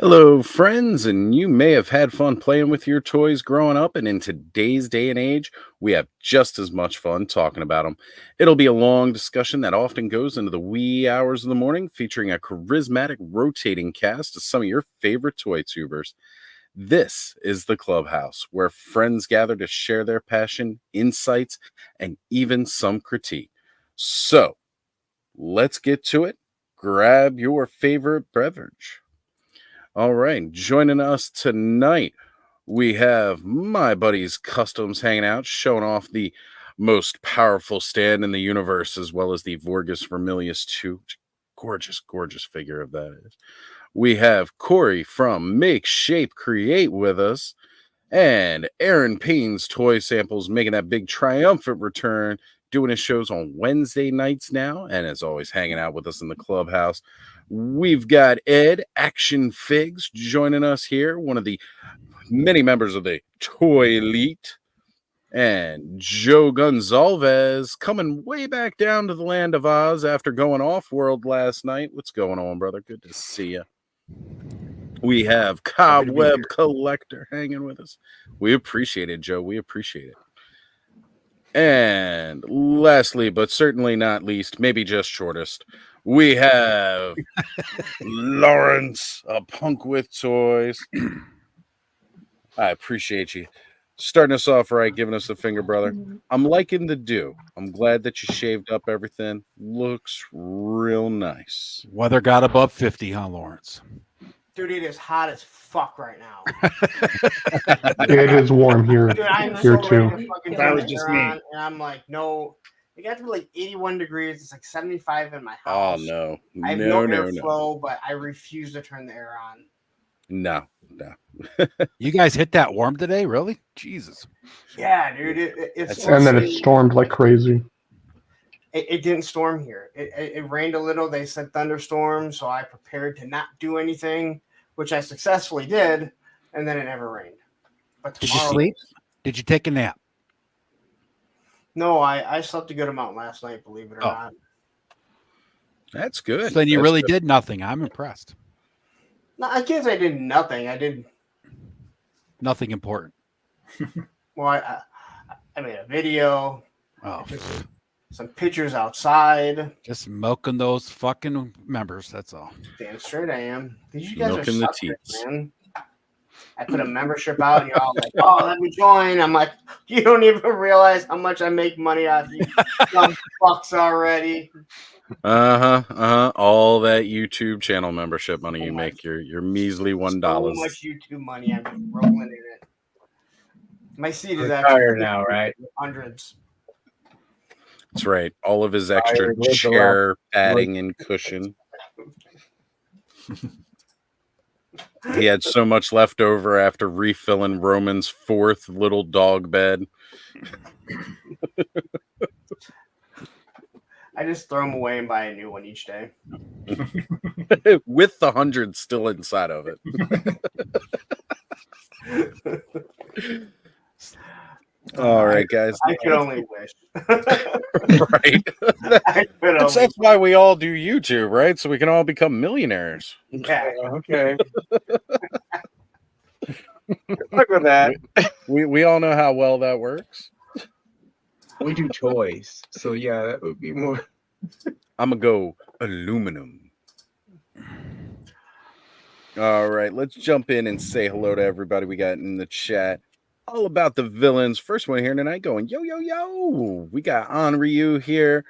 Hello, friends, and you may have had fun playing with your toys growing up, and in today's day and age, we have just as much fun talking about them. It'll be a long discussion that often goes into the wee hours of the morning, featuring a charismatic rotating cast of some of your favorite toy tubers. This is the clubhouse where friends gather to share their passion, insights, and even some critique. So let's get to it. Grab your favorite beverage. All right, joining us tonight, we have my buddies Customs hanging out, showing off the most powerful stand in the universe, as well as the Vorgus Vermilius 2. Gorgeous, gorgeous figure of that is. We have Corey from Make, Shape, Create with us, and Aaron Payne's Toy Samples making that big triumphant return, doing his shows on Wednesday nights now, and as always, hanging out with us in the clubhouse. We've got Ed Action Figs joining us here, one of the many members of the Toy Elite, and Joe Gonzalez coming way back down to the land of Oz after going off world last night. What's going on, brother? Good to see you. We have Cobweb Collector hanging with us. We appreciate it, Joe. We appreciate it. And lastly, but certainly not least, maybe just shortest, we have Lawrence, a punk with toys. I appreciate you starting us off right, giving us a finger, brother. I'm liking the do. I'm glad that you shaved up everything. Looks real nice. Weather got above 50, huh, Lawrence? Dude, it is hot as fuck right now. It is warm here. Dude, I'm Here so too. ready to fucking That was turn just it me. on, and I'm like, no. It got to be like 81 degrees. It's like 75 in my Oh, house. no. I have no airflow, but I refuse to turn the air on. No. You guys hit that warm today? Really? Jesus. Yeah, dude. It's And then it stormed like crazy. It didn't storm here. It rained a little. They said thunderstorm, so I prepared to not do anything, which I successfully did, and then it never rained. But Did you tomorrow, sleep? Did you take a nap? No, I slept a good amount last night, believe it or not. That's good. So then you That's really good. did nothing. I'm impressed. No, I can't say I did nothing. I did. Nothing important. Well, I made a video, Oh, some pictures outside. just milking those fucking members. That's all. Damn straight I am. You guys Milking are the suckers, teats. man. I put a membership out, and you're all like, "Oh, let me join." I'm like, "You don't even realize how much I make money off you, dumb fucks already." All that YouTube channel membership money you Oh my- make, your measly $1. So much YouTube money. I'm just rolling in it. My seat is We're actually tired now, right? hundreds. That's right. All of his extra Tired, where's the chair padding and cushion. He had so much left over after refilling Roman's fourth little dog bed. I just throw them away and buy a new one each day. With the 100 still inside of it. All right, guys. I could only wish. Right. I could only. That's why we all do YouTube, right? So we can all become millionaires. Yeah. Okay. Look at that. We all know how well that works. We do toys, so yeah, that would be more. I'm gonna go aluminum. All right, let's jump in and say hello to everybody we got in the chat. All about the villains. First one here tonight going, yo, yo, yo. We got Onryu here.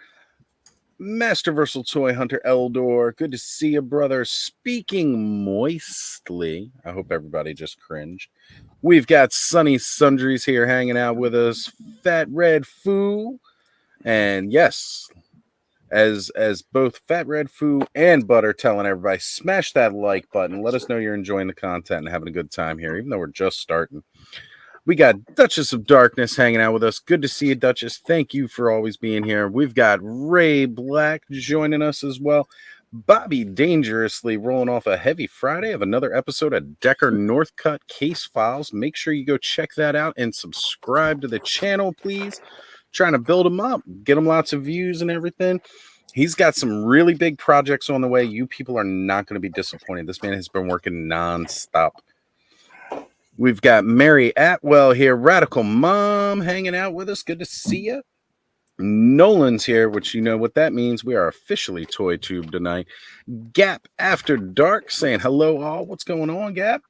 Master Versal Toy Hunter Eldor. Good to see you, brother. Speaking moistly. I hope everybody just cringed. We've got Sunny Sundries here hanging out with us. Fat Red Foo. And yes, as both Fat Red Foo and Butter telling everybody, smash that like button. Let us know you're enjoying the content and having a good time here, even though we're just starting. We got Duchess of Darkness hanging out with us. Good to see you, Duchess. Thank you for always being here. We've got Ray Black joining us as well. Bobby Dangerously rolling off a heavy Friday of another episode of Decker Northcutt Case Files. Make sure you go check that out and subscribe to the channel, please. Trying to build them up, get them lots of views and everything. He's got some really big projects on the way. You people are not going to be disappointed. This man has been working nonstop. We've got Mary Atwell here, Radical Mom, hanging out with us. Good to see you. Nolan's here, which you know what that means. We are officially Toy Tube tonight. Gap After Dark saying hello all. What's going on, Gap?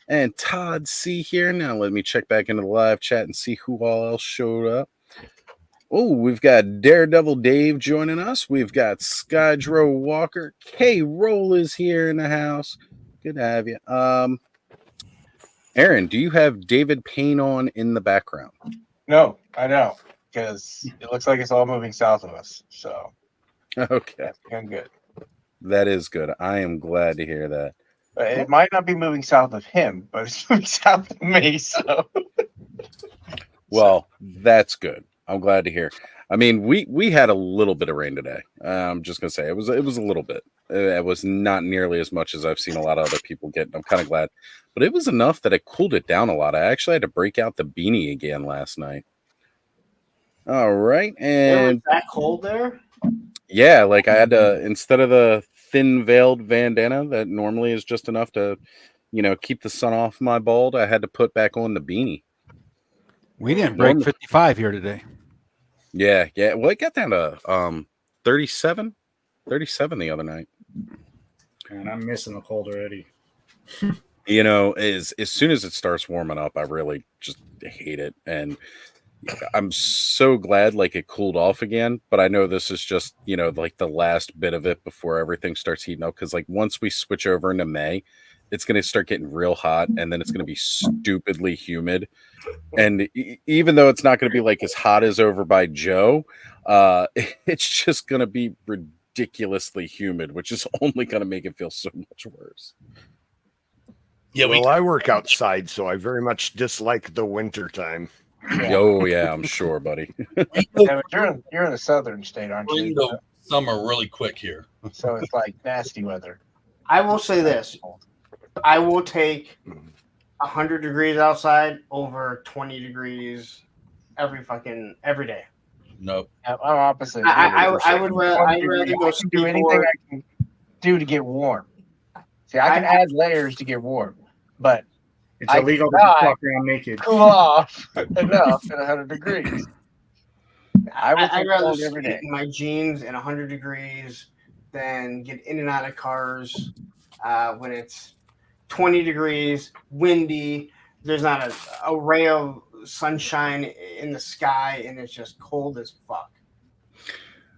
And Todd C here. Now let me check back into the live chat and see who all else showed up. Oh, we've got Daredevil Dave joining us. We've got Skydro Walker. K-Roll is here in the house. Good to have you. Aaron, do you have David Payne on in the background? No, I know, because it looks like it's all moving south of us. So Okay, that's kind of good. that is good. I am glad to hear that. It might not be moving south of him, but it's moving south of me. So, Well, that's good. I'm glad to hear. I mean, we had a little bit of rain today. I'm just gonna say it was a little bit. It was not nearly as much as I've seen a lot of other people get. I'm kind of glad, but it was enough that it cooled it down a lot. I actually had to break out the beanie again last night. All right, It was and that cold there. yeah, like I had to, instead of the thin veiled bandana that normally is just enough to, keep the sun off my bald, I had to put back on the beanie. We didn't break 55 here today. Yeah. Well, it got down to 37 the other night. And I'm missing the cold already. As soon as it starts warming up, I really just hate it. And I'm so glad like it cooled off again. But I know this is just, like the last bit of it before everything starts heating up. Because like once we switch over into May, it's going to start getting real hot, and then it's going to be stupidly humid. And even though it's not going to be like as hot as over by Joe, it's just going to be ridiculously humid, which is only going to make it feel so much worse. Yeah, well, I work outside, so I very much dislike the winter time. Oh yeah, I'm sure, buddy. yeah, but you're in the southern state, aren't Bring you? the summer really quick here. So it's like nasty weather. I will say this: I will take 100 degrees outside over 20 degrees every day. Nope. I'm opposite. I'd rather go do anything skateboard. I can do to get warm. See, I can add layers to get warm, but It's I illegal to cannot walk around naked. cool off enough at 100 degrees. I would I'd take rather cold every skate day. in my jeans in 100 degrees than get in and out of cars when it's 20 degrees, windy. There's not a ray of sunshine in the sky, and it's just cold as fuck.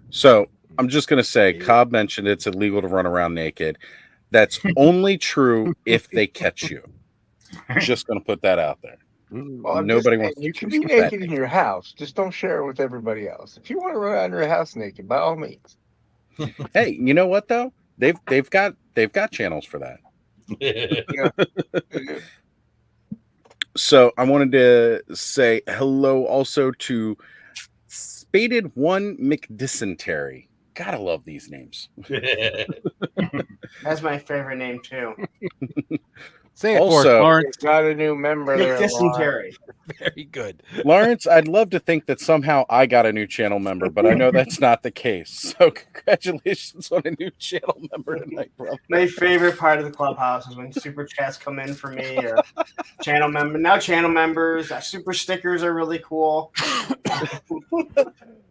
So I'm just going to say, Cobb mentioned it's illegal to run around naked. That's only true if they catch you. Just going to put that out there. Well, I'm Nobody just wants saying, you to can be keep that naked in your house. Just don't share it with everybody else. If you want to run around your house naked, by all means. Hey, you know what though? They've got channels for that. Yeah. So I wanted to say hello also to Spaded One McDysentery. Gotta love these names. That's my favorite name too. Say it for us, Also- Lawrence. Got a new member there. Lauren. Dysentery. Very good. Lawrence, I'd love to think that somehow I got a new channel member, but I know that's not the case. So congratulations on a new channel member tonight, bro. My favorite part of the clubhouse is when super chats come in for me or channel member. Now channel members, super stickers are really cool.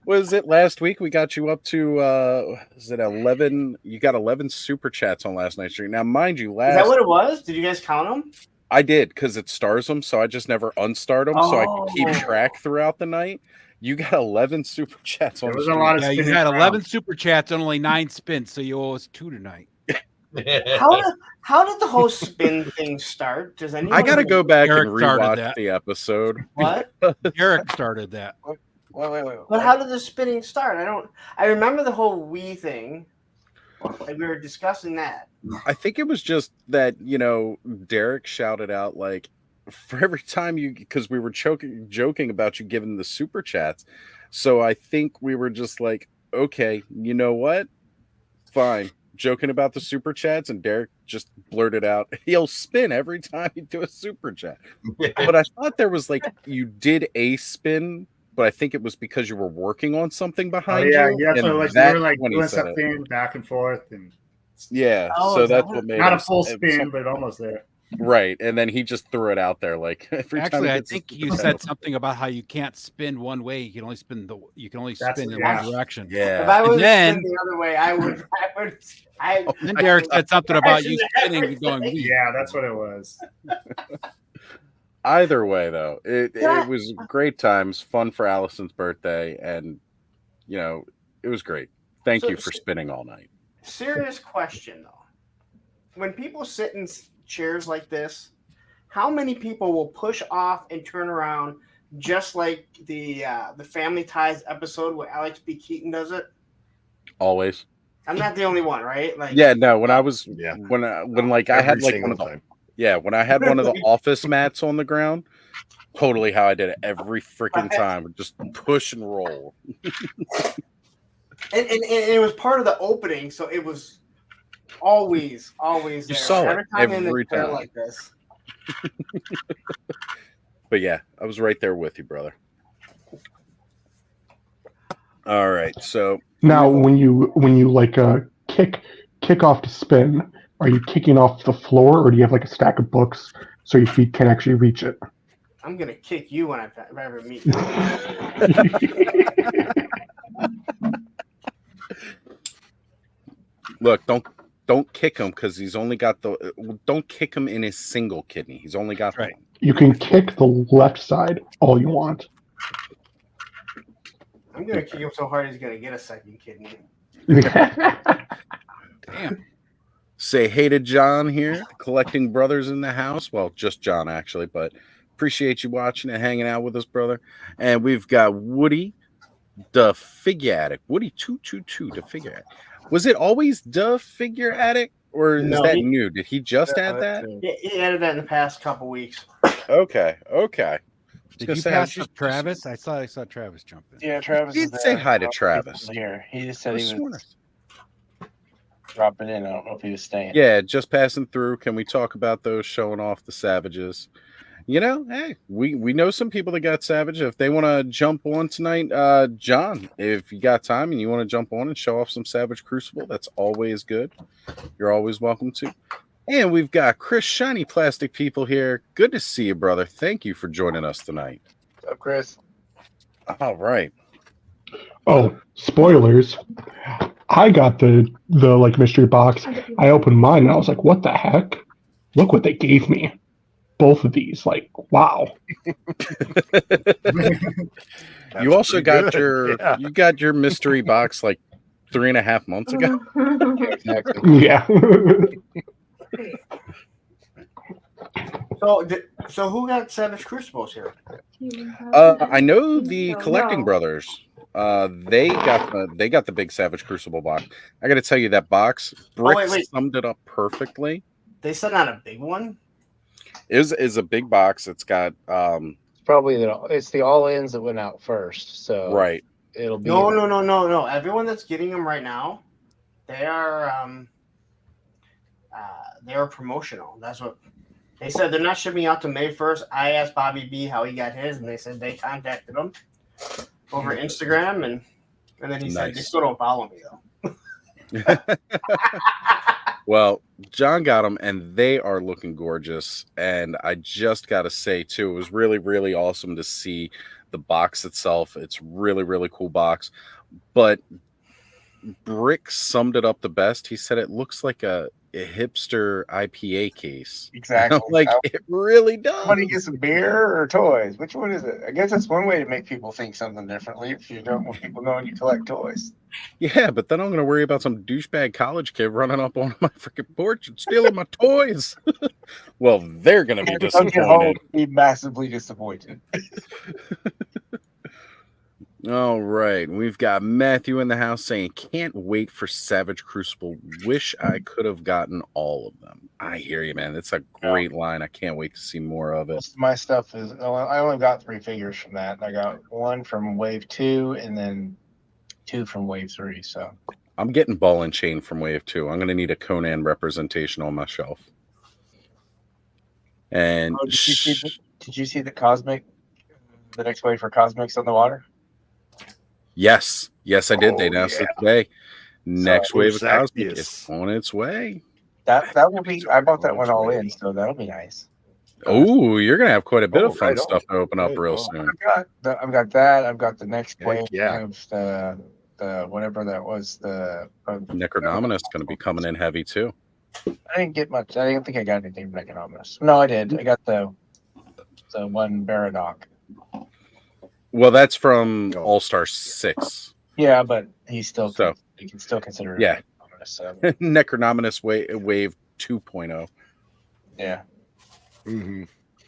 Was it last week we got you up to is it 11? You got 11 super chats on last night's stream. Now mind you, Is that what it was? Did you guys count them? I did, because it stars them, so I just never unstarred them, so I could keep Oh. track throughout the night. You got 11 super chats on There the was a stream. lot of Yeah, you spinning had around. 11 super chats and only 9 spins, so you owe us 2 tonight. How did the whole spin thing start? Does anyone? I gotta go back Eric and started rewatch that. the episode. What? Eric started that. Wait. But how did the spinning start? I remember the whole Wii thing. Like we were discussing that. I think it was just that, Derek shouted out like for every time because we were joking about you giving the super chats. So I think we were just like, okay, you know what? Fine. Joking about the super chats, and Derek just blurted out, he'll spin every time you do a super chat. But I thought there was like you did a spin but I think it was because you were working on something Oh behind yeah, you. yeah. So and like we that's were like when he doing said it. something back and forth, and Yeah, Oh, so is that that's what- what made not a him full say- spin, but almost there. right. And then he just threw it out there like every time. Actually, he I gets his think you stupid said head. something about how you can't spin one way. You can only That's- spin in yeah. one direction. If Yeah. I was then- spin the other way, I would. Oh Then my Derek God. said something about you Imagine spinning and going everything. weak. Yeah, that's what it was. Either way, though, Yeah. it was great times, fun for Allison's birthday, and it was great. Thank So- you for spinning all night. Serious question though. When people sit in chairs like this, how many people will push off and turn around just like the Family Ties episode where Alex B. Keaton does it? Always. I'm not the only one, right? Like, Yeah, no. When I was Yeah. when like I had Every like single one of the time. when I had one of the office mats on the ground, totally how I did it every freaking time. Just push and roll. and it was part of the opening, so it was always there. saw it every time in every the chair time. like this. But yeah, I was right there with you, brother. All right, so Now, when you like kick off to spin, are you kicking off the floor, or do you have like a stack of books so your feet can actually reach it? I'm gonna kick you when I ever meet you. look, don't kick him because he's only got don't kick him in his single kidney. He's only got Right. one. You can kick the left side all you want. I'm gonna kick him so hard he's gonna get a second kidney. Damn. Say hey to John here, collecting brothers in the house. Well, just John actually, but appreciate you watching and hanging out with us, brother. And we've got Woody, the figure addict. Woody 222, the figure addict. Was it always the figure addict, or is No, that he- new? Did he just add that? He added that in the past couple weeks. Okay. Did you pass up Travis? I saw Travis jump in. Yeah, Travis Did is there. say hi to I don't know if Travis. he's here. He just said I he sworn was dropping in. I don't know if he was staying. Yeah, just passing through. Can we talk about those showing off the savages? Hey, we know some people that got savage. If they want to jump on tonight, John, if you got time and you want to jump on and show off some Savage Crucible, that's always good. You're always welcome to. And we've got Chris Shiny Plastic People here. Good to see you, brother. Thank you for joining us tonight. What's up, Chris? All right. Oh, spoilers! I got the like mystery box. I opened mine and I was like, "What the heck? Look what they gave me! Both of these, like, wow!" You also got Yeah. you got your mystery box like 3.5 months ago. Exactly. Yeah. So who got Savage Crucibles here? I know the collecting brothers. They got the big Savage Crucible box. I got to tell you that box. Brick wait. summed it up perfectly. They said not a big one. Is a big box. It's got Probably it's the all ins that went out first. So right. it'll be No. Everyone that's getting them right now, they are promotional. That's what they said. They're not shipping out to May 1st. I asked Bobby B how he got his, and they said they contacted him over Instagram, and then he said they Nice. still don't follow me though. Well, John got them, and they are looking gorgeous. And I just got to say, too, it was really, really awesome to see the box itself. It's really, really cool box. But Brick summed it up the best. He said it looks like a hipster IPA case. exactly. Like, it really does. Want to get some beer or toys? Which one is it? I guess that's one way to make people think something differently. If you don't want people knowing you collect toys. Yeah, but then I'm going to worry about some douchebag college kid running up on my freaking porch and stealing my toys. Well, they're going to be If you get home, disappointed. be massively disappointed. All right. We've got Matthew in the house saying, can't wait for Savage Crucible. Wish I could have gotten all of them. I hear you, man. It's a great line. I can't wait to see more of it. Most of my stuff is. I only got 3 figures from that. I got 1 from Wave 2 and then 2 from Wave 3. So I'm getting Ball and Chain from Wave 2. I'm going to need a Conan representation on my shelf. And did you see the Cosmic the next wave for Cosmics on the water? Yes, I did. They Oh, announced it yeah. today. Next wave of Cosmic is Zacchaeus. on its way. That will be. I bought that one all in, so that'll be nice. Oh, you're gonna have quite a bit Oh, of fun right on. stuff to open up Right real on. soon. I've got that. I've got the next Heck wave yeah. of the whatever that was. The Necronominus is going to be coming in heavy too. I didn't get much. I didn't think I got anything from Economist. No, I did. I got the one Baradoc. Well, that's from Oh. All Star 6. Yeah, but he's still So, you can still consider it. yeah. Economist, so, Necronominus wave 2.0. yeah. Mm-hmm.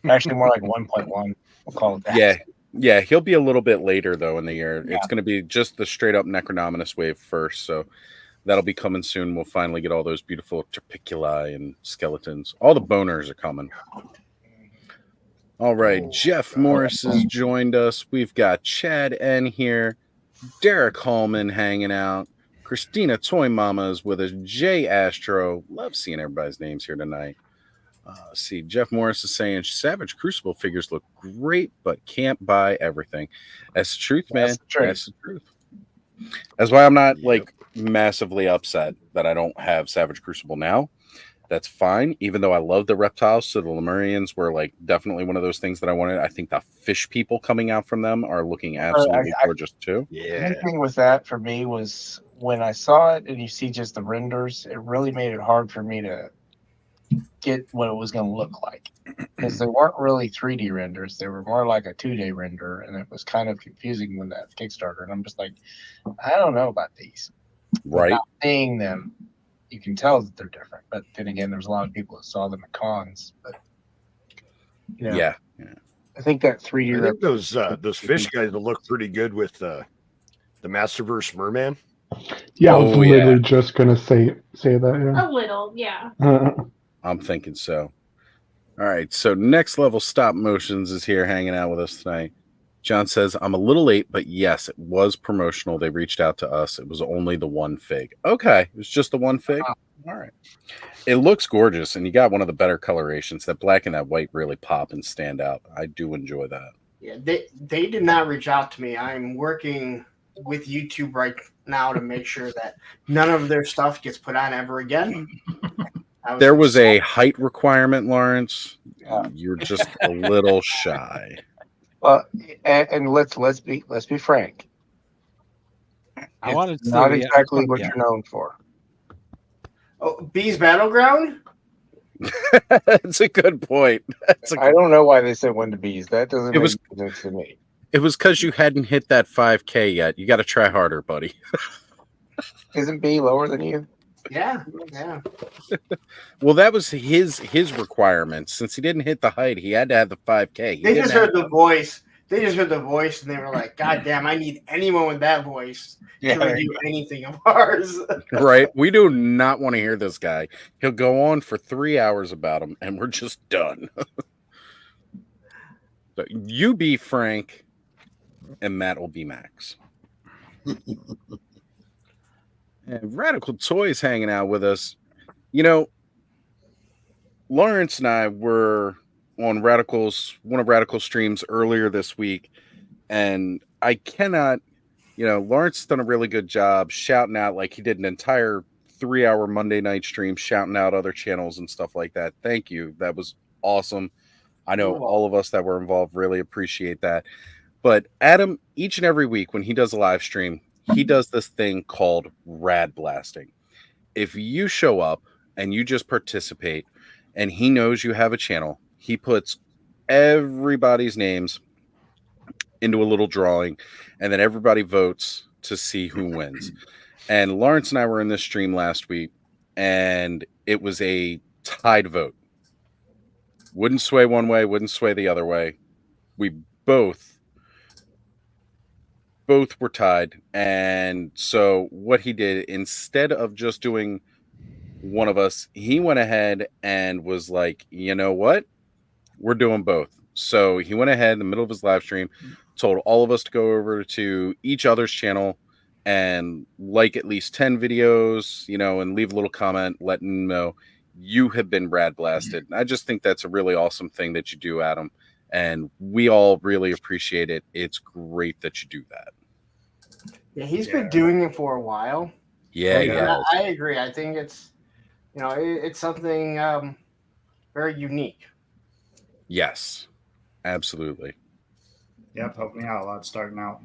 Actually, more like 1.1. We'll call it that. Yeah, he'll be a little bit later though in the year. Yeah. It's going to be just the straight up Necronominus wave first, so that'll be coming soon. We'll finally get all those beautiful Trapiculi and skeletons. All the boners are coming. All right, Jeff Morris has joined us. We've got Chad N here, Derek Hallman hanging out, Christina Toy Mama is with us, Jay Astro. Love seeing everybody's names here tonight. See, Jeff Morris is saying Savage Crucible figures look great, but can't buy everything. That's the truth, man. That's the truth. That's why I'm not like massively upset that I don't have Savage Crucible now. That's fine, even though I love the reptiles. So the Lemurians were like definitely one of those things that I wanted. I think the fish people coming out from them are looking absolutely gorgeous too. The big thing with that for me was when I saw it and you see just the renders, it really made it hard for me to get what it was going to look like, because they weren't really 3D renders. They were more like a 2D render, and it was kind of confusing when that Kickstarter. And I'm just like, I don't know about these. Right. Without seeing them, you can tell that they're different. But then again, there's a lot of people that saw them at cons. But yeah. I think that 3D. I think those fish guys will look pretty good with the Masterverse Merman. Yeah, I was literally just gonna say that. Yeah. A little, yeah. I'm thinking so. All right, so Next Level Stop Motions is here hanging out with us tonight. John says, I'm a little late, but yes, it was promotional. They reached out to us. It was only the one fig. Okay, it was just the one fig? All right. It looks gorgeous, and you got one of the better colorations. That black and that white really pop and stand out. I do enjoy that. Yeah, they did not reach out to me. I'm working with YouTube right now to make sure that none of their stuff gets put on ever again. There was a height requirement, Lawrence. You're just a little shy. Well, and let's be frank. I wanted to not see exactly what you're known for. Oh, Bees Battleground? That's a good point. I don't know why they said one to bees. That doesn't make sense to me. It was because you hadn't hit that 5K yet. You got to try harder, buddy. Isn't B lower than you? Yeah. Well, that was his requirements. Since he didn't hit the height, he had to have the 5K. They just heard the voice. They just heard the voice, and they were like, God damn, I need anyone with that voice to review anything of ours. Right? We do not want to hear this guy. He'll go on for 3 hours about him, and we're just done. So you be Frank, and Matt will be Max. And Radical Toys hanging out with us. You know, Lawrence and I were on one of Radical's streams earlier this week, and I cannot, Lawrence has done a really good job shouting out, like he did an entire 3-hour Monday night stream shouting out other channels and stuff like that. Thank you. That was awesome. I know all of us that were involved really appreciate that. But Adam, each and every week when he does a live stream, he does this thing called rad blasting. If you show up and you just participate and he knows you have a channel, he puts everybody's names into a little drawing and then everybody votes to see who wins. And Lawrence and I were in this stream last week and it was a tied vote. Wouldn't sway one way, wouldn't sway the other way. We both were tied. And so what he did, instead of just doing one of us, he went ahead and was like, you know what? We're doing both. So he went ahead in the middle of his live stream, told all of us to go over to each other's channel and like at least 10 videos, and leave a little comment letting them know you have been rad blasted. I just think that's a really awesome thing that you do, Adam. And we all really appreciate it. It's great that you do that. Yeah, he's been doing it for a while. Yeah, And yeah. I agree. I think it's, it's something very unique. Yes, absolutely. Yep, helped me out a lot starting out.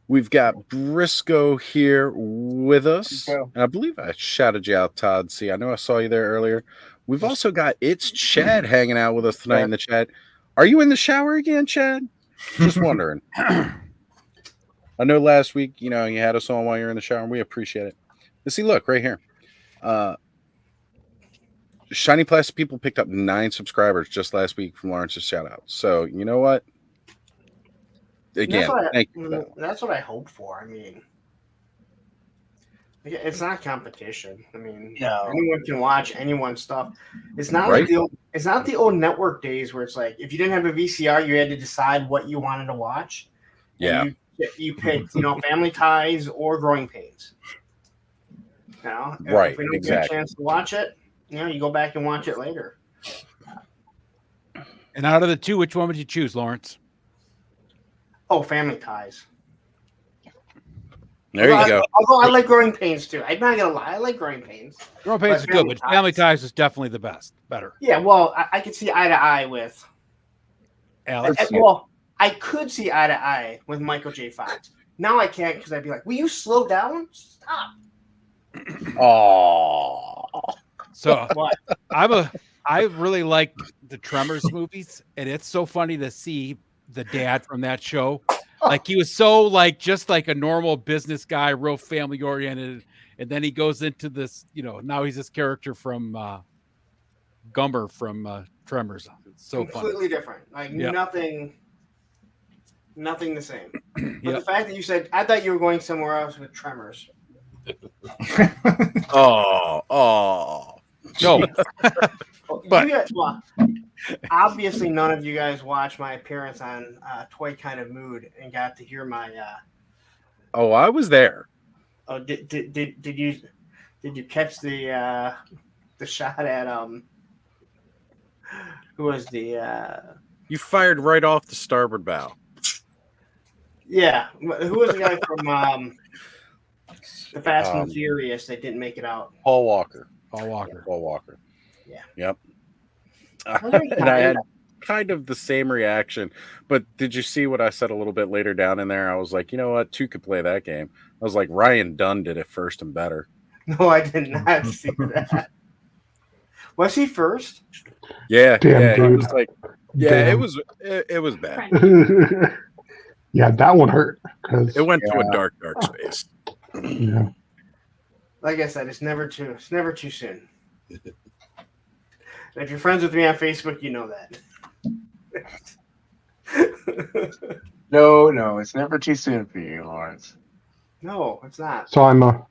We've got Briscoe here with us. Briscoe. And I believe I shouted you out, Todd. See, I know I saw you there earlier. We've also got It's Chad hanging out with us tonight in the chat. Are you in the shower again, Chad? Just wondering. I know last week, you had us on while you're in the shower, and we appreciate it. But see, look, right here. Shiny Plastic People picked up 9 subscribers just last week from Lawrence's shout out. So, you know what? Again, thank you. That's what I hope for. I mean, it's not competition. I mean, anyone can watch anyone's stuff. It's not like it's not the old network days where it's like if you didn't have a VCR, you had to decide what you wanted to watch. Yeah, you picked Family Ties or Growing Pains. Right? If we don't Exactly. get a chance to watch it, you go back and watch it later. And out of the two, which one would you choose, Lawrence? Oh, Family Ties. There you go. Although I like Growing Pains too. I'm not gonna lie, I like Growing Pains. Growing Pains is good, but Family Ties is definitely the best. Better. Yeah, well, I could see eye to eye with Alex. Well, I could see eye to eye with Michael J. Fox. Now I can't because I'd be like, "Will you slow down? Stop." Oh. So I really like the Tremors movies, and it's so funny to see the dad from that show. Like he was so just like a normal business guy, real family oriented, and then he goes into this, now he's this character from Gumber from Tremors. It's so completely funny. different. Like nothing the same. But Yep. the fact that you said, I thought you were going somewhere else with Tremors. Oh. No. But obviously, none of you guys watched my appearance on Toy Kind of Mood and got to hear my. Oh, I was there. Oh, did you catch the shot at who was the? You fired right off the starboard bow. Yeah, who was the guy from the Fast and Furious that didn't make it out? Paul Walker. Yeah. Yep. And I had kind of the same reaction, but did you see what I said a little bit later down in there? I was like, you know what? 2 could play that game. I was like, Ryan Dunn did it first and better. No, I did not see that. Was he first? Yeah. Damn, He dude. was like, Damn. it was bad. Yeah, that one hurt. It went to a dark space. Yeah. Like I said, it's never too soon. And if you're friends with me on Facebook, you know that. No, it's never too soon for you, Lawrence. No, it's not. So I'm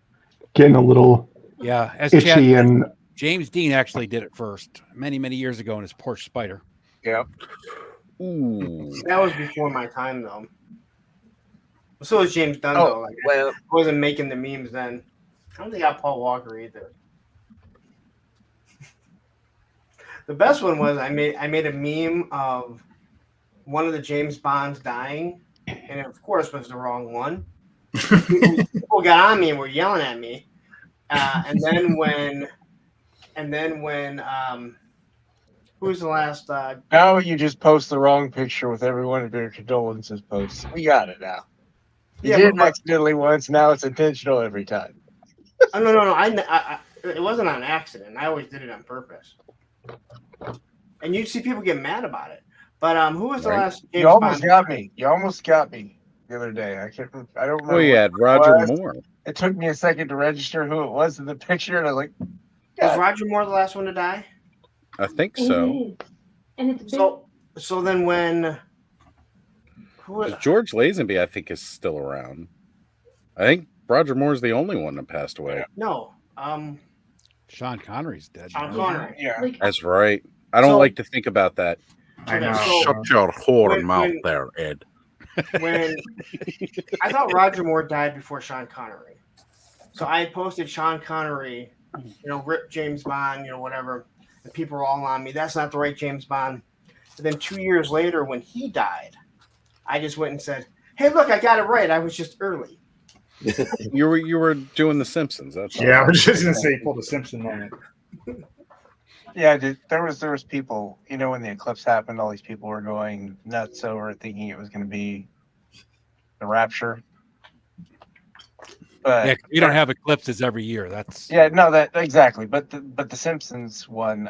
getting a little As itchy Chad, and James Dean actually did it first many years ago in his Porsche Spider. Yep. Ooh. That was before my time, though. So was James Dunn, though. Like, well, I wasn't making the memes then. I don't think I got Paul Walker either. The best one was I made a meme of one of the James Bonds dying, and it, of course, was the wrong one. People got on me and were yelling at me. And then when who was the last? Now you just post the wrong picture with every one of your condolences posts. We got it now. You did it accidentally once. Now it's intentional every time. Oh, no. I it wasn't on accident. I always did it on purpose. And you'd see people get mad about it. But who was the last? James You almost Bond? got me. You almost got me the other day. I don't remember. Oh, you had Roger Moore. It took me a second to register who it was in the picture, and I was like, Was Roger Moore the last one to die? I think so. And it's So then when George Lazenby, I think, is still around. I think Roger Moore's the only one that passed away. No, Sean Connery's dead. Sean Connery. Yeah. That's right. I don't like to think about that. I know. Shut your whore mouth when- there, Ed. When I thought Roger Moore died before Sean Connery, so I had posted Sean Connery, rip James Bond, whatever, and people were all on me. That's not the right James Bond. But then 2 years later, when he died, I just went and said, "Hey, look, I got it right. I was just early." You were doing The Simpsons. That's all. Yeah, I was just gonna say pull the Simpson moment. Yeah, there was people, when the eclipse happened, all these people were going nuts over it, thinking it was going to be the rapture. But Yeah, you don't have eclipses every year. That's no, that exactly. But the Simpsons one,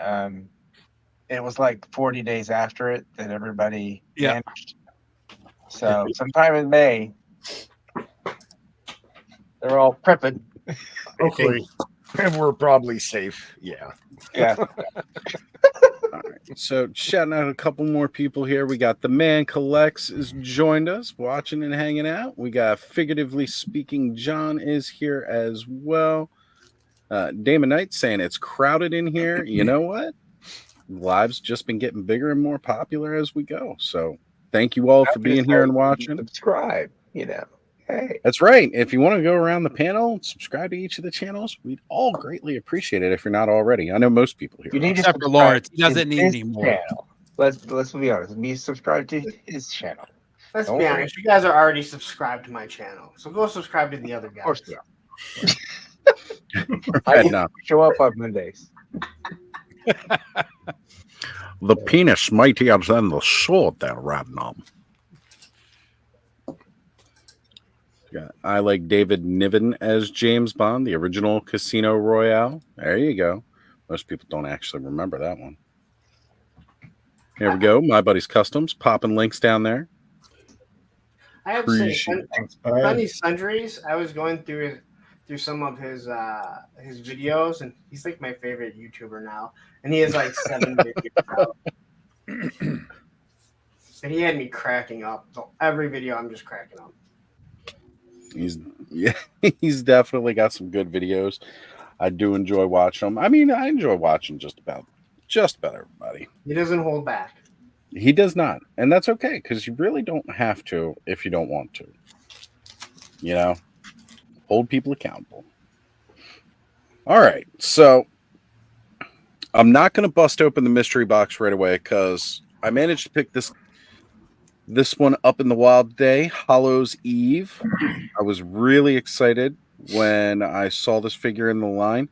it was like 40 days after it that everybody vanished. So sometime in May, they're all prepping. Hopefully, and we're probably safe. Yeah. Yeah. All right. So shouting out a couple more people here. We got the man collects has joined us, watching and hanging out. We got figuratively speaking, John is here as well. Damon Knight saying it's crowded in here. You know what? Live's just been getting bigger and more popular as we go. So thank you all for being here and watching. Subscribe, Hey. That's right. If you want to go around the panel, subscribe to each of the channels. We'd all greatly appreciate it if you're not already. I know most people here. You need to except for Lawrence. He doesn't need his any more. channel. Let's be honest. Be subscribed to his channel. Let's Don't be worry. honest. You guys are already subscribed to my channel, so go subscribe to the other guys. Of course we are. Right I now. show up on Mondays. The penis mightier than the sword they're riding on. Yeah, I like David Niven as James Bond, the original Casino Royale. There you go. Most people don't actually remember that one. Here we go. My buddy's Customs, popping links down there. I have to say, Appreciate Sunny Sundries. I was going through some of his videos, and he's like my favorite YouTuber now. And he has like 7 videos out. And he had me cracking up. So every video, I'm just cracking up. He's definitely got some good videos. I do enjoy watching them. I mean, I enjoy watching just about everybody. He doesn't hold back. He does not, and that's okay because you really don't have to if you don't want to. Hold people accountable. All right, so I'm not going to bust open the mystery box right away because I managed to pick this one up in the wild today, Hollow's Eve. I was really excited when I saw this figure in the line.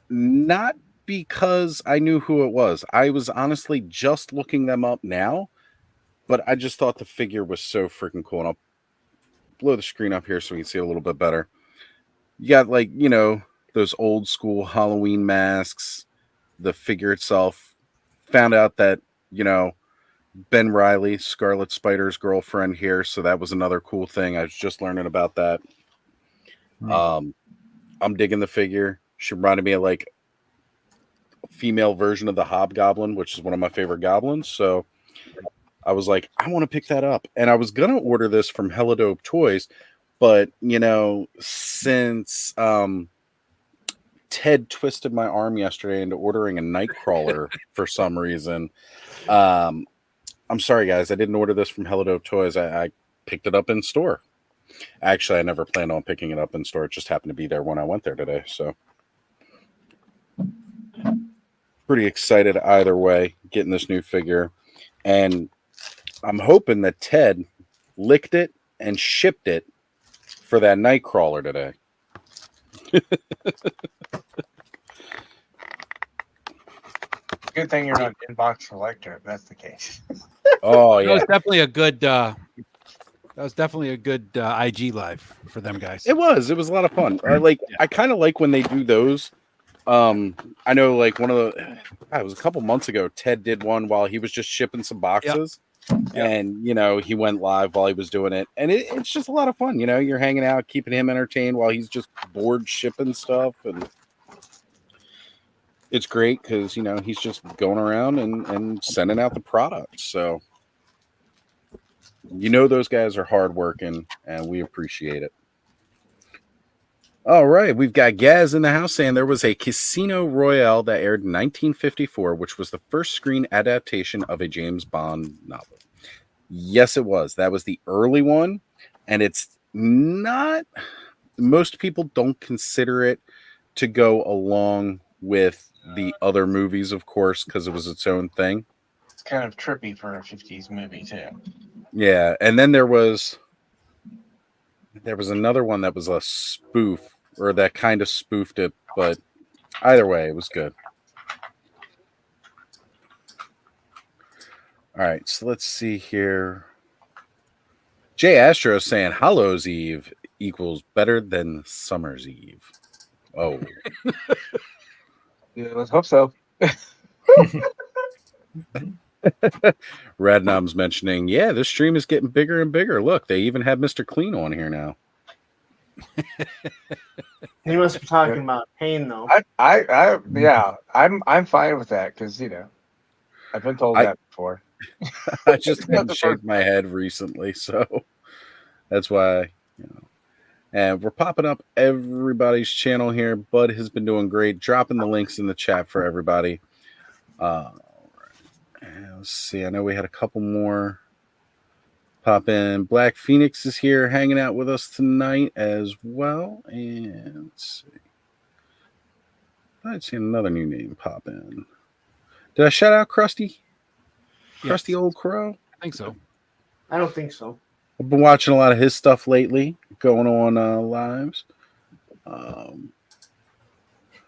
Not because I knew who it was. I was honestly just looking them up now, but I just thought the figure was so freaking cool. And I'll blow the screen up here so we can see it a little bit better. You got those old school Halloween masks, the figure itself. Found out that, Ben Reilly, Scarlet Spider's girlfriend here. So that was another cool thing. I was just learning about that. I'm digging the figure. She reminded me of a female version of the Hobgoblin, which is one of my favorite goblins. So I was like, I want to pick that up. And I was going to order this from Helidope Toys. But, since Ted twisted my arm yesterday into ordering a Nightcrawler for some reason, I'm sorry, guys. I didn't order this from Helidope Toys. I picked it up in store. Actually, I never planned on picking it up in store. It just happened to be there when I went there today. So pretty excited either way, getting this new figure. And I'm hoping that Ted licked it and shipped it for that Nightcrawler today. Good thing you're not an inbox collector if that's the case. Oh yeah, That was definitely a good IG live for them guys. It was a lot of fun. I kind of like when they do those. I know one of the it was a couple months ago, Ted did one while he was just shipping some boxes. And he went live while he was doing it, and it's just a lot of fun. You're hanging out, keeping him entertained while he's just bored shipping stuff, and it's great because he's just going around and sending out the product. So those guys are hardworking, and we appreciate it. All right, we've got Gaz in the house saying there was a Casino Royale that aired in 1954, which was the first screen adaptation of a James Bond novel. Yes, it was. That was the early one, and it's not. Most people don't consider it to go along with the other movies, of course, because it was its own thing. kind of trippy for a 50s movie too. Yeah, and then there was another one that was a spoof, or that kind of spoofed it, but either way, it was good. All right, so let's see here. Jay Astro is saying Hallows Eve equals better than Summer's Eve. Oh. Yeah, let's hope so. Radnom's mentioning, yeah, this stream is getting bigger and bigger. Look, they even have Mr. Clean on here now. He must be talking about pain, though. Yeah, I'm fine with that because I've been told that before. I just hadn't shaved my head recently, so that's why, And we're popping up everybody's channel here. Bud has been doing great, dropping the links in the chat for everybody. Let's see. I know we had a couple more pop in. Black Phoenix is here hanging out with us tonight as well. And let's see. I'd seen another new name pop in. Did I shout out Krusty? Yes. Krusty Old Crow? I think so. I don't think so. I've been watching a lot of his stuff lately, going on lives.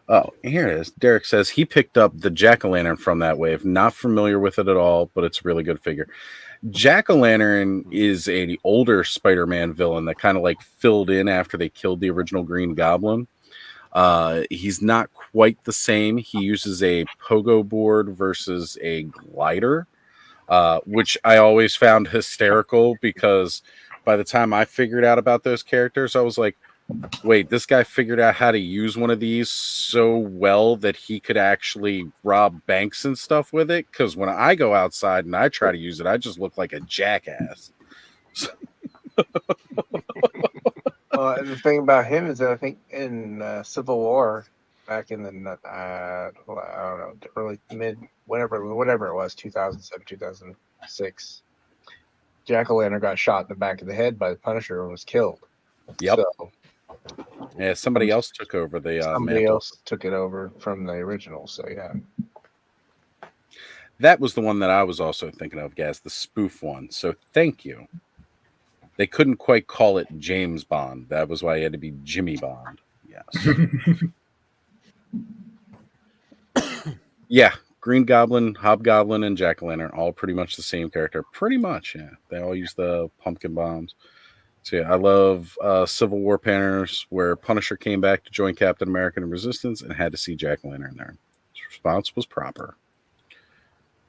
Oh, here it is. Derek says he picked up the Jack-o'-lantern from that wave. Not familiar with it at all, but it's a really good figure. Jack-o'-lantern is an older Spider-Man villain that kind of like filled in after they killed the original Green Goblin. He's not quite the same. He uses a pogo board versus a glider, which I always found hysterical because by the time I figured out about those characters, I was like, wait, this guy figured out how to use one of these so well that he could actually rob banks and stuff with it. Because when I go outside and I try to use it, I just look like a jackass. The thing about him is that I think in Civil War, back in the I don't know, early mid whatever it was, 2007, 2006, Jack-o'-lantern got shot in the back of the head by the Punisher and was killed. Yep. So, yeah, somebody else took over the somebody mantle. else took it over from the original. So yeah. That was the one that I was also thinking of, Gaz, the spoof one. So thank you. They couldn't quite call it James Bond. That was why he had to be Jimmy Bond. Yes. Yeah. Green Goblin, Hobgoblin, and Jack-o'-lantern, all pretty much the same character. Pretty much, yeah. They all use the pumpkin bombs. So yeah, I love Civil War banners where Punisher came back to join Captain America in Resistance and had to see Jack-o'-lantern there. His response was proper.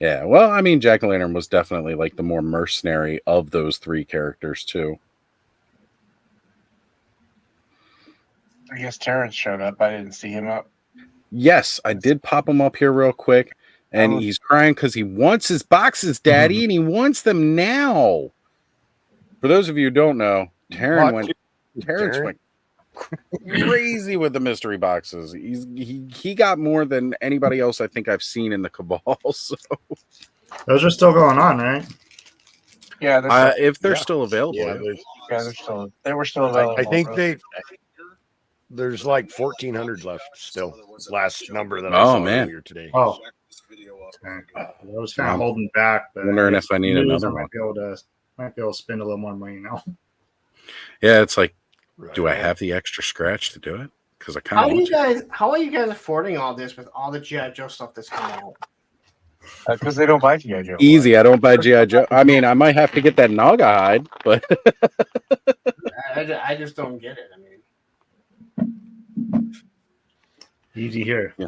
Yeah, well, I mean, Jack-o'-lantern was definitely like the more mercenary of those three characters too. I guess Terrence showed up. I didn't see him up. Yes, I did pop him up here real quick, and he's crying because he wants his boxes, Daddy, and he wants them now. For those of you who don't know, Terrence went crazy with the mystery boxes. He got more than anybody else I think I've seen in the Cabal. So those are still going on, right? Yeah, if they're still available. They were still available. I think there's like 1,400 left still. Last number that I saw earlier today. Oh, okay. I was kind of holding back, but wondering if I need another one. Might be able to spend a little more money now. Yeah, it's like, do I have the extra scratch to do it? Because I kind of. How are you guys affording all this with all the GI Joe stuff that's coming out? Because they don't buy GI Joe. Easy, I don't buy GI Joe. I mean, I might have to get that Naga hide, but I just don't get it. I mean, easy here. Yeah.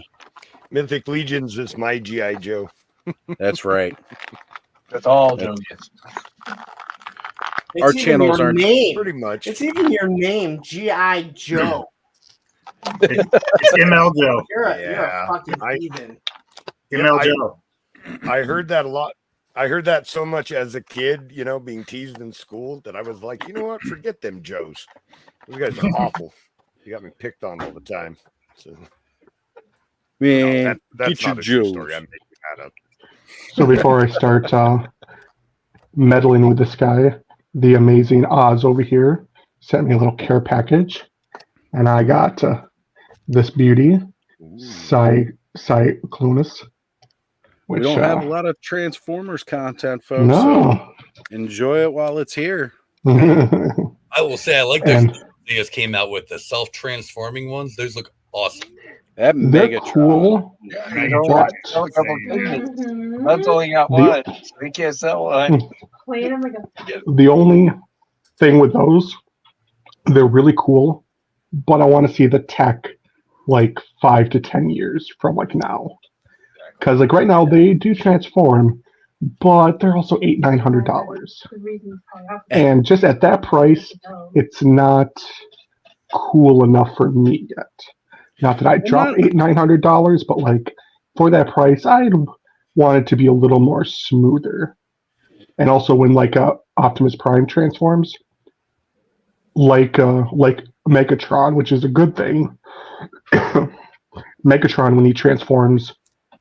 Mythic Legions is my GI Joe. That's right. That's all Joe gets. Our channels aren't pretty much. It's even your name, G.I. Joe. It's ML Joe. You're a fucking heathen. ML Joe. I heard that a lot. I heard that so much as a kid, being teased in school that I was like, you know what? Forget them Joes. You guys are awful. You got me picked on all the time. So, man, that's get not your a true Joes. story. I'm making that up. So before I start meddling with this guy, the amazing Oz over here sent me a little care package, and I got this beauty, Cyclonus. We Which don't have a lot of Transformers content, folks. no. So enjoy it while it's here. I will say I like those And they just came out with the self-transforming ones. Those look awesome. That they're Megatron. cool. You don't want What? to sell a couple tickets. Mhm. That's only got The- one. So we can't sell one. Playing them like a The only thing with those, they're really cool, but I want to see the tech like 5 to 10 years from like now. Because like right now they do transform, but they're also $800-900, the reason for and just at that price, it's not cool enough for me yet. Not that I drop $800-900, but like for that price, I'd want it to be a little more smoother. And also when like Optimus Prime transforms, like Megatron, which is a good thing. Megatron, when he transforms,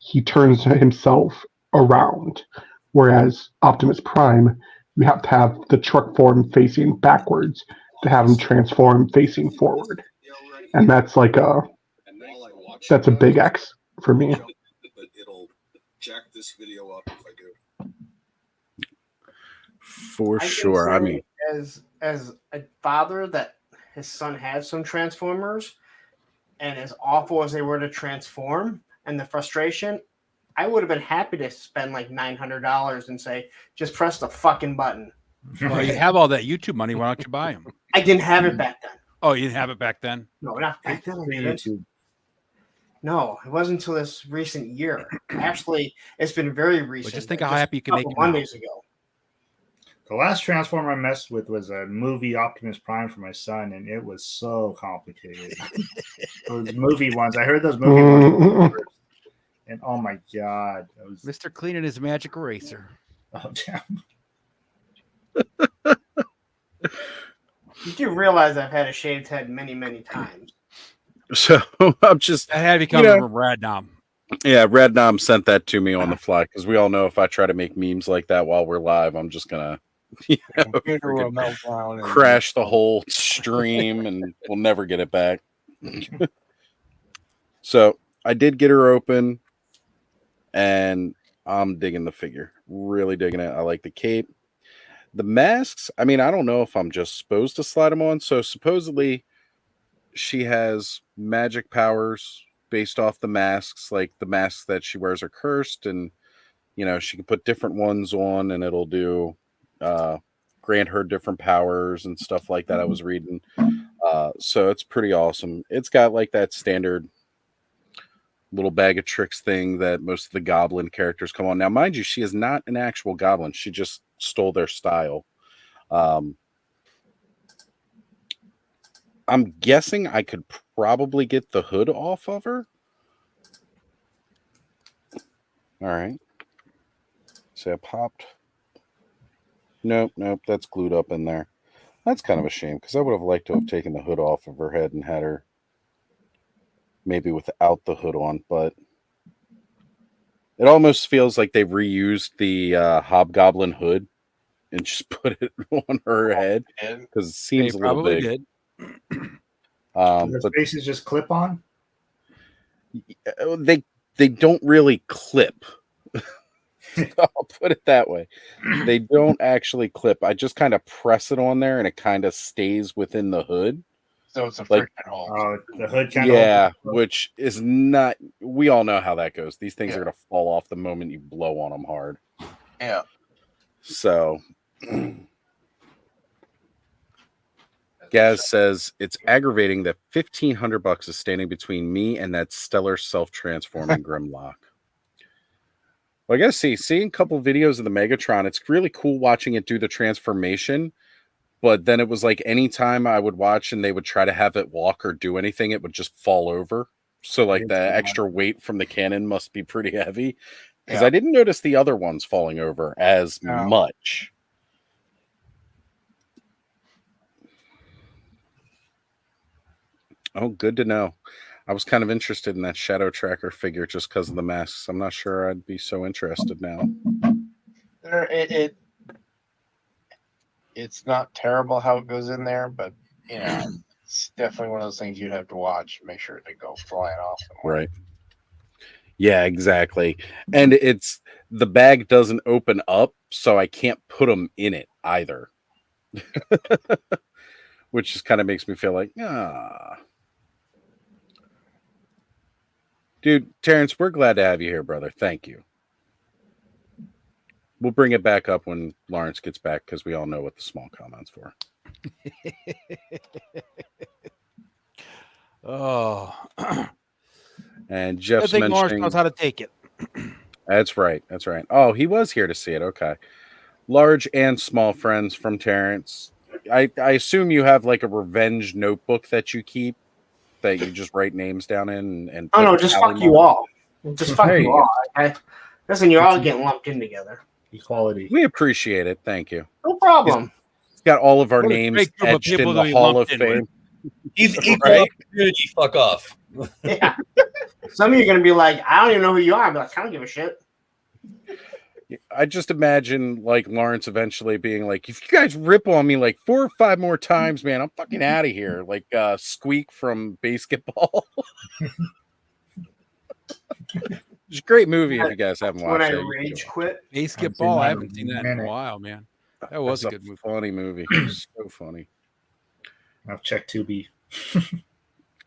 he turns himself around, whereas Optimus Prime, you have to have the truck form facing backwards to have him transform facing forward, and that's like a big X for me. But it'll jack this video up if I do. For I can sure. say I mean, as a father that his son has some Transformers, and as awful as they were to transform and the frustration, I would have been happy to spend like $900 and say, just press the fucking button. Well, you have all that YouTube money. Why don't you buy them? I didn't have it back then. Oh, you didn't have it back then? No, not back then. I For didn't. YouTube. No, it wasn't until this recent year. Actually, it's been very recent. just think how happy you can make couple it now. Mondays ago. The last Transformer I messed with was a movie Optimus Prime for my son, and it was so complicated. Those movie ones, I heard those movie ones, and oh my god, that was Mr. Clean and his magic eraser. oh damn. You do realize I've had a shaved head many, many times. so I'm just, That had to come from Radnom. yeah, Red Nom sent that to me on the fly because we all know if I try to make memes like that while we're live, I'm just going to Computer will melt down and crash the whole stream and we'll never get it back. So I did get her open and I'm digging the figure. Really digging it. I like the cape. The masks, I mean, I don't know if I'm just supposed to slide them on. So supposedly she has magic powers based off the masks. Like the masks that she wears are cursed, and you know, she can put different ones on and it'll do grant her different powers and stuff like that. I was reading. So it's pretty awesome. It's got like that standard little bag of tricks thing that most of the goblin characters come on. Now, mind you, she is not an actual goblin. She just stole their style. I'm guessing I could probably get the hood off of her. All right. So I popped. Nope, that's glued up in there. That's kind of a shame because I would have liked to have taken the hood off of her head and had her maybe without the hood on, but it almost feels like they reused the Hobgoblin hood and just put it on her head because it seems a little big. Did. The faces just clip on. They don't really clip. I'll put it that way. They don't actually clip. I just kind of press it on there and it kind of stays within the hood. So it's a Like- friction hole. Oh, the hood kind Yeah, of. which is not. We all know how that goes. These things Yeah. are going to fall off the moment you blow on them hard. Yeah. So, Gaz says it's aggravating that $1,500 is standing between me and that stellar self-transforming Grimlock. Well, I gotta seeing a couple videos of the Megatron. It's really cool watching it do the transformation. But then it was like anytime I would watch and they would try to have it walk or do anything, it would just fall over. So like the extra weight from the cannon must be pretty heavy. Because I didn't notice the other ones falling over as much. Oh, good to know. I was kind of interested in that Shadow Tracker figure just because of the masks. I'm not sure I'd be so interested now. It's not terrible how it goes in there, but you know, it's definitely one of those things you'd have to watch. Make sure they go flying off somewhere. Right. Yeah, exactly. And it's the bag doesn't open up, so I can't put them in it either. Which just kind of makes me feel like, dude, Terrence, we're glad to have you here, brother. Thank you. We'll bring it back up when Lawrence gets back because we all know what the small comments for. Oh, And I Jeff's think Lawrence mentioning knows how to take it. that's right. That's right. Oh, he was here to see it. Okay. Large and small friends from Terrence. I assume you have like a revenge notebook that you keep that you just write names down in and Oh put no, just tally fuck you marks. all. Just fuck There you you all. Okay? Listen, you're all getting lumped in together. Equality. We appreciate it. Thank you. No problem. It's got all of our What a names great group of etched people in to the be Hall lumped of in with. Fame. He's equal Right? opportunity. Fuck off. Yeah. Some of you are gonna be like, I don't even know who you are. I'll be like, I don't give a shit. I just imagine like Lawrence eventually being like, if you guys rip on me like 4 or 5 more times, man, I'm fucking out of here. Like Squeak from Basketball. It's a great movie if you guys haven't When watched I it. rage quit. Basketball, that I in haven't seen a that in a minute. while, man. That was It's a good movie. funny movie. So funny. I've checked Tubi.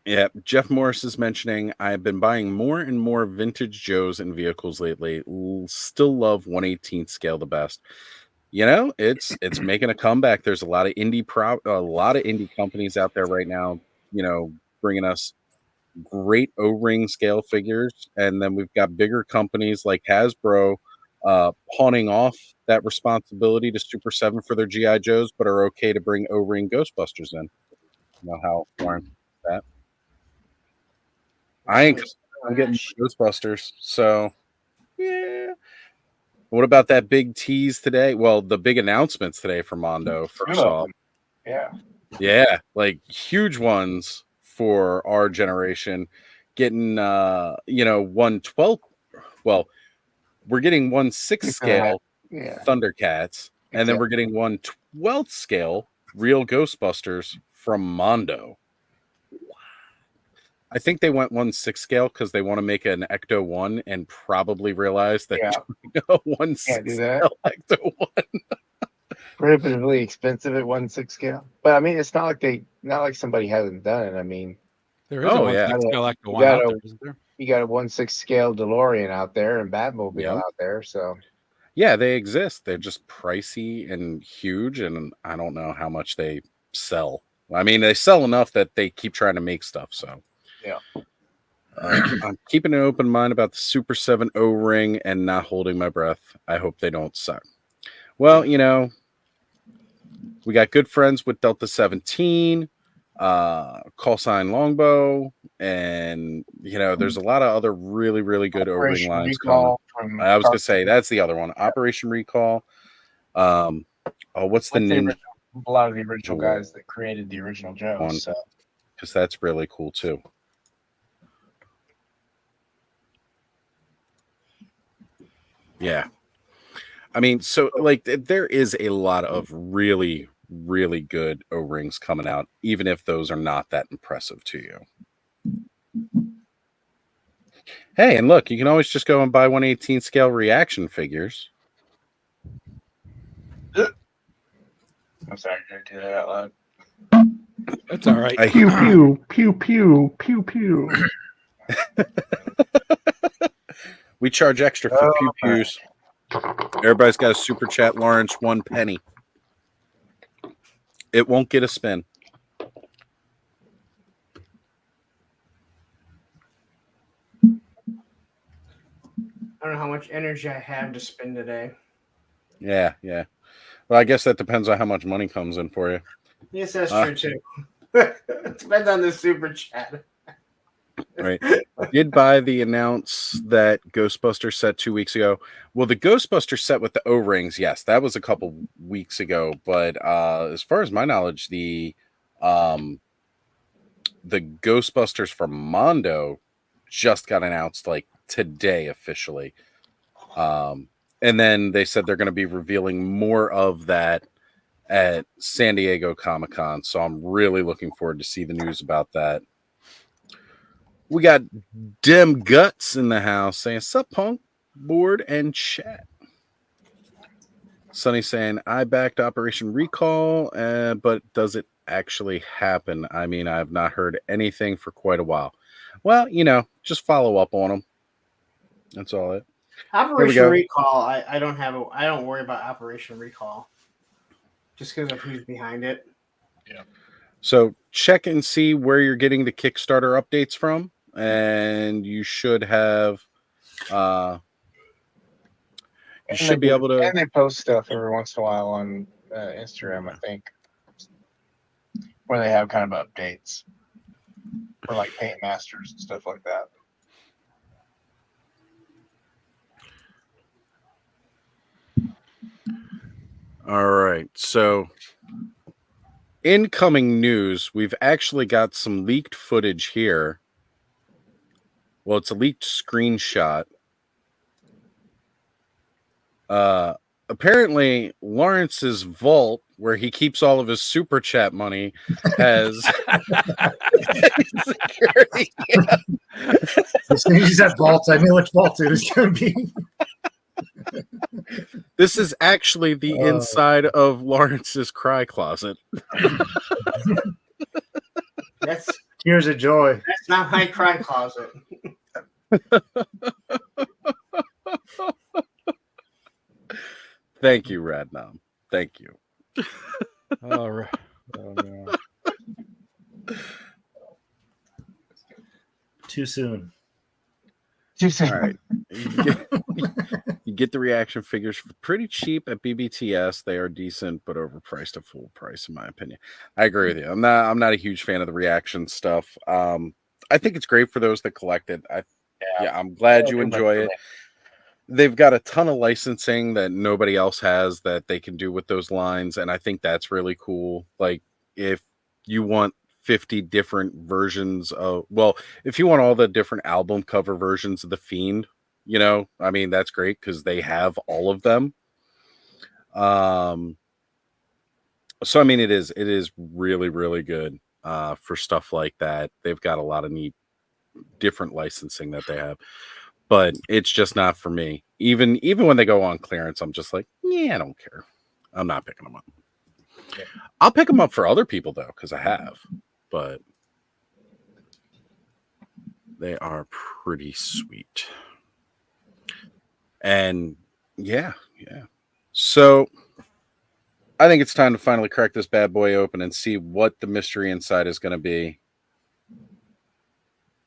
Yeah, Jeff Morris is mentioning I've been buying more and more vintage Joes and vehicles lately. Still love 1/18th scale the best. You know, it's making a comeback. There's a lot of indie companies out there right now, you know, bringing us great O-ring scale figures, and then we've got bigger companies like Hasbro pawning off that responsibility to Super 7 for their GI Joes, but are okay to bring O-ring Ghostbusters in. You know how Lawrence that. I ain't. I'm getting Ghostbusters. So yeah. What about that big tease today? Well, the big announcements today for Mondo. First off, Yeah. yeah, like huge ones for our generation. Getting 1/12. Well, we're getting 1/6 scale Yeah. Thundercats, and then Exactly. we're getting 1/12 scale real Ghostbusters from Mondo. I think they went 1/6 scale because they want to make an Ecto 1 and probably realize that Yeah. 1/6 Can't do that. scale Ecto 1. Prohibitively expensive at 1/6 scale. But I mean, it's not like somebody hasn't done it. I mean, There is a Oh, one yeah. six scale Ecto you one out gotta- there, isn't there? you got a 1/6 scale DeLorean out there and Batmobile Yep. out there. So Yeah, they exist. They're just pricey and huge, and I don't know how much they sell. I mean, they sell enough that they keep trying to make stuff. So, yeah. I'm keeping an open mind about the Super 7 O-ring and not holding my breath. I hope they don't suck. Well, we got good friends with Delta 17, call sign Longbow, and there's a lot of other really, really good O-ring Operation lines coming. Recall from I was gonna say that's the other one, Operation Recall. What's the with ninja a lot of the original Jewel guys that created the original Joe. one? So Because that's really cool too. Yeah. I mean, so like there is a lot of really, really good O-rings coming out, even if those are not that impressive to you. Hey, and look, you can always just go and buy 1/18 scale reaction figures. I'm sorry, did I do that out loud? That's all right. Pew pew pew pew pew pew. We charge extra for pew pews. Everybody's got a super chat, Lawrence, 1 penny. It won't get a spin. I don't know how much energy I have to spend today. Yeah. Well, I guess that depends on how much money comes in for you. Yes, that's true too. Depends on the super chat. Right. I did buy the announce that Ghostbuster set 2 weeks ago. Well, the Ghostbuster set with the O-rings, yes, that was a couple weeks ago. But as far as my knowledge, the Ghostbusters from Mondo just got announced like today officially. And then they said they're going to be revealing more of that at San Diego Comic-Con. So I'm really looking forward to see the news about that. We got Dem Guts in the house saying, "Sup, punk, board and chat." Sonny saying, "I backed Operation Recall, but does it actually happen? I mean, I've not heard anything for quite a while." Well, just follow up on them. That's all it. Operation go. Recall, I don't worry about Operation Recall. Just because of who's behind it. Yeah. So check and see where you're getting the Kickstarter updates from, and you should have. You should be able to. And they post stuff every once in a while on Instagram, I think, where they have kind of updates for like Paint Masters and stuff like that. All right. So, incoming news, we've actually got some leaked footage here. Well, it's a leaked screenshot. Apparently, Lawrence's vault, where he keeps all of his super chat money, has security. As soon as you said vault, I knew which vault it was going to be. This is actually the inside of Lawrence's cry closet. That's Tears of joy. That's not my cry closet. Thank you, Radnom. Thank you. All right. Oh, no. Too soon. Too soon. All right. You get the reaction figures for pretty cheap at BBTS. They are decent, but overpriced at full price, in my opinion. I agree with you. I'm not a huge fan of the reaction stuff. I think it's great for those that collect it. I'm glad you enjoy it. They've got a ton of licensing that nobody else has that they can do with those lines, and I think that's really cool. Like, if you want 50 different versions of, if you want all the different album cover versions of The Fiend, I mean, that's great because they have all of them. So I mean, it is really, really good for stuff like that. They've got a lot of neat different licensing that they have, but it's just not for me. Even when they go on clearance, I'm just like, yeah, I don't care. I'm not picking them up. Yeah. I'll pick them up for other people though, because I have, but they are pretty sweet. And yeah. So I think it's time to finally crack this bad boy open and see what the mystery inside is going to be.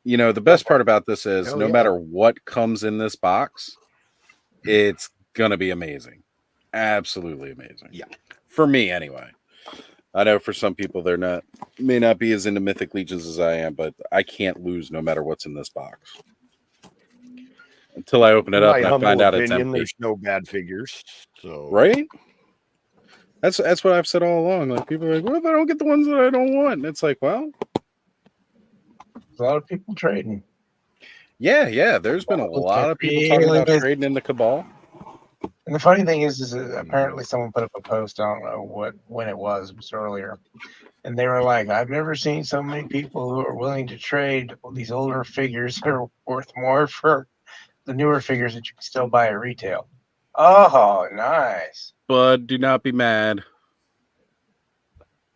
The best part about this is no matter what comes in this box, it's going to be amazing. Absolutely amazing. Yeah. For me, anyway. I know for some people may not be as into Mythic Legions as I am, but I can't lose no matter what's in this box. Until I open it up and I find out it's empty. There's no bad figures. So right? That's what I've said all along. Like, people are like, "What if I don't get the ones that I don't want?" And it's like, well, there's a lot of people trading. Yeah. There's been a lot of people talking about trading in the Cabal. And the funny thing is apparently someone put up a post. I don't know when it was earlier, and they were like, "I've never seen so many people who are willing to trade these older figures that are worth more for the newer figures that you can still buy at retail." Oh, nice. But do not be mad.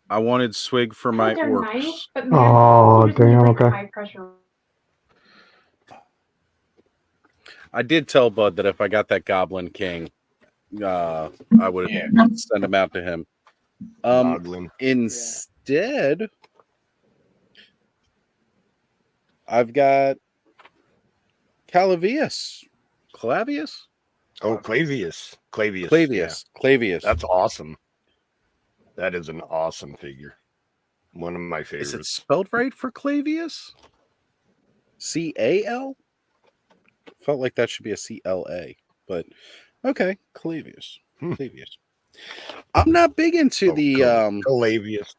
I wanted Swig for my orcs. Nice, but oh, damn, okay. High pressure. I did tell Bud that if I got that Goblin King, I would send him out to him. Instead, I've got Clavius. Oh, Clavius. Clavius. That's awesome. That is an awesome figure. One of my favorites. Is it spelled right for Clavius? C-A-L? Felt like that should be a C-L-A. But, okay. Clavius. I'm not big into Clavius.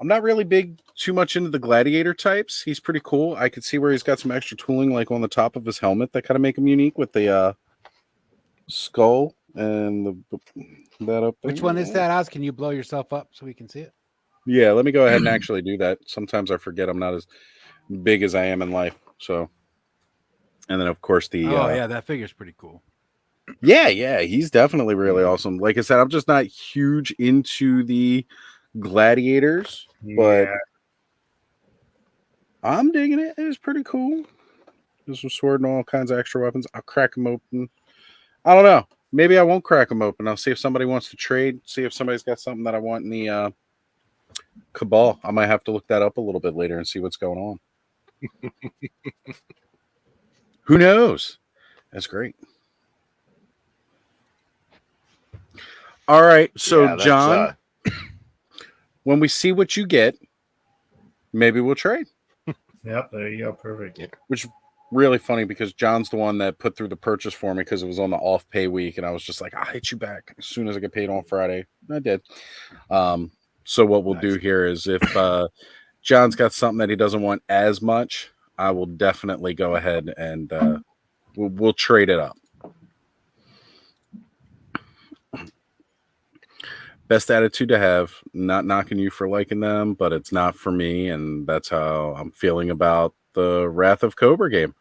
I'm not really big too much into the gladiator types. He's pretty cool. I could see where he's got some extra tooling like on the top of his helmet that kind of make him unique with the skull and that up there. Which one is that, Oz? Can you blow yourself up so we can see it? Yeah, let me go ahead and actually do that. Sometimes I forget I'm not as big as I am in life. So, and then of course the Oh yeah, that figure's pretty cool. yeah, he's definitely really awesome. Like I said, I'm just not huge into the gladiators, but Yeah. I'm digging it. It's pretty cool. There's some sword and all kinds of extra weapons. I'll crack them open. I don't know. Maybe I won't crack them open. I'll see if somebody wants to trade. See if somebody's got something that I want in the Cabal. I might have to look that up a little bit later and see what's going on. Who knows? That's great. All right. So, Yeah, that's, John, when we see what you get, maybe we'll trade. Yep, there you go. Perfect. Which really funny because John's the one that put through the purchase for me because it was on the off pay week, and I was just like, I'll hit you back as soon as I get paid on Friday. And I did. So what we'll do here is if John's got something that he doesn't want as much, I will definitely go ahead and we'll trade it up. Best attitude to have. Not knocking you for liking them, but it's not for me, and that's how I'm feeling about the Wrath of Cobra game.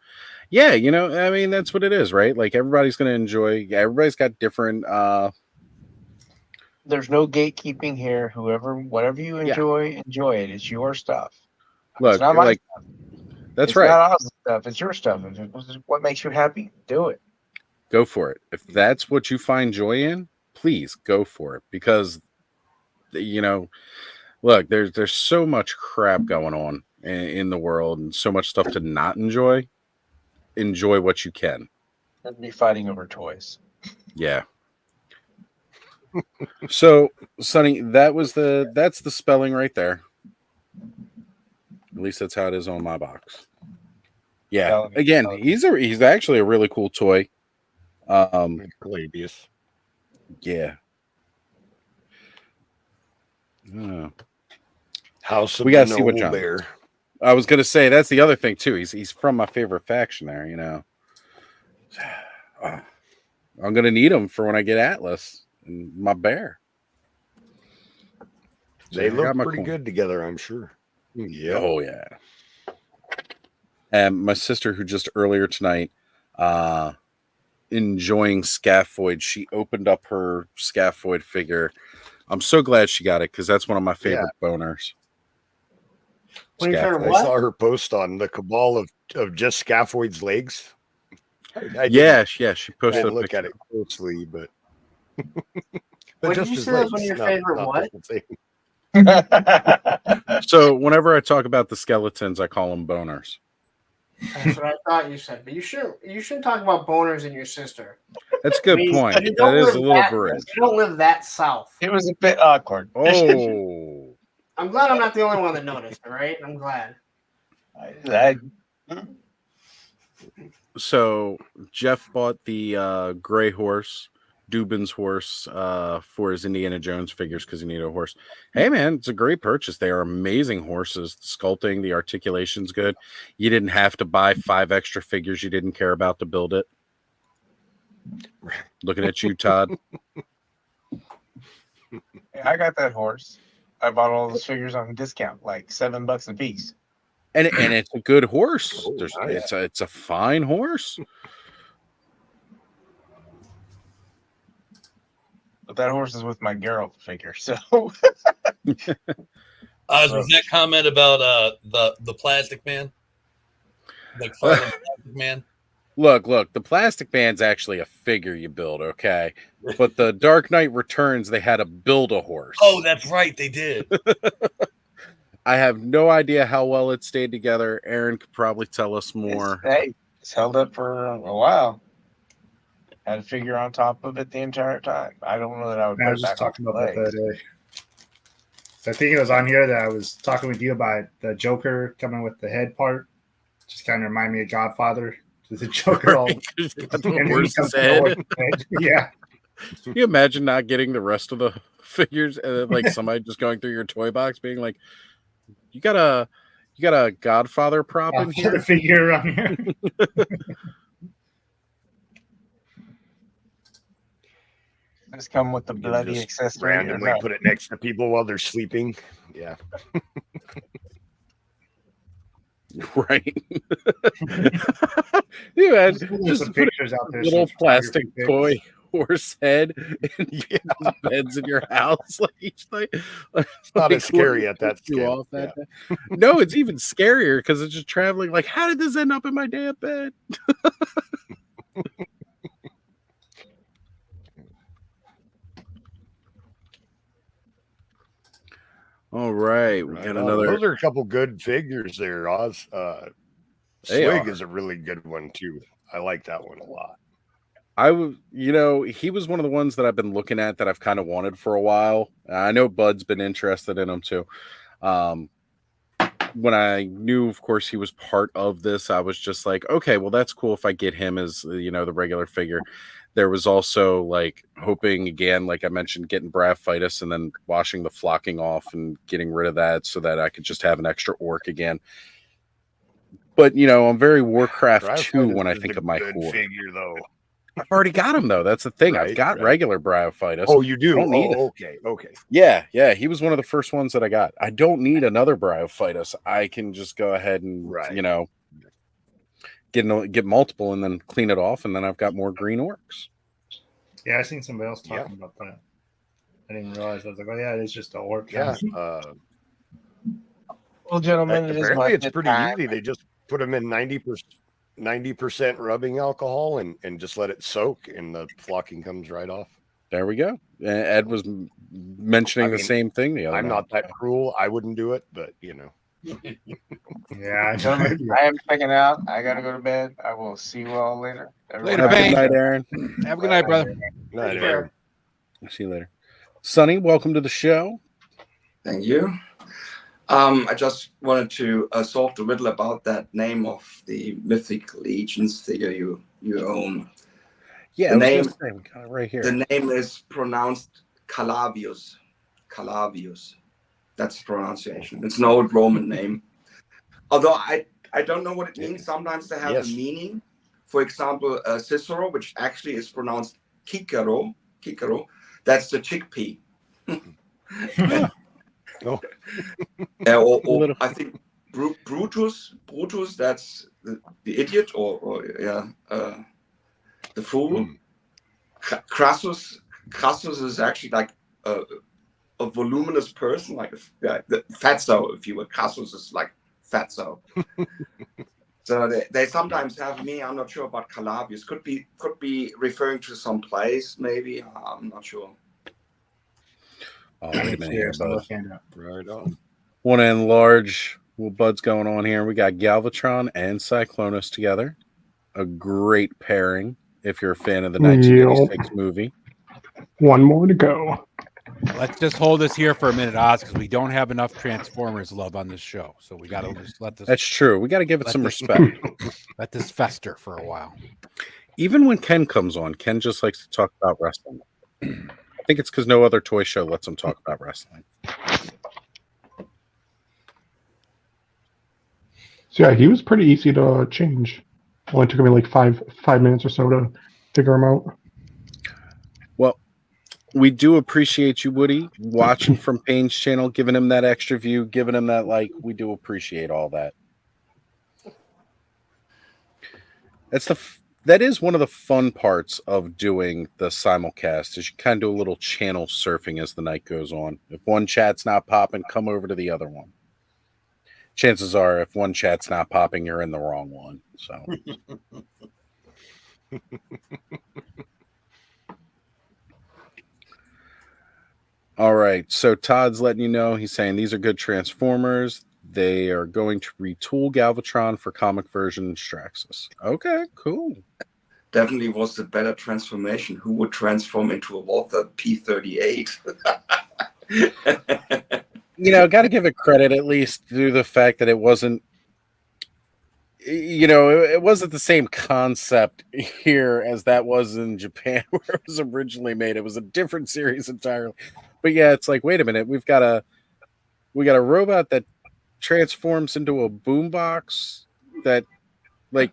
Yeah, you know, I mean, that's what it is, right? Like everybody's going to enjoy. Everybody's got different. There's no gatekeeping here. Whatever you enjoy, enjoy it. It's your stuff. Look, it's not my like stuff. that's it's right. not our stuff. It's your stuff. If it's what makes you happy, do it. Go for it. If that's what you find joy in, please go for it because you know, look, there's so much crap going on in the world and so much stuff to not enjoy. Enjoy what you can. I'd be fighting over toys. Yeah. So, Sonny, that's the spelling right there. At least that's how it is on my box. Yeah. Again, he's actually a really cool toy. Glabius. Yeah. House of we the gotta see what Noble John. Bear. I was gonna say that's the other thing too. He's from my favorite faction there. You know, I'm gonna need him for when I get Atlas and my bear. They So look pretty good together, I'm sure. Yeah. Oh yeah. And my sister, who just earlier tonight, enjoying Scaphoid, she opened up her Scaphoid figure. I'm so glad she got it because that's one of my favorite boners. I saw her post on the Cabal of just Scaphoid's legs. She posted. I didn't look at it closely, but What did you say was one of your favorite what? So whenever I talk about the skeletons, I call them boners. That's what I thought you said, but you shouldn't talk about boners and your sister. That's a good point. That is a little bridge. You don't live that south. It was a bit awkward. Oh. I'm glad I'm not the only one that noticed. All right, I'm glad. So Jeff bought the gray horse, Dubin's horse, for his Indiana Jones figures because he needed a horse. Hey man, it's a great purchase. They are amazing horses. The sculpting, the articulation's good. You didn't have to buy 5 extra figures you didn't care about to build it. Looking at you, Todd. I got that horse. I bought all those figures on discount, like $7 a piece. And it's a good horse. Nice. It's a fine horse. But that horse is with my Geralt figure, so. Was that comment about the plastic man? Like plastic man? Look, the plastic man's actually a figure you build, okay? But the Dark Knight Returns, they had to build a horse. Oh, that's right, they did. I have no idea how well it stayed together. Aaron could probably tell us more. It's held up for a while. Had a figure on top of it the entire time. I don't know that I would put I it was just back talking on about that legs. the other day. So I think it was on here that I was talking with you about the Joker coming with the head part. Just kind of remind me of Godfather. The Joker all Yeah. Can you imagine not getting the rest of the figures and then, like somebody just going through your toy box being like, you got a Godfather prop in here? Figure on here. Just come with the bloody Just accessory. randomly put it next to people while they're sleeping. Yeah. Right. You had There's just some put pictures out a there. little some plastic photography toy horse head and just beds in your house like each night. It's not as scary at that You scale. off that day? No, it's even scarier because it's just traveling. Like, how did this end up in my damn bed? All right, we Right got on. another. Those are a couple good figures there, Oz. They Swig are. is a really good one too. I like that one a lot. I was, he was one of the ones that I've been looking at that I've kind of wanted for a while. I know Bud's been interested in him too. When I knew, of course, he was part of this, I was just like, okay, well, that's cool if I get him as, the regular figure. There was also like hoping again, like I mentioned, getting Braphitis and then washing the flocking off and getting rid of that so that I could just have an extra orc again. But, I'm very Warcraft 2 when I think of my good horde. figure though. I've already got him though. That's the thing. I've Right, got right. regular Braphitis. Oh, you do? I don't need it. Okay. Yeah. He was one of the first ones that I got. I don't need another Bryophytus. I can just go ahead and get multiple and then clean it off, and then I've got more green orcs. Yeah, I seen somebody else talking about that. I didn't realize. I was like, oh yeah, it's just an orc. Yeah. Well, gentlemen, it is Apparently my it's fifth pretty time. easy. They just put them in 90% rubbing alcohol and just let it soak, and the flocking comes right off. There we go. Ed was mentioning the same thing the other I'm night. not that cruel. I wouldn't do it, but Yeah, Gentlemen, I am checking out. I gotta go to bed. I will see you all later. Everyone Have a Bang. good night, Aaron. Have a good night, brother. Night, Aaron. See you later. Sonny, welcome to the show. Thank you. I just wanted to solve the riddle about that name of the Mythic Legions figure you own. Yeah, the name, we got it right here. The name is pronounced Calavius. Calavius. That's the pronunciation. It's an old Roman name. Although I don't know what it means. Sometimes they have a meaning. For example, Cicero, which actually is pronounced Kikero. That's the chickpea. Oh. or I think Brutus, that's the idiot, or the fool. Crassus is actually like a voluminous person, like the fatso, if you will. Crassus is like fatso. So they sometimes have me. I'm not sure about Calavius. Could be referring to some place, maybe. I'm not sure. Oh, wait a minute here, Bud. Right on. Want to enlarge what Bud's going on here. We got Galvatron and Cyclonus together. A great pairing if you're a fan of the 1986 movie. One more to go. Let's just hold this here for a minute, Oz, because we don't have enough Transformers love on this show. So we got to just let this. That's true. We got to give it some respect. Let this fester for a while. Even when Ken comes on, Ken just likes to talk about wrestling. I think it's because no other toy show lets him talk about wrestling. So yeah, he was pretty easy to change. Only took me like five minutes or so to figure him out. Well, we do appreciate you, Woody, watching from Payne's channel, giving him that extra view, giving him that like. We do appreciate all that. That is one of the fun parts of doing the simulcast is you kind of do a little channel surfing as the night goes on. If one chat's not popping, come over to the other one. Chances are, if one chat's not popping, you're in the wrong one. So. All right. So Todd's letting you know. He's saying these are good Transformers. They are going to retool Galvatron for comic version Straxus. Okay, cool. Definitely was the better transformation. Who would transform into a Walther P-38? Got to give it credit at least through the fact that it wasn't, it wasn't the same concept here as that was in Japan where it was originally made. It was a different series entirely. But yeah, it's like, wait a minute, we got a robot that transforms into a boombox that like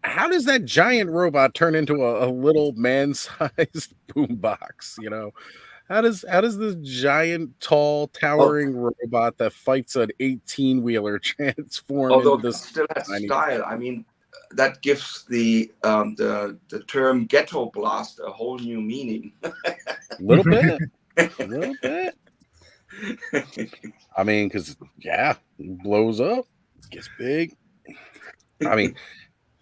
how does that giant robot turn into a little man-sized boombox? You know, how does this giant, tall, towering robot that fights an 18-wheeler transform Although into it this still has tiny? style. I mean, that gives the term ghetto blast a whole new meaning. Little bit, a little bit. I mean, because blows up, gets big. I mean,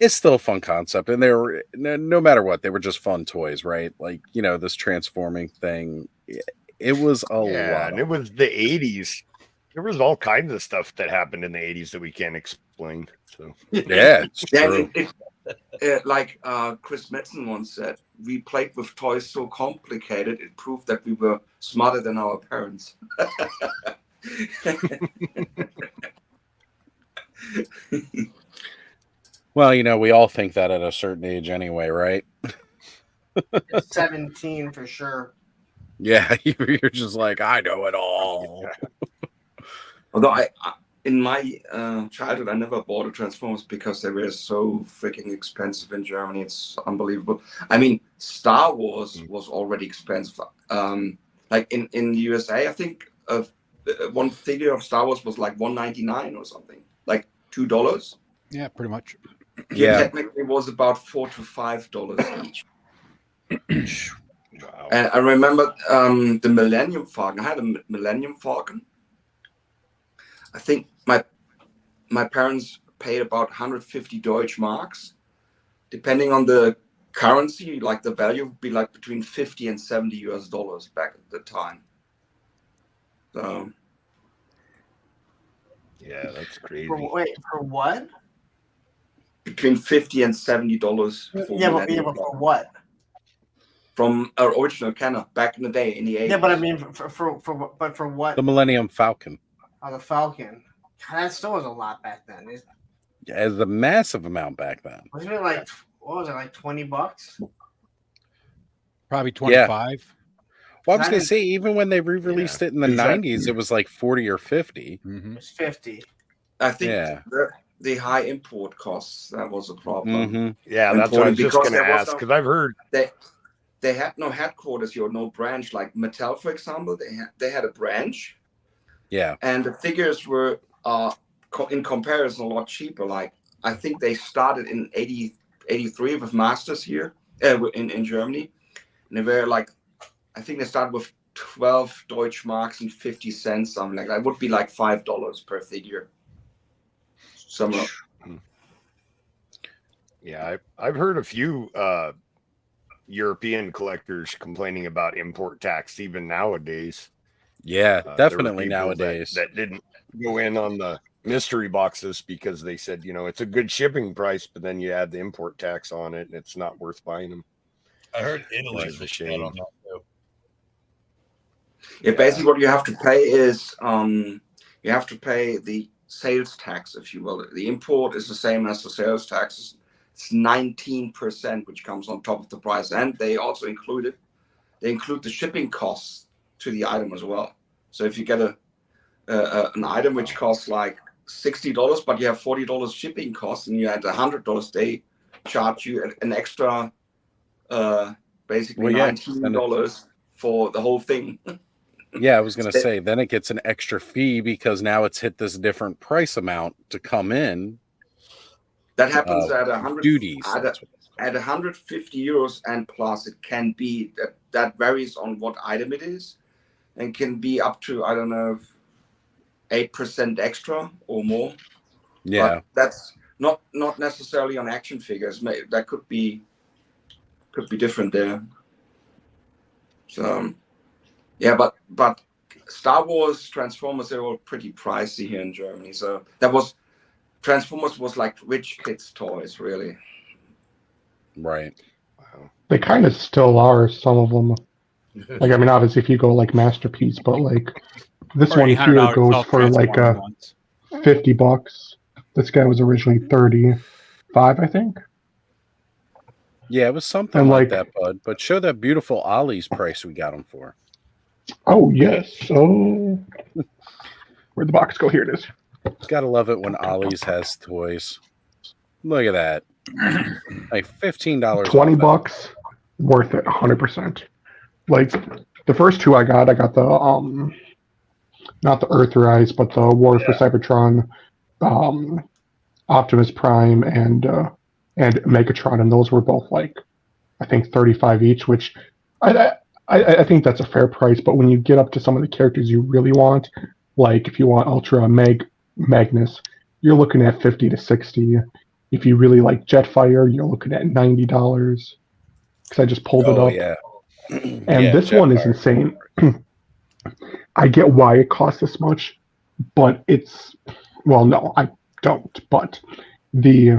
it's still a fun concept, and they were no matter what, they were just fun toys, right? Like this transforming thing. It was a Yeah, lot and of it was the 80s. There was all kinds of stuff that happened in the 80s that we can't explain. So yeah, it's true. Like Chris Metzen once said, we played with toys so complicated, it proved that we were smarter than our parents. Well, we all think that at a certain age anyway, right? 17 for sure. Yeah, you're just like, I know it all. Although in my childhood, I never bought a Transformers because they were so freaking expensive in Germany. It's unbelievable. I mean, Star Wars was already expensive. Like in the USA, I think one figure of Star Wars was like $1.99 or something, like $2. Yeah, pretty much. Here, Yeah. technically, it was about $4 to $5 each. wow. And I remember the Millennium Falcon. I had a Millennium Falcon. I think my parents paid about 150 Deutsche Marks. Depending on the currency, like the value would be like between 50 and 70 US dollars back at the time. So Yeah, that's crazy. For what? Between 50 and $70 for but for what? From our original Kenner back in the day in the 80s. Yeah, but I mean for what? The Millennium Falcon. Oh, the Falcon. God, that still was a lot back then. Yeah, it was a massive amount back then. Wasn't it like like $20? Probably 25. Well, I was going to say, even when they re-released it in the 90s, it was like 40 or 50. Mm-hmm. It was 50. I think the high import costs, that was a problem. Mm-hmm. Yeah, that's what I was just going to ask, because I've heard they had no headquarters here, no branch. Like Mattel, for example, they had a branch. Yeah. And the figures were, in comparison, a lot cheaper. Like, I think they started in 83 with Masters here in Germany. And they were like, I think they started with 12 Deutsche Marks and 50 cents, something like that. It would be like $5 per figure. Somewhere. Yeah, I've heard a few European collectors complaining about import tax even nowadays. Yeah, definitely nowadays. That didn't go in on the mystery boxes because they said, it's a good shipping price, but then you add the import tax on it and it's not worth buying them. I heard Italy is a shame. on that too. Yeah, basically what you have to pay is you have to pay the sales tax, if you will. The import is the same as the sales taxes. It's 19%, which comes on top of the price, and they also include the shipping costs to the item as well. So if you get an item which costs like $60, but you have $40 shipping costs, and you add $100, they charge you an extra, basically $19 for the whole thing. Yeah, I was going to say, then it gets an extra fee because now it's hit this different price amount to come in. That happens at 100 duties. At 150 euros and plus, it can be that varies on what item it is, and can be up to 8% extra or more. Yeah, but that's not necessarily on action figures. That could be different there. So yeah, but Star Wars Transformers, they were pretty pricey here in Germany. So Transformers was like rich kids' toys, really. Right. Wow. They kind of still are, some of them. Like, I mean, obviously, if you go like Masterpiece, but like this one here goes for like $50. This guy was originally 35, I think. Yeah, it was something like that, bud. But show that beautiful Ollie's price we got them for. Oh, yes. Oh, where'd the box go? Here it is. Gotta love it when Ollie's has toys. Look at that. Like $15. $20, worth it, 100%. Like the first two I got the not the Earthrise, but the War for Cybertron, Optimus Prime, and Megatron, and those were both like I think 35 each, which I think that's a fair price. But when you get up to some of the characters you really want, like if you want Ultra Magnus, you're looking at 50 to 60. If you really like Jetfire, you're looking at $90. Because I just pulled it up. Yeah. And this one is insane. I get why it costs this much, but no, I don't. But the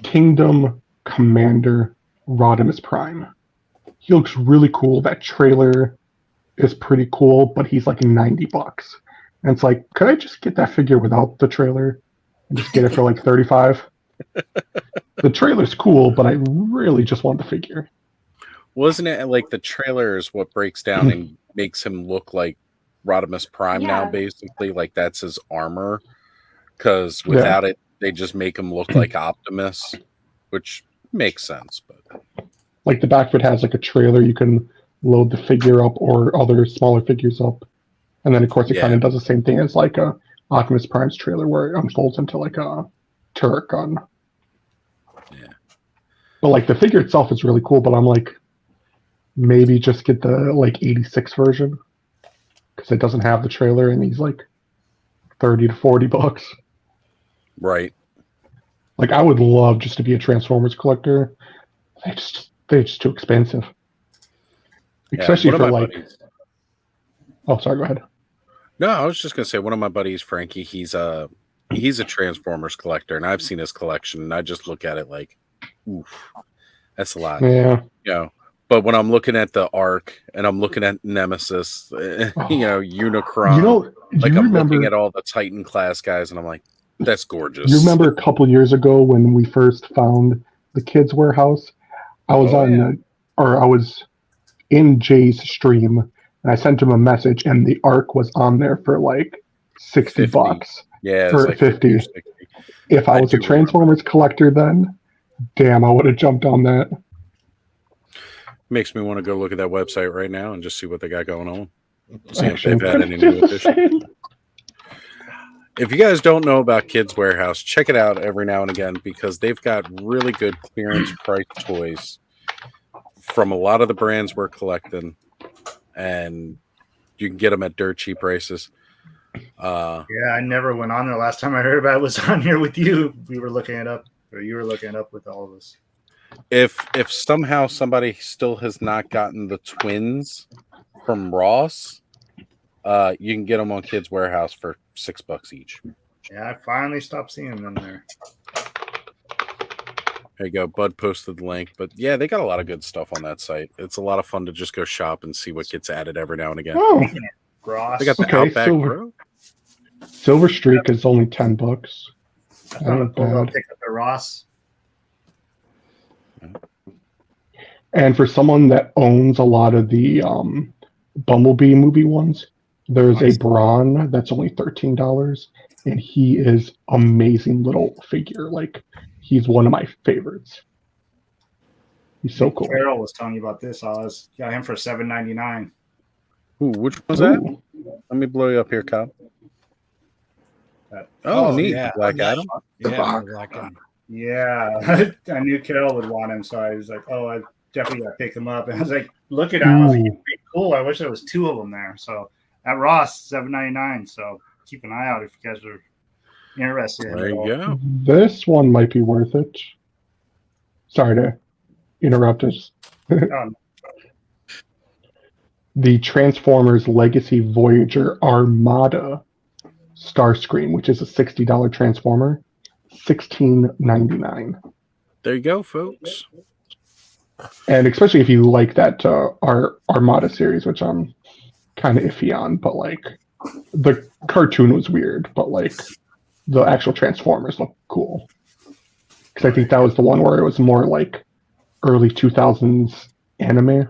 Kingdom Commander Rodimus Prime, he looks really cool. That trailer is pretty cool, but he's like $90. And it's like, could I just get that figure without the trailer and just get it for like 35? The trailer's cool, but I really just want the figure. Wasn't it like the trailer is what breaks down and makes him look like Rodimus Prime now, basically? Like that's his armor. Because without it, they just make him look like Optimus, which makes sense. But like the back of it has like a trailer, you can load the figure up or other smaller figures up. And then of course it kind of does the same thing as like a Optimus Prime's trailer where it unfolds into like a turret gun. Yeah. But like the figure itself is really cool, but I'm like, maybe just get the like 86 version because it doesn't have the trailer and he's like $30 to $40. Right. Like I would love just to be a Transformers collector. They're just too expensive. Especially for like buddies. Oh, sorry, go ahead. No, I was just gonna say one of my buddies, Frankie, he's a Transformers collector, and I've seen his collection, and I just look at it like, oof, that's a lot. Yeah. You know, but when I'm looking at the Ark and I'm looking at Nemesis, Unicron, I'm looking at all the Titan class guys, and I'm like, that's gorgeous. You remember a couple years ago when we first found the kids' warehouse? I was I was in Jay's stream, and I sent him a message, and the Ark was on there for like $60. Yeah, for like 50. If I was a Transformers collector, then damn, I would have jumped on that. Makes me want to go look at that website right now and just see what they got going on. See if they've had any new additions. If you guys don't know about Kids Warehouse, check it out every now and again because they've got really good clearance price toys from a lot of the brands we're collecting, and you can get them at dirt cheap prices. I never went on there. Last time I heard about it was on here with you. We were looking it up, or you were looking it up with all of us. If somehow somebody still has not gotten the twins from Ross, you can get them on Kids Warehouse for $6 each. Yeah, I finally stopped seeing them there. There you go. Bud posted the link. But yeah, they got a lot of good stuff on that site. It's a lot of fun to just go shop and see what gets added every now and again. Oh, Ross. They got the Outback Grill. Silver Streak is only $10. I'll pick up the Ross. And for someone that owns a lot of the Bumblebee movie ones, there's a Brawn that's only $13, and he is amazing little figure. Like he's one of my favorites. He's so cool. Carol was telling you about this. I got him for $7.99. Ooh, which one was that? Let me blow you up here, Kyle. Neat. Yeah. Black Adam. Yeah, Black Adam. Yeah, I knew Carol would want him, so I was like, "Oh, I definitely got to pick him up." And I was like, "Look at him! I was like, pretty cool. I wish there was two of them there." So at Ross, $7.99. So keep an eye out if you guys are interested. There you go. This one might be worth it. Sorry to interrupt us. The Transformers Legacy Voyager Armada Starscream, which is a $60 Transformer, $16.99. There you go, folks. And especially if you like that our Armada series, which I'm kind of iffy on, but like the cartoon was weird, but like the actual Transformers look cool. Because I think that was the one where it was more like early 2000s anime.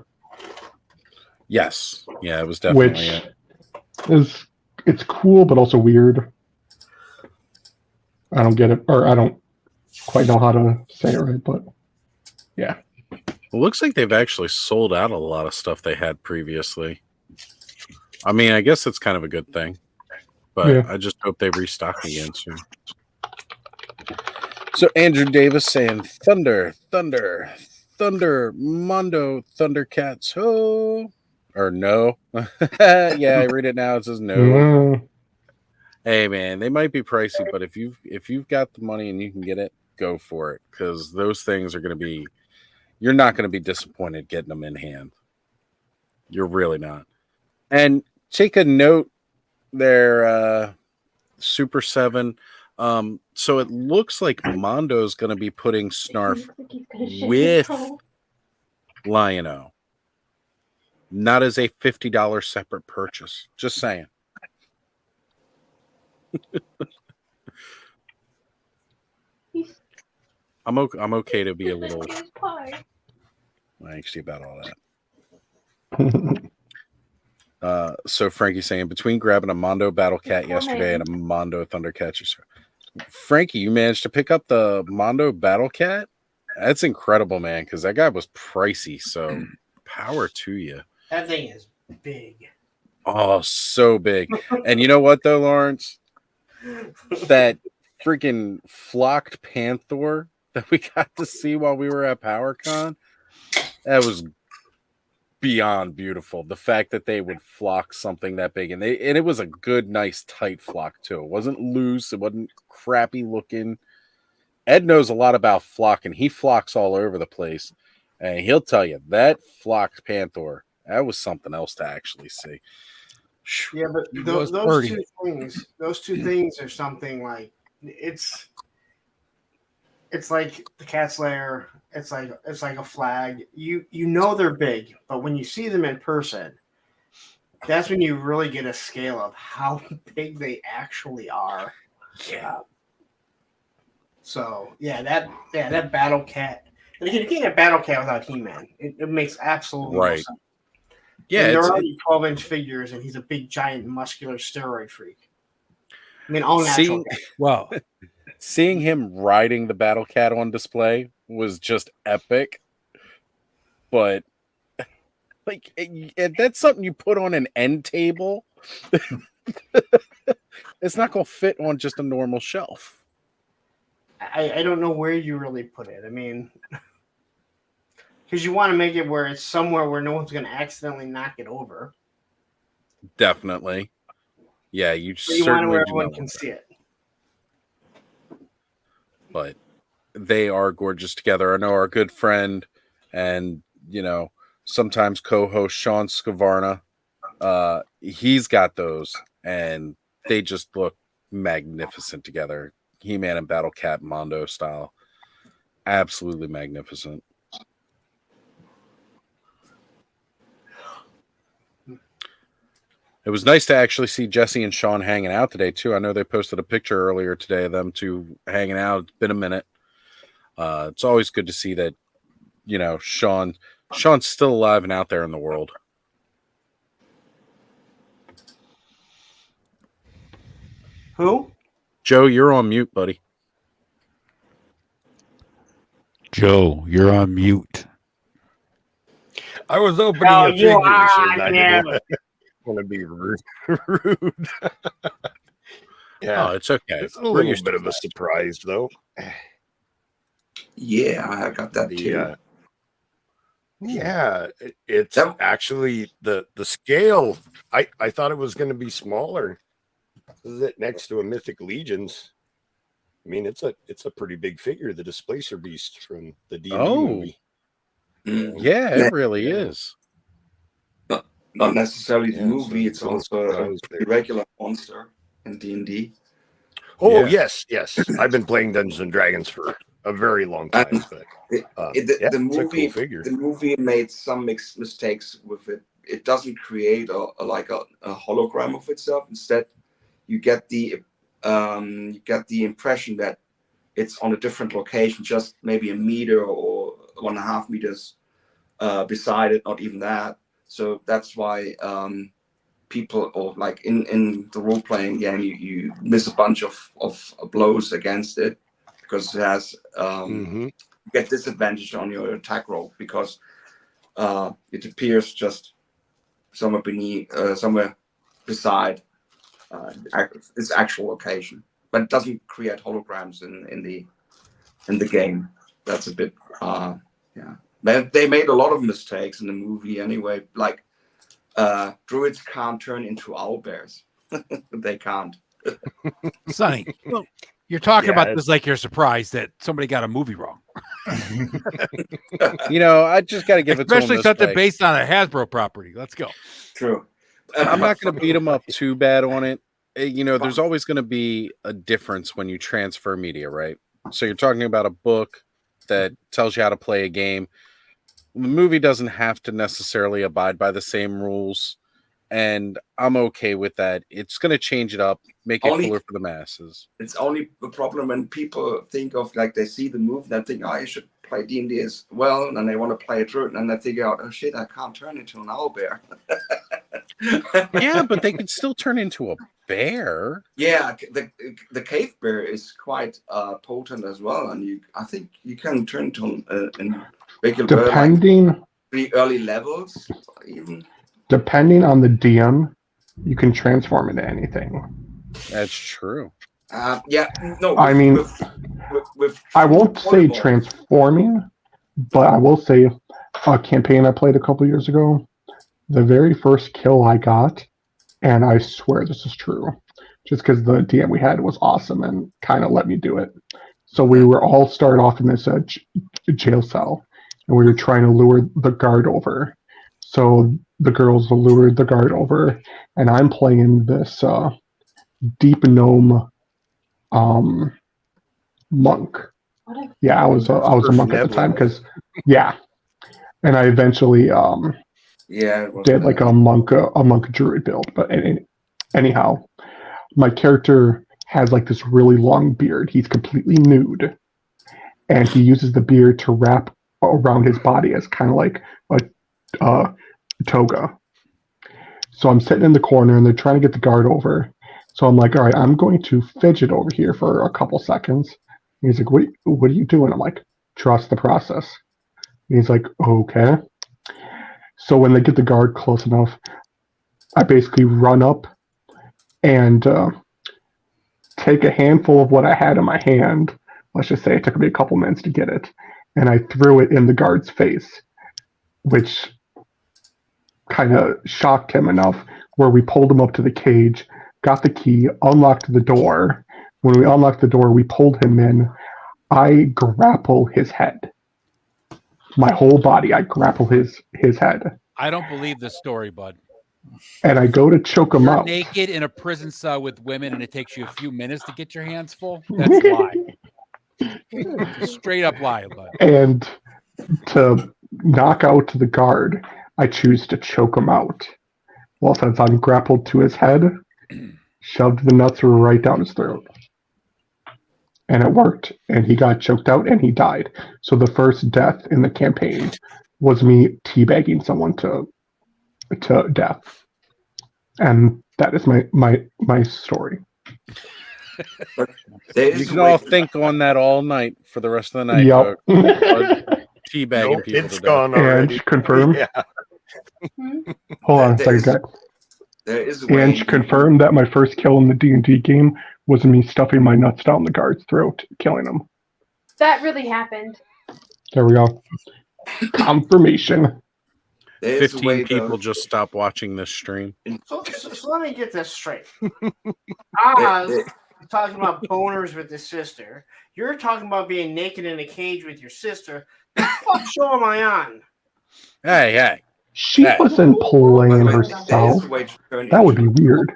Yes. Yeah, it was definitely which it's cool, but also weird. I don't get it, or I don't quite know how to say it right, but yeah. It looks like they've actually sold out a lot of stuff they had previously. I mean, I guess it's kind of a good thing, but Yeah. I just hope they restock again soon. So Andrew Davis saying thunder, thunder, thunder, Mondo, Thundercats, ho, or no? Yeah, I read it now. It says no. Mm. Hey man, they might be pricey, but if you've got the money and you can get it, go for it, because those things are going to be. You're not going to be disappointed getting them in hand. You're really not. And take a note there, Super 7. So it looks like Mondo's going to be putting Snarf with Lion-O, not as a $50 separate purchase. Just saying. I'm okay to be a little angsty about all that. So Frankie's saying between grabbing a Mondo Battle Cat yesterday and a Mondo Thundercat. Frankie, you managed to pick up the Mondo Battle Cat? That's incredible, man, because that guy was pricey. So power to you. That thing is big. Oh, so big. And you know what, though, Lawrence? That freaking flocked Panther that we got to see while we were at PowerCon, that was beyond beautiful. The fact that they would flock something that big, and it was a good, nice, tight flock, too. It wasn't loose. It wasn't crappy looking. Ed knows a lot about flocking. He flocks all over the place. And he'll tell you that flocked Panther, that was something else to actually see. Yeah, but those two things are something like it's like the Cat's Lair. It's like a flag. You know they're big, but when you see them in person, that's when you really get a scale of how big they actually are. Yeah. So that Battle Cat. And again, you can't get Battle Cat without He-Man. It makes absolutely no sense. Yeah, and they're already 12-inch figures, and he's a big, giant, muscular steroid freak. I mean, all natural. Well, seeing him riding the Battle Cat on display was just epic. But like, that's something you put on an end table. It's not going to fit on just a normal shelf. I don't know where you really put it. I mean, because you want to make it where it's somewhere where no one's going to accidentally knock it over. Definitely. Yeah, you certainly want to where everyone can see it. But they are gorgeous together. I know our good friend and, sometimes co-host Sean Scavarna, he's got those, and they just look magnificent together. He-Man and Battle Cat Mondo style. Absolutely magnificent. It was nice to actually see Jesse and Sean hanging out today, too. I know they posted a picture earlier today of them two hanging out. It's been a minute. It's always good to see that, Sean's still alive and out there in the world. Who? Joe, you're on mute, buddy. Joe, you're on mute. I was opening a figure, and I didn't want to be rude. Yeah, it's okay. It's a little bit of a surprise, though. Yeah, I got that too. Yeah, it's actually the scale. I thought it was going to be smaller. Is it next to a Mythic Legions? I mean, it's a pretty big figure, the Displacer Beast from the D&D movie. Yeah, it really is. Not necessarily the movie; it's also a regular monster in D&D. Oh yes. I've been playing Dungeons and Dragons for a very long time. But the movie, the movie made some mistakes with it. It doesn't create a hologram of itself. Instead, you get the impression that it's on a different location, just maybe a meter or 1.5 meters beside it, not even that. So that's why people, or like in the role playing game, you miss a bunch of blows against it, because it has Mm-hmm. get disadvantage on your attack roll because it appears just somewhere beneath, somewhere beside its actual location, but it doesn't create holograms in the game. That's a bit yeah. They made a lot of mistakes in the movie anyway. Like druids can't turn into owlbears. They can't. Sonny, you're talking about Yeah. this like you're surprised that somebody got a movie wrong. I just got to give it to him Especially this something way. based on a Hasbro property. Let's go. True. I'm not going to beat him up too bad on it. There's always going to be a difference when you transfer media, right? So you're talking about a book that tells you how to play a game. The movie doesn't have to necessarily abide by the same rules, and I'm okay with that. It's going to change it up, make it cooler for the masses. It's only a problem when people think of, like, they see the movie, they think, oh, you should play D&D as well, and then they want to play a druid, and they figure out, oh shit, I can't turn into an owlbear. Yeah, but they could still turn into a bear. Yeah, the cave bear is quite potent as well, and I think you can turn into a regular bear, like pretty early levels even. Depending on the DM, you can transform into anything. That's true. Yeah, no. I mean, I won't say transforming, but I will say a campaign I played a couple years ago, the very first kill I got, and I swear this is true, just because the DM we had was awesome and kind of let me do it. So we were all started off in this jail cell, and we were trying to lure the guard over. So the girls lured the guard over, and I'm playing this deep gnome monk. Yeah, I was a monk at the time because and I eventually did like a monk druid build. But anyhow, my character has like this really long beard. He's completely nude, and he uses the beard to wrap around his body as kind of like a toga. So I'm sitting in the corner, and they're trying to get the guard over. So I'm like, all right, I'm going to fidget over here for a couple seconds. And he's like, what are you doing? I'm like, trust the process. And he's like, okay. So when they get the guard close enough, I basically run up and take a handful of what I had in my hand. Let's just say it took me a couple minutes to get it. And I threw it in the guard's face, which kind of shocked him enough where we pulled him up to the cage, got the key, unlocked the door. When we unlocked the door, we pulled him in. I grapple his head. My whole body, I grapple his head. I don't believe this story, bud. And I go to choke him You're out. naked in a prison cell with women, and it takes you a few minutes to get your hands full. That's a lie. Straight up lie, bud. And to knock out the guard, I choose to choke him out. Well, since I'm grappled to his head, shoved the nuts right down his throat. And it worked. And he got choked out and he died. So the first death in the campaign was me teabagging someone to death. And that is my story. You can all think on that all night for the rest of the night. Yep. Teabagging people it's to gone death. already. And confirm. Yeah. Hold on a second, guys. There is a way. And confirm that my first kill in the D&D game was me stuffing my nuts down the guard's throat, killing him. That really happened. There we go. Confirmation. 15 people just stopped watching this stream. So let me get this straight. Oz is talking about boners with his sister. You're talking about being naked in a cage with your sister. The fuck show am I on? Hey. She wasn't playing herself. That would be weird.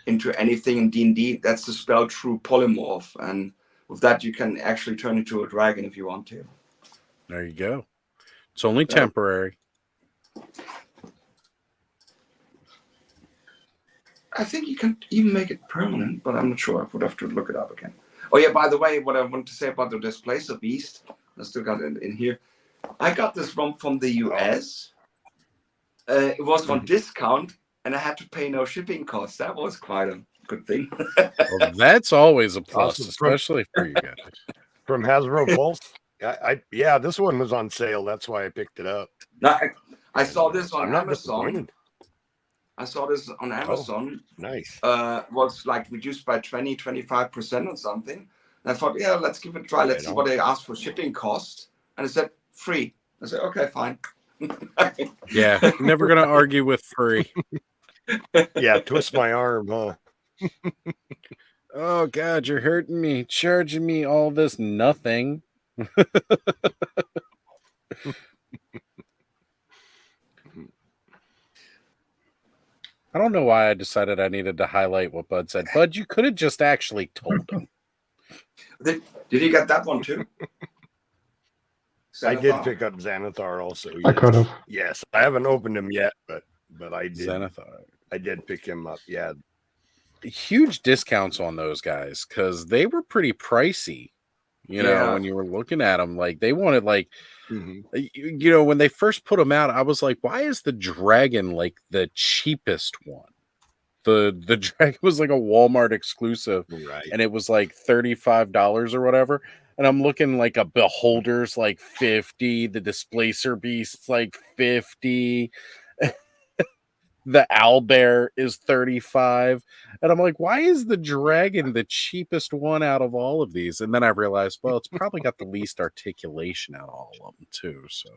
Into anything in D&D, that's the spell True Polymorph, and with that you can actually turn into a dragon if you want to. There you go. It's only temporary. I think you can even make it permanent, but I'm not sure. I would have to look it up again. Oh yeah, by the way, what I want to say about the Displacer Beast, I still got it in here. I got this from the US. It was on discount, and I had to pay no shipping costs. That was quite a good thing. Well, that's always a plus, especially for you guys. from Hasbro Pulse. Yeah, this one was on sale. That's why I picked it up. No, I saw this on I'm not Amazon. disappointed. I saw this on Amazon. Nice. Was like reduced by 25% or something. And I thought, yeah, let's give it a try. Let's see what they ask for shipping cost. And it said free. I said, okay, fine. Yeah, never gonna argue with free. Yeah, twist my arm, huh? Oh God, you're hurting me, charging me all this nothing. I don't know why I decided I needed to highlight what Bud said. Bud, you could have just actually told him. Did you get that one too? I did pick up Xanathar also. Yes. I could have. Yes, I haven't opened him yet, but I did. Xanathar. I did pick him up. Yeah, huge discounts on those guys because they were pretty pricey. You know, when you were looking at them, like they wanted like. You know, when they first put them out, I was like, why is the dragon like the cheapest one? The dragon was like a Walmart exclusive, right? And it was like $35 or whatever. And I'm looking like a Beholder's like 50, the Displacer Beast's like 50. The Owlbear is 35. And I'm like, why is the dragon the cheapest one out of all of these? And then I realized, well, it's probably got the least articulation out of all of them too. So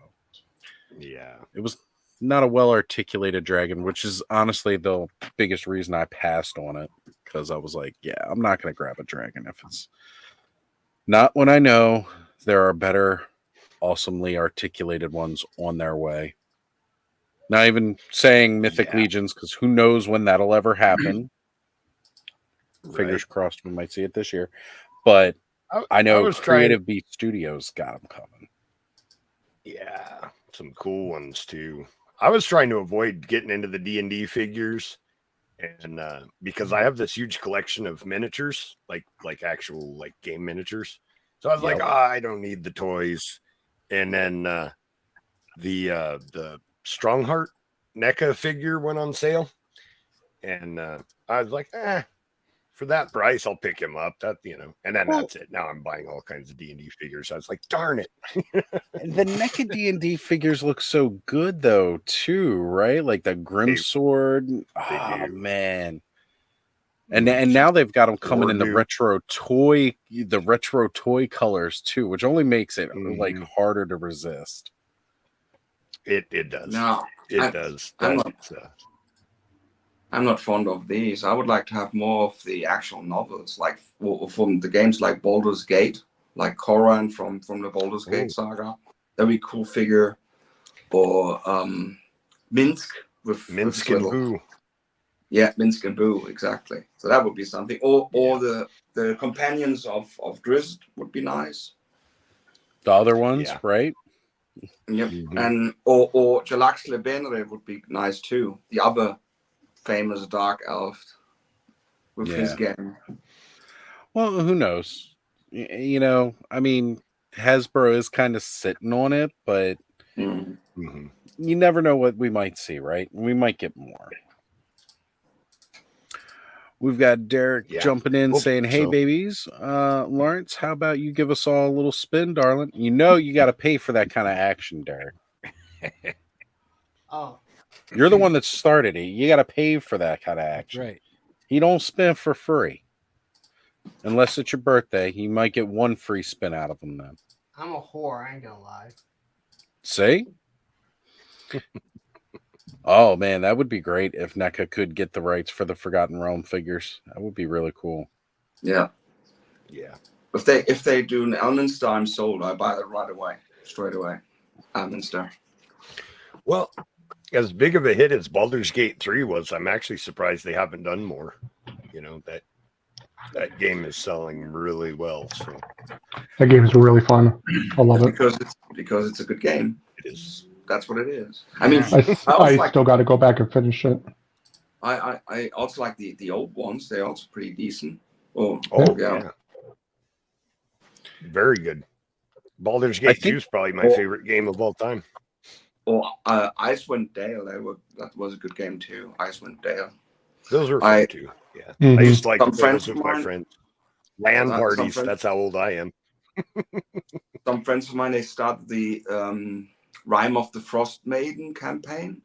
yeah, it was not a well articulated dragon, which is honestly the biggest reason I passed on it. Because I was like, yeah, I'm not going to grab a dragon if it's not when I know there are better, awesomely articulated ones on their way. Not even saying Mythic Legions, because who knows when that'll ever happen. Fingers crossed we might see it this year. But I know Creative Beat Studios got them coming. Yeah, some cool ones too. I was trying to avoid getting into the D&D figures, and because I have this huge collection of miniatures, like actual like game miniatures. So I was like, I don't need the toys. And then the Strongheart NECA figure went on sale, and I was like, for that price, I'll pick him up. That and then that's it. Now I'm buying all kinds of D&D figures. I was like, darn it. The NECA D&D figures look so good though, too, right? Like the Grim Sword. Oh man. And now they've got them coming in the retro toy colors too, which only makes it like harder to resist. It does. No, it does. I'm not fond of these. I would like to have more of the actual novels, like from the games like Baldur's Gate, like Corran from the Baldur's Gate saga. That'd be a cool figure. Or Minsk with Minsk with and Boo. Yeah, Minsk and Boo, exactly. So that would be something. Or the companions of Drizzt would be nice. The other ones, right? Yep. And or Jalax Lebenre would be nice too. The other famous dark elf with his game. Well, who knows? You know, I mean, Hasbro is kind of sitting on it, but you never know what we might see, right? We might get more. We've got Derek jumping in saying, hey, babies. Lawrence, how about you give us all a little spin, darling? You know you got to pay for that kind of action, Derek. You're the one that started it. You got to pay for that kind of action. Right. He don't spin for free. Unless it's your birthday. You might get one free spin out of them then. I'm a whore. I ain't going to lie. See? Oh, man, that would be great if NECA could get the rights for the Forgotten Realm figures. That would be really cool. Yeah. Yeah. If they do an Elminster, I'm sold. I buy it right away. Straight away. Elminster. Well, as big of a hit as Baldur's Gate 3 was, I'm actually surprised they haven't done more. You know, that game is selling really well. So that game is really fun. I love it. Because it's a good game. It is. That's what it is. I mean, I still got to go back and finish it. I also like the old ones. They're also pretty decent. Oh yeah. Very good. Baldur's Gate 2 is probably my favorite game of all time. Or Icewind Dale. That was a good game too. Icewind Dale. Those were fun too. Yeah. I used to like to play those with my friends. LAN parties. That's how old I am. some friends of mine, they started the Rime of the Frost Maiden campaign,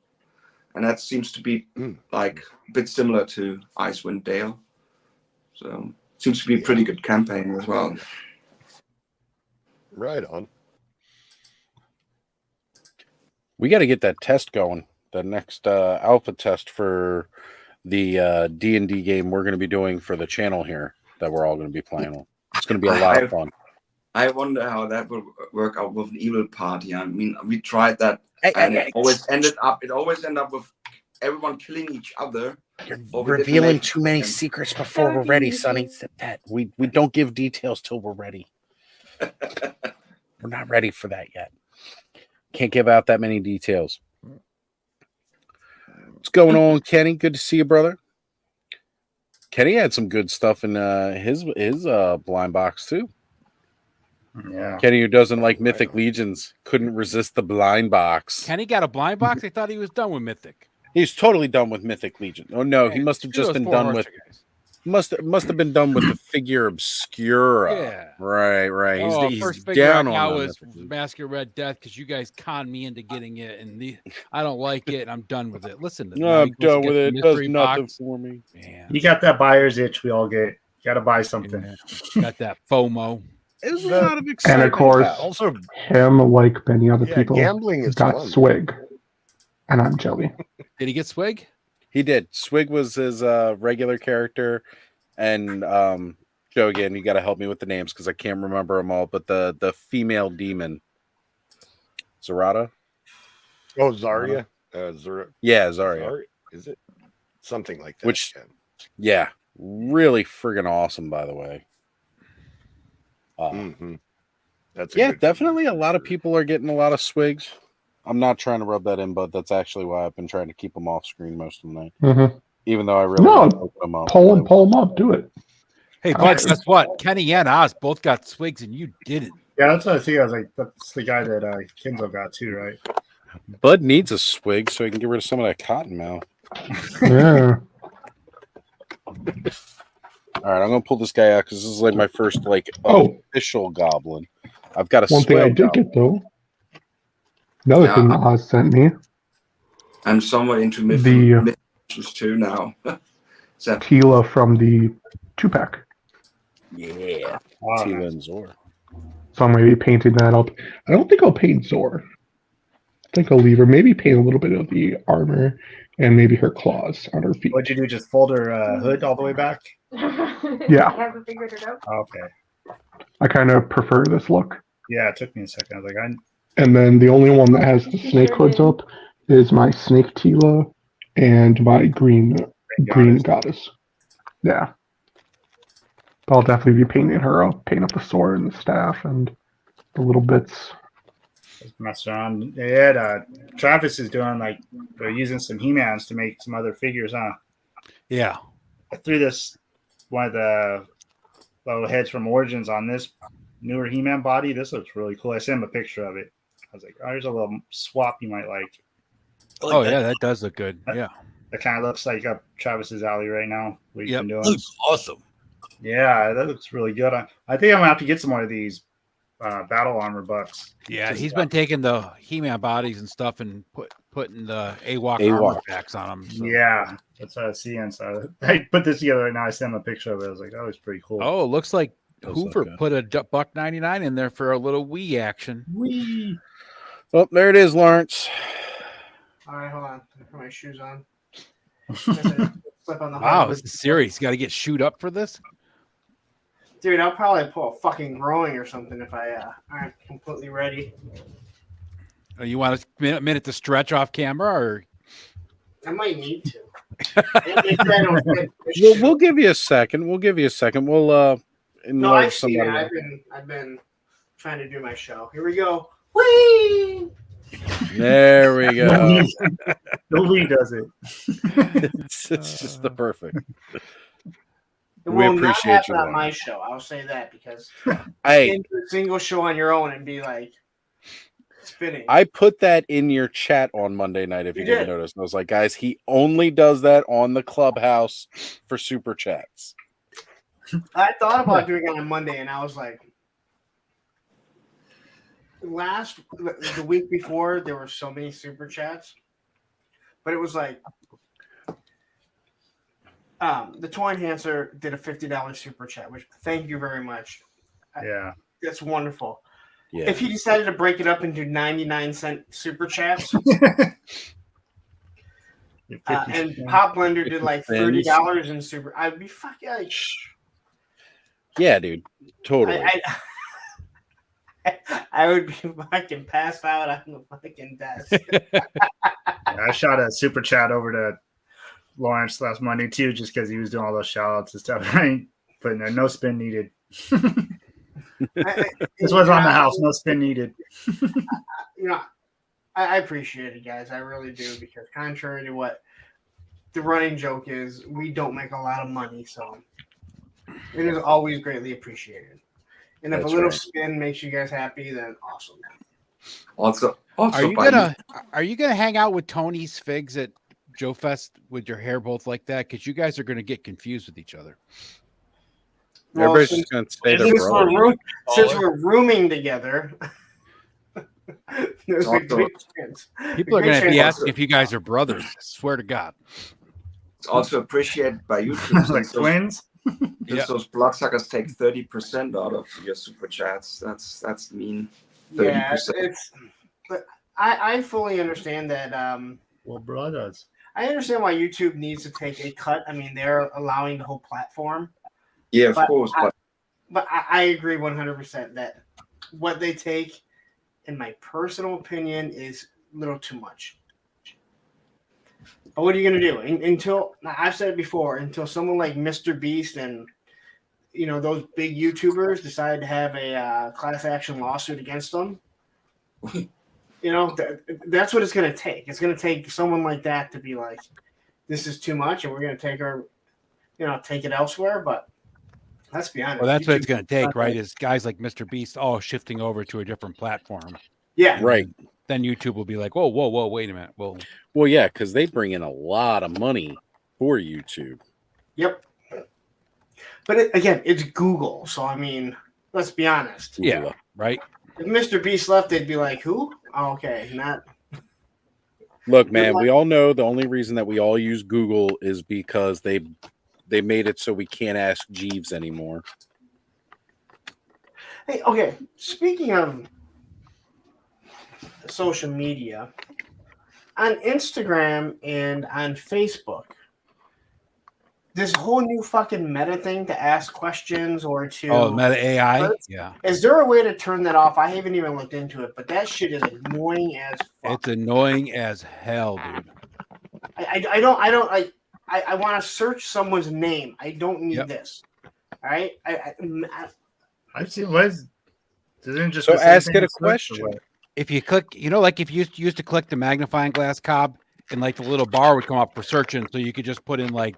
and that seems to be like a bit similar to Icewind Dale. So seems to be a pretty good campaign as well. Right on. We got to get that test going. The next alpha test for the D&D game we're going to be doing for the channel here that we're all going to be playing with. It's going to be a lot of fun. I wonder how that would work out with an evil party. I mean, we tried that, and it always ended up with everyone killing each other. You're revealing too many secrets before we're ready, Sonny. That we don't give details till we're ready. We're not ready for that yet. Can't give out that many details. What's going on, Kenny? Good to see you, brother. Kenny had some good stuff in his blind box too. Yeah. Kenny, who doesn't like Mythic Legions, couldn't resist the blind box. Kenny got a blind box? I thought he was done with Mythic. He's totally done with Mythic Legion. Oh no, he must have just been done with. Must have been done with the figure Obscura. Yeah. Right. He's first figure down I got on was Mask of Red Death because you guys conned me into getting it, and I don't like it, and I'm done with it. Listen, I'm done with it. It does nothing for me. Man. You got that buyer's itch we all get. Got to buy something. Yeah. Got that FOMO. There's a lot of excitement. And of course, Also, him, like many other people, gambling is got fun. swig. And I'm jelly. Did he get swig? He did. Swig was his regular character, and Joe, again, you got to help me with the names because I can't remember them all. But the female demon, Zarata. Oh, Zarya. Yeah, Zarya. Is it something like that? Which, yeah, really friggin' awesome. By the way. That's definitely. A lot of people are getting a lot of swigs. I'm not trying to rub that in, but that's actually why I've been trying to keep them off screen most of the night. Mm-hmm. Even though I really no, open them up. Pull them up. Do it. Hey, but guess what? Kenny and Oz both got swigs, and you didn't. Yeah, that's what I see. I was like, that's the guy that Kinzo got too, right? Bud needs a swig so he can get rid of some of that cotton mouth. Yeah. All right, I'm gonna pull this guy out because this is like my first official goblin. I've got a one thing I did get though. Another thing Oz sent me. I'm somewhat into mythos too now. Tila from the 2-pack. Yeah, Tila and Zor. So I'm going to be painting that up. I don't think I'll paint Zor. I think I'll leave her. Maybe paint a little bit of the armor and maybe her claws on her feet. What'd you do? Just fold her hood all the way back? Yeah. I haven't figured it out. Okay. I kind of prefer this look. Yeah, it took me a second. I was like, And then the only one that has the snake hoods up is my snake Tila and my green goddess. Yeah. I'll definitely be painting her up, paint up the sword and the staff and the little bits. just mess around. Yeah, Travis is doing like they're using some He-Mans to make some other figures, huh? Yeah. I threw this one of the little heads from Origins on this newer He-Man body. This looks really cool. I sent him a picture of it. I was like, oh, here's a little swap you might like. Oh, yeah, that does look good. Yeah. That kind of looks like up Travis's alley right now. What he's been doing. Looks awesome. Yeah, that looks really good. I think I'm gonna have to get some more of these battle armor bucks. Yeah, he's been taking the He-Man bodies and stuff and putting the AWOC armor packs on them. So. Yeah, that's what I was seeing. So I put this together right now. I sent him a picture of it. I was like, oh, it's pretty cool. Oh, it looks like Hoover put a $1.99 in there for a little Wii action. Wii. Well, there it is, Lawrence. All right, hold on. Put my shoes on. Wow, this is serious. You got to get shoot up for this? Dude, I'll probably pull a fucking growing or something if I aren't completely ready. Oh, you want a minute to stretch off camera, or I might need to. We'll give you a second. We'll I've somebody. seen it. I've been trying to do my show. Here we go. Whee! There we go. Nobody does it. it's just the perfect. It We will appreciate not you. happen on my show. I'll say that because Hey, you can do a single show on your own and be like spinning. I put that in your chat on Monday night. If you didn't notice, and I was like, guys, he only does that on the Clubhouse for super chats. I thought about doing it on Monday, and I was like, the week before, there were so many super chats, but it was like the toy enhancer did a $50 super chat, which thank you very much. Yeah, that's wonderful. Yeah. If he decided to break it up into 99-cent super chats, and Pop Blender did like $30 in super, I'd be fucking like, yeah, dude, totally. I would be fucking passed out on the fucking desk. I shot a super chat over to Lawrence last Monday too, just because he was doing all those shout outs and stuff. Right? But no spin needed. This was on the house, no spin needed. I appreciate it, guys. I really do, because contrary to what the running joke is, we don't make a lot of money, so it is always greatly appreciated. And if a little spin makes you guys happy, then awesome. Also, are you gonna hang out with Tony's Figs at Joe Fest with your hair both like that? Because you guys are gonna get confused with each other. Well, Everybody's just gonna stay there, since we're rooming together, there's a big chance. People are going to be asking if you guys are brothers. I swear to God. It's also appreciated by YouTube. Like twins. Because those bloodsuckers take 30% out of your super chats. That's mean. 30%. Yeah, but I fully understand that. Well, brothers. I understand why YouTube needs to take a cut. I mean, they're allowing the whole platform. Yeah, of course. But I agree 100% that what they take, in my personal opinion, is a little too much. But what are you going to do? Until, I've said it before, until someone like Mr. Beast and, those big YouTubers decide to have a class action lawsuit against them, that's what it's going to take. It's going to take someone like that to be like, this is too much and we're going to take it elsewhere. But let's be honest. Well, that's what it's going to take, right? Is guys like Mr. Beast shifting over to a different platform. Yeah. Right. Then YouTube will be like, whoa, wait a minute. Well, yeah, because they bring in a lot of money for YouTube. Yep. But again, it's Google. So, I mean, let's be honest. Yeah, right. If Mr. Beast left, they'd be like, who? Oh, okay, not. Look, man, we all know the only reason that we all use Google is because they made it so we can't ask Jeeves anymore. Hey, okay. Speaking of social media, on Instagram and on Facebook, this whole new fucking meta thing to ask questions or to meta AI. Yeah. Is there a way to turn that off? I haven't even looked into it, but that shit is annoying as fuck. It's annoying as hell, dude. I don't like. I want to search someone's name. I don't need this. All right. I've seen doesn't just so ask it a question. If you click, like if you used to click the magnifying glass, Cobb, and like the little bar would come up for searching, so you could just put in like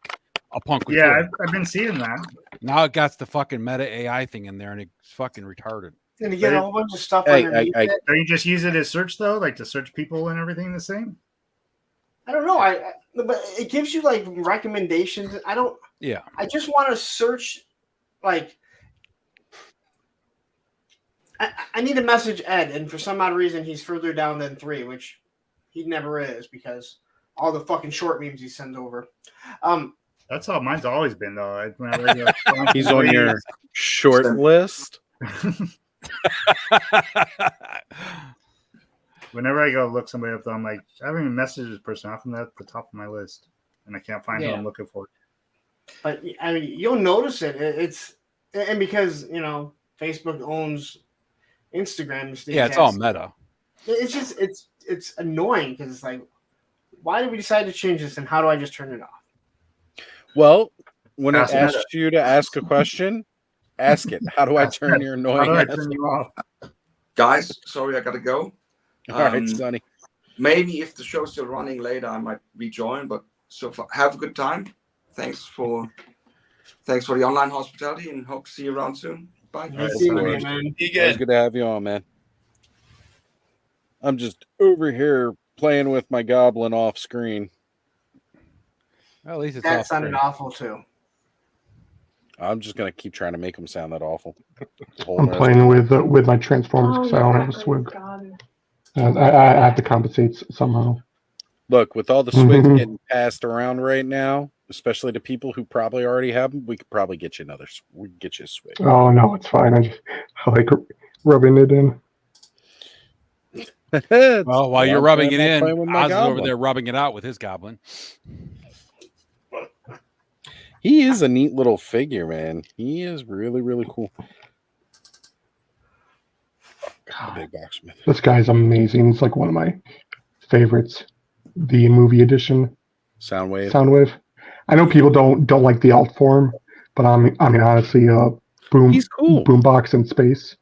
a punk. Yeah, I've been seeing that. Now it got the fucking meta AI thing in there, and it's fucking retarded. And you get a whole bunch of stuff underneath it. Don't you just use it as search though, like to search people and everything the same? I don't know. But it gives you like recommendations. I don't. Yeah. I just want to search, like. I need to message Ed, and for some odd reason, he's further down than 3, which he never is because all the fucking short memes he sends over. That's how mine's always been, though. He's on your short list. Whenever I go look somebody up, though, I'm like, I haven't even messaged this person. How come they're at the top of my list? And I can't find who I'm looking for. But I mean, you'll notice it. And because Facebook owns Instagram. It's all meta. It's just it's annoying because it's like, why did we decide to change this, and how do I just turn it off? Well, when it asks you to ask a question, ask it. How do I turn your annoying ass off? Guys, sorry, I gotta go. All right, Sonny. Maybe if the show's still running later, I might rejoin. But so far, have a good time. Thanks for the online hospitality, and hope to see you around soon. Bye. Nice seeing you, man. It's good to have you on, man. I'm just over here playing with my goblin off screen. Well, at least it's that off sounded screen. Awful too. I'm just gonna keep trying to make them sound that awful. I'm playing with my Transformers because I don't have a swig. I have to compensate somehow. Look, with all the swigs getting passed around right now, especially to people who probably already have them, we could probably get you another. We could get you a swig. Oh no, it's fine. I like rubbing it in. Well, while you're rubbing it in, Oz is over there rubbing it out with his goblin. He is a neat little figure, man. He is really, really cool. God, big box Smith. This guy's amazing. He's like one of my favorites. The movie edition. Soundwave. I know people don't like the alt form, but I mean honestly, he's cool. Boombox in space.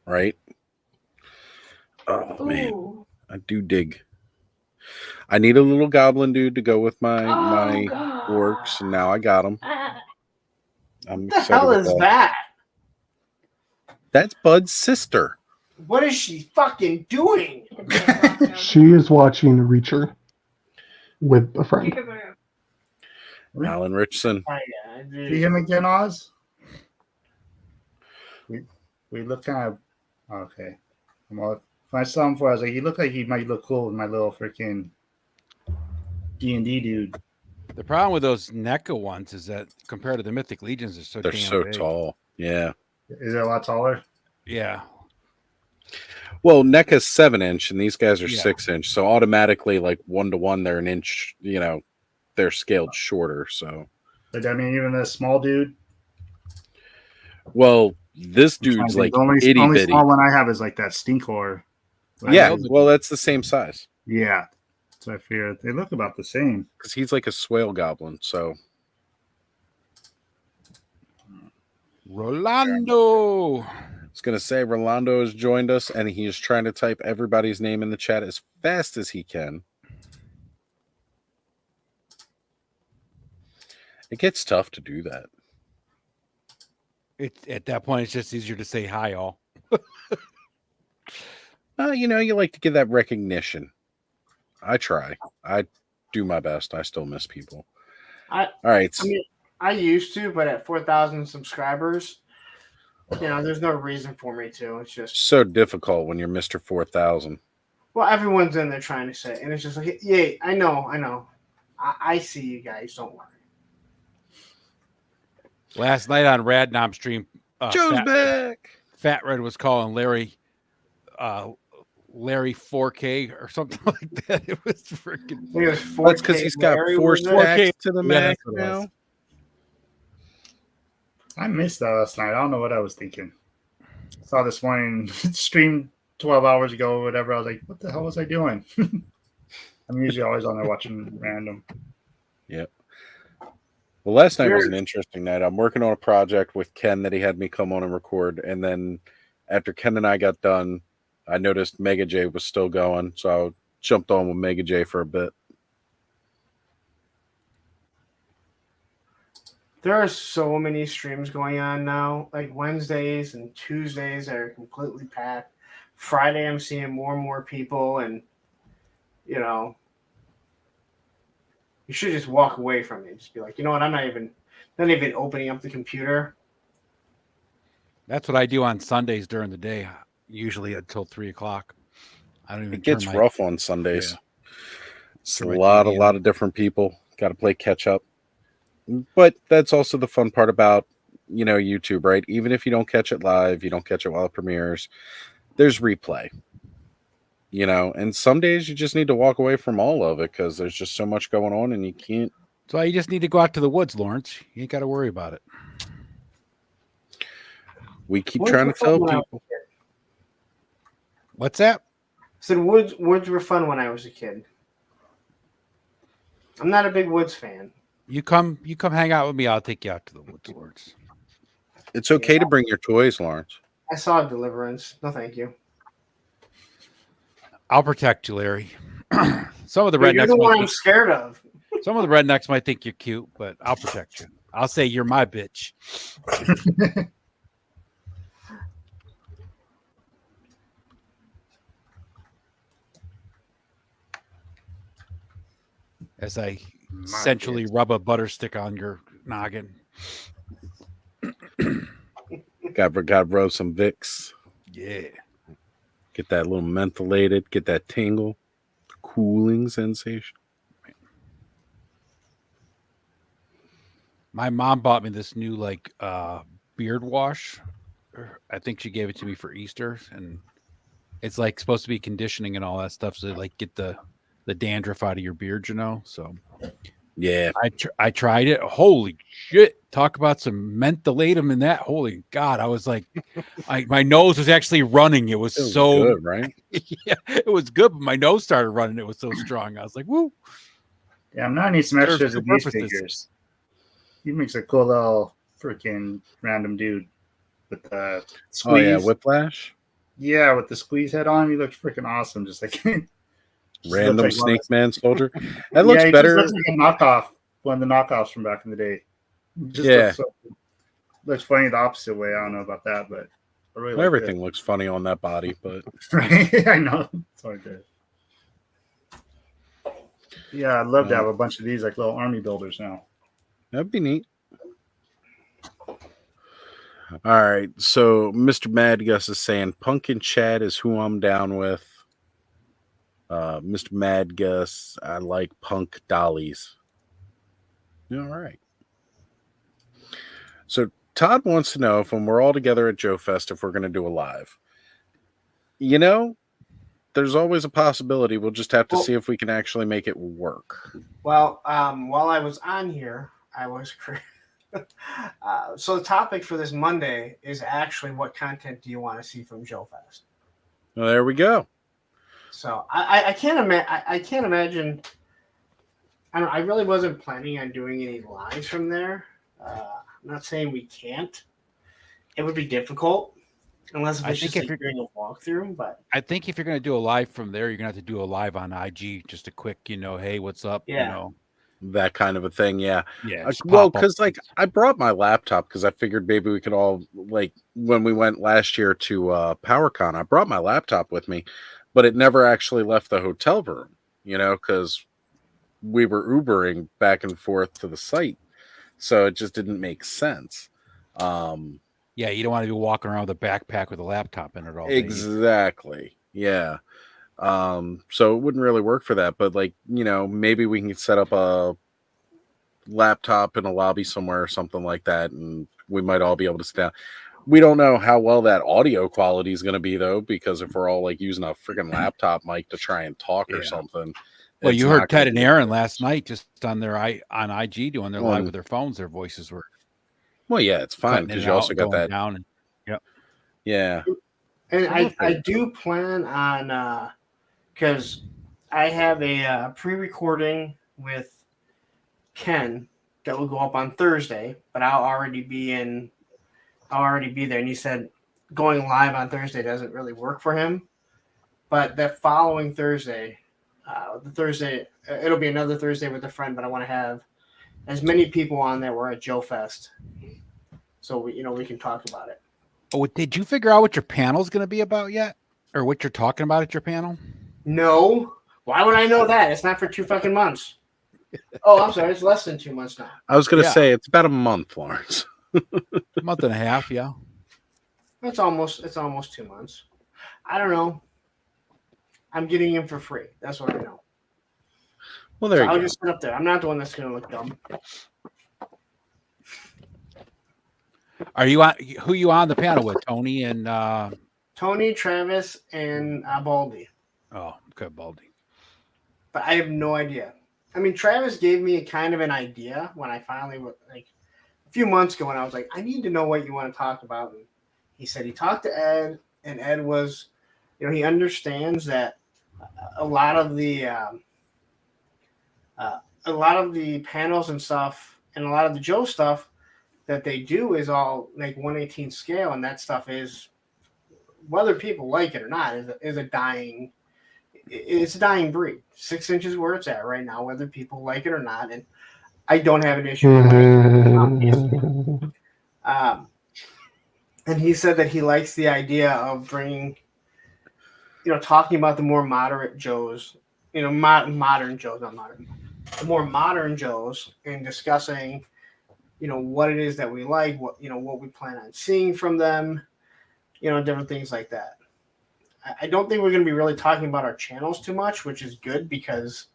Right. Oh man, I do dig. I need a little goblin dude to go with my orcs, and now I got him. I'm what the hell is that? That's Bud's sister. What is she fucking doing? She is watching Reacher with a friend. Alan Richardson. See him again, Oz? We look kind of okay. My son for I was like, you look like he might look cool with my little freaking D&D dude. The problem with those NECA ones is that compared to the Mythic Legions, they're so big. tall. Yeah. Is it a lot taller? Yeah. Well, NECA's 7-inch and these guys are 6-inch. So automatically, like 1-to-1, they're an inch, they're scaled shorter. So, but I mean, even this small dude. Well, this dude's like itty only bitty. Small one I have is like that Stinkor. Yeah, well, that's the same size. Yeah. So I fear they look about the same. Because he's like a swale goblin, so. Rolando. I was going to say, Rolando has joined us, and he is trying to type everybody's name in the chat as fast as he can. It gets tough to do that. At that point, it's just easier to say hi, all. You like to give that recognition. I try. I do my best. I still miss people. All right. I mean, I used to, but at 4,000 subscribers, there's no reason for me to. It's just so difficult when you're Mr. 4,000. Well, everyone's in there trying to say, and it's just like, yeah, I know. I see you guys. Don't worry. Last night on Radnom stream, Joe's back. Fat Red was calling Larry 4K or something like that. It was freaking. That's because he's got 4 stacks to the max now. I missed that last night. I don't know what I was thinking. I saw this morning streamed 12 hours ago or whatever. I was like, what the hell was I doing? I'm usually always on there watching random. Yep. Well, last night was an interesting night. I'm working on a project with Ken that he had me come on and record. And then after Ken and I got done, I noticed Mega J was still going. So I jumped on with Mega J for a bit. There are so many streams going on now. Like Wednesdays and Tuesdays are completely packed. Friday, I'm seeing more and more people. And, you should just walk away from it. Just be like, you know what? I'm not even opening up the computer. That's what I do on Sundays during the day, usually until 3:00. I don't even. It gets rough on Sundays. Yeah. It's a lot of different people. Got to play catch up. But that's also the fun part about, YouTube, right? Even if you don't catch it live, you don't catch it while it premieres, there's replay. And some days you just need to walk away from all of it because there's just so much going on and you can't. So you just need to go out to the woods, Lawrence. You ain't got to worry about it. We keep trying to tell people. What's that? I said woods were fun when I was a kid. I'm not a big woods fan. You come hang out with me. I'll take you out to the woods, Lawrence. It's okay to bring your toys, Lawrence. I saw Deliverance. No, thank you. I'll protect you, Larry. Some of the rednecks. You're the one I'm scared of. Some of the rednecks might think you're cute, but I'll protect you. I'll say you're my bitch. As I sensually rub a butter stick on your noggin. Got to rub some Vicks. Yeah. Get that little mentholated. Get that tingle, cooling sensation. My mom bought me this new beard wash. I think she gave it to me for Easter, and it's like supposed to be conditioning and all that stuff, so like get the dandruff out of your beard, So yeah, I tried it. Holy shit! Talk about some mentholatum in that. Holy God! I was like, my nose was actually running. It was so good, right? Yeah, it was good, but my nose started running. It was so strong. I was like, woo! Yeah, I'm not need some Serves extras two of these purposes. figures. He makes a cool little freaking random dude with the squeeze. Oh yeah, Whiplash. Yeah, with the squeeze head on, he looks freaking awesome. Just like random like Snake Man soldier. That looks he better. Just looks like a knockoff. One of the knockoffs from back in the day. Just looks funny the opposite way. I don't know about that, but I really like everything looks funny on that body. But right, I know it's hard to. Yeah, I'd love to have a bunch of these like little army builders now. That'd be neat. All right, so Mr. Mad Gus is saying Pumpkin Chad is who I'm down with. Mr. Mad Gus, I like punk dollies. All right. So Todd wants to know if when we're all together at Joe Fest, if we're going to do a live. There's always a possibility. We'll just have to see if we can actually make it work. Well, while I was on here, I was so the topic for this Monday is actually what content do you want to see from Joe Fest? Well, there we go. So I can't imagine. I really wasn't planning on doing any lives from there. I'm not saying we can't. It would be difficult. Unless it's just like doing a walkthrough, but I think if you're going to do a live from there, you're going to have to do a live on IG, just a quick, hey, what's up? Yeah. That kind of a thing. Yeah. Yeah. Well, because I brought my laptop because I figured maybe we could all when we went last year to PowerCon, I brought my laptop with me, but it never actually left the hotel room, because we were Ubering back and forth to the site. So it just didn't make sense. Yeah, you don't want to be walking around with a backpack with a laptop in it all day. Exactly. Yeah. So it wouldn't really work for that, but maybe we can set up a laptop in a lobby somewhere or something like that, and we might all be able to sit down. We don't know how well that audio quality is going to be though, because if we're all using a freaking laptop mic to try and talk or something. Well, you heard Ted and Aaron last night just on IG doing their live with their phones. Their voices were. Well, yeah, it's fine because you also got that down. And, yeah. And I do plan on because I have a pre-recording with Ken that will go up on Thursday, but I'll already be there. And he said going live on Thursday doesn't really work for him, but the following Thursday, it'll be another Thursday with a friend, but I want to have as many people on there were at Joe Fest, so we can talk about it. Oh, did you figure out what your panel is going to be about yet, or what you're talking about at your panel? No. Why would I know that? It's not for 2 fucking months. Oh, I'm sorry. It's less than 2 months now. I was going to say it's about a month, Lawrence. A month and a half, yeah. It's almost 2 months. I don't know. I'm getting in for free. That's what I know. Well, there you go. I'll just sit up there. I'm not the one that's going to look dumb. Are you on? Who you on the panel with? Tony and Tony, Travis, and Baldy. Oh, okay, Baldy. But I have no idea. I mean, Travis gave me a kind of an idea when I finally a few months ago when I was like, I need to know what you want to talk about. And he said he talked to Ed, and Ed was, he understands that a lot of the panels and stuff, and a lot of the Joe stuff that they do is all 1/18 scale, and that stuff is, whether people like it or not, is a dying. It's a dying breed. 6 inches where it's at right now, whether people like it or not, and I don't have an issue with it. And he said that he likes the idea of bringing, talking about the more moderate Joes, modern Joes, not modern, the more modern Joes, and discussing, what it is that we like, what we plan on seeing from them, different things like that. I don't think we're going to be really talking about our channels too much, which is good because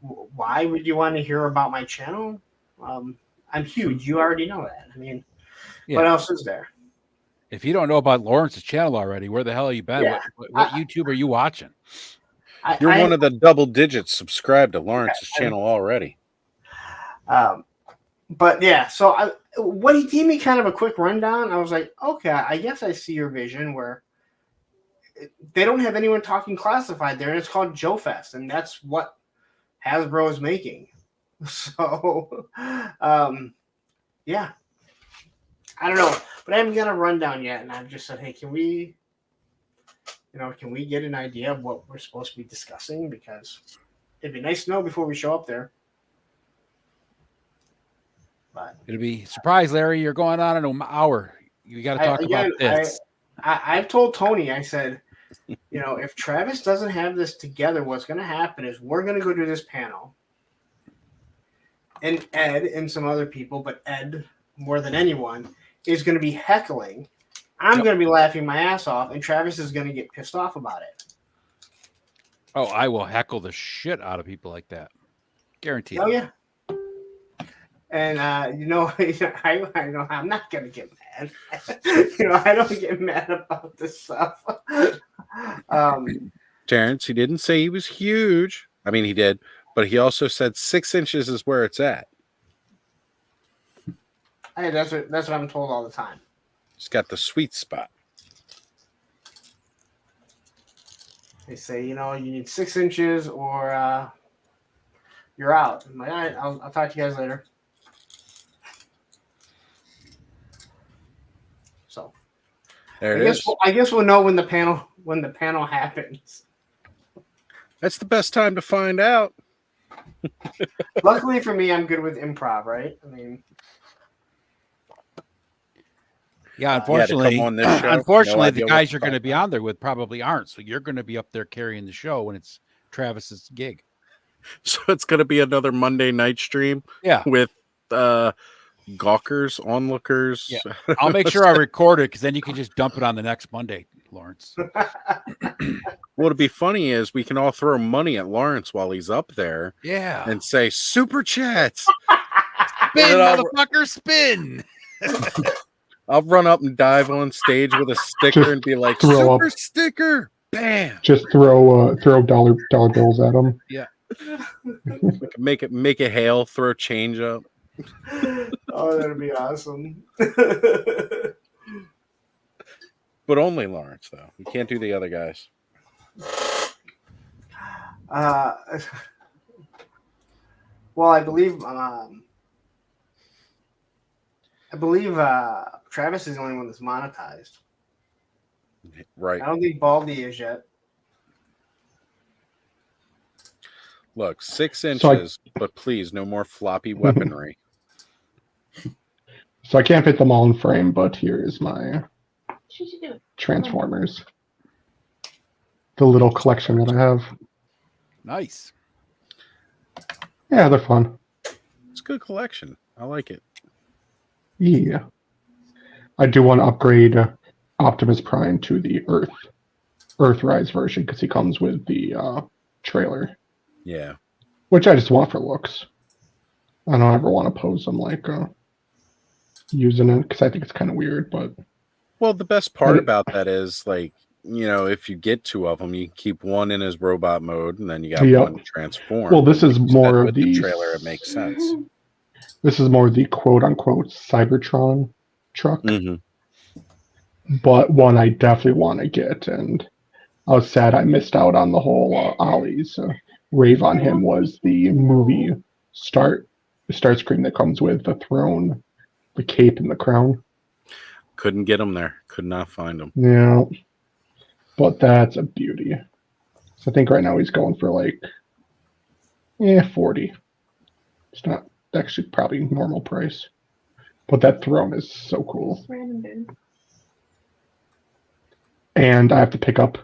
why would you want to hear about my channel? I'm huge. You already know that. I mean, what else is there? If you don't know about Lawrence's channel already, where the hell have you been? Yeah. What YouTube are you watching? You're one of the double digits subscribed to Lawrence's channel already. But yeah, so when he gave me kind of a quick rundown, I was like, okay, I guess I see your vision where they don't have anyone talking classified there, and it's called Joe Fest, and that's what Hasbro is making. So, yeah, I don't know, but I haven't got a rundown yet, and I've just said, hey, can we get an idea of what we're supposed to be discussing? Because it'd be nice to know before we show up there. But it'll be surprise, Larry. You're going on in an hour. You got to talk about this. I've told Tony, I said, if Travis doesn't have this together, what's going to happen is we're going to go to this panel. And Ed and some other people, but Ed, more than anyone, is going to be heckling. I'm going to be laughing my ass off, and Travis is going to get pissed off about it. Oh, I will heckle the shit out of people like that. Guaranteed. Oh, yeah. And, I know I'm not going to get mad. I don't get mad about this stuff. Terrence, he didn't say he was huge. I mean, he did, but he also said 6 inches is where it's at. Hey, that's what I'm told all the time. He's got the sweet spot. They say, you need 6 inches or you're out. I'm like, all right, I'll talk to you guys later. So I guess we'll know when the panel happens. That's the best time to find out. Luckily for me, I'm good with improv, right? I mean, yeah. Unfortunately, the guys you're going to be on there with probably aren't. So you're going to be up there carrying the show when it's Travis's gig. So it's going to be another Monday night stream. Yeah, with gawkers, onlookers. Yeah. I'll make sure I record it because then you can just dump it on the next Monday, Lawrence. What'd be funny is we can all throw money at Lawrence while he's up there. Yeah. And say super chats. Spin, motherfucker, spin. I'll run up and dive on stage with a sticker and be like, super sticker. Bam. Just throw dollar bills at him. Yeah. make it hail, throw change up. Oh, that'd be awesome. But only Lawrence, though. We can't do the other guys. Well, I believe Travis is the only one that's monetized. Right. I don't think Baldy is yet. Look, 6 inches, but please, no more floppy weaponry. So I can't fit them all in frame, but here is my Transformers. The little collection that I have. Nice. Yeah, they're fun. It's a good collection. I like it. Yeah. I do want to upgrade Optimus Prime to the Earthrise version because he comes with the trailer. Yeah. Which I just want for looks. I don't ever want to pose them like using it because I think it's kind of weird. But well, the best part about that is like, if you get 2 of them, you can keep one in his robot mode, and then you got one to transform. Well, this is more of the trailer. It makes sense. This is more the quote unquote Cybertron truck. Mm-hmm. But one I definitely want to get, and I was sad I missed out on the whole Ollie's rave on him was the movie start screen that comes with the throne, the cape, and the crown. Couldn't get him there. Could not find him. Yeah. But that's a beauty. So I think right now he's going for like 40. It's not actually probably normal price. But that throne is so cool. And I have to pick up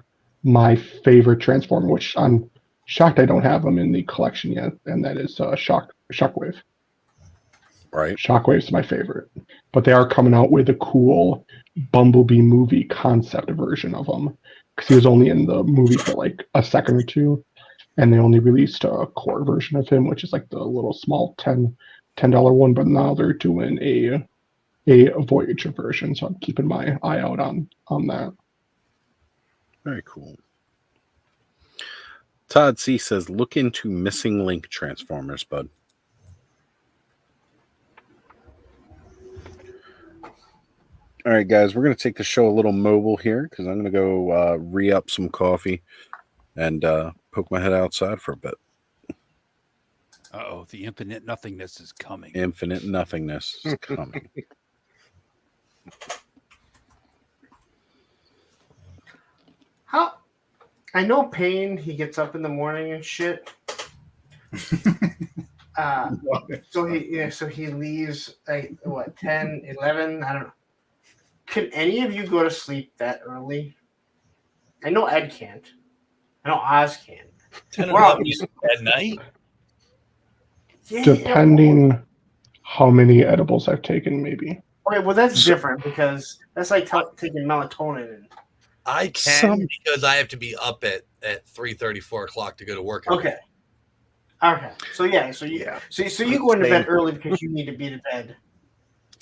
my favorite Transformer, which I'm shocked I don't have them in the collection yet, and that is Shockwave. Right. Shockwave's my favorite. But they are coming out with a cool Bumblebee movie concept version of him. Because he was only in the movie for like a second or two. And they only released a core version of him, which is like the little small $10 one. But now they're doing a Voyager version. So I'm keeping my eye out on that. Very cool. Todd C says, look into missing link Transformers, bud. All right, guys, we're going to take the show a little mobile here because I'm going to go re-up some coffee and poke my head outside for a bit. Uh-oh, the infinite nothingness is coming. Infinite nothingness is coming. How? I know Payne, he gets up in the morning and shit. So he leaves like what, 10, 11? I don't know. Can any of you go to sleep that early? I know Ed can't. I know Oz can't. 10 or 11 at night? Yeah, Depending how many edibles I've taken, maybe. Okay, well that's different because that's like taking melatonin. And... I can because I have to be up at 3:30, 4 o'clock to go to work. Okay. Okay. So you go into bed early because you need to be to bed.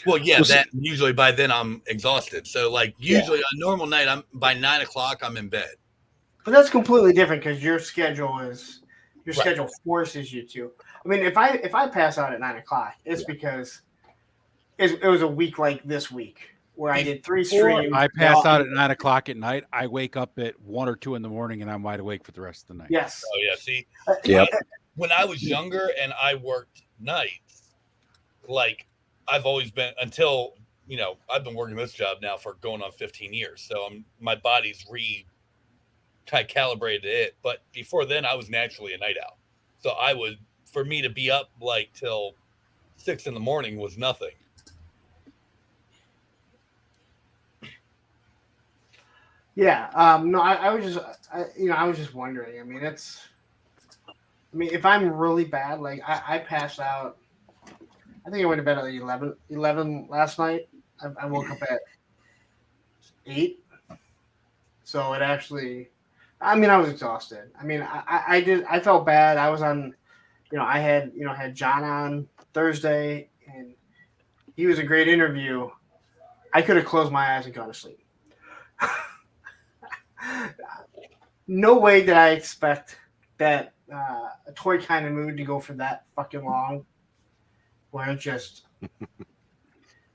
Well, yeah, that usually by then I'm exhausted. So like usually on a normal night, I'm by 9 o'clock I'm in bed. But that's completely different because your schedule forces you to. I mean, if I pass out at 9 o'clock, it's because it was a week like this week where I did 3 streams. I pass out at 9 o'clock at night. I wake up at 1 or 2 in the morning, and I'm wide awake for the rest of the night. Yes. Oh yeah. See. Yep. When I was younger and I worked nights, like I've always been until I've been working this job now for going on 15 years. So my body's kind of calibrated it. But before then, I was naturally a night owl. So for me to be up like till 6 in the morning was nothing. Yeah. No, I was just wondering. I mean, if I'm really bad, like I passed out. I think I went to bed at like 11 last night. I woke up at 8. So it actually, I mean, I was exhausted. I mean, I felt bad. I was on, I had John on Thursday, and he was a great interview. I could have closed my eyes and gone to sleep. No way did I expect that a toy kind of mood to go for that fucking long. Where it just, I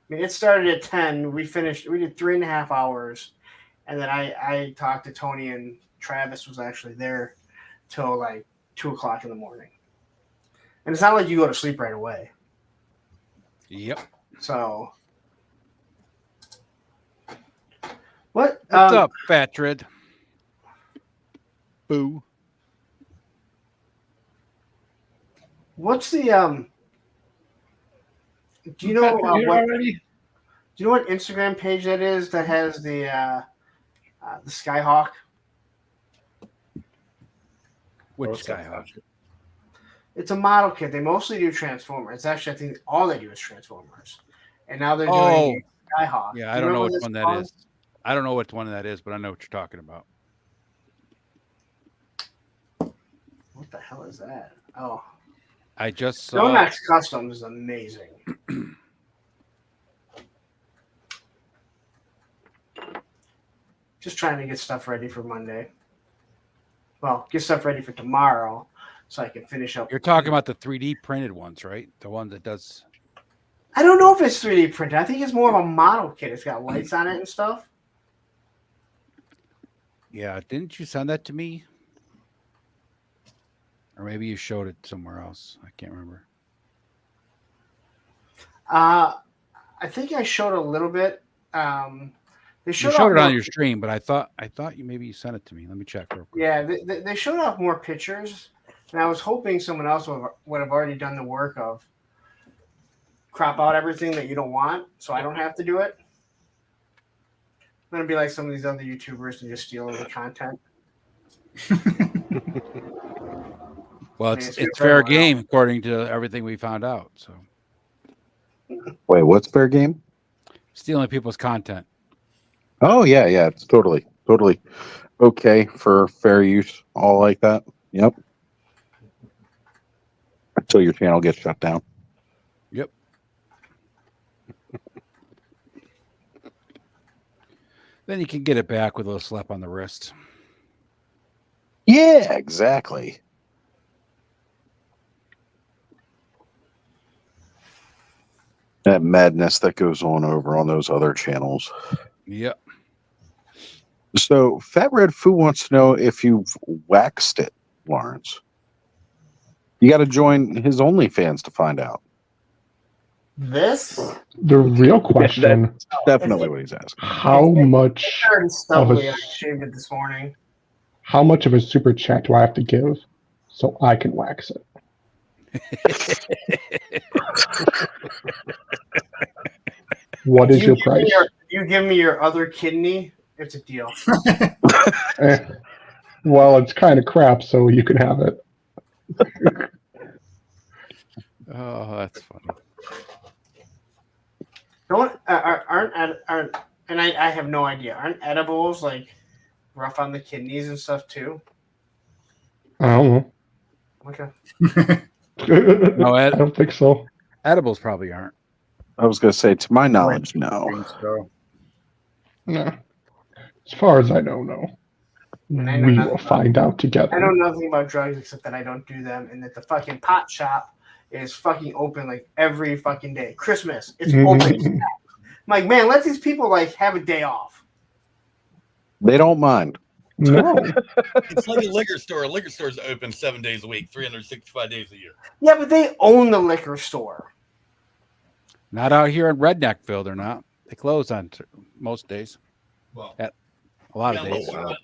mean, it started at 10. We did 3.5 hours. And then I talked to Tony, and Travis was actually there till like 2 o'clock in the morning. And it's not like you go to sleep right away. Yep. So. What's up, Fat Dread? Boo. What's the do you know what Instagram page that is that has the Skyhawk? Which Skyhawk? It's a model kit. They mostly do Transformers. It's actually, I think all they do is Transformers. And now they're doing Skyhawk. Yeah, I don't know which one that is. I don't know which one that is, but I know what you're talking about. What the hell is that? Oh. I just saw. Domax Customs is amazing. Just trying to get stuff ready for Monday. Well, get stuff ready for tomorrow so I can finish up. You're talking about the 3D printed ones, right? The one that does. I don't know if it's 3D printed. I think it's more of a model kit. It's got lights on it and stuff. Yeah, didn't you send that to me? Or maybe you showed it somewhere else. I can't remember. I think I showed a little bit. They showed it on your stream, but I thought maybe you sent it to me. Let me check real quick. Yeah, they showed off more pictures, and I was hoping someone else would have already done the work of crop out everything that you don't want, so I don't have to do it. I'm gonna be like some of these other YouTubers and just steal all the content. Well, it's fair game according to everything we found out. So Wait, what's fair game? Stealing people's content. Oh yeah, it's totally okay for fair use, all like that. Yep. Until your channel gets shut down. Yep. Then you can get it back with a little slap on the wrist. Yeah, exactly. That madness that goes on over on those other channels. Yep. So, Fat Red Foo wants to know if you've waxed it, Lawrence. You got to join his OnlyFans to find out. This? The real question: That's definitely what he's asking. how much Very stubbly. Of I a- shaved it this morning. how much of a super chat do I have to give so I can wax it? What is your price? You give me your other kidney, it's a deal. Well, it's kind of crap, so you can have it. Oh, that's funny. Aren't and I have no idea. Aren't edibles like rough on the kidneys and stuff too? I don't know. Okay. No, I don't think so. edibles probably aren't. I was going to say, to my knowledge, no. So, No. As far as I know, no. And I know We nothing will about- find out I together. know nothing about drugs except that I don't do them, and that the fucking pot shop is fucking open like every fucking day. Christmas, it's open. I'm like, man, let these people like have a day off. They don't mind. No. It's like a liquor store. A liquor store's open 7 days a week, 365 days a year. Yeah, but they own the liquor store. Not out here in Redneckville, they're not. They close on most days. Well, At a lot of yeah, days. unless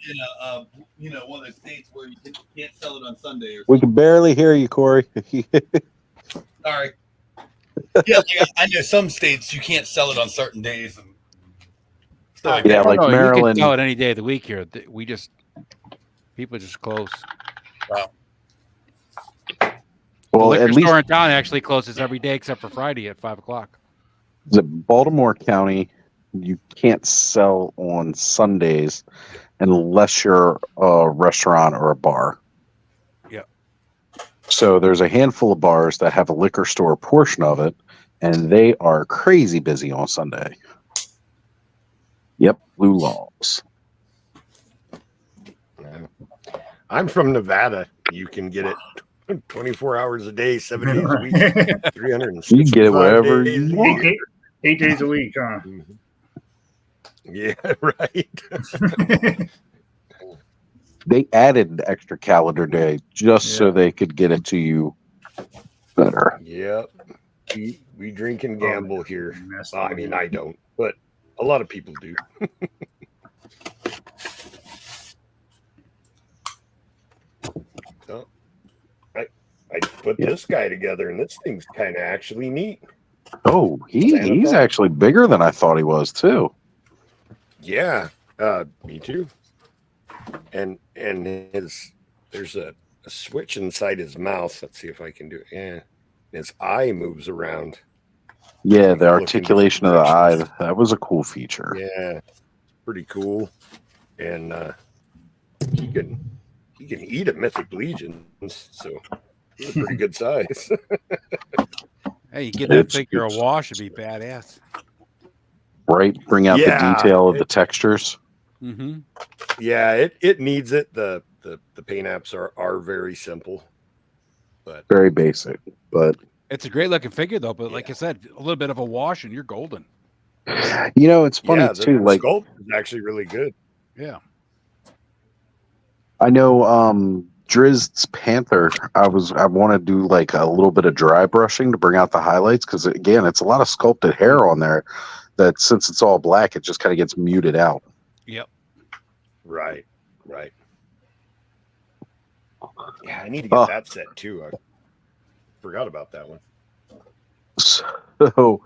you're in one of those states where you can't sell it on Sunday. Or We can barely hear you, Corey. Sorry. Yeah, like, I know some states you can't sell it on certain days. And stuff like Yeah, that. like You Maryland. can sell it any day of the week here. People just close. Wow. The Well, liquor at least store in town actually closes every day except for Friday at 5:00. the Baltimore County, you can't sell on Sundays unless you're a restaurant or a bar. Yep. So there's a handful of bars that have a liquor store portion of it, and they are crazy busy on Sunday. Yep, blue laws. I'm from Nevada. You can get it 24 hours a day, 7 days a week, 365 You can get it wherever days you a want. year. 8 days a week, huh? Yeah, right. They added an extra calendar day just so they could get it to you better. Yep. We drink and gamble here. Well, I mean, I don't, but a lot of people do. So, I put this guy together, and this thing's kind of actually neat. Oh, he's actually bigger than I thought he was too. Yeah, me too. And there's a switch inside his mouth. Let's see if I can do it. Yeah, his eye moves around. Yeah, the articulation of the eye, that was a cool feature. Yeah, pretty cool. And he can eat at Mythic Legions, so he's a pretty good size. Hey, you get that figure a wash, it'd be badass. Right? Bring out the Yeah, detail of the textures. Mm-hmm. Yeah, it needs it. The paint apps are very simple, but Very basic, but It's a great looking figure though, but like I said, a little bit of a wash and you're golden. you know, it's funny yeah, too. the Like sculpt is actually really good. Yeah. I know Drizzt's Panther, I want to do like a little bit of dry brushing to bring out the highlights, because again, it's a lot of sculpted hair on there that since it's all black, it just kind of gets muted out. Yep. Right. Yeah, I need to get that set too. I forgot about that one. So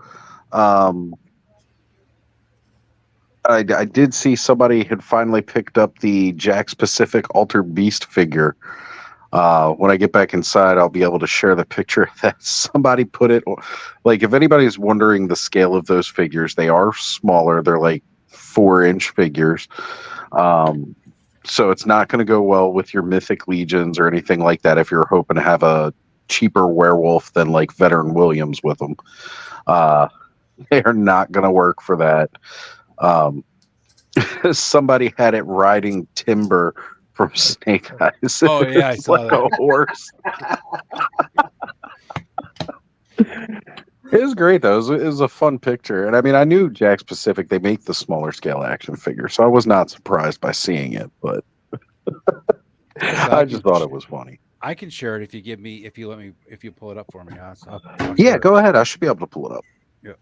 I did see somebody had finally picked up the Jack Specific Alter Beast figure When I get back inside, I'll be able to share the picture that somebody put it. Like, if anybody's wondering the scale of those figures, they are smaller. They're like 4-inch figures. So it's not going to go well with your Mythic Legions or anything like that if you're hoping to have a cheaper werewolf than like Veteran Williams with them. They are not going to work for that. Somebody had it riding Timber from Snake Eyes. Oh, yeah, I It's saw like that. a horse. It was great though. It was a fun picture, and I mean, I knew Jakks Pacific. They make the smaller scale action figure, so I was not surprised by seeing it. But I just thought it was funny. I can share it if you pull it up for me. I'll Yeah, share go ahead. I should be able to pull it up. Yeah.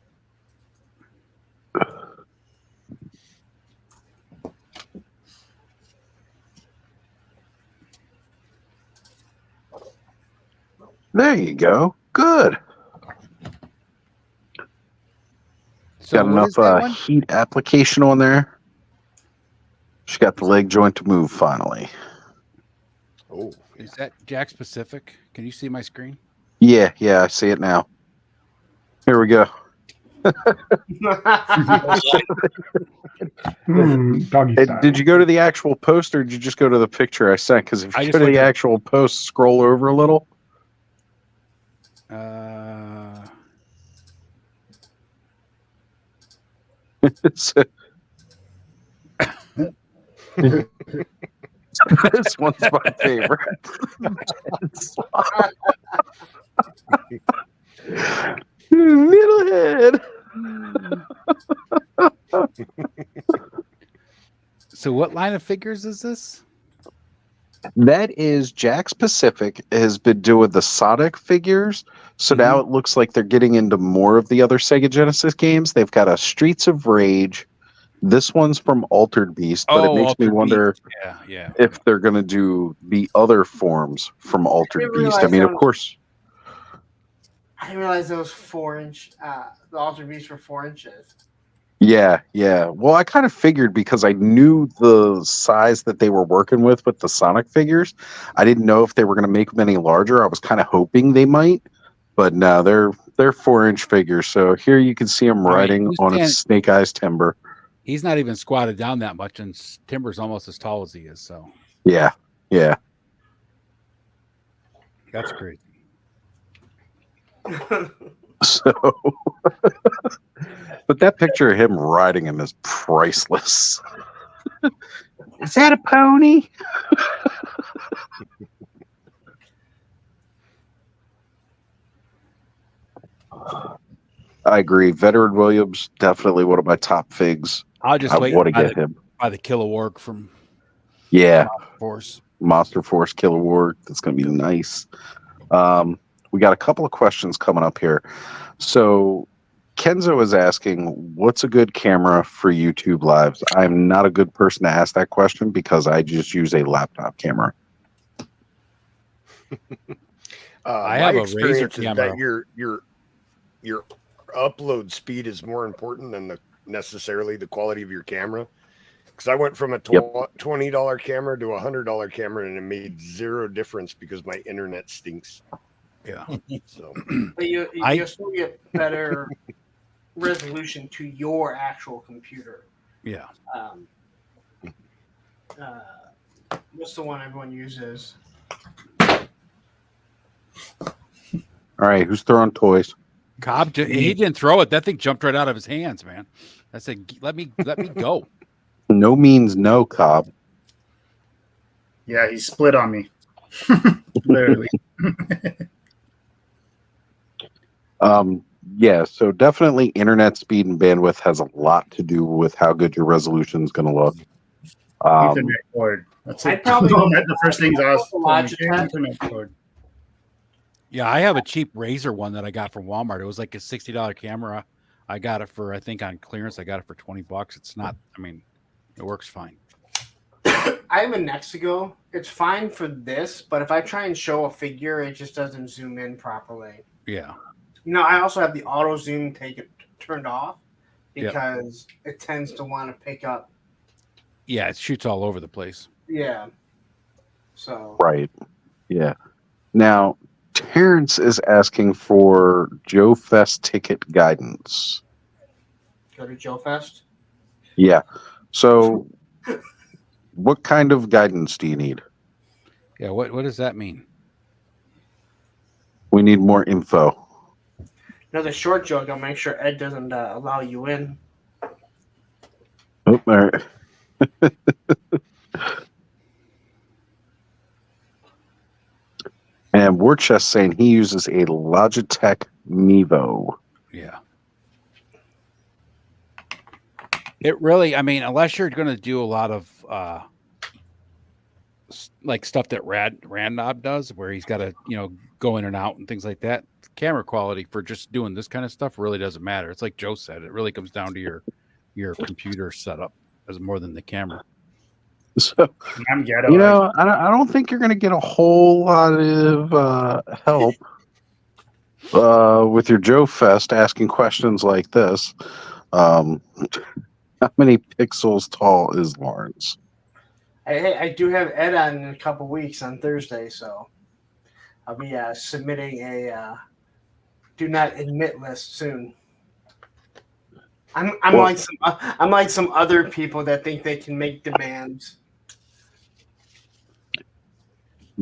There you go. Good. So Got what is enough that one? heat application on there. She got the leg joint to move finally. Oh, Is that Jakks Pacific? Can you see my screen? Yeah, I see it now. Here we go. Doggy style. Did you go to the actual post or did you just go to the picture I sent? Because if I you just go to went the to- actual post, scroll over a little. So- this one's my favorite. Middlehead. So what line of figures is this? That is Jakks Pacific has been doing the Sonic figures. So now it looks like they're getting into more of the other Sega Genesis games. They've got a Streets of Rage. This one's from Altered Beast, but it makes me Altered wonder Beast. Yeah. if they're going to do the other forms from Altered didn't Beast. I realize mean, that of was- course. I didn't realize those 4-inch. The Altered Beasts were 4 inches. Yeah. Well, I kind of figured because I knew the size that they were working with the Sonic figures. I didn't know if they were going to make them any larger. I was kind of hoping they might, but no, they're 4-inch figures. So here you can see them I mean, riding you on can't- its Snake Eyes Timber. He's not even squatted down that much, and Timber's almost as tall as he is. So Yeah. that's crazy. So, but that picture of him riding him is priceless. Is that a pony? I agree. Veteran Williams, definitely one of my top figs. I'll just I wait want to by get him. by the Kilowog from Yeah. Force. Monster Force Killer War. That's going to be nice. We got a couple of questions coming up here. So Kenzo is asking, what's a good camera for YouTube lives? I'm not a good person to ask that question because I just use a laptop camera. I my have a experience Razor is camera. that your upload speed is more important than necessarily the quality of your camera. Because I went from a $20 camera to a $100 camera, and it made zero difference because my internet stinks. Yeah. So, But you still get better resolution to your actual computer. Yeah. What's the one everyone uses? All right, who's throwing toys? Cobb, he didn't throw it. That thing jumped right out of his hands, man. I said, "Let me go." No means no, Cobb. Yeah, he split on me. Literally. Yeah, so definitely internet speed and bandwidth has a lot to do with how good your resolution is going to look. Ethernet cord. That's I it. probably The first things I was Logitech. Ethernet cord. Yeah, I have a cheap Razor one that I got from Walmart. It was like a $60 camera. I got it for, I think on clearance, I got it for $20. It's not, I mean, it works fine. I have a Nexigo. It's fine for this, but if I try and show a figure, it just doesn't zoom in properly. Yeah. I also have the auto zoom turned off because it tends to want to pick up. Yeah, it shoots all over the place. Yeah. So. Right. Yeah. Now, Terrence is asking for Joe Fest ticket guidance. Go to Joe Fest. Yeah. So, what kind of guidance do you need? Yeah, what does that mean? We need more info. Another short joke. I'll make sure Ed doesn't allow you in. Oh, all right. And Warchest saying he uses a Logitech Mevo. Yeah. It really, I mean, unless you're going to do a lot of like stuff that Randnob does, where he's got to, go in and out and things like that. Camera quality for just doing this kind of stuff really doesn't matter. It's like Joe said, it really comes down to your computer setup as more than the camera. So, I'm ghetto. I don't think you're going to get a whole lot of help with your Joe Fest asking questions like this. How many pixels tall is Lawrence? I do have Ed on in a couple weeks on Thursday, so I'll be submitting a do not admit list soon. I'm like some other people that think they can make demands.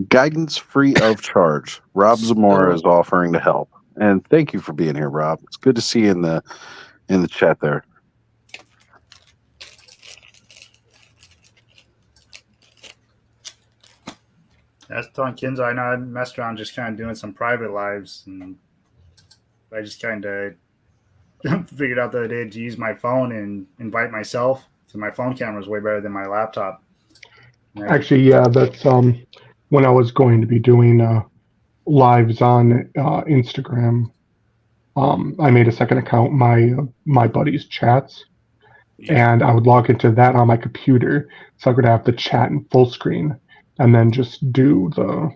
Guidance free of charge. Rob Zamora is offering to help, and thank you for being here, Rob. It's good to see you in the chat there. That's telling Kinzo I know I messed around just kind of doing some private lives, and I just kind of figured out the other day to use my phone and invite myself. So my phone camera is way better than my laptop. Actually, yeah, that's when I was going to be doing lives on Instagram. I made a second account, my buddy's chats, and I would log into that on my computer, so I could have the chat in full screen, and then just do the,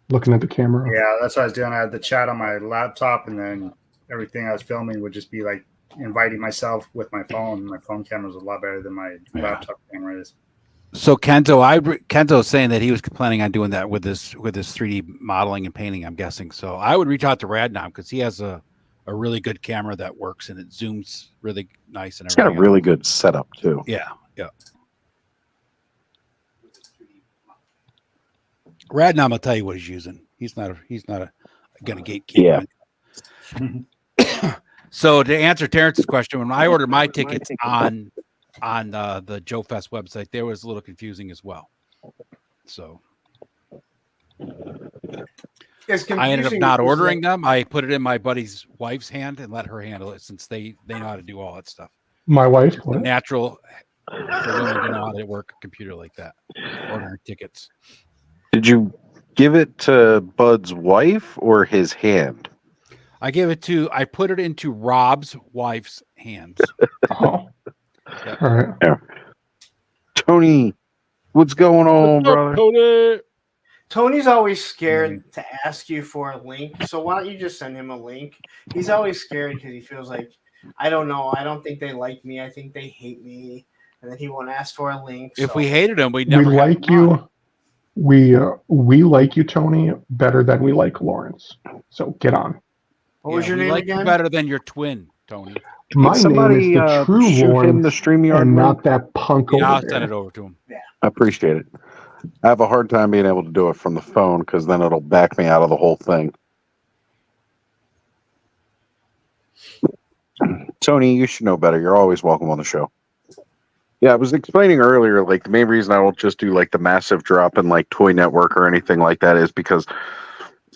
looking at the camera. Yeah, that's what I was doing. I had the chat on my laptop, and then everything I was filming would just be like inviting myself with my phone. My phone camera is a lot better than my laptop camera is. So Kenzo's saying that he was planning on doing that with this 3D modeling and painting, I'm guessing. So I would reach out to Radnom because he has a really good camera that works and it zooms really nice and everything. It's got a really good setup too. Yeah. Radnom will tell you what he's using. He's not gonna gatekeep. Yeah. So to answer Terrence's question, when I ordered my tickets on the Joe Fest website, there was a little confusing as well. So I ended up not ordering them. I put it in my buddy's wife's hand and let her handle it since they know how to do all that stuff. My wife? The natural for women to know how to work a computer like that. Ordering tickets. Did you give it to Bud's wife or his hand? I put it into Rob's wife's hands. Oh. Yep. All right. Yeah. Tony, what's going on, brother? Tony? Tony's always scared to ask you for a link, so why don't you just send him a link? He's always scared because he feels like, I don't know, I don't think they like me, I think they hate me, and then he won't ask for a link. If we hated him, we'd never. We like you. We like you, Tony, better than we like Lawrence. So get on. What was your name again? Better than your twin, Tony. My name is the true Lawrence, the StreamYard and link? not that punk over I'll there. send it over to him. Yeah. I appreciate it. I have a hard time being able to do it from the phone because then it'll back me out of the whole thing. Tony, you should know better. You're always welcome on the show. Yeah, I was explaining earlier, like the main reason I don't just do like the massive drop in like Toy Network or anything like that is because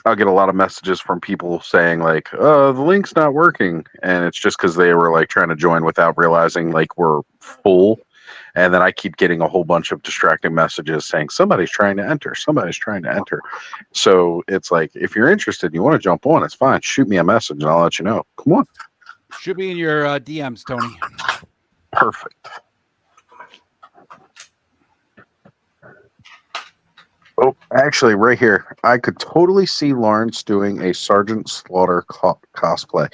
I'll get a lot of messages from people saying like, the link's not working. And it's just because they were like trying to join without realizing like we're full. And then I keep getting a whole bunch of distracting messages saying somebody's trying to enter. So it's like, if you're interested and you want to jump on, it's fine. Shoot me a message and I'll let you know. Come on. Should be in your DMs, Tony. Perfect. Oh, actually, right here, I could totally see Lawrence doing a Sergeant Slaughter cosplay.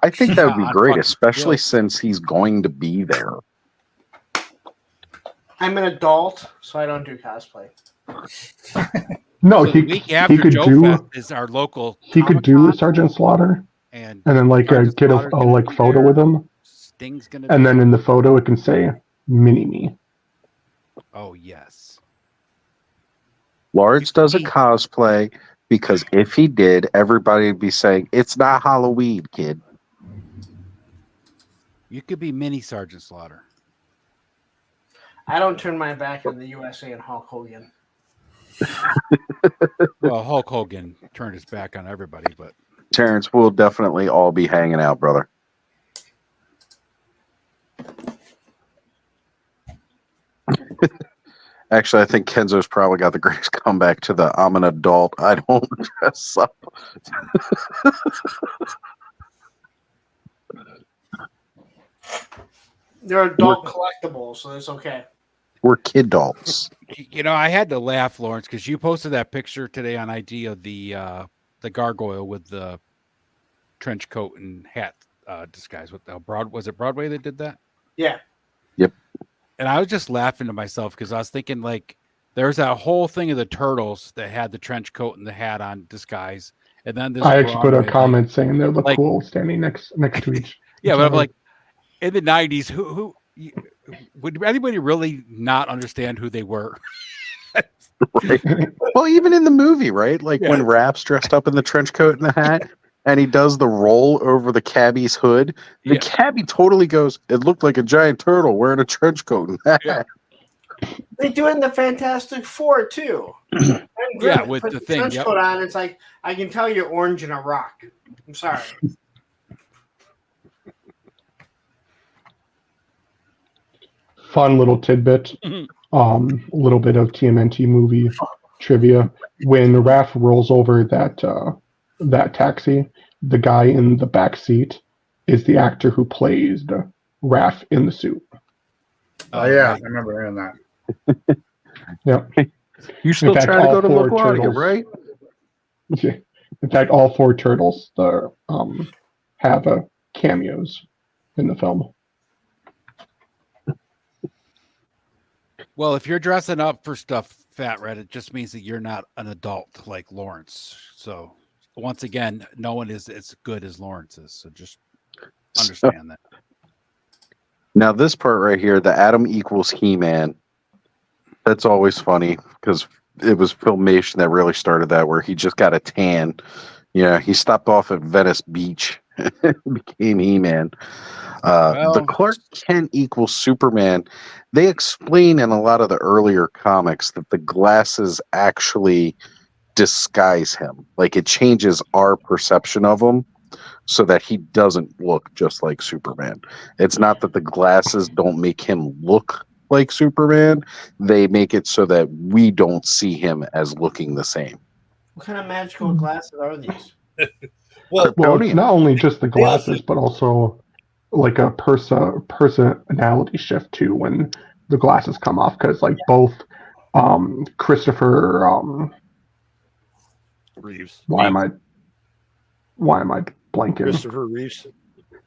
I think that would be great, especially since he's going to be there. I'm an adult, so I don't do cosplay. No, So the week after could Joe do Fest is our local he could do Comic-Con, Sergeant Slaughter, and and then Sergeant get Slaughter's a gonna like be photo there. with him, Sting's gonna and be then there. in the photo it can say "Mini Me." Oh yes. Lawrence doesn't cosplay because if he did, everybody would be saying it's not Halloween, kid. You could be mini Sergeant Slaughter. I don't turn my back on the USA and Hulk Hogan. Well, Hulk Hogan turned his back on everybody, but Terrence, we'll definitely all be hanging out, brother. Actually, I think Kenzo's probably got the greatest comeback to the I'm an adult, I don't dress up. They're adult collectibles, so it's okay. We're kid adults. you know, I had to laugh, Lawrence, because you posted that picture today on IG of the gargoyle with the trench coat and hat disguise. With the was it Broadway that did that? Yeah. Yep. And I was just laughing to myself because I was thinking, like, there's that whole thing of the turtles that had the trench coat and the hat on disguise, and then this I actually put a Broadway, comment saying they look like- cool standing next to each. yeah, each but I'm other. like, in the '90s, who would anybody really not understand who they were? Right. Well, even in the movie, right? Like Yeah. when Rap's dressed up in the trench coat and the hat, and he does the roll over the cabbie's hood, the Yeah. cabbie totally goes, "It looked like a giant turtle wearing a trench coat and hat." Yeah. They do it in the Fantastic Four too. And Yeah, Grimm with put the thing, trench yep. coat on. It's like I can tell you're orange in a rock. I'm sorry. Fun little tidbit. A little bit of TMNT movie trivia. When Raph rolls over that taxi, the guy in the back seat is the actor who plays Raph in the suit. Oh yeah, I remember hearing that. Yep. You still In fact, trying to all go to four LaGuardia, turtles- right? In fact, all four turtles have cameos in the film. Well, if you're dressing up for stuff, Fat Red, it just means that you're not an adult like Lawrence. So once again, no one is as good as Lawrence is. So just understand that. Now, this part right here, the Atom equals He-Man. That's always funny because it was Filmation that really started that, where he just got a tan. Yeah, he stopped off at Venice Beach and became He-Man. The Clark Kent equals Superman. They explain in a lot of the earlier comics that the glasses actually disguise him. Like it changes our perception of him so that he doesn't look just like Superman. It's not that the glasses don't make him look like Superman. They make it so that we don't see him as looking the same. What kind of magical glasses are these? Well, it's not only just the glasses, but also like a personality shift too when the glasses come off. Because like both Christopher Reeves. why am I blanking? Christopher Reeves.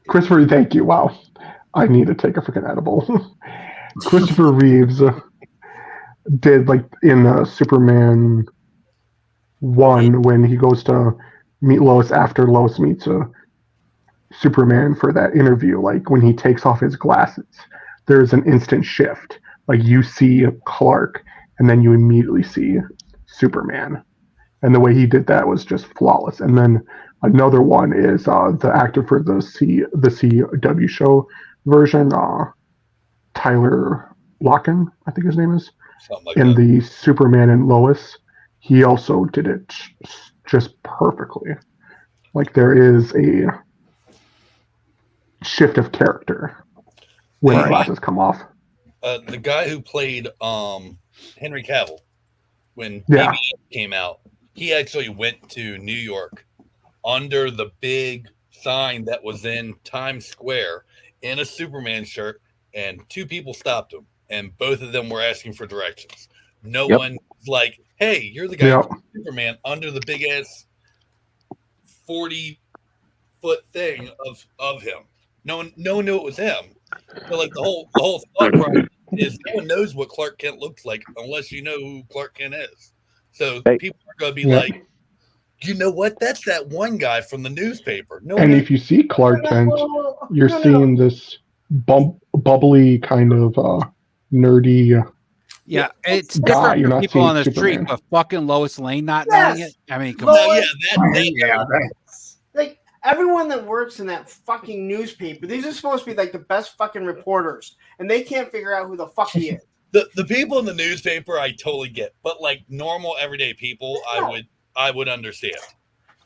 Christopher, thank you. Wow, I need to take a freaking edible. Christopher Reeves did like in Superman 1 when he goes to meet Lois after Lois meets Superman for that interview. Like when he takes off his glasses, there's an instant shift. Like you see Clark, and then you immediately see Superman. And the way he did that was just flawless. And then another one is the actor for the CW show version, Tyler Locken, I think his name is, in the Superman and Lois. He also did it just perfectly. Like there is a shift of character when the glasses come off. The guy who played Henry Cavill when Yeah. BB came out, he actually went to New York under the big sign that was in Times Square in a Superman shirt, and two people stopped him, and both of them were asking for directions. No Yep. one was like, "Hey, you're the guy Yep. who played Superman under the big ass 40-foot thing of him." No one knew it was him. So like the whole thought process is no one knows what Clark Kent looks like unless you know who Clark Kent is. So Hey. people are going to be Yeah. like, you know what? That's that one guy from the newspaper. No, And no. if you see Clark Kent, you're seeing this bubbly kind of nerdy. Yeah, it's Guy, different you're for not people on seeing the street, Superman. but fucking Lois Lane not knowing it. I mean, come on. No, yeah, that Yeah, Like everyone that works in that fucking newspaper, these are supposed to be like the best fucking reporters, and they can't figure out who the fuck he is. the people in the newspaper I totally get, but like normal everyday people, I would understand.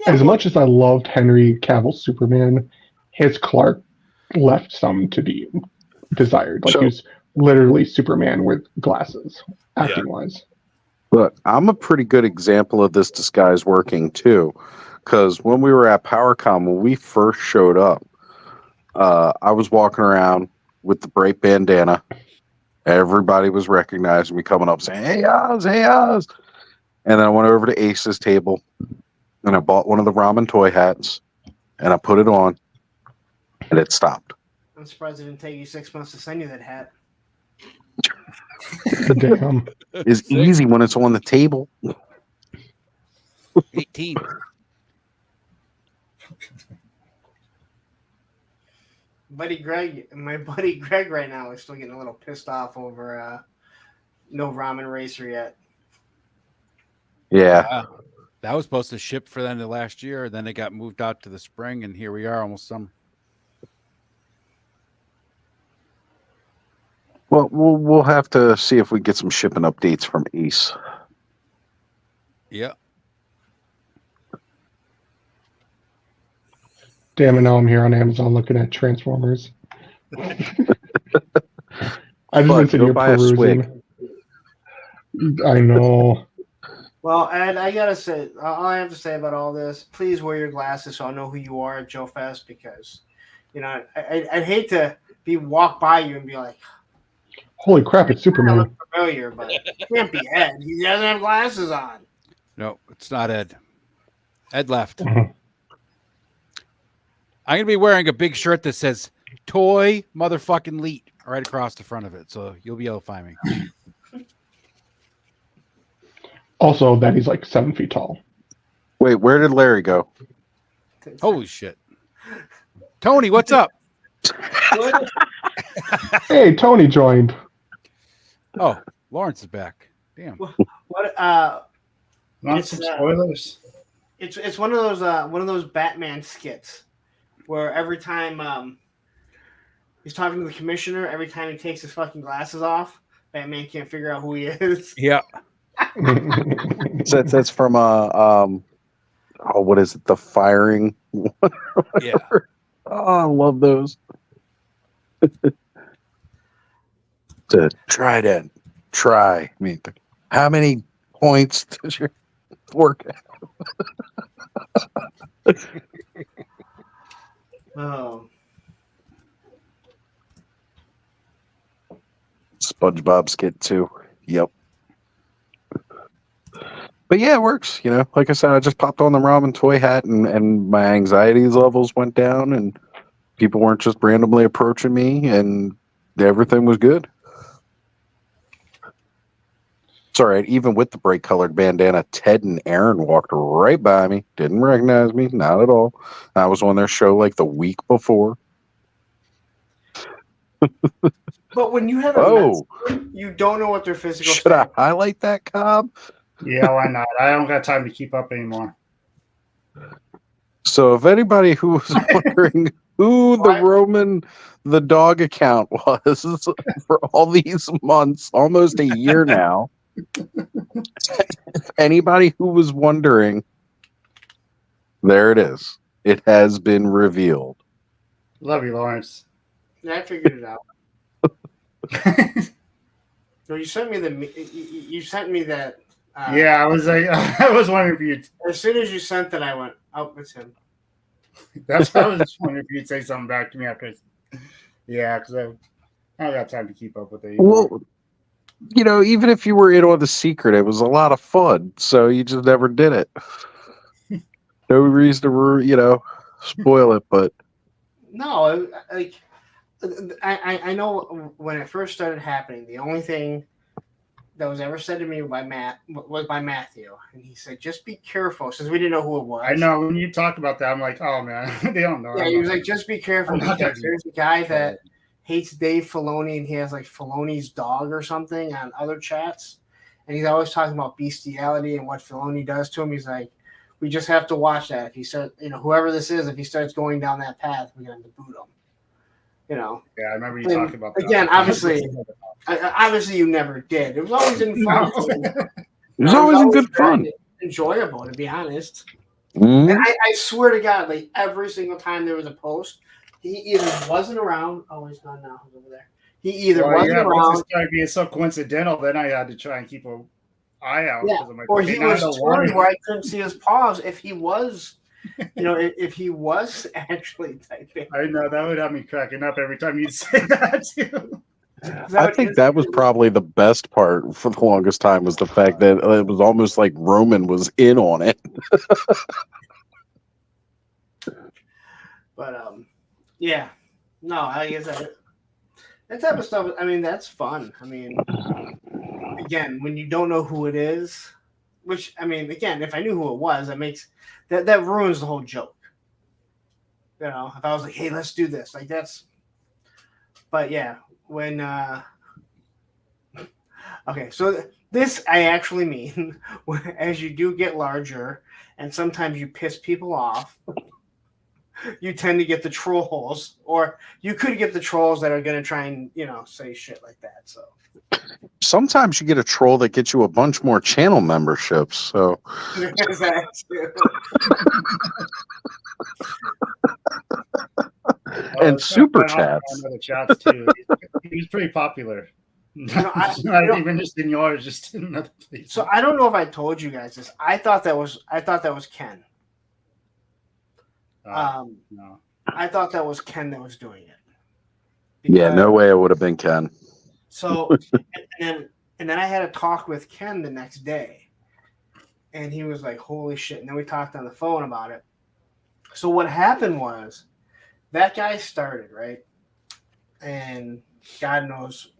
As much as I loved Henry Cavill's Superman, his Clark left some to be desired. Like he was literally Superman with glasses, acting wise. Look, I'm a pretty good example of this disguise working too, because when we were at PowerCon, when we first showed up, I was walking around with the bright bandana. Everybody was recognizing me coming up saying, "Hey Oz, hey Oz," and then I went over to Ace's table and I bought one of the ramen toy hats and I put it on, and it stopped. I'm surprised it didn't take you 6 months to send you that hat. Damn. It's easy when it's on the table. 18. My buddy Greg right now is still getting a little pissed off over no ramen racer yet. Yeah. That was supposed to ship for the end of last year. Then it got moved out to the spring, and here we are almost summer. Well, we'll have to see if we get some shipping updates from Ace. Yeah. Damn it! Now I'm here on Amazon looking at Transformers. I've just been sitting here buy a swig. perusing. I know. Well, Ed, I gotta say, all I have to say about all this, please wear your glasses so I know who you are at Joe Fest, because, I'd hate to walk by you and be like, Holy crap! It's I Superman. look familiar, but it can't be Ed. He doesn't have glasses on. No, it's not Ed. Ed left. Mhm. I'm gonna be wearing a big shirt that says "Toy Motherfucking Leet" right across the front of it, so you'll be able to find me. Also, that he's like 7 feet tall. Wait, where did Larry go? Holy shit, Tony, what's up? Hey, Tony joined. Oh, Lawrence is back. Damn. What? Not some spoilers. It's one of those Batman skits where every time he's talking to the commissioner, every time he takes his fucking glasses off, Batman can't figure out who he is. Yeah. That's from what is it? The firing. Yeah. Oh, I love those. To try. I mean, how many points does your work? Oh. SpongeBob skit too. Yep. But yeah, it works. Like I said, I just popped on the ramen toy hat, and my anxiety levels went down, and people weren't just randomly approaching me, and everything was good. It's all right. Even with the bright colored bandana, Ted and Aaron walked right by me. Didn't recognize me. Not at all. I was on their show like the week before. But when you have a you don't know what their physical Should I highlight that, Cobb? Yeah, why not? I don't got time to keep up anymore. So if anybody who was wondering who the Roman the dog account was for all these months, almost a year now, if anybody who was wondering, there it is. It has been revealed. Love you, Lawrence. Yeah, I figured it out. So you sent me that. Yeah, I was like, I was wondering if you. As soon as you sent that, I went, "Oh, it's him." That's why I was just wondering if you'd say something back to me after. Yeah, because I don't got time to keep up with it. Well, even if you were in on the secret, it was a lot of fun. So you just never did it. No reason to, spoil it, but No, I know when it first started happening, the only thing that was ever said to me by Matt was by Matthew, and he said, "Just be careful," since we didn't know who it was. I know when you talk about that, I'm like, oh man, they don't know. Yeah, he was like, "Just be careful because there's a guy that hates Dave Filoni, and he has like Filoni's dog or something on other chats, and he's always talking about bestiality and what Filoni does to him. He's like, we just have to watch that. If he starts, whoever this is, if he starts going down that path, we're gonna have to boot him." Yeah, I remember you talking about that. Again, obviously, you never did. It was always in fun. It was always in good fun. Enjoyable, to be honest. Mm-hmm. And I swear to God, like every single time there was a post, he either wasn't around. Oh, he's gone now. He's over there. He either wasn't around. It started being so coincidental. Then I had to try and keep an eye out. Yeah, I'm like, or okay, he was touring where I couldn't see his paws. If he was, if he was actually typing. I know that would have me cracking up every time you'd say that too. I think that was probably the best part for the longest time was the fact that it was almost like Roman was in on it. But yeah, no, I guess that type of stuff. I mean, that's fun. I mean, again, when you don't know who it is, which I mean, again, if I knew who it was, that ruins the whole joke. If I was like, hey, let's do this, like that's. But yeah, when okay, so this I actually mean as you do get larger, and sometimes you piss people off. You tend to get the trolls, or you could get the trolls that are going to try and say shit like that. So sometimes you get a troll that gets you a bunch more channel memberships. So and super chats. Chats too. He was pretty popular. Not even just in yours, just in another place. So I don't know if I told you guys this. I thought that was Ken. No. I thought that was Ken that was doing it. Yeah, no way it would have been Ken. So and then I had a talk with Ken the next day, and he was like, "Holy shit!" And then we talked on the phone about it. So what happened was that guy started, right, and God knows,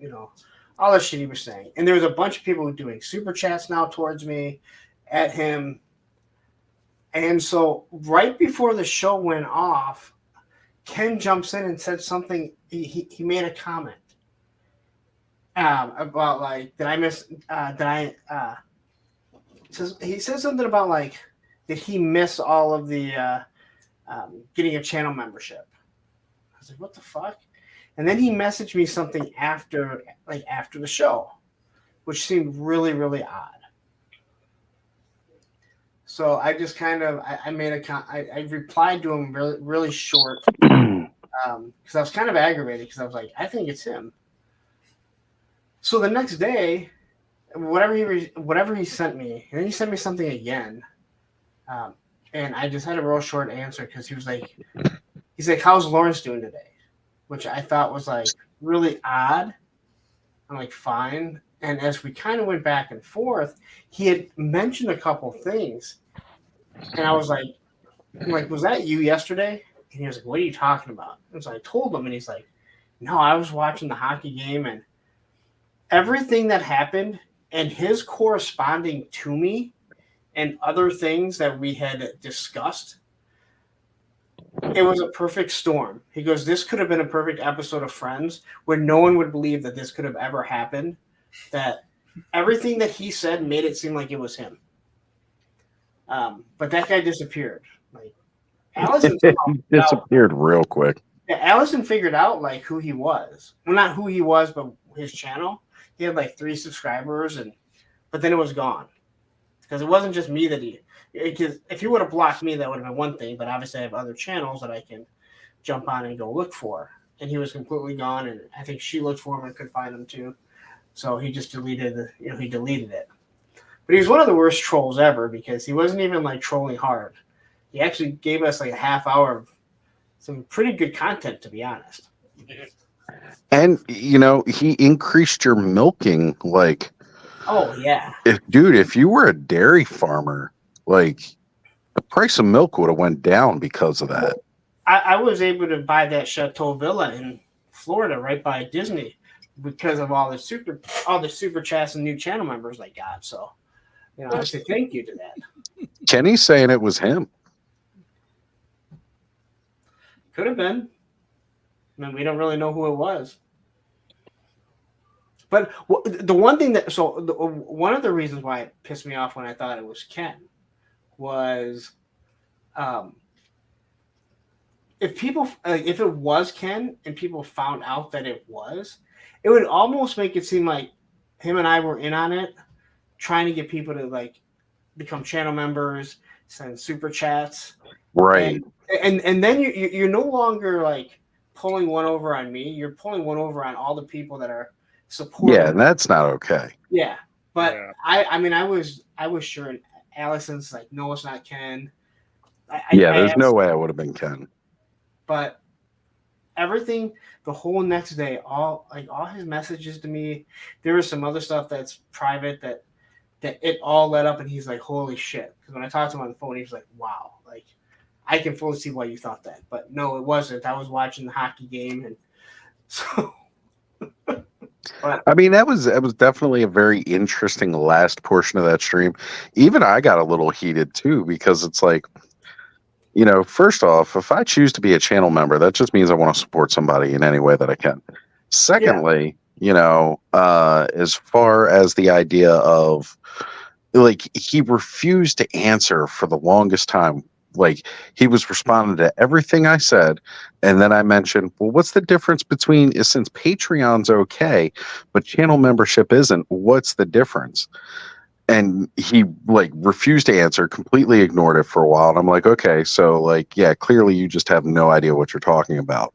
all the shit he was saying, and there was a bunch of people doing super chats now towards me, at him. And so right before the show went off, Ken jumps in and said something. He made a comment about like, did I miss? He said something about like, did he miss all of the getting a channel membership? I was like, what the fuck? And then he messaged me something after the show, which seemed really, really odd. So I just kind of I replied to him really, really short because I was kind of aggravated because I was like, I think it's him. So the next day, whatever he sent me, and then he sent me something again, and I just had a real short answer because he's like, how's Lawrence doing today? Which I thought was like really odd. I'm like, fine. And as we kind of went back and forth, he had mentioned a couple things. And I was like, was that you yesterday? And he was like, what are you talking about? And so I told him, and he's like, no, I was watching the hockey game, and everything that happened and his corresponding to me and other things that we had discussed, it was a perfect storm. He goes, this could have been a perfect episode of Friends where no one would believe that this could have ever happened, that everything that he said made it seem like it was him. But that guy disappeared. Like Allison disappeared real quick. Yeah, Allison figured out like who he was. Well, not who he was, but his channel. He had like 3 subscribers, but then it was gone because it wasn't just me that because if he would have blocked me, that would have been one thing. But obviously, I have other channels that I can jump on and go look for. And he was completely gone. And I think she looked for him and could find him too. So he just deleted it. But he was one of the worst trolls ever because he wasn't even like trolling hard. He actually gave us like a half hour of some pretty good content, to be honest. And he increased your milking. Like, oh yeah, if you were a dairy farmer, like the price of milk would have went down because of that. I was able to buy that Chateau Villa in Florida, right by Disney, because of all the super chats and new channel members I got. So, I say thank you to that. Kenny's saying it was him. Could have been. I mean, we don't really know who it was. But the one thing one of the reasons why it pissed me off when I thought it was Ken was, if it was Ken and people found out that it would almost make it seem like him and I were in on it, trying to get people to like become channel members, send super chats, right? And then you're no longer like pulling one over on me. You're pulling one over on all the people that are supporting. Yeah, and that's not okay. Yeah, but yeah. I mean, I was sure. And Allison's like, no, it's not Ken. There's no way I would have been Ken. But everything, the whole next day, all his messages to me, there was some other stuff that's private that it all led up, and he's like, holy shit. Because when I talked to him on the phone, he was like, wow, like I can fully see why you thought that. But no, it wasn't. I was watching the hockey game, and so. But, I mean, that was definitely a very interesting last portion of that stream. Even I got a little heated too, because it's like, first off, if I choose to be a channel member, that just means I want to support somebody in any way that I can. Secondly, as far as the idea of like, he refused to answer for the longest time. Like, he was responding to everything I said, and then I mentioned, well, what's the difference between, since Patreon's okay, but channel membership isn't, what's the difference? And he like refused to answer, completely ignored it for a while. And I'm like, okay, so like, yeah, clearly you just have no idea what you're talking about.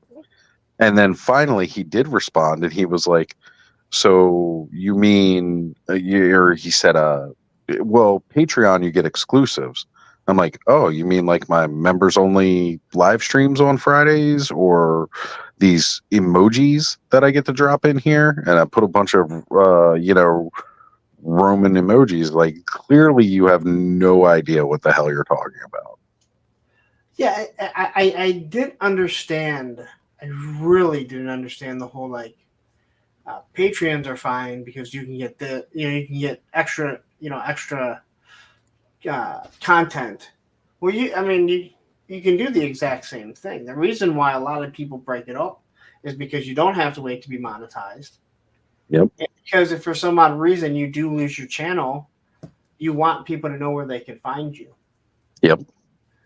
And then finally he did respond, and he was like, so you mean, he said, well, Patreon, you get exclusives. I'm like, oh, you mean like my members only live streams on Fridays, or these emojis that I get to drop in here? And I put a bunch of, Roman emojis. Like, clearly you have no idea what the hell you're talking about. Yeah, I didn't understand. I really didn't understand the whole like Patreons are fine because you can get you can get extra content. Well, you can do the exact same thing. The reason why a lot of people break it up is because you don't have to wait to be monetized. Yep. And because if for some odd reason you do lose your channel, you want people to know where they can find you. Yep.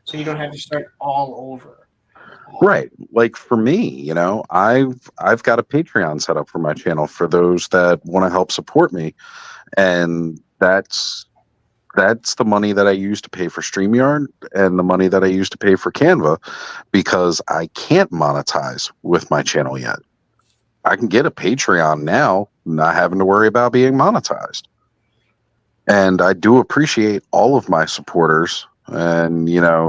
So you don't have to start all over. Right. Like for me, I've got a Patreon set up for my channel for those that want to help support me. And that's the money that I use to pay for StreamYard and the money that I use to pay for Canva, because I can't monetize with my channel yet. I can get a Patreon now, not having to worry about being monetized. And I do appreciate all of my supporters. And,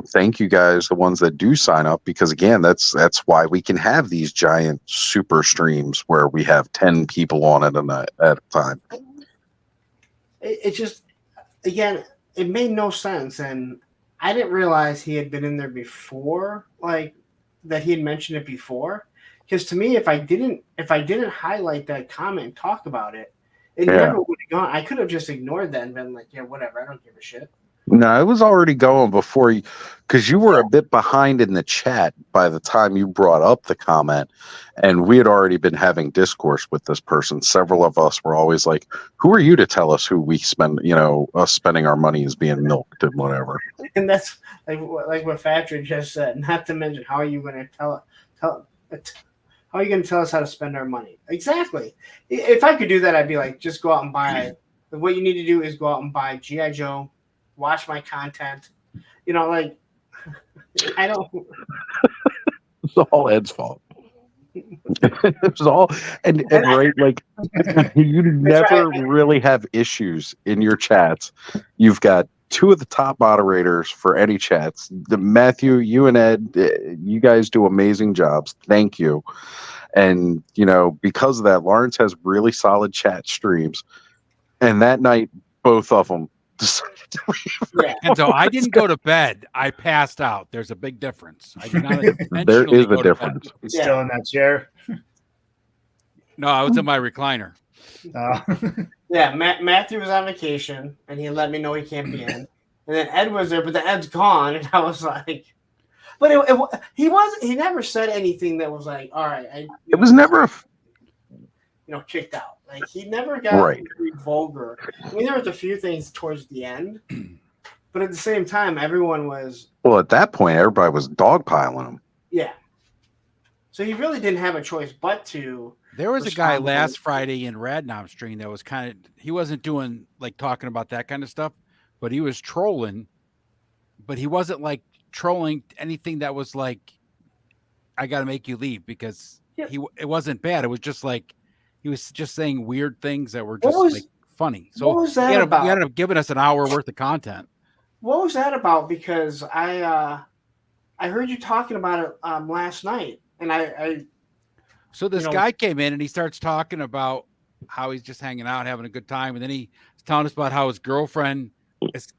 thank you guys, the ones that do sign up, because again, that's why we can have these giant super streams where we have 10 people on it at a time. It just, again, it made no sense. And I didn't realize he had been in there before, like that he had mentioned it before. Because to me, if I didn't highlight that comment and talk about it, it never would have gone. I could have just ignored that and been like, yeah, whatever, I don't give a shit. No, it was already going before you, because you were a bit behind in the chat by the time you brought up the comment, and we had already been having discourse with this person. Several of us were always like, who are you to tell us who we spend, us spending our money is being milked and whatever. And that's like what Patrick just said. Not to mention, how are you going to tell how are you going to tell us how to spend our money? Exactly. If I could do that, I'd be like, just go out and buy. What you need to do is go out and buy G.I. Joe, watch my content. Like, I don't. It's all Ed's fault. It was all, and right, like, you never really have issues in your chats. You've got two of the top moderators for any chats. Matthew, you and Ed, you guys do amazing jobs. Thank you. And, because of that, Lawrence has really solid chat streams. And that night, both of them decided to leave. Yeah. And so I didn't go to bed. I passed out. There's a big difference. I did not there is a difference. He's still in that chair. No, I was in my recliner. Yeah, Matthew was on vacation, and he let me know he can't be in. And then Ed was there, but the Ed's gone, and I was like, but he never said anything that was like, all right, it was never kicked out. Like he never got Right. very vulgar. I mean, there was a few things towards the end, but at the same time, everyone was well, at that point, everybody was dogpiling him. yeah. So he really didn't have a choice but to. There was a guy respond. last Friday in Radnom stream that was he wasn't doing like talking about that kind of stuff, but he was trolling, but he wasn't like trolling anything that was like, I got to make you leave, because it wasn't bad. It was just like, he was just saying weird things that were just like funny. So what was that about? He ended up giving us an hour worth of content. What was that about? Because I heard you talking about it last night, and So this guy came in and he starts talking about how he's just hanging out, having a good time. And then he's telling us about how his girlfriend,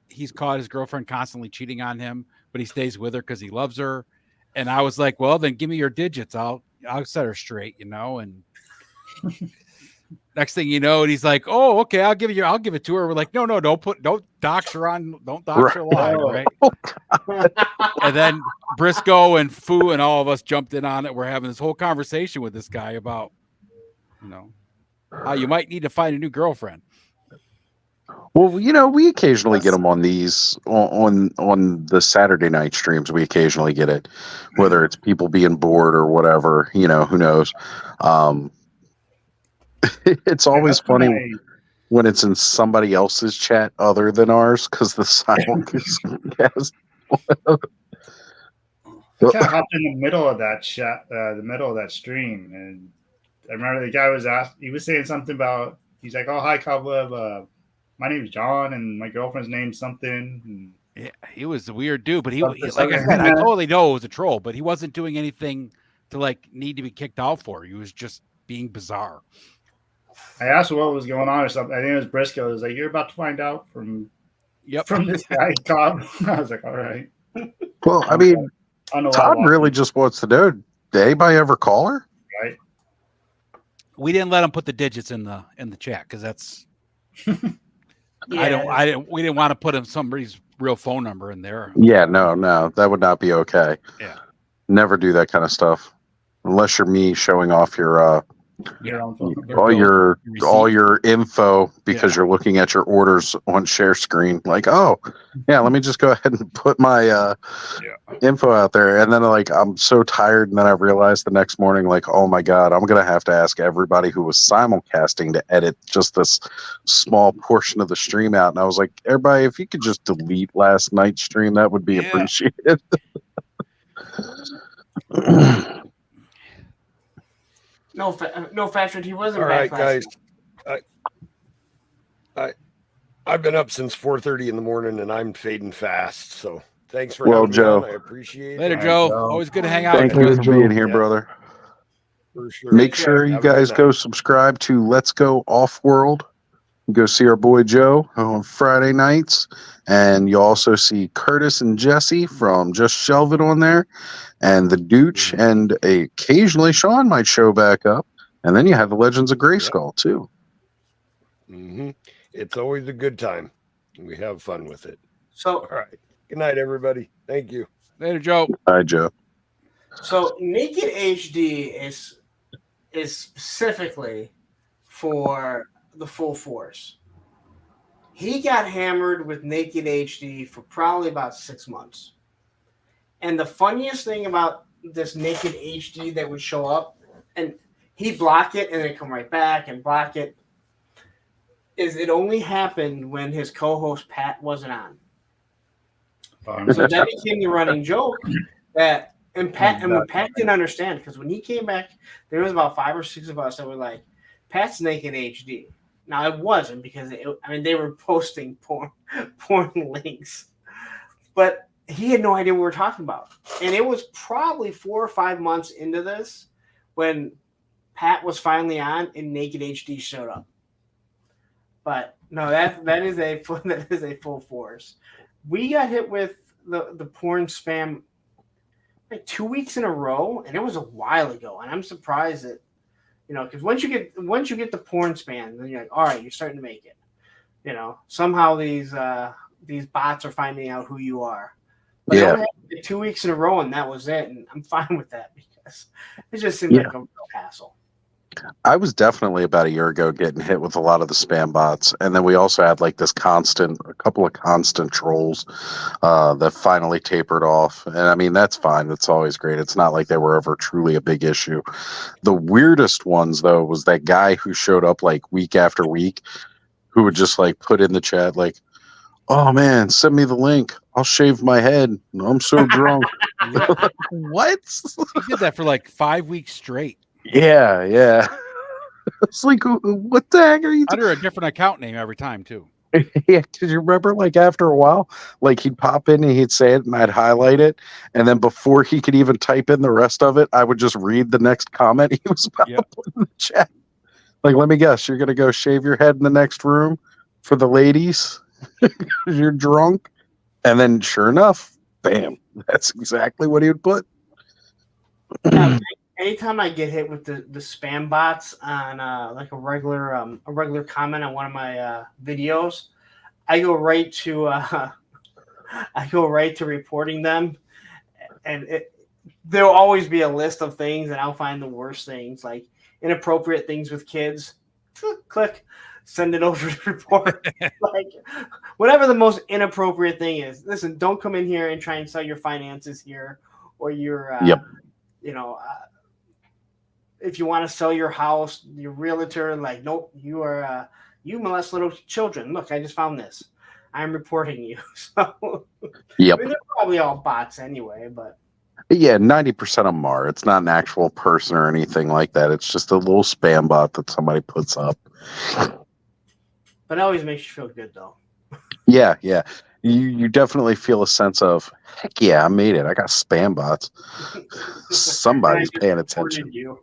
he's caught his girlfriend constantly cheating on him, but he stays with her because he loves her. And I was like, well, then give me your digits. I'll set her straight, And next thing you know, and he's like, oh, okay, I'll give it to her. We're like, no, don't dox her live, right? And then Briscoe and Fu and all of us jumped in on it. We're having this whole conversation with this guy about, how you might need to find a new girlfriend. Well, we occasionally get them on these on the Saturday night streams. We occasionally get it, whether it's people being bored or whatever. Who knows? It's always funny when it's in somebody else's chat other than ours, because the simulcast. I kind of hopped in the middle of that chat, the middle of that stream, and I remember the guy he was saying something about, he's like, "Oh, hi, Cobweb. My name's John, and my girlfriend's name's something." And yeah, he was a weird dude, but like I said, I totally know it was a troll, but he wasn't doing anything to like need to be kicked out for. He was just being bizarre. I asked what was going on or something. I think it was Briscoe. It was like, "You're about to find out from this guy, Cobb." I was like, "All right." Well, I mean, Todd really just wants to know, did anybody ever call her? Right. We didn't let him put the digits in the chat because that's we didn't want to put him somebody's real phone number in there. Yeah, no, that would not be okay. Yeah. Never do that kind of stuff unless you're me showing off your all your info because you're looking at your orders on share screen. Like, oh yeah, let me just go ahead and put my info out there. And then I'm so tired, and then I realized the next morning, like, oh my god, I'm gonna have to ask everybody who was simulcasting to edit just this small portion of the stream out. And I was like, everybody, if you could just delete last night's stream, that would be appreciated. No, Fatrid, he wasn't. All right, guys. I've been up since 4:30 in the morning, and I'm fading fast. So thanks for having me Joe. on. I appreciate it. Later, Joe. Always good to hang out. Thank you for being here, brother. For sure. Make sure you guys go subscribe to Let's Go Off World. Go see our boy Joe on Friday nights. And you'll also see Curtis and Jesse from Just Shelve It on there. And the Dooch and occasionally Sean might show back up. And then you have the Legends of Grayskull too. Mm-hmm. It's always a good time. We have fun with it. So, all right. Good night, everybody. Thank you. Later, Joe. Bye, Joe. So Naked HD is specifically for the full force. He got hammered with Naked HD for probably about 6 months. And the funniest thing about this Naked HD that would show up, and he'd block it and then come right back and block it, is it only happened when his co-host Pat wasn't on. So that became the running joke that, and when Pat didn't understand, because when he came back, there was about 5 or 6 of us that were like, Pat's Naked HD. Now it wasn't because they were posting porn links, but he had no idea what we were talking about. And it was probably 4 or 5 months into this when Pat was finally on and Naked HD showed up. But no, that is a full force. We got hit with the porn spam like 2 weeks in a row, and it was a while ago. And I'm surprised that because once you get the porn span, then you're like, all right, you're starting to make it. Somehow these bots are finding out who you are. But it only happened 2 weeks in a row, and that was it. And I'm fine with that because it just seemed like a real hassle. I was definitely about a year ago getting hit with a lot of the spam bots, and then we also had like a couple of constant trolls that finally tapered off. And I mean, that's fine. That's always great. It's not like they were ever truly a big issue. The weirdest ones, though, was that guy who showed up like week after week, who would just like put in the chat like, "Oh man, send me the link. I'll shave my head. I'm so drunk." What? He did that for like 5 weeks straight. Yeah. It's like, what the heck are you under a different account name every time too? Yeah, because you remember, like after a while, like he'd pop in and he'd say it, and I'd highlight it, and then before he could even type in the rest of it, I would just read the next comment he was about to put in the chat. Like, let me guess, you're gonna go shave your head in the next room for the ladies because you're drunk, and then sure enough, bam, that's exactly what he would put. Anytime I get hit with the spam bots on like a regular comment on one of my videos, I go right to reporting them, and there'll always be a list of things, and I'll find the worst things, like inappropriate things with kids. Click, send it over to report. Like whatever the most inappropriate thing is. Listen, don't come in here and try and sell your finances here, or your if you want to sell your house, your realtor, like, nope, you molest little children. Look, I just found this. I'm reporting you. So, yep. I mean, they're probably all bots anyway, but. Yeah, 90% of them are. It's not an actual person or anything like that. It's just a little spam bot that somebody puts up. But it always makes you feel good, though. Yeah. You definitely feel a sense of, heck yeah, I made it. I got spam bots. Somebody's paying attention. You.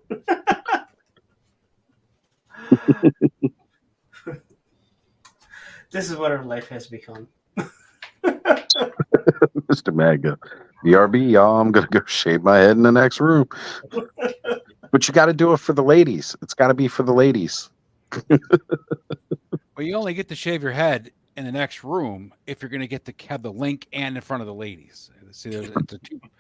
This is what our life has become. Mr. Magda, BRB, y'all, I'm going to go shave my head in the next room. But you got to do it for the ladies. It's got to be for the ladies. Well, you only get to shave your head in the next room if you're going to get to have the link and in front of the ladies. See,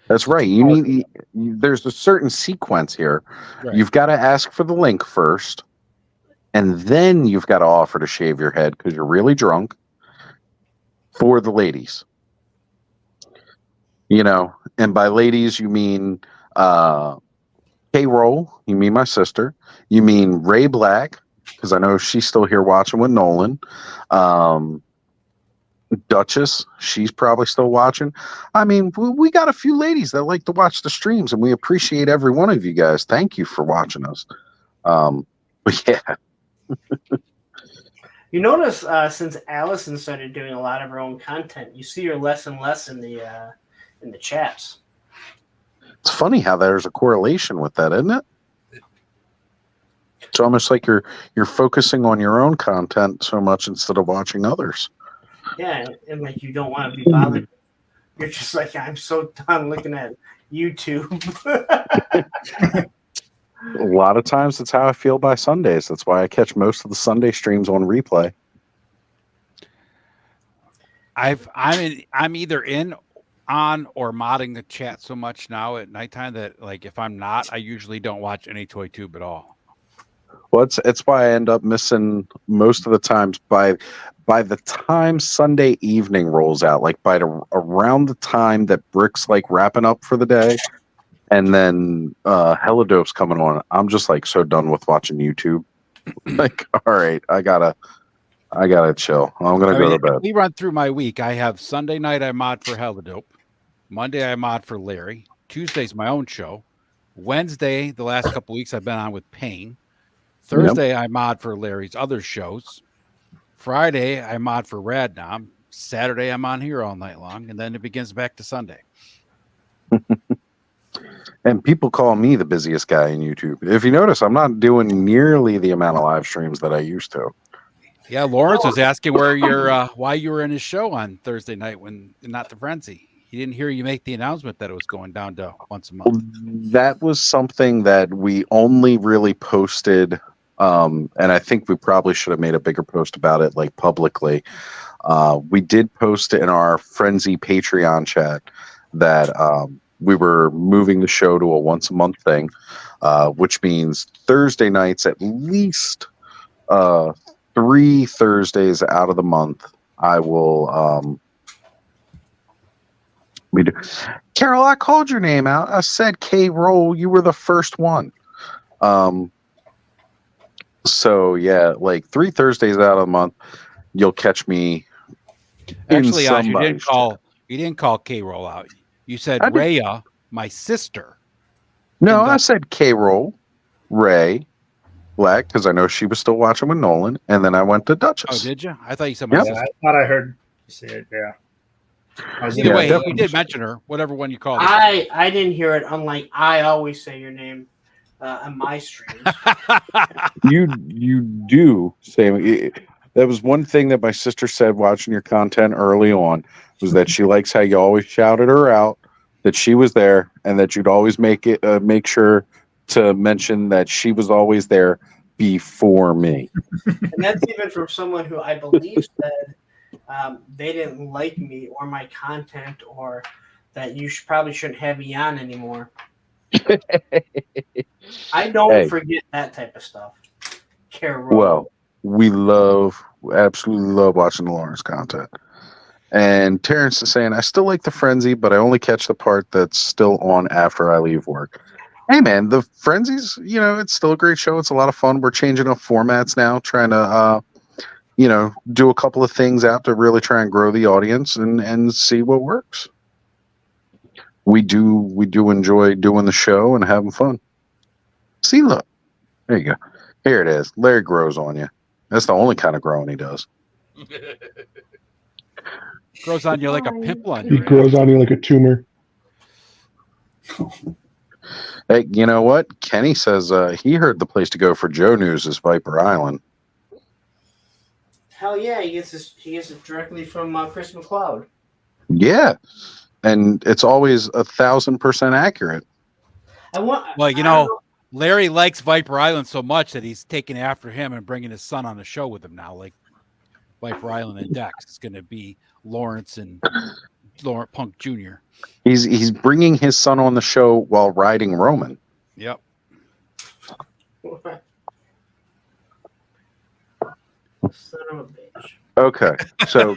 that's right. There's a certain sequence here. Right. You've got to ask for the link first, and then you've got to offer to shave your head because you're really drunk for the ladies. And by ladies, you mean K-Roll, you mean my sister, you mean Ray Black, because I know she's still here watching with Nolan. Duchess, she's probably still watching. I mean, we got a few ladies that like to watch the streams, and we appreciate every one of you guys. Thank you for watching us. But yeah. You notice since Allison started doing a lot of her own content, you see her less and less in the chats. It's funny how there's a correlation with that, isn't it? It's almost like you're focusing on your own content so much instead of watching others. Yeah, and like you don't want to be bothered. You're just like, I'm so done looking at YouTube. A lot of times that's how I feel by Sundays. That's why I catch most of the Sunday streams on replay. I'm either on or modding the chat so much now at nighttime that, like, if I'm not, I usually don't watch any Toy Tube at all. Well, it's why I end up missing most of the times by the time Sunday evening rolls out, like around the time that Brick's like wrapping up for the day, and then Helidope's coming on. I'm just like so done with watching YouTube. Like, all right, I gotta chill. I'm gonna go to bed. We run through my week. I have Sunday night I mod for Helidope. Monday I mod for Larry. Tuesday's my own show. Wednesday, the last couple weeks I've been on with Payne. Thursday I mod for Larry's other shows. Friday I mod for Radnom. Saturday I'm on here all night long, and then it begins back to Sunday. And people call me the busiest guy in YouTube. If you notice, I'm not doing nearly the amount of live streams that I used to. Yeah, Lawrence was asking where you're why you were in his show on Thursday night when not the Frenzy. he didn't hear you make the announcement that it was going down to once a Well, month. that was something that we only really posted, and I think we probably should have made a bigger post about it, like publicly. We did post in our Frenzy Patreon chat that we were moving the show to a once a month thing, which means Thursday nights, at least 3 Thursdays out of the month, I will. We do. Carol, I called your name out. I said K Roll. You were the first one. So yeah, like 3 Thursdays out of the month, you'll catch me. Actually, Oz, you didn't call K Roll out. You said Rhea, my sister. No, I said K Roll, Ray, Black, because I know she was still watching with Nolan, and then I went to Duchess. Oh, did you? I thought you said my sister. I thought I heard you say it. Yeah. Either way, you did mention her. Whatever one you called her. I didn't hear it. Unlike I always say your name on my streams. You do say that was one thing that my sister said watching your content early on, was that she likes how you always shouted her out, that she was there, and that you'd always make sure to mention that she was always there before me. And that's even from someone who I believe said they didn't like me or my content, or that you probably shouldn't have me on anymore. I don't forget that type of stuff. Carol. Well, we absolutely love watching the Lawrence content. And Terrence is saying, I still like the Frenzy, but I only catch the part that's still on after I leave work. Hey, man, the Frenzy's, it's still a great show. It's a lot of fun. We're changing up formats now, trying to, do a couple of things out to really try and grow the audience and see what works. We do enjoy doing the show and having fun. See, look, there you go. Here it is. Larry grows on you. That's the only kind of growing he does. Grows on you like a pimple on He you. grows on you like a tumor. Hey, you know what? Kenny says he heard the place to go for Joe News is Viper Island. Hell yeah, he gets it directly from Chris McLeod. Yeah, and it's always 1,000% accurate. Larry likes Viper Island so much that he's taking after him and bringing his son on the show with him now. Like Viper Island and Dex, it's going to be Lawrence and Lawrence Punk Jr. He's bringing his son on the show while riding Roman. Yep. Son of a bitch. Okay, so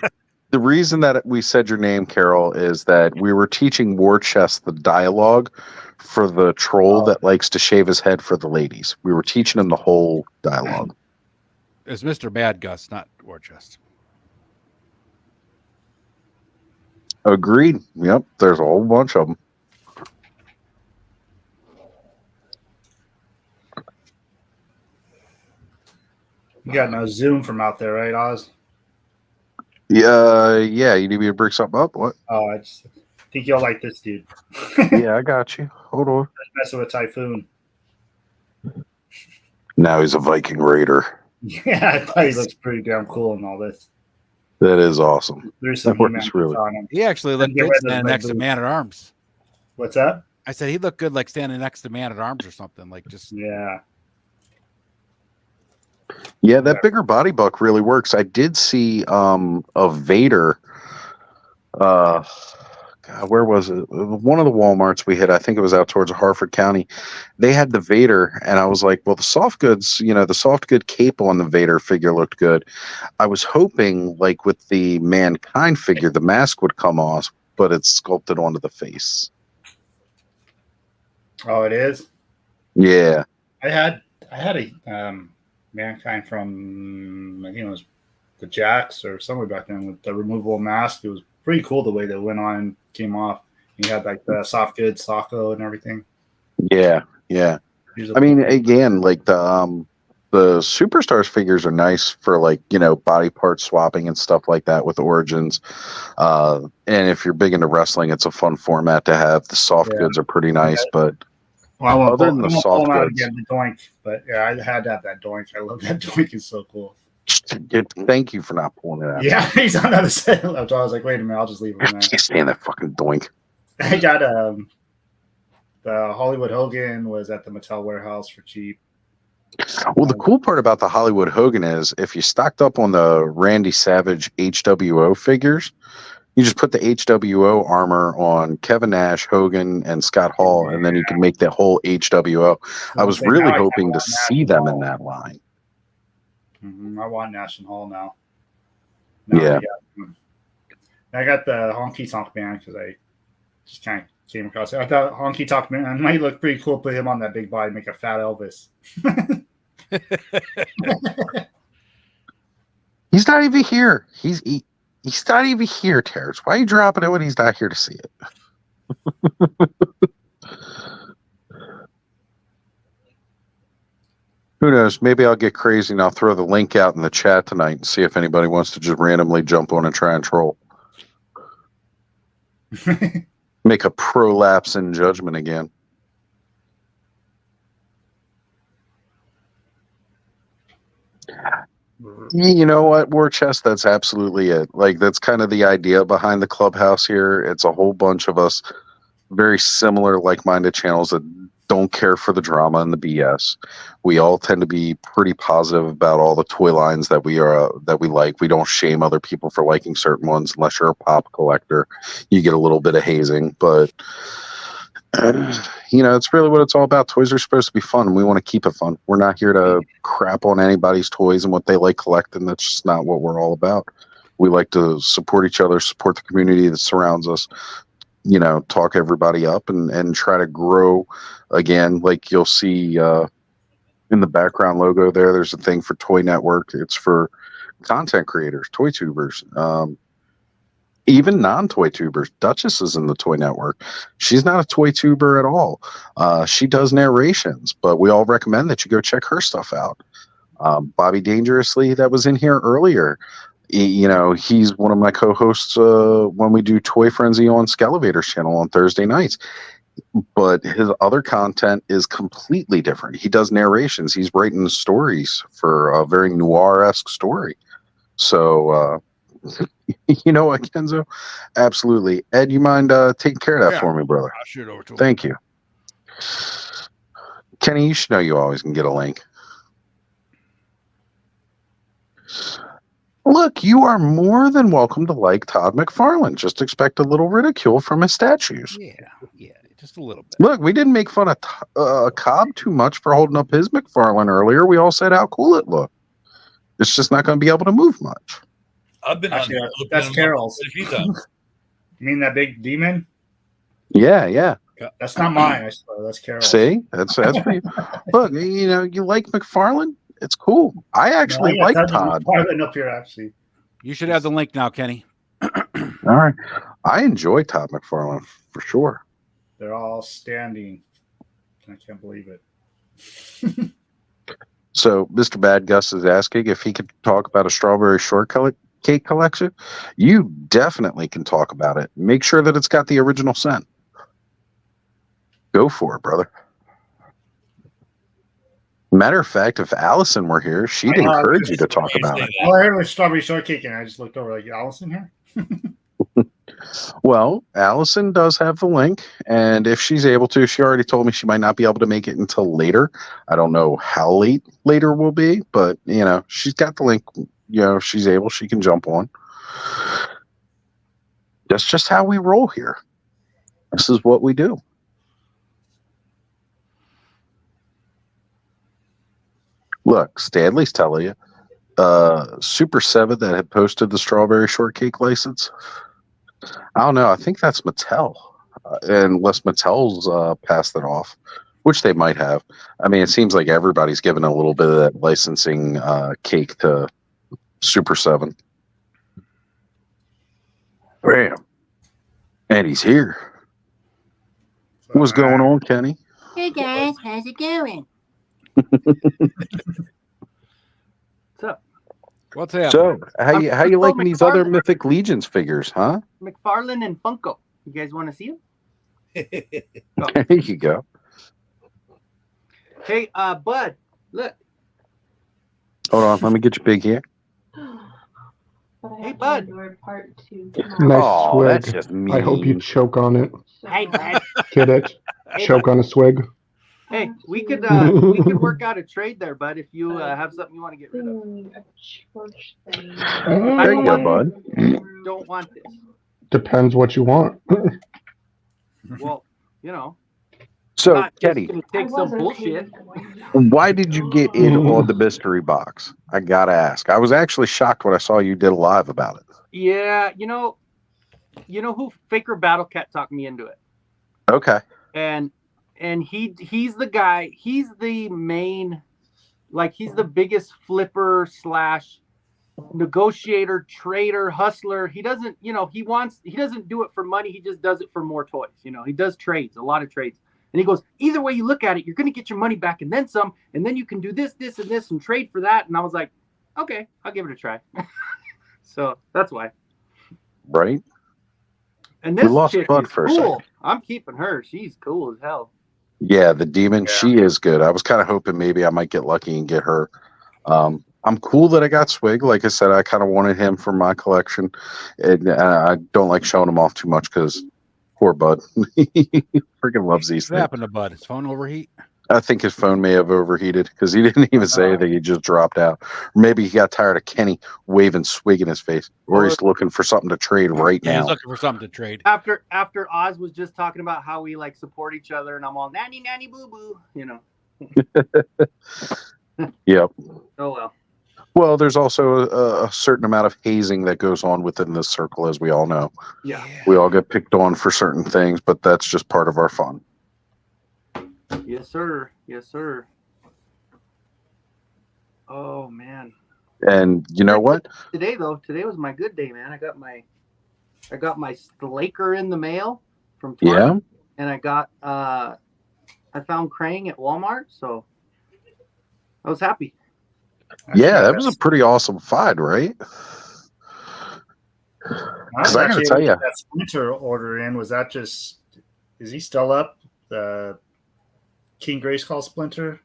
the reason that we said your name, Carol, is that we were teaching War Chest the dialogue for the troll that likes to shave his head for the ladies. We were teaching him the whole dialogue. It's Mr. Bad Gus, not War Chest. Agreed. Yep, there's a whole bunch of them. You got no Zoom from out there, right, Oz? Yeah, you need me to bring something up? What? Oh, I just think you'll like this dude. Yeah, I got you. Hold on. Messing with Typhoon. Now he's a Viking Raider. Yeah, I thought he looks pretty damn cool in all this. That is awesome. There's some really. on him. He actually looked good standing next to Man at Arms. What's that? I said he looked good like standing next to Man at Arms or something. Like just Yeah, that bigger body buck really works. I did see a Vader. God, where was it? One of the Walmarts we hit. I think it was out towards Harford County. They had the Vader, and I was like, well, the soft goods, the soft good cape on the Vader figure looked good. I was hoping, like with the Mankind figure, the mask would come off, but it's sculpted onto the face. Oh, it is? Yeah. I had a Mankind from, I think it was the Jacks or somewhere back then with the removable mask. It was pretty cool the way that went on and came off. You had like the soft goods, Socko and everything. Yeah. I mean, again, like the Superstars figures are nice for like, body part swapping and stuff like that with Origins. And if you're big into wrestling, it's a fun format to have. The soft goods are pretty nice, but well, other than the soft goods, again, the Doink, but yeah, I had that Doink. I love that Doink. It's so cool. Thank you for not pulling it out. Yeah, he's on the other side. So I was like, wait a minute, I'll just leave him I there. can't stand that fucking doink. I got the Hollywood Hogan was at the Mattel warehouse for cheap. Well, the cool part about the Hollywood Hogan is if you stocked up on the Randy Savage HWO figures, you just put the HWO armor on Kevin Nash, Hogan, and Scott Hall, and then you can make that whole HWO. I was really hoping to see them in that line. I want Nash Hall now. Yeah. I got the Honky Tonk Man because I just kind of came across it. I thought Honky Tonk Man might look pretty cool. Put him on that big body, make a fat Elvis. He's not even here. He's not even here, Terrence. Why are you dropping it when he's not here to see it? Who knows? Maybe I'll get crazy and I'll throw the link out in the chat tonight and see if anybody wants to just randomly jump on and try and troll. Make a prolapse in judgment again. You know what, War Chest? That's absolutely it. Like, that's kind of the idea behind the clubhouse here. It's a whole bunch of us, very similar, like-minded channels that don't care for the drama and the BS. We all tend to be pretty positive about all the toy lines that we like. We don't shame other people for liking certain ones unless you're a pop collector. You get a little bit of hazing, but it's really what it's all about. Toys are supposed to be fun, and we want to keep it fun. We're not here to crap on anybody's toys and what they like collecting. That's just not what we're all about. We like to support each other, support the community that surrounds us, talk everybody up and try to grow again. Like you'll see in the background logo there's a thing for Toy Network. It's for content creators, toy tubers, even non-toy tubers. Duchess is in the Toy Network. She's not a toy tuber at all. She does narrations, but we all recommend that you go check her stuff out. Bobby Dangerously, that was in here earlier. He's one of my co-hosts when we do Toy Frenzy on Skelevator's channel on Thursday nights. But his other content is completely different. He does narrations. He's writing stories for a very noir-esque story. So, you know what, Kenzo? Absolutely. Ed, you mind taking care of that for me, brother? I'll shoot over to him. Thank you. Kenny, you should know you always can get a link. Look, you are more than welcome to like Todd McFarlane. Just expect a little ridicule from his statues. Yeah, just a little bit. Look, we didn't make fun of Cobb too much for holding up his McFarlane earlier. We all said how cool it looked. It's just not going to be able to move much. I've been Actually, on. that's Carol's. A few times. You mean that big demon? Yeah. That's not mine. I swear. That's Carol's. See, that's for you. Look, you like McFarlane? It's cool. I actually like Todd. Up here, actually. You should have the link now, Kenny. All right. I enjoy Todd McFarlane for sure. They're all standing. I can't believe it. So, Mr. Bad Gus is asking if he could talk about a strawberry shortcake collection. You definitely can talk about it. Make sure that it's got the original scent. Go for it, brother. Matter of fact, if Allison were here, she'd encourage you to talk about it. All I heard was strawberry shortcake, and I just looked over like, Allison here? Well, Allison does have the link, and if she's able to, she already told me she might not be able to make it until later. I don't know how late later will be, but, she's got the link. If she's able, she can jump on. That's just how we roll here. This is what we do. Look, Stanley's telling you. Super 7 that had posted the strawberry shortcake license. I don't know. I think that's Mattel. Unless Mattel's passed it off, which they might have. I mean, it seems like everybody's given a little bit of that licensing cake to Super 7. Bam. And he's here. What's going on, Kenny? Hey guys, how's it going? What's happening? So, how you liking these other Mythic Legions figures, huh? McFarlane and Funko. You guys want to see them? There you go. Hey, Bud, look. Hold on, let me get you big here. But I Hey, have to bud. endure part 2 Nice tomorrow. Oh, that's swig. just I hope you mean. choke on it. Hey, bud. Get it? Hey, Choke bud. on a swig. Hey, we could to- work out a trade there, bud. If you have something you want to get rid of. A church thing. There you go, bud. Don't want this. Depends what you want. Well, you know. So, not just Kenny, gonna take some bullshit. why did you get in on the mystery box? I gotta ask. I was actually shocked when I saw you did a live about it. Yeah, you know who Faker Battle Cat talked me into it. Okay. And he's the guy, he's the main, like he's the biggest flipper / negotiator, trader, hustler. He doesn't, he doesn't do it for money, he just does it for more toys. He does trades, a lot of trades. And he goes, either way you look at it, you're going to get your money back and then some, and then you can do this, and this, and trade for that. And I was like, okay, I'll give it a try. So that's why. Right. And We this lost chick Bud is for a cool. second. I'm keeping her. She's cool as hell. Yeah, the demon, she is good. I was kind of hoping maybe I might get lucky and get her. I'm cool that I got Swig. Like I said, I kind of wanted him for my collection. And I don't like showing him off too much because poor Bud. He freaking loves these What things. happened to Bud? His phone overheat? I think his phone may have overheated because he didn't even say anything. He just dropped out. Or maybe he got tired of Kenny waving Swig in his face, or he's looking for something to trade right Yeah, he's now. looking for something to trade. After Oz was just talking about how we like support each other, and I'm all nanny nanny boo boo, Yep. Oh well. Well, there's also a certain amount of hazing that goes on within this circle, as we all know. Yeah. We all get picked on for certain things, but that's just part of our fun. Yes, sir. Yes, sir. Oh man. And you know what? Today was my good day, man. I got my Slaker in the mail from Target, and I found Krang at Walmart, so I was happy. Yeah, that was a pretty awesome find, right? Because I got to tell you, that Splinter order in, is he still up? The King Grayskull Splinter?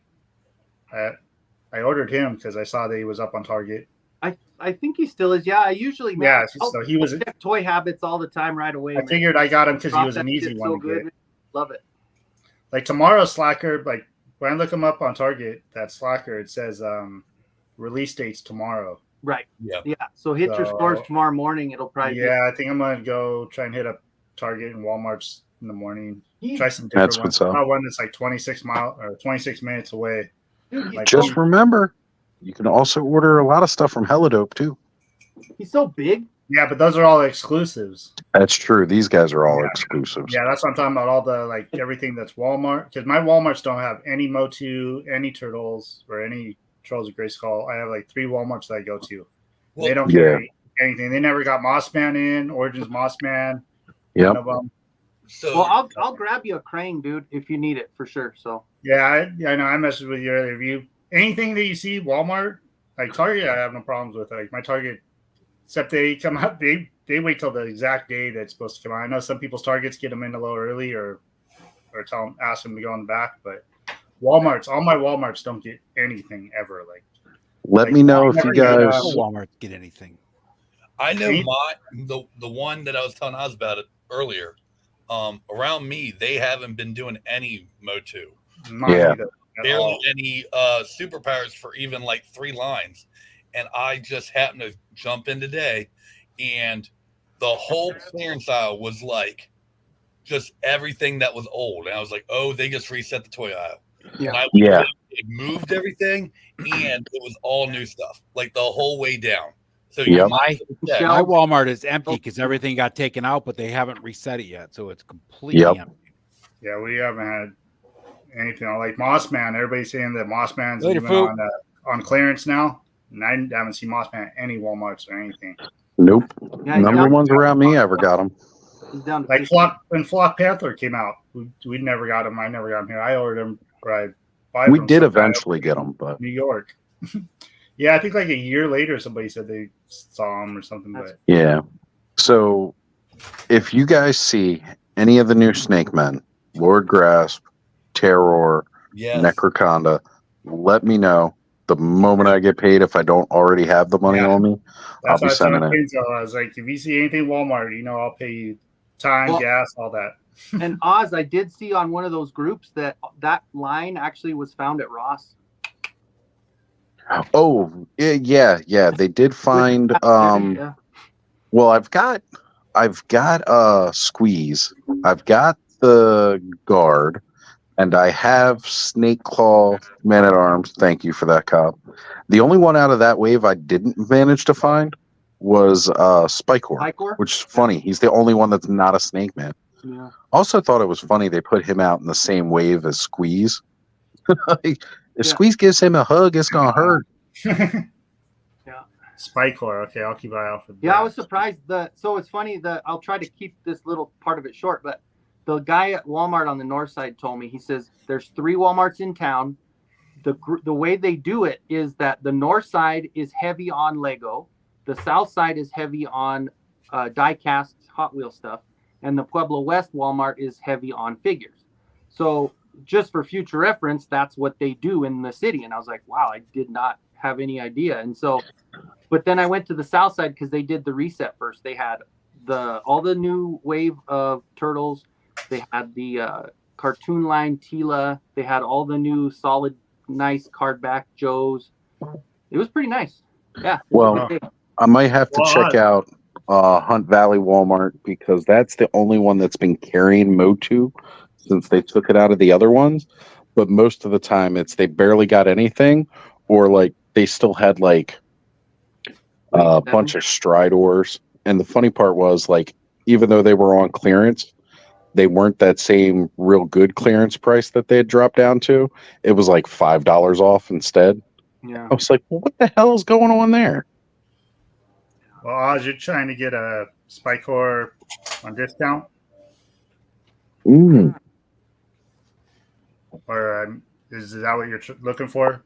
I ordered him because I saw that he was up on Target. I think he still is. Yeah, I usually so he was check Toy Habits all the time right away. I figured I got him because he was an easy one to good. get. Love it. Like tomorrow's Slacker, like when I look him up on Target, that Slacker, it says release dates tomorrow. Right. Yeah. So hit your stores tomorrow morning. It'll probably. Yeah, I think I'm gonna go try and hit up Target and Walmart's in the morning. Try some different ones. One that's like 26 minutes away. Dude, just remember, you can also order a lot of stuff from Helidope too. He's so big. Yeah, but those are all exclusives. That's true. These guys are all exclusives. Yeah, that's what I'm talking about. All the everything that's Walmart, because my Walmarts don't have any Motu, any Turtles, or any Trolls of Grayskull. I have like 3 Walmarts that I go to. They don't carry anything. They never got Mossman in Origins Mossman. Yep. So well, I'll grab you a Krang, dude, if you need it for sure. So I know I messaged with you earlier. If you anything that you see Walmart, like Target, I have no problems with. Like my Target, except they come out, they wait till the exact day that's supposed to come out. I know some people's Targets get them in a little early, or ask them to go in the back. But all my Walmarts don't get anything ever. Let me know if you guys Walmart get anything. I know the one that I was telling Oz about it earlier. Around me, they haven't been doing any Motu. Barely any superpowers for even like 3 lines. And I just happened to jump in today, and the whole clearance aisle was like just everything that was old. And I was like, oh, they just reset the toy aisle. Yeah. And it moved everything, and it was all new stuff, like the whole way down. So my Walmart is empty because everything got taken out, but they haven't reset it yet, so it's completely empty. Yeah, we haven't had anything like Mossman. Everybody's saying that Mossman's on clearance now, and I haven't seen Mossman at any Walmarts or anything. Nope. None of the ones around me ever got them. Like when Flock Panther came out, we never got him. I never got him here. I ordered him. We did eventually get them, but New York. Yeah, I think like a year later, somebody said they saw him or something. But yeah. So if you guys see any of the new Snake Men, Lord Grasp, Terror, Necroconda, let me know. the moment I get paid, if I don't already have the money on me, I'll That's be what I sending told it. kids. I was like, if you see anything Walmart, I'll pay you time, Well- gas, all that. And Oz, I did see on one of those groups that line actually was found at Ross. Oh, yeah. They did find Yeah. well, I've got Squeeze. I've got the Guard, and I have Snake Claw Man at Arms. Thank you for that, Cobb. The only one out of that wave I didn't manage to find was Spikor, Spikor? which is funny. He's the only one that's not a Snake Man. Yeah. Also thought it was funny they put him out in the same wave as Squeeze. Like, if Squeeze gives him a hug, it's gonna hurt. Spikor. Okay, I'll keep an eye out for that. Yeah, I was surprised. So it's funny that I'll try to keep this little part of it short, but the guy at Walmart on the north side told me, he says there's 3 Walmarts in town. The way they do it is that the north side is heavy on Lego, the south side is heavy on die-cast Hot Wheel stuff, and the Pueblo West Walmart is heavy on figures. So just for future reference, that's what they do in the city. And I was like, wow, I did not have any idea. And so, but then I went to the south side because they did the reset first. They had all the new wave of Turtles. They had the cartoon line Tila. They had all the new solid, nice card back Joes. It was pretty nice. Yeah. Well, I might have to check out Hunt Valley Walmart because that's the only one that's been carrying Motu since they took it out of the other ones. But most of the time, it's they barely got anything, or like they still had like a bunch of Stridors. And the funny part was, like, even though they were on clearance, they weren't that same real good clearance price that they had dropped down to. It was like $5 off instead. Yeah. I was like, well, what the hell is going on there? Well, Oz, you're trying to get a Spikor on discount? Or is that what you're looking for?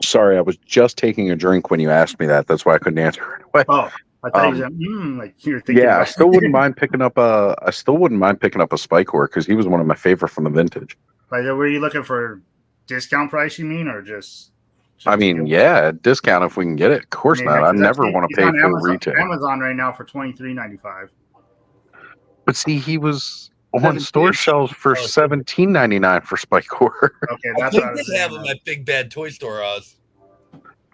Sorry, I was just taking a drink when you asked me that. That's why I couldn't answer right away. Oh, I thought you said, like you were thinking. Yeah, I still wouldn't mind picking up a. I still wouldn't mind picking up a Spikor because he was one of my favorite from the vintage. Like, were you looking for discount price? You mean, or just I mean, yeah, discount if we can get it. Of course not. I never want to pay full retail. Amazon right now for $23.95. But see, he was on store shelves for $17.99 for Spikor. Okay, that's I what I was did have him at Big Bad Toy Store, Oz.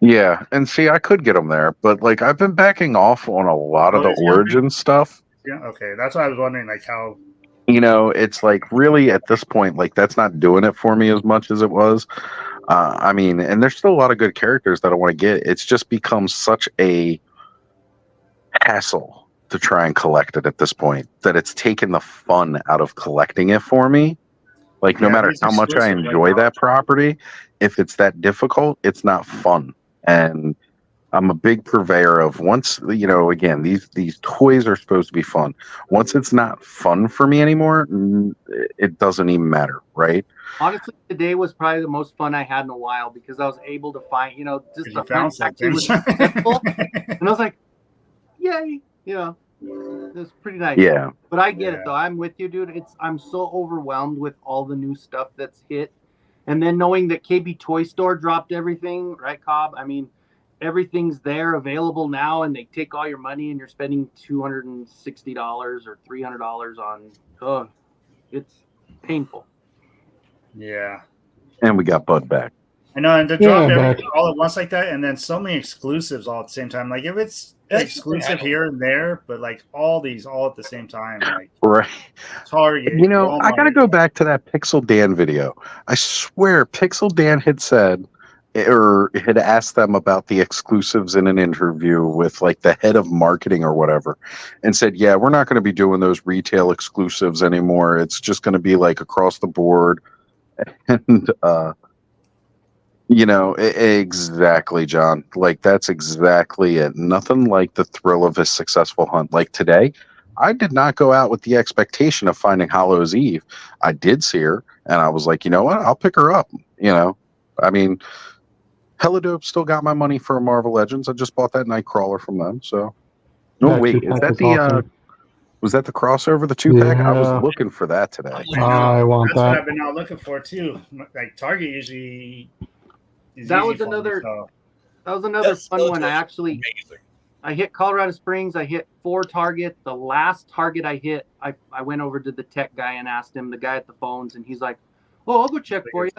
Yeah, and see, I could get them there, but like I've been backing off on a lot of the Origin stuff. Yeah, okay, that's why I was wondering, like how. You know, it's like really at this point, like that's not doing it for me as much as it was. I mean, and there's still a lot of good characters that I want to get. It's just become such a hassle to try and collect it at this point that it's taken the fun out of collecting it for me. Like, no matter how much I enjoy that property, if it's that difficult, it's not fun. And I'm a big purveyor of once, you know, again, these toys are supposed to be fun. Once it's not fun for me anymore, it doesn't even matter, right? Honestly, today was probably the most fun I had in a while because I was able to find, just the found hunt actually was successful. And I was like, yay, it was pretty nice. Yeah. But I get it though. I'm with you, dude. I'm so overwhelmed with all the new stuff that's hit. And then knowing that KB Toy Store dropped everything, right, Cobb? I mean, everything's there available now, and they take all your money, and you're spending $260 or $300 on. It's painful. Yeah. And we got Bud back. I know, and to drop everything all at once like that, and then so many exclusives all at the same time. Like if it's exclusive here and there, but like all these all at the same time, like right. Target. You know, Walmart. I got to go back to that Pixel Dan video. I swear, Pixel Dan had said or had asked them about the exclusives in an interview with like the head of marketing or whatever, and said, "Yeah, we're not going to be doing those retail exclusives anymore. It's just going to be like across the board." And you know, exactly, John. Like, that's exactly it. Nothing like the thrill of a successful hunt. Like today, I did not go out with the expectation of finding Hollow's Eve. I did see her, and I was like, you know what? I'll pick her up. You know, I mean, Hella Dope still got my money for Marvel Legends. I just bought that Nightcrawler from them. So, no, wait, is that the awesome. was that the crossover, the 2-pack? I was Yeah. looking for that today. I want That's what that. I've been out looking for too. Like Target usually He's That easy was for me, another. so- That was another That's fun one. so I actually amazing. I hit Colorado Springs. I hit 4 targets. The last target I hit, I went over to the tech guy and asked him, the guy at the phones, and he's like, "Oh, I'll go check for you."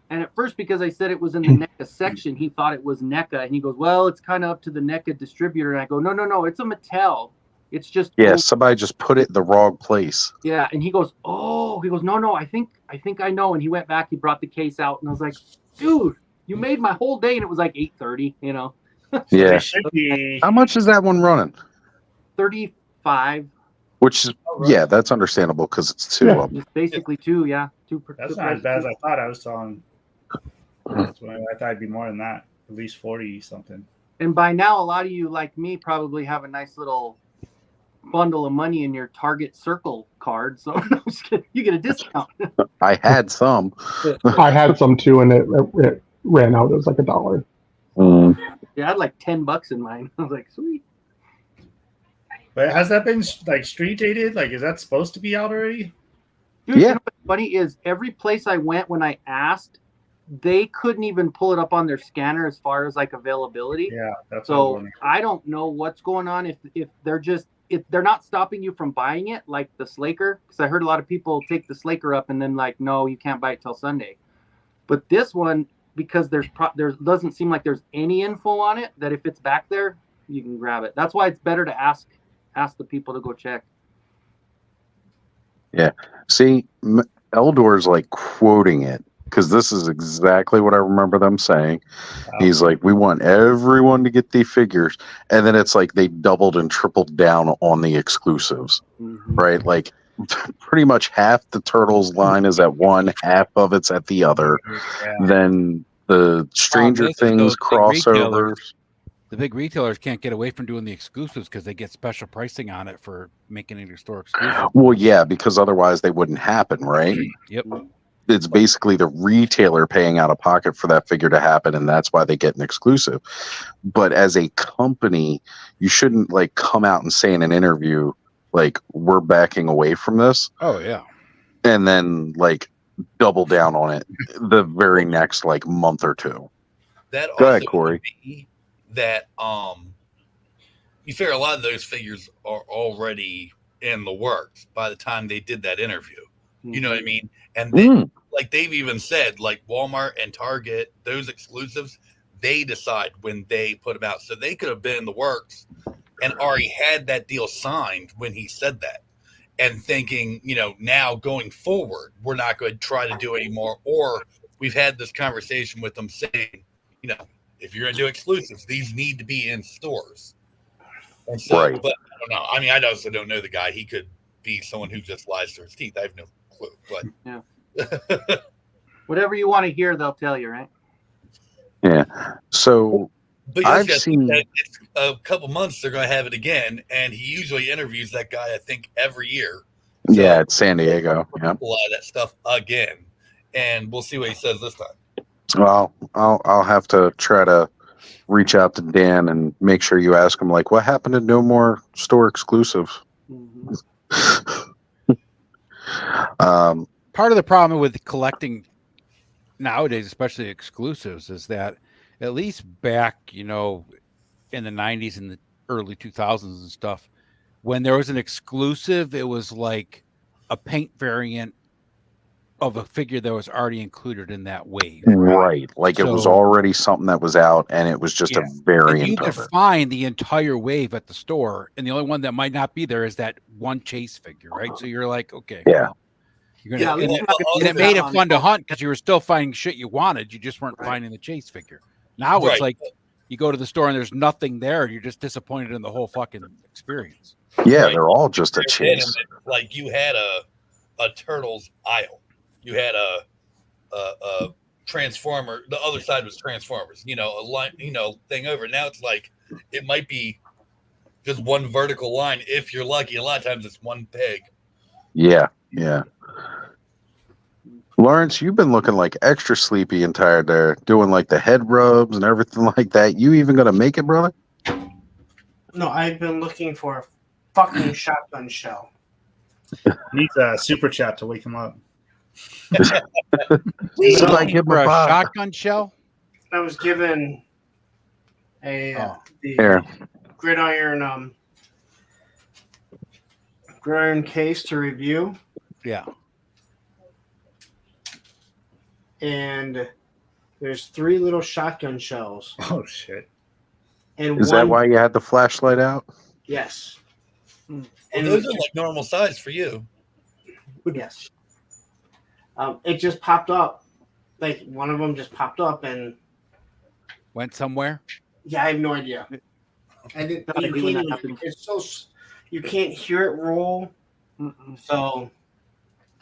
And at first, because I said it was in the NECA section, he thought it was NECA, and he goes, "Well, it's kind of up to the NECA distributor." And I go, "No, it's a Mattel. It's just Yeah, somebody just put it in the wrong place. yeah." And he goes, "Oh," he goes, "No, I think I know." And he went back, he brought the case out, and I was like, "Dude, you made my whole day," and it was like 8:30, you know. Yeah. should be How much is that one running? 35. Which is yeah, that's understandable because it's 2 of them. Just basically 2, yeah. 2 per. That's not as bad as I thought. I was telling. That's why I thought it'd be more than that. At least 40 something. And by now, a lot of you, like me, probably have a nice little bundle of money in your Target Circle card. So no, just kidding. You get a discount. I had some. I had some too, and it ran out. It was like $1. Yeah, I had like $10 in mine. I was like, sweet. But has that been like street dated? Like, is that supposed to be out already? Dude, you know what's funny is every place I went when I asked, they couldn't even pull it up on their scanner as far as like availability. Yeah, that's what I was so wondering. I don't know what's going on if they're just if they're not stopping you from buying it like the Slaker, because I heard a lot of people take the Slaker up and then like, no, you can't buy it till Sunday. But this one, because there doesn't seem like there's any info on it, that if it's back there, you can grab it. That's why it's better to ask the people to go check. Yeah. See, Eldor's like quoting it because this is exactly what I remember them saying. He's like, we want everyone to get the figures. And then it's like they doubled and tripled down on the exclusives, right? Like pretty much half the Turtles line is at one, half of it's at the other. Then the Stranger Things crossovers. The big retailers can't get away from doing the exclusives because they get special pricing on it for making it your store exclusive. Well, yeah, because otherwise they wouldn't happen, right? Yep. It's basically the retailer paying out of pocket for that figure to happen, and that's why they get an exclusive. But as a company, you shouldn't like come out and say in an interview, like, we're backing away from this. Oh, yeah. And then like double down on it the very next like month or two. That Go also ahead, Corey. could be that you figure a lot of those figures are already in the works by the time they did that interview. You know what I mean? And then like they've even said, like Walmart and Target, those exclusives, they decide when they put them out. So they could have been in the works and already had that deal signed when he said that. And thinking, you know, now going forward, we're not going to try to do any more. Or we've had this conversation with them saying, you know, if you're going to do exclusives, these need to be in stores. And so, Right. But I don't know. I mean, I also don't know the guy. He could be someone who just lies through his teeth. I have no clue. But yeah. Whatever you want to hear, they'll tell you, right? Yeah. So But I've seen it's a couple months they're going to have it again, and he usually interviews that guy. I think every year. yeah, it's San Diego. Yeah. A lot of that stuff again, and we'll see what he says this time. Well, I'll have to try to reach out to Dan and make sure you ask him like, what happened to no more store exclusives? Part of the problem with collecting nowadays, especially exclusives, is that at least back, you know, in the 90s and the early 2000s and stuff, when there was an exclusive, it was like a paint variant of a figure that was already included in that wave. Right. Like it was already something that was out and it was just a variant you could of it. find the entire wave at the store, and the only one that might not be there is that one Chase figure, right? So you're like, okay, yeah. well, you're gonna, and it made it fun to hunt because you were still finding shit you wanted. You just weren't finding the Chase figure. Now it's like you go to the store and there's nothing there. You're just disappointed in the whole fucking experience. Yeah, they're all just a chase. Like you had a Turtles aisle. You had a Transformer. The other side was Transformers. You know, a line. You know, thing over. Now it's like it might be just one vertical line if you're lucky. A lot of times it's one peg. Yeah, yeah. Lawrence, you've been looking like extra sleepy and tired there, doing like the head rubs and everything like that. You even gonna make it, brother? No, I've been looking for a fucking shotgun shell. Needs a super chat to wake him up. So I give her a shotgun shell. I was given a Here. gridiron case to review, Yeah. and there's 3 little shotgun shells. Oh shit! And Is that why you had the flashlight out? Yes. Well, And those are like normal size for you. yes. It just popped up. Like one of them just popped up and went somewhere. Yeah, I have no idea. I didn't. You can't even, it's so you can't hear it roll. So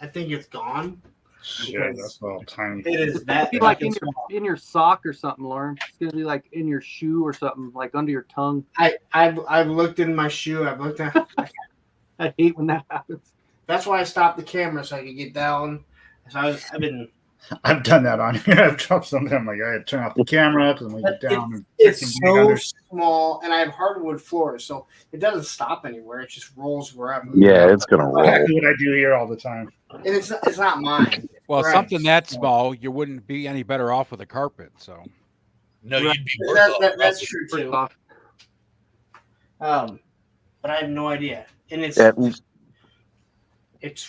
I think it's gone. Shit, that's all tiny. It is It's that gonna be like fucking in your sock or something, Lauren. It's gonna be like in your shoe or something, like under your tongue. I've looked in my shoe. I've looked at. I hate when that happens. That's why I stopped the camera so I could get down. So I've been. I've done that on here. I've dropped something. I'm like, I had to turn off the camera because I'm like down. And It's freaking so under. small, and I have hardwood floors, so it doesn't stop anywhere. It just rolls wherever. Yeah, it's gonna roll. Exactly what I do here all the time. And it's not mine. Well, Right. something that small, you wouldn't be any better off with a carpet. So, no, Right. you'd be worse off. That's true too. But I have no idea, and it's There is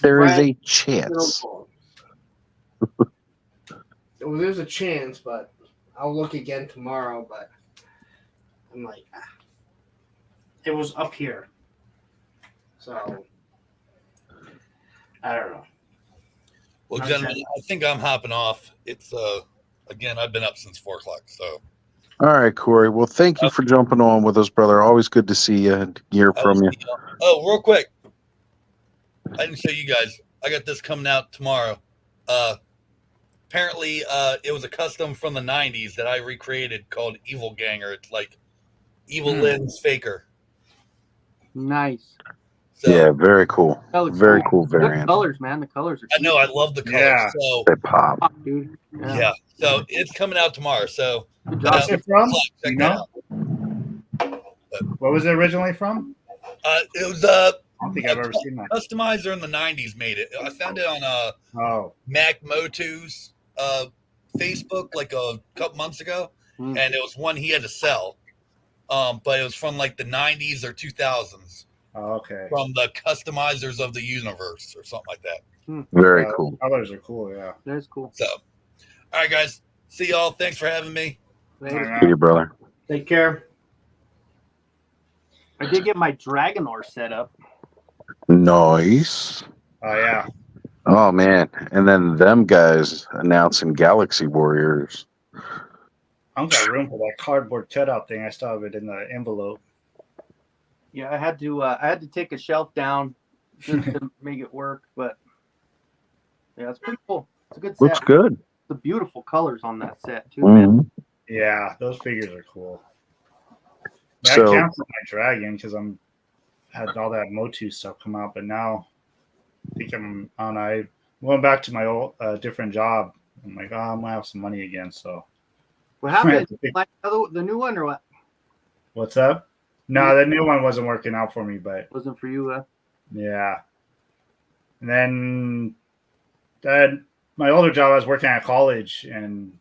red, a chance. Well, there's a chance, but I'll look again tomorrow. But I'm like, it was up here, so I don't know. Well, gentlemen, I think I'm hopping off. It's again, I've been up since 4 o'clock. So All right, Corey. Well, thank you for jumping on with us, brother. Always good to see you and hear from you. Oh, real quick. I didn't show you guys. I got this coming out tomorrow. Apparently, it was a custom from the 90s that I recreated called Evil Ganger. It's like Evil Lynn's Faker. Nice. So, Yeah, very cool. That looks Very cool Good variant. colors, man. The colors are. I know. I love the colors. Yeah. So, They pop. Dude. yeah. So, it's coming out tomorrow. So, What's it from? check You that know? out. What was it originally from? It was I don't think I've ever seen that. customizer in the 90s made it. I found it on Mac Motu's Facebook like a couple months ago, and it was one he had to sell. But it was from like the 90s or 2000s. Oh, okay. From the customizers of the universe or something like that. Very cool. Colors are cool, yeah. That's cool. So, all right, guys. See y'all. Thanks for having me. See you, brother. Take care. I did get my Dragonor set up. Nice. Oh, yeah. Oh, man. And then them guys announcing Galaxy Warriors. I don't got room for that cardboard cutout thing. I still have it in the envelope. Yeah, I had to take a shelf down just to make it work, but yeah, it's pretty cool. It's a good set. Looks good. The beautiful colors on that set too, man. Yeah, those figures are cool. But So- I canceled my Dragon because had all that Motu stuff come out, but now I think I went back to my old different job. I'm like, I'm gonna have some money again. So What happened? Like the new one or what? what's up? No, the new one wasn't working out for me, but Wasn't for you, yeah. And then my older job, I was working at college, and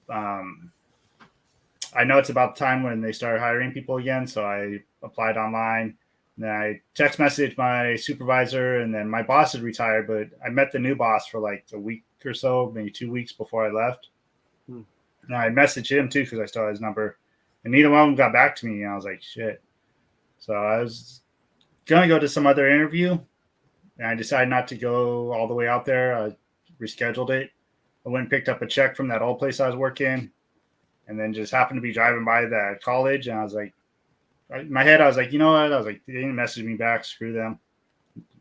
I know it's about the time when they started hiring people again, so I applied online. And then I text messaged my supervisor, and then my boss had retired, but I met the new boss for like a week or so, maybe 2 weeks before I left. And I messaged him too because I still had his number, and neither one of them got back to me. And I was like, shit. So I was gonna go to some other interview, and I decided not to go all the way out there. I rescheduled it. I went and picked up a check from that old place I was working, and then just happened to be driving by that college, and I was like, in my head, I was like, you know what? I was like, they didn't message me back. Screw them.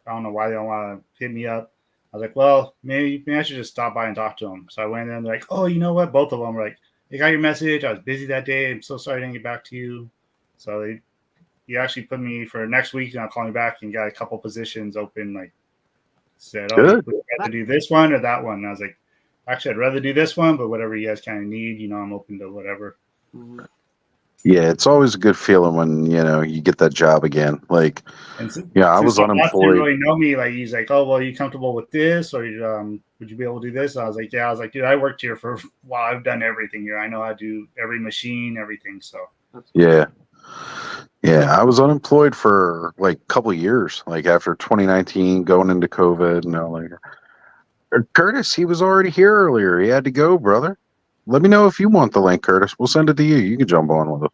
I don't know why they don't want to hit me up. I was like, well, maybe I should just stop by and talk to them. So I went in, and they're like, oh, you know what? Both of them were like, they got your message. I was busy that day. I'm so sorry I didn't get back to you. So he actually put me for next week, and I'll call me back and got a couple positions open. Like, said, oh, would you rather do this one or that one? And I was like, actually, I'd rather do this one, but whatever you guys kind of need, I'm open to whatever. Yeah, it's always a good feeling when you get that job again. Like, And since, I was since my boss didn't unemployed. really know me, like he's like, "Oh, well, you comfortable with this, or would you be able to do this?" And I was like, "Yeah." I was like, "Dude, I worked here for a while. I've done everything here. I know how to do every machine, everything." So Yeah. Yeah, I was unemployed for like a couple of years, like after 2019, going into COVID, and all like Curtis, he was already here earlier. He had to go, brother. Let me know if you want the link, Curtis. We'll send it to you. You can jump on with it.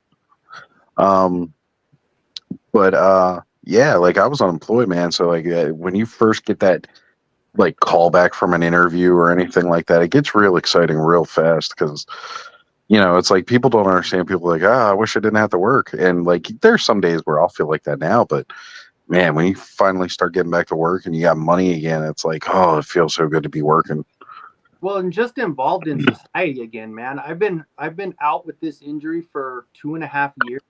But yeah, like I was unemployed, man. So like when you first get that like call back from an interview or anything like that, it gets real exciting real fast because it's like people don't understand. People are like, I wish I didn't have to work. And like there's some days where I'll feel like that now, but man, when you finally start getting back to work and you got money again, it's like, oh, it feels so good to be working. Well, and just involved in society again, man. I've been out with this injury for 2.5 years,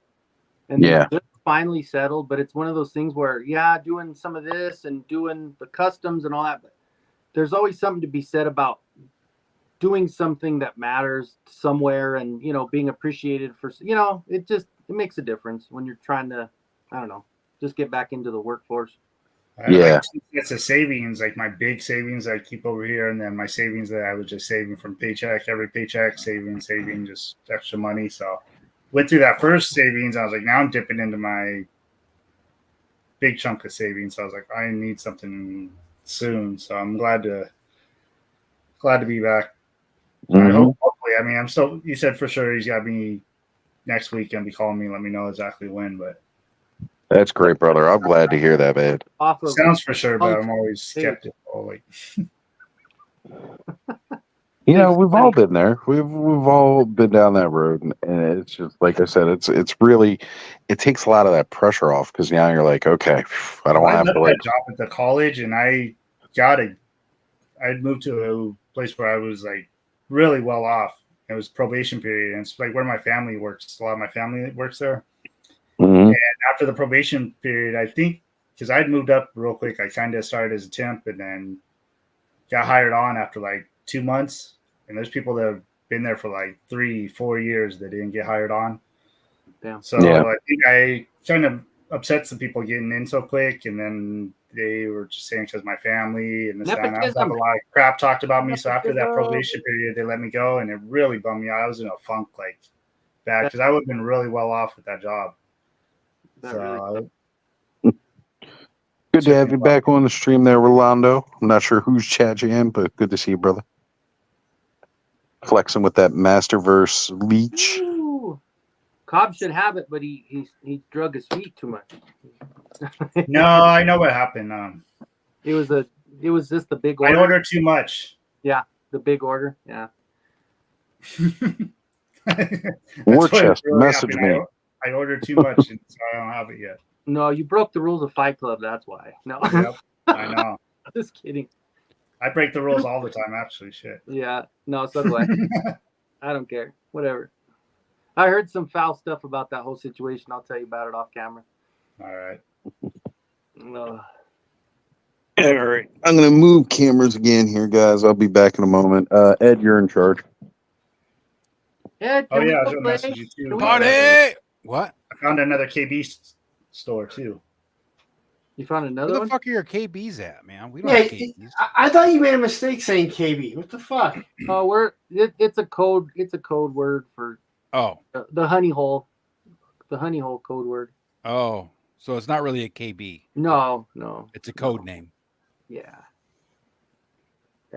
and then Yeah. just finally settled. But it's one of those things where, yeah, doing some of this and doing the customs and all that, but there's always something to be said about doing something that matters somewhere, and being appreciated for it makes a difference when you're trying to, I don't know, just get back into the workforce. I have like 2 sets of savings, like my big savings that I keep over here, and then my savings that I was just saving from paycheck, every paycheck, saving, just extra money. So went through that first savings. I was like, now I'm dipping into my big chunk of savings. So I was like, I need something soon. So I'm glad to be back. I hope, hopefully, I mean, I'm still, you said for sure he's got me next week and be calling me, let me know exactly when, but That's great, brother. I'm glad to hear that, man. Sounds for sure, but I'm always skeptical. Like, we've all been there. We've all been down that road, and it's just like I said, it's really, it takes a lot of that pressure off because now you're like, okay, I don't I have left to like. that job at the college, and I'd moved to a place where I was like really well off. It was probation period, and it's like where my family works. A lot of my family works there. And after the probation period, I think because I'd moved up real quick, I kind of started as a temp and then got hired on after like 2 months. And there's people that have been there for like 3-4 years that didn't get hired on. Damn. So I think I kind of upset some people getting in so quick, and then they were just saying because my family and this that, and I was having a lot of crap talked about me. So after that probation period, they let me go, and it really bummed me out. I was in a funk like bad because I would have been really well off with that job. So Good to have you back on the stream there, Rolando. I'm not sure who's chat you in, but good to see you, brother. Flexing with that Masterverse leech. Ooh. Cobb should have it, but he drug his feet too much. No, I know what happened. It was just the big order. I ordered too much. Yeah, the big order. Yeah. War chest, really message me. I ordered too much, and so I don't have it yet. No, you broke the rules of Fight Club. That's why. No. Yep, I know. Just kidding. I break the rules all the time, actually. Shit. Yeah. No, so do I. I don't care. Whatever. I heard some foul stuff about that whole situation. I'll tell you about it off camera. All right. All right. I'm going to move cameras again here, guys. I'll be back in a moment. Ed, you're in charge. Ed, I was going to message you too. Party! What? I found another KB store too. You found another Where the one? fuck are your KBs at, man? We don't have KBs. I thought you made a mistake saying KB. What the fuck? Oh, it's a code. It's a code word for the honey hole. The honey hole code word. Oh, so it's not really a KB. No. It's a code name. Yeah.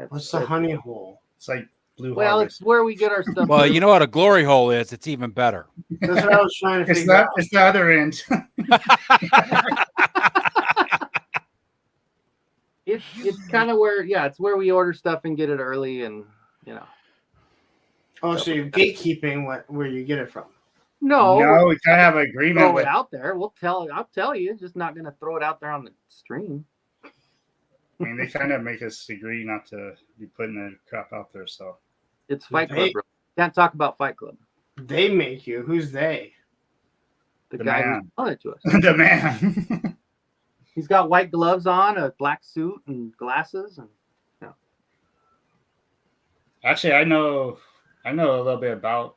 What's the honey hole? It's like Blue Harvest. It's where we get our stuff. Well, you know what a glory hole is? It's even better. That's what I was trying to figure out. It's the other end. It's kind of where, it's where we order stuff and get it early, and Oh, so you're gatekeeping where you get it from? No, we kind of have an agreement. Throw it out there. I'll tell you. Just not gonna throw it out there on the stream. I mean, they kind of make us agree not to be putting that crap out there. So it's Fight Club, bro. Can't talk about Fight Club. They make you. Who's they? The guy who's telling it to us. The man. He's got white gloves on, a black suit, and glasses, and Actually, I know a little bit about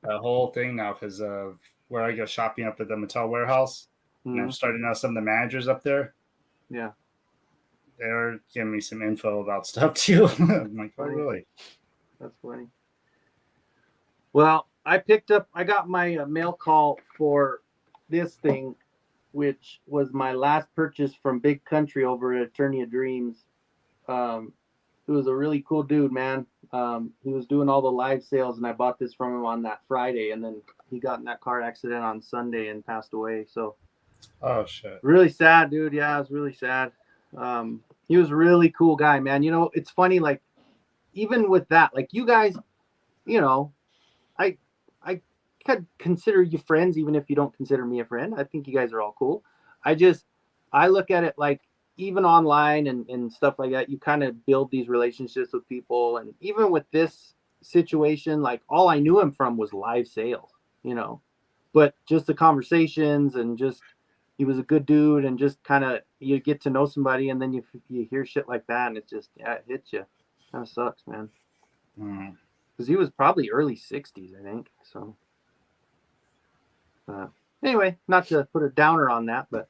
the whole thing now because of where I go shopping up at the Mattel warehouse. And I'm starting to know some of the managers up there. Yeah. They're giving me some info about stuff too. I'm like, oh, really? That's funny. Well, I got my mail call for this thing, which was my last purchase from Big Country over at Attorney of Dreams. He was a really cool dude, man. He was doing all the live sales, and I bought this from him on that Friday, and then he got in that car accident on Sunday and passed away. So, oh shit, really sad, dude. Yeah, it was really sad. He was a really cool guy, man. You know, it's funny, like even with that, like you guys, you know, I could consider you friends, even if you don't consider me a friend. I think you guys are all cool. I look at it like, even online and stuff like that, you kind of build these relationships with people. And even with this situation, like all I knew him from was live sales, you know, but just the conversations and just, he was a good dude, and just kind of, you get to know somebody and then you hear shit like that, and it just, yeah, it hits you. Kind of sucks, man. Because he was probably early 60s, I think. So anyway, not to put a downer on that, but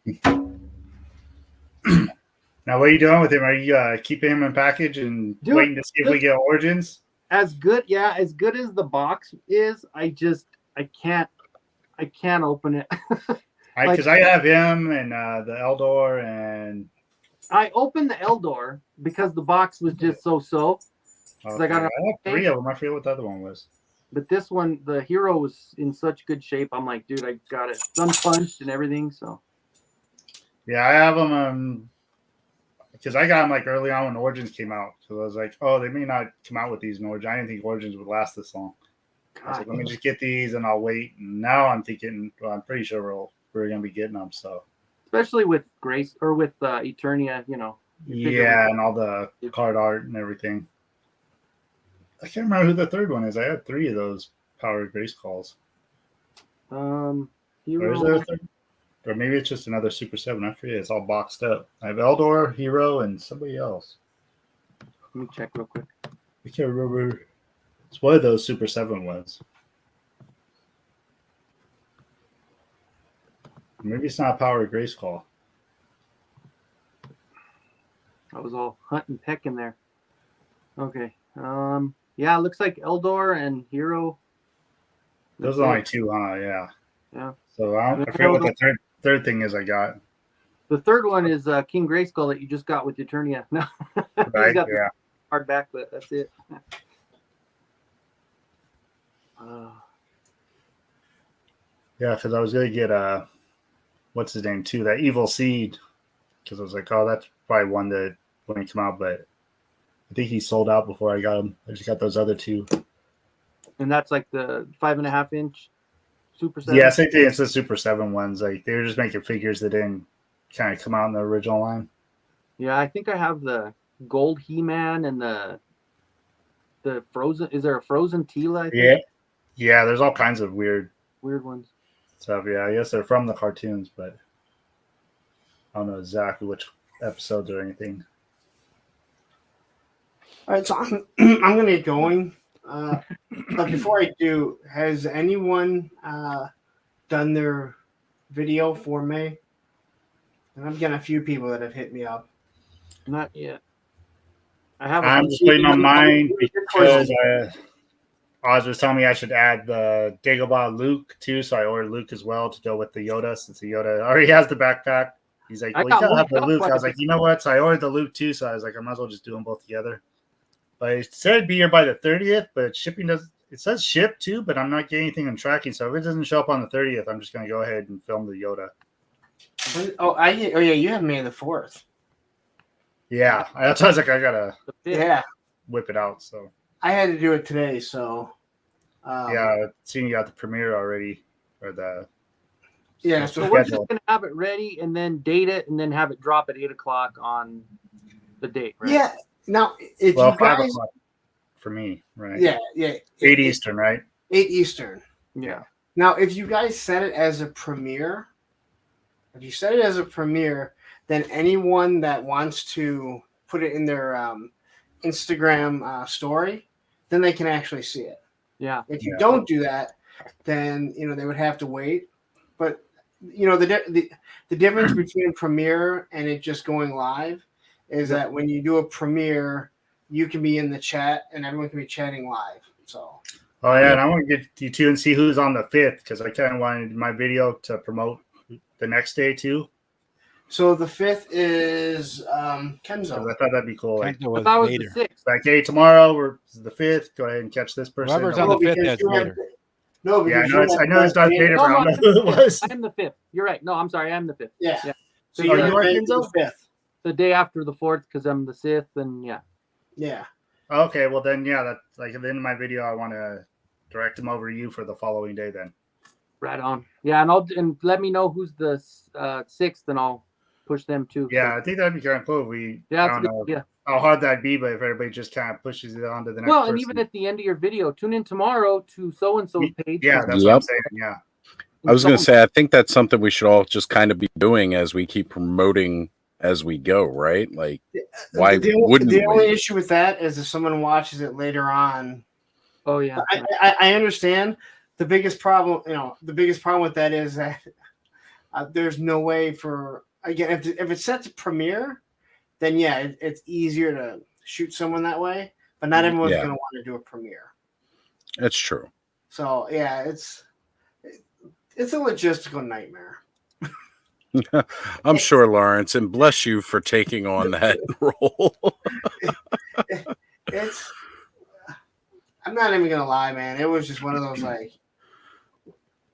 now what are you doing with him? Are you keeping him in package and waiting to see if we get origins? As good as the box is, I can't open it. Because I have him and the Eldor, and I opened the Eldor because the box was just so. Okay. I have 3 of them. I forget what the other one was. But this one, the hero, was in such good shape. I'm like, dude, I got it sun-punched and everything. So yeah, I have them because I got them like early on when Origins came out. So I was like, oh, they may not come out with these in Origins. I didn't think Origins would last this long. I was like, let me just get these and I'll wait. And now I'm thinking, well, I'm pretty sure we're going to be getting them. So especially with Grace or with Eternia, you know. Yeah, and all the card art and everything. I can't remember who the third one is. I had 3 of those Power Grace calls. Hero. Or is there a third? Or maybe it's just another Super 7. I forget. It's all boxed up. I have Eldor, Hero, and somebody else. Let me check real quick. I can't remember. It's one of those Super 7 ones. Maybe it's not a Power Grace call. I was all hunt and peck in there. Okay. Yeah, it looks like Eldor and Hero. Those are only 2, huh? Yeah. Yeah. So I forget what the third thing is I got. The third one is King Grayskull that you just got with Eternia. No, right? Got yeah. Hardback, but that's it. Yeah, because I was gonna get what's his name too? That Evil Seed. Because I was like, oh, that's probably one that wouldn't come out, but I think he sold out before I got him. I just got those other 2. And that's like the 5.5-inch Super 7? Yeah, same thing. It's the Super 7 ones. Like they were just making figures that didn't kind of come out in the original line. Yeah, I think I have the gold He-Man and the frozen. Is there a frozen Tila? Yeah. There's all kinds of weird ones. Stuff. Yeah, I guess they're from the cartoons, but I don't know exactly which episodes or anything. All right, so I'm gonna get going. But before I do, has anyone done their video for me? And I'm getting a few people that have hit me up. Not yet. I'm just waiting on mine because Oz was telling me I should add the Dagobah Luke too, so I ordered Luke as well to go with the Yoda, since the Yoda already has the backpack. He's like, well, you gotta have the Luke. I was like, you know what? So I ordered the Luke too, so I was like, I might as well just do them both together. But it said it'd be here by the 30th, but shipping does. It says ship too, but I'm not getting anything on tracking. So if it doesn't show up on the 30th, I'm just gonna go ahead and film the Yoda. Oh yeah, you have May the 4th. Yeah, that's why I was like, I gotta whip it out. So I had to do it today, so yeah, seeing you got the premiere already, or the So we're just gonna have it ready and then date it and then have it drop at 8:00 on the date, right? Yeah. Now, if you 5 guys, o'clock for me, right? Yeah. 8 Eastern, right? 8 Eastern. Yeah. Now, if you guys set it as a premiere, then anyone that wants to put it in their Instagram story, then they can actually see it. Yeah. If you don't do that, then they would have to wait. But the difference between premiere and it just going live is that when you do a premiere, you can be in the chat and everyone can be chatting live. So. Oh yeah, and I want to get you two and see who's on the 5th because I kind of wanted my video to promote the next day too. So the 5th is Kenzo. I thought that'd be cool. Kenzo Like, was I thought it was Vader. the 6th. like, hey, tomorrow we're the 5th. Go ahead and catch this person. Whoever's on the 5th, that's Vader. No, Yeah, I because know it's Darth Vader, but I don't know who it was. I am the 5th. You're right. No, I'm sorry. I am the 5th. Yeah. So you you're are Kenzo? the 5th. the day after the 4th because I'm the 6th, and yeah. Yeah. Okay, well then, yeah, that's like at the end of my video. I want to direct them over to you for the following day. Then. Right on. Yeah, and let me know who's the 6th, and I'll push them too. Yeah, So. I think that'd be kind of cool. If we Yeah, I that's don't good. know Yeah. how hard that'd be, but if everybody just kind of pushes it onto the next. Well, person. and even at the end of your video, tune in tomorrow to so and so's page. Yeah, that's what I'm saying. Yeah. I was going to say, I think that's something we should all just kind of be doing as we keep promoting as we go, right? Like, why wouldn't the we? only issue with that is if someone watches it later on. Oh yeah, I understand. The biggest problem, with that is that there's no way for again if it's set to premiere, then yeah, it's easier to shoot someone that way. But not everyone's going to want to do a premiere. That's true. So yeah, it's a logistical nightmare. I'm sure, Lawrence, and bless you for taking on that role. I'm not even gonna lie, man. It was just one of those like.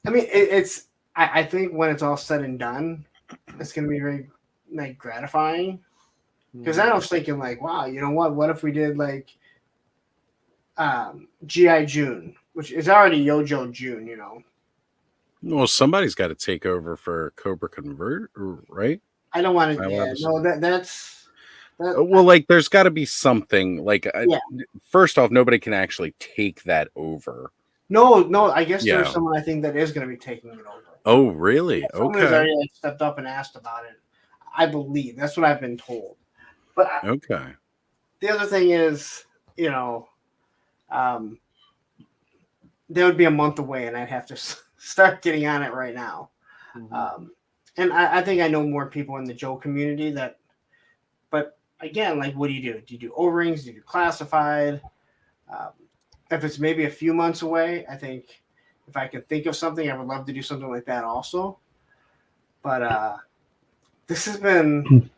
I mean, I think when it's all said and done, it's gonna be very like gratifying. Because I was thinking like, wow, you know what? What if we did like G.I. June, which is already Yojo June, Well, somebody's got to take over for Cobra Convert, right? I don't want to. Yeah, no, that's. Well, like, there's got to be something. Like, first off, nobody can actually take that over. No. I guess there's someone I think that is going to be taking it over. Oh, really? Yeah, someone has already stepped up and asked about it. I believe that's what I've been told. But the other thing is, there would be a month away, and I'd have to start getting on it right now. Mm-hmm. And I think I know more people in the Joe community but again, like, what do you do? Do you do O-rings? Do you do classified? If it's maybe a few months away, I think if I could think of something, I would love to do something like that also. But this has been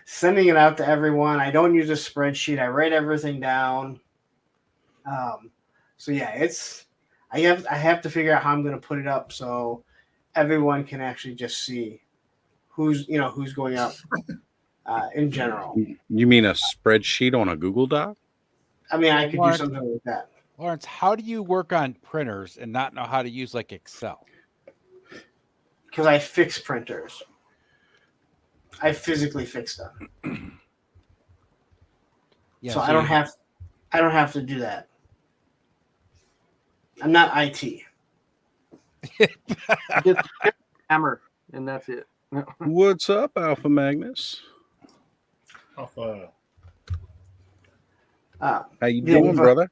sending it out to everyone. I don't use a spreadsheet. I write everything down. So yeah, I have to figure out how I'm going to put it up so everyone can actually just see who's going up in general. You mean a spreadsheet on a Google Doc? I mean, I could do something like that. Lawrence, how do you work on printers and not know how to use like Excel? Because I fix printers. I physically fix them. So I don't have to do that. I'm not IT. Just hammer, and that's it. What's up, Alpha Magnus? Alpha. How you doing, brother?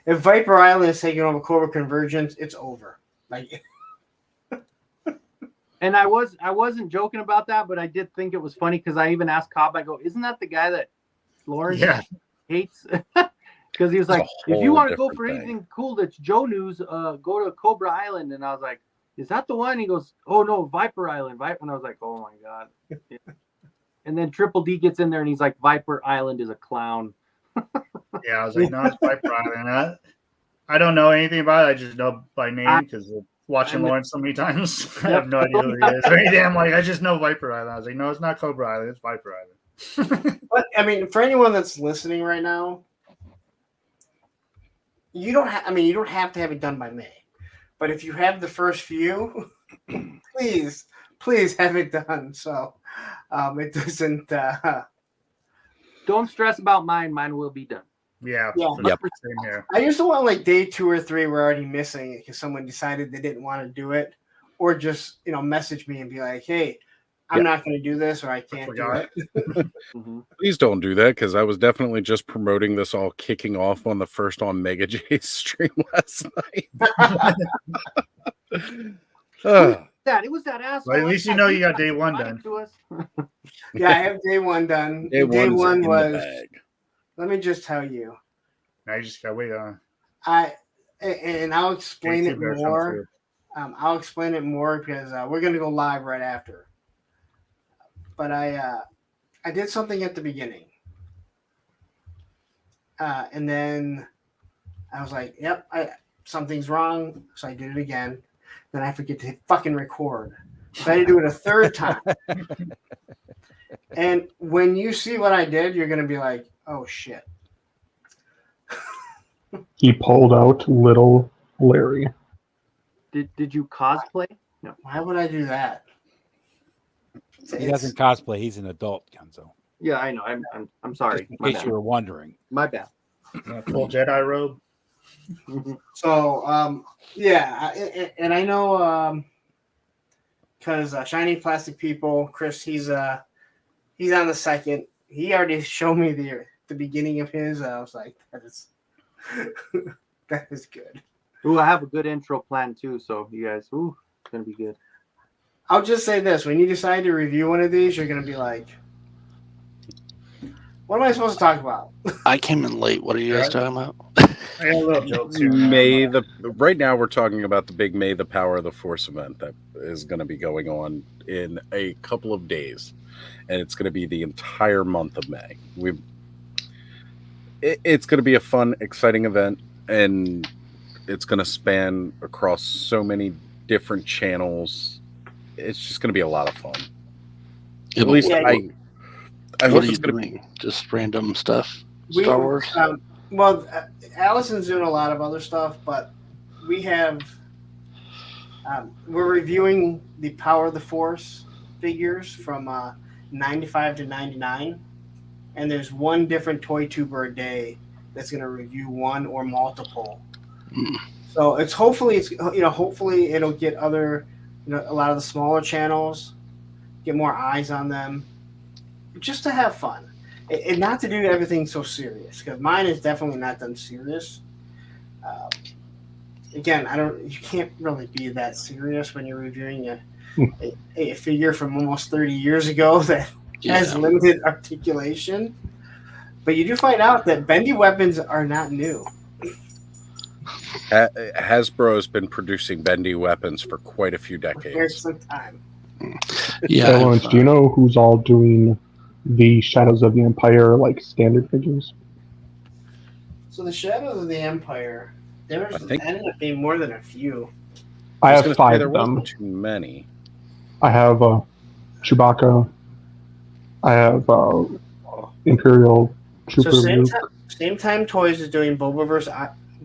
If Viper Island is taking over Cobra Convergence, it's over. Like. And I wasn't joking about that, but I did think it was funny because I even asked Cobb. I go, "Isn't that the guy that Lawrence hates?" Because he was like, "If you want to go for anything cool that's Joe news, go to Cobra Island." And I was like, "Is that the one?" He goes, "Oh no, Viper Island." And I was like, "Oh my god." Yeah. And then Triple D gets in there and he's like, "Viper Island is a clown." Yeah, I was like, "No, it's Viper Island." I don't know anything about it. I just know by name because of watching Lawrence so many times. I have no idea who he is or anything. I'm like, I just know Viper Island. I was like, no, it's not Cobra Island. It's Viper Island. But I mean, for anyone that's listening right now, you don't have to have it done by May. But if you have the first few, please have it done. So it doesn't. Don't stress about mine. Mine will be done. Yeah. Yep. Same here. I used to want like day 2 or 3 we're already missing it because someone decided they didn't want to do it, or just message me and be like, "Hey, I'm not going to do this, or I can't do it. Please don't do that, because I was definitely just promoting this all kicking off on the first on Mega J's stream last night. It was that asshole. Well, at least you know you got day one done. Yeah, I have day one done. Day one in the was. bag. Let me just tell you. Now you just gotta wait on. And I'll explain Day it two better come more. through. I'll explain it more because we're gonna go live right after. But I did something at the beginning, and then I was like, "Yep, something's wrong." So I did it again. Then I forget to hit fucking record. So I had to do it a third time. And when you see what I did, you're gonna be like, "Oh shit." He pulled out little Larry. Did you cosplay? No. Why would I do that? He doesn't cosplay. He's an adult, Kenzo. Yeah, I know. I'm sorry. Just in case you were wondering. My bad. Full Jedi robe. So yeah, and I know because Shiny Plastic People, Chris, he's on the second. He already showed me the beginning of his. I was like, that is good. Ooh, I have a good intro plan too. So you guys, it's gonna be good. I'll just say this: when you decide to review one of these, you're gonna be like, "What am I supposed to talk about?" I came in late. What are you guys talking about? I got a little jokes here. Right now we're talking about the big May the Power of the Force event that is going to be going on in a couple of days, and it's going to be the entire month of May. It's going to be a fun, exciting event, and it's going to span across so many different channels. It's just going to be a lot of fun. Yeah, At least I hope what are you it's going to doing? Just random stuff? Star Wars? Well, Allison's doing a lot of other stuff, but we have we're reviewing the Power of the Force figures from 95 to 99, and there's one different toy tuber a day that's going to review one or multiple. So hopefully it'll get other, a lot of the smaller channels, get more eyes on them, just to have fun. And not to do everything so serious, because mine is definitely not done serious. Again, you can't really be that serious when you're reviewing a figure from almost 30 years ago that has limited articulation. But you do find out that bendy weapons are not new. Hasbro has been producing bendy weapons for quite a few decades. There's some time. Yeah. Lawrence, do you know who's all doing the Shadows of the Empire standard figures? So the Shadows of the Empire, ended up being more than a few. I have 5 there of them. wasn't too many. I have Chewbacca. I have Imperial Trooper. So same time Toys is doing Boba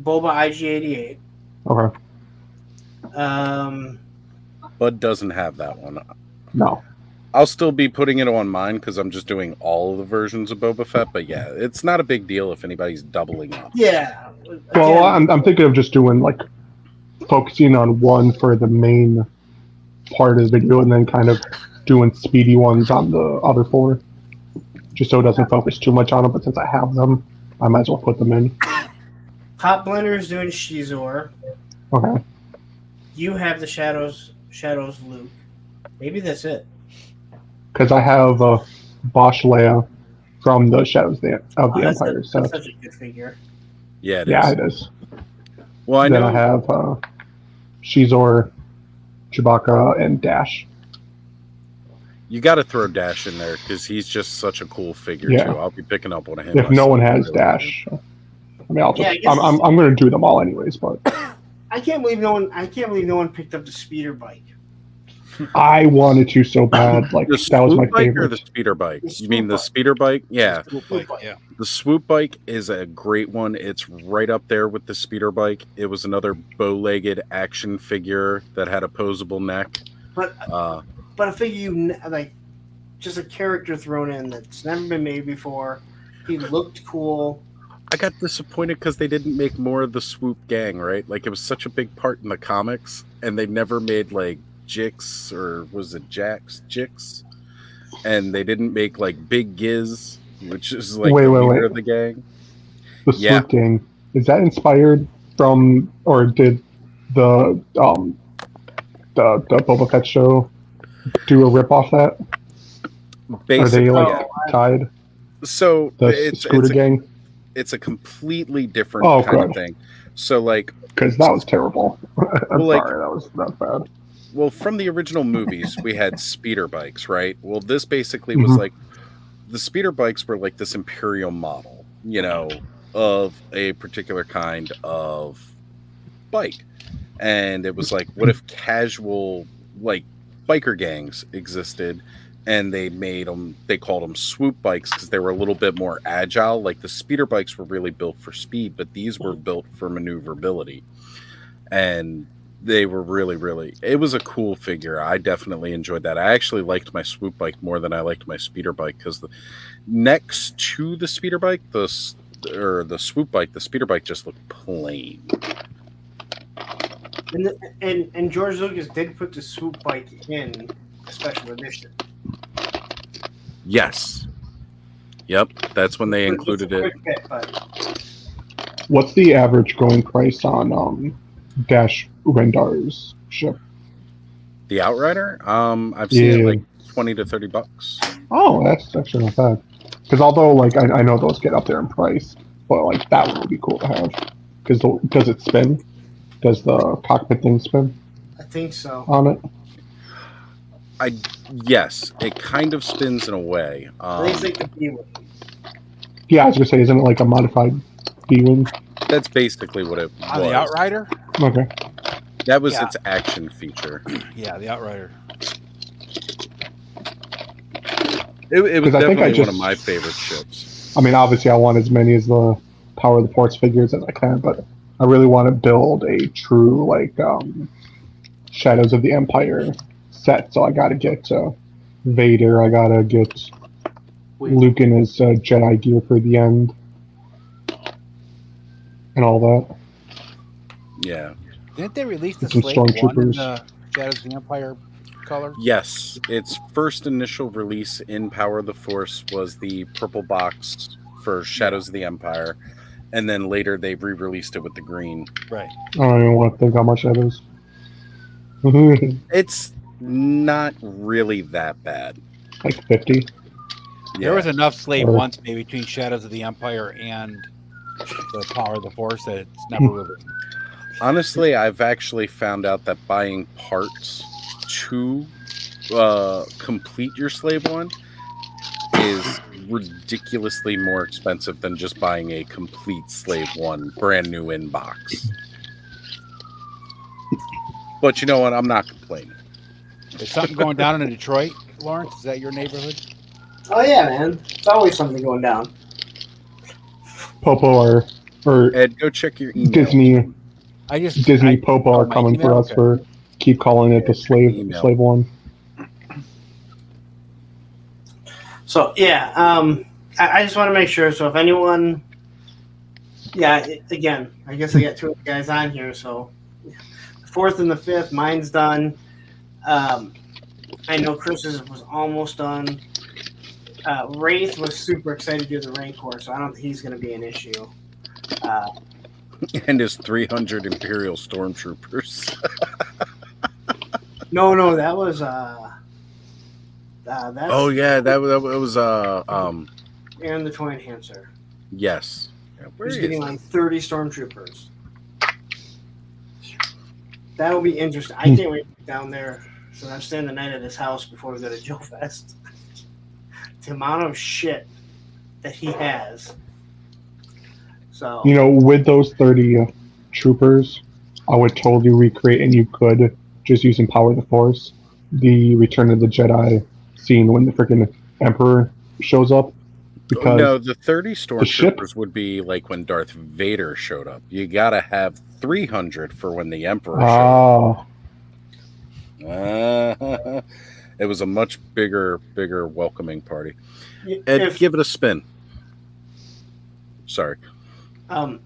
IG-88. Okay. Bud doesn't have that one. No. I'll still be putting it on mine because I'm just doing all of the versions of Boba Fett. But yeah, it's not a big deal if anybody's doubling up. Yeah. Well, I'm thinking of just doing focusing on one for the main part of the video, and then kind of doing speedy ones on the other 4, just so it doesn't focus too much on them. But since I have them, I might as well put them in. Hot Blender is doing Shizor. Okay. You have the Shadows Luke. Maybe that's it. Because I have Bosch Leia from the Shadows of the Empire. That's such a good figure. Yeah, it is. Well, Then I have Shizor, Chewbacca, and Dash. You got to throw Dash in there because he's just such a cool figure too. I'll be picking up one of him. If no one has Dash, I mean, I'm going to do them all anyways. But I can't believe no one picked up the speeder bike. I wanted to so bad. That was my favorite. Or the speeder bike? You mean the speeder bike? Yeah. The swoop bike is a great one. It's right up there with the speeder bike. It was another bow-legged action figure that had opposable neck. But a figure just a character thrown in that's never been made before. He looked cool. I got disappointed because they didn't make more of the swoop gang, right? It was such a big part in the comics, and they never made Jix, or was it Jax? Jix? and they didn't make like Big Giz, which is like Wait, the wait, leader wait. of the gang. The Yeah. Swoop Gang, is that inspired from, or did the Boba Fett show do a rip off that? Are they Basically, like yeah. tied? So The Scooter Gang? it's a completely different Oh, kind of good. thing. So like, Because that was terrible. I'm Well, like- sorry, that was not bad. well, from the original movies, we had speeder bikes, right? Well, this basically was Mhm. like the speeder bikes were like this imperial model, you know, of a particular kind of bike. And it was like, what if casual like biker gangs existed and they called them swoop bikes because they were a little bit more agile. Like the speeder bikes were really built for speed, but these were built for maneuverability. And they were really, it was a cool figure. I definitely enjoyed that. I actually liked my swoop bike more than I liked my speeder bike because the next to the speeder bike, the swoop bike, the speeder bike just looked plain. And George Lucas did put the swoop bike in a special edition. Yes. Yep, that's when they It's a included it. quick bit, but What's the average going price on Dash Rendar's ship? The Outrider? I've seen it like $20 to $30. Oh, that's actually not bad. Because although, like, I know those get up there in price, but like that one would be cool to have. Because does it spin? Does the cockpit thing spin I think so. on it? Yes, it kind of spins in a way. I think it's like the B-Wing. Yeah, I was gonna say, isn't it like a modified B-wing? That's basically what it On was. the Outrider? Okay. That was Yeah. its action feature. Yeah, the Outrider. It was 'Cause I think definitely I one of just- my favorite ships. I mean, obviously, I want as many as the Power of the Force figures as I can, but I really want to build a true like Shadows of the Empire set. So I got to get Vader. I gotta get Luke in his Jedi gear for the end, and all that. Yeah. Didn't they release the Some Slave 1 in stormtroopers. the Shadows of the Empire color? Yes, its first initial release in Power of the Force was the purple box for Shadows of the Empire, and then later they re-released it with the green. Right. I don't even want to think how much that is. It's not really that bad. Like 50. There was enough Slave Or- once maybe between Shadows of the Empire and the Power of the Force that it's never really. Honestly, I've actually found out that buying parts to complete your Slave One is ridiculously more expensive than just buying a complete Slave One brand new in box. But you know what? I'm not complaining. Is something going down in Detroit, Lawrence? Is that your neighborhood? Oh yeah, man. It's always something going down. Popo or Ed, go check your email. Disney Popo are my coming for email? us for keep calling it the email. slave one. So yeah, I just want to make sure. So if anyone, again, I guess I got two of the guys on here. So the 4th and the 5th, mine's done. I know Chris's was almost done. Wraith was super excited to do the Rancor, so I don't think he's going to be an issue. And his 300 Imperial Stormtroopers. No, that was that's Oh yeah, that was and the toy enhancer. yes. Yeah, where He's is getting it? like 30 stormtroopers. That'll be interesting. I can't wait to get down there. So I'm staying the night at his house before we go to Joe Fest. The amount of shit that he has. So You know, with those 30 troopers, I would totally recreate, and you could just using Power of the Force, the Return of the Jedi scene when the freaking Emperor shows up. Because No, the 30 the ship- stormtroopers would be like when Darth Vader showed up. You gotta have 300 for when the Emperor showed up. It was a much bigger welcoming party. Ed, give it a spin. Sorry. I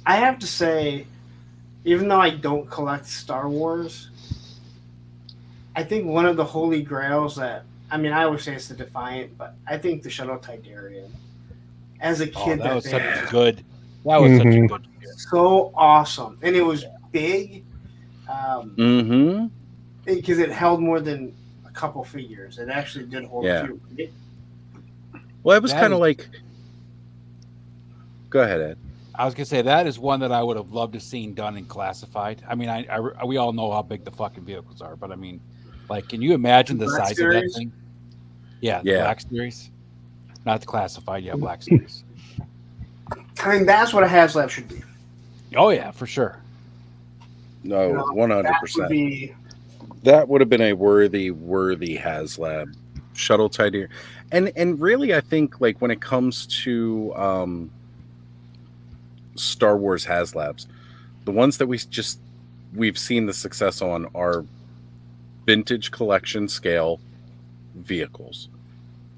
have to say, even though I don't collect Star Wars, I think one of the holy grails that I mean, I always say it's the Defiant, but I think the Shuttle Tidarian. As a Oh, kid, that was such thing a good. That was such a Mhm. good. so awesome, and it was big. Mm-hmm. Because it held more than a couple figures. It actually did hold a Yeah. few. Right? Well, it was That kind of is- like. Go ahead, Ed. I was gonna say that is one that I would have loved to seen done and classified. I mean, we all know how big the fucking vehicles are, but I mean, like, can you imagine the Black size of that Series? thing? Yeah, the Yeah. Black Series, not the classified. Yeah, Black Series. I mean, that's what a HasLab should be. Oh yeah, for sure. No, You know, 100%. That would be. That would have been a worthy HasLab Shuttle Tidarian. And really, I think, like, when it comes to Star Wars HasLabs, the ones that we've seen the success on are vintage collection scale vehicles,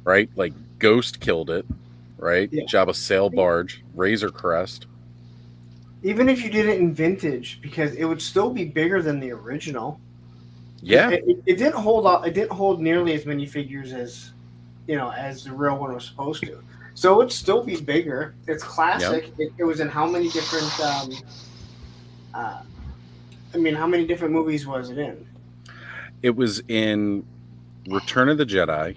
right? Like Ghost killed it, right? Yeah. Jabba sail barge, Razor Crest. Even if you did it in vintage, because it would still be bigger than the original. Yeah. It didn't hold. It didn't hold nearly as many figures as, as the real one was supposed to. So it would still be bigger. It's classic. It was in how many different? I mean, how many different movies was it in? It was in Return of the Jedi.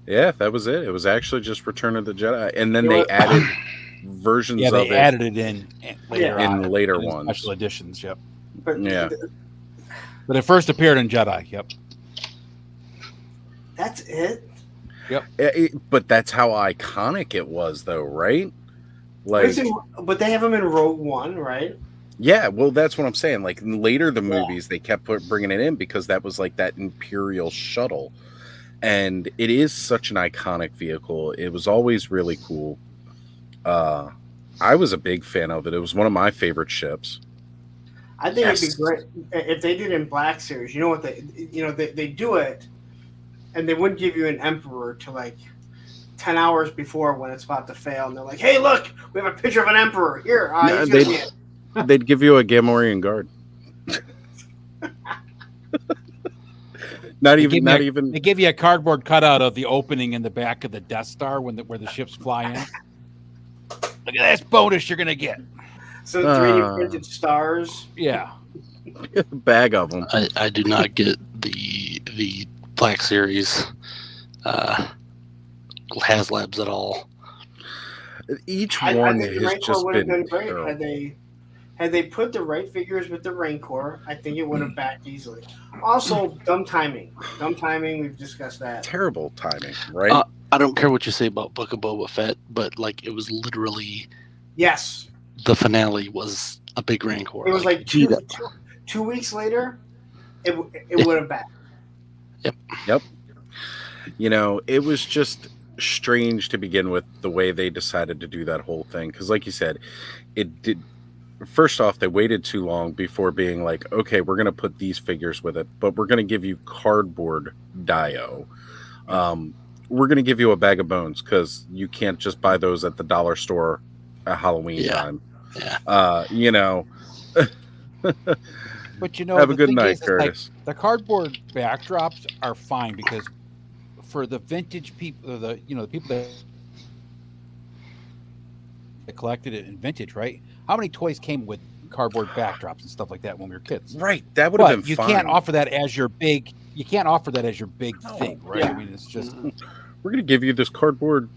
Yeah, that was it. It was actually just Return of the Jedi, and then they added versions Yeah, of they it. added it in later in on, later in ones. special editions. Yep. But Yeah. But it first appeared in Jedi. Yep. That's it. Yep. But that's how iconic it was, though, right? But, Like, but they have them in Rogue One, right? yeah, well, that's what I'm saying. Like, later the movies, they kept bringing it in because that was like that Imperial shuttle. And it is such an iconic vehicle. It was always really cool. I was a big fan of it. It was one of my favorite ships. I think it'd be great if they did in Black Series. You know what they do it, and they wouldn't give you an Emperor to like 10 hours before when it's about to fail, and they're like, "Hey, look, we have a picture of an Emperor here. He's gonna be it." They'd give you a Gamorrean guard. Not even. They give you a cardboard cutout of the opening in the back of the Death Star where the ships fly in. Look at this bonus you're gonna get. So 3D printed stars. Yeah. A bag of them. I do not get the Black Series HasLabs at all. Each I one think the has Rancor just would have been been great terrible. had they put the right figures with the Rancor. I think it would have backed easily. Also, dumb timing. We've discussed that. Terrible timing, right? I don't care what you say about Book of Boba Fett, but like it was literally Yes. the finale was a big Rancor. It was like two weeks later. It would have backed. Yep. You know, it was just strange to begin with the way they decided to do that whole thing. Because, like you said, it did. First off, they waited too long before being like, okay, we're going to put these figures with it, but we're going to give you cardboard Dio. We're going to give you a bag of bones because you can't just buy those at the dollar store at Halloween time. Yeah. You know. But you know, have a the good thing night, is, like, Curtis. the cardboard backdrops are fine because for the vintage people, the people that collected it in vintage, right? How many toys came with cardboard backdrops and stuff like that when we were kids? Right, that would have been you fine. can't offer that as your big. You can't offer that as your big thing, right? Yeah. I mean, it's just We're going to give you this cardboard,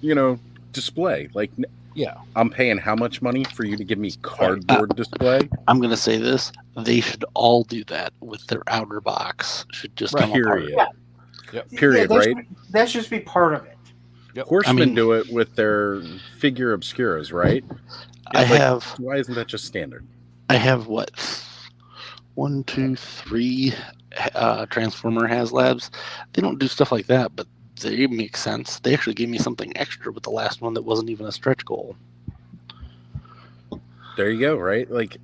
display. Like, yeah. I'm paying how much money for you to give me cardboard display? I'm gonna say this: they should all do that with their outer box. Should just come Period. apart. Yep. Period. Right. That should just be part of it. Horsemen do it with their figure obscuras, right? Why isn't that just standard? I have what 1, 2, 3 Transformer HasLabs. They don't do stuff like that, but they make sense. They actually gave me something extra with the last one that wasn't even a stretch goal. There you go, right? Like,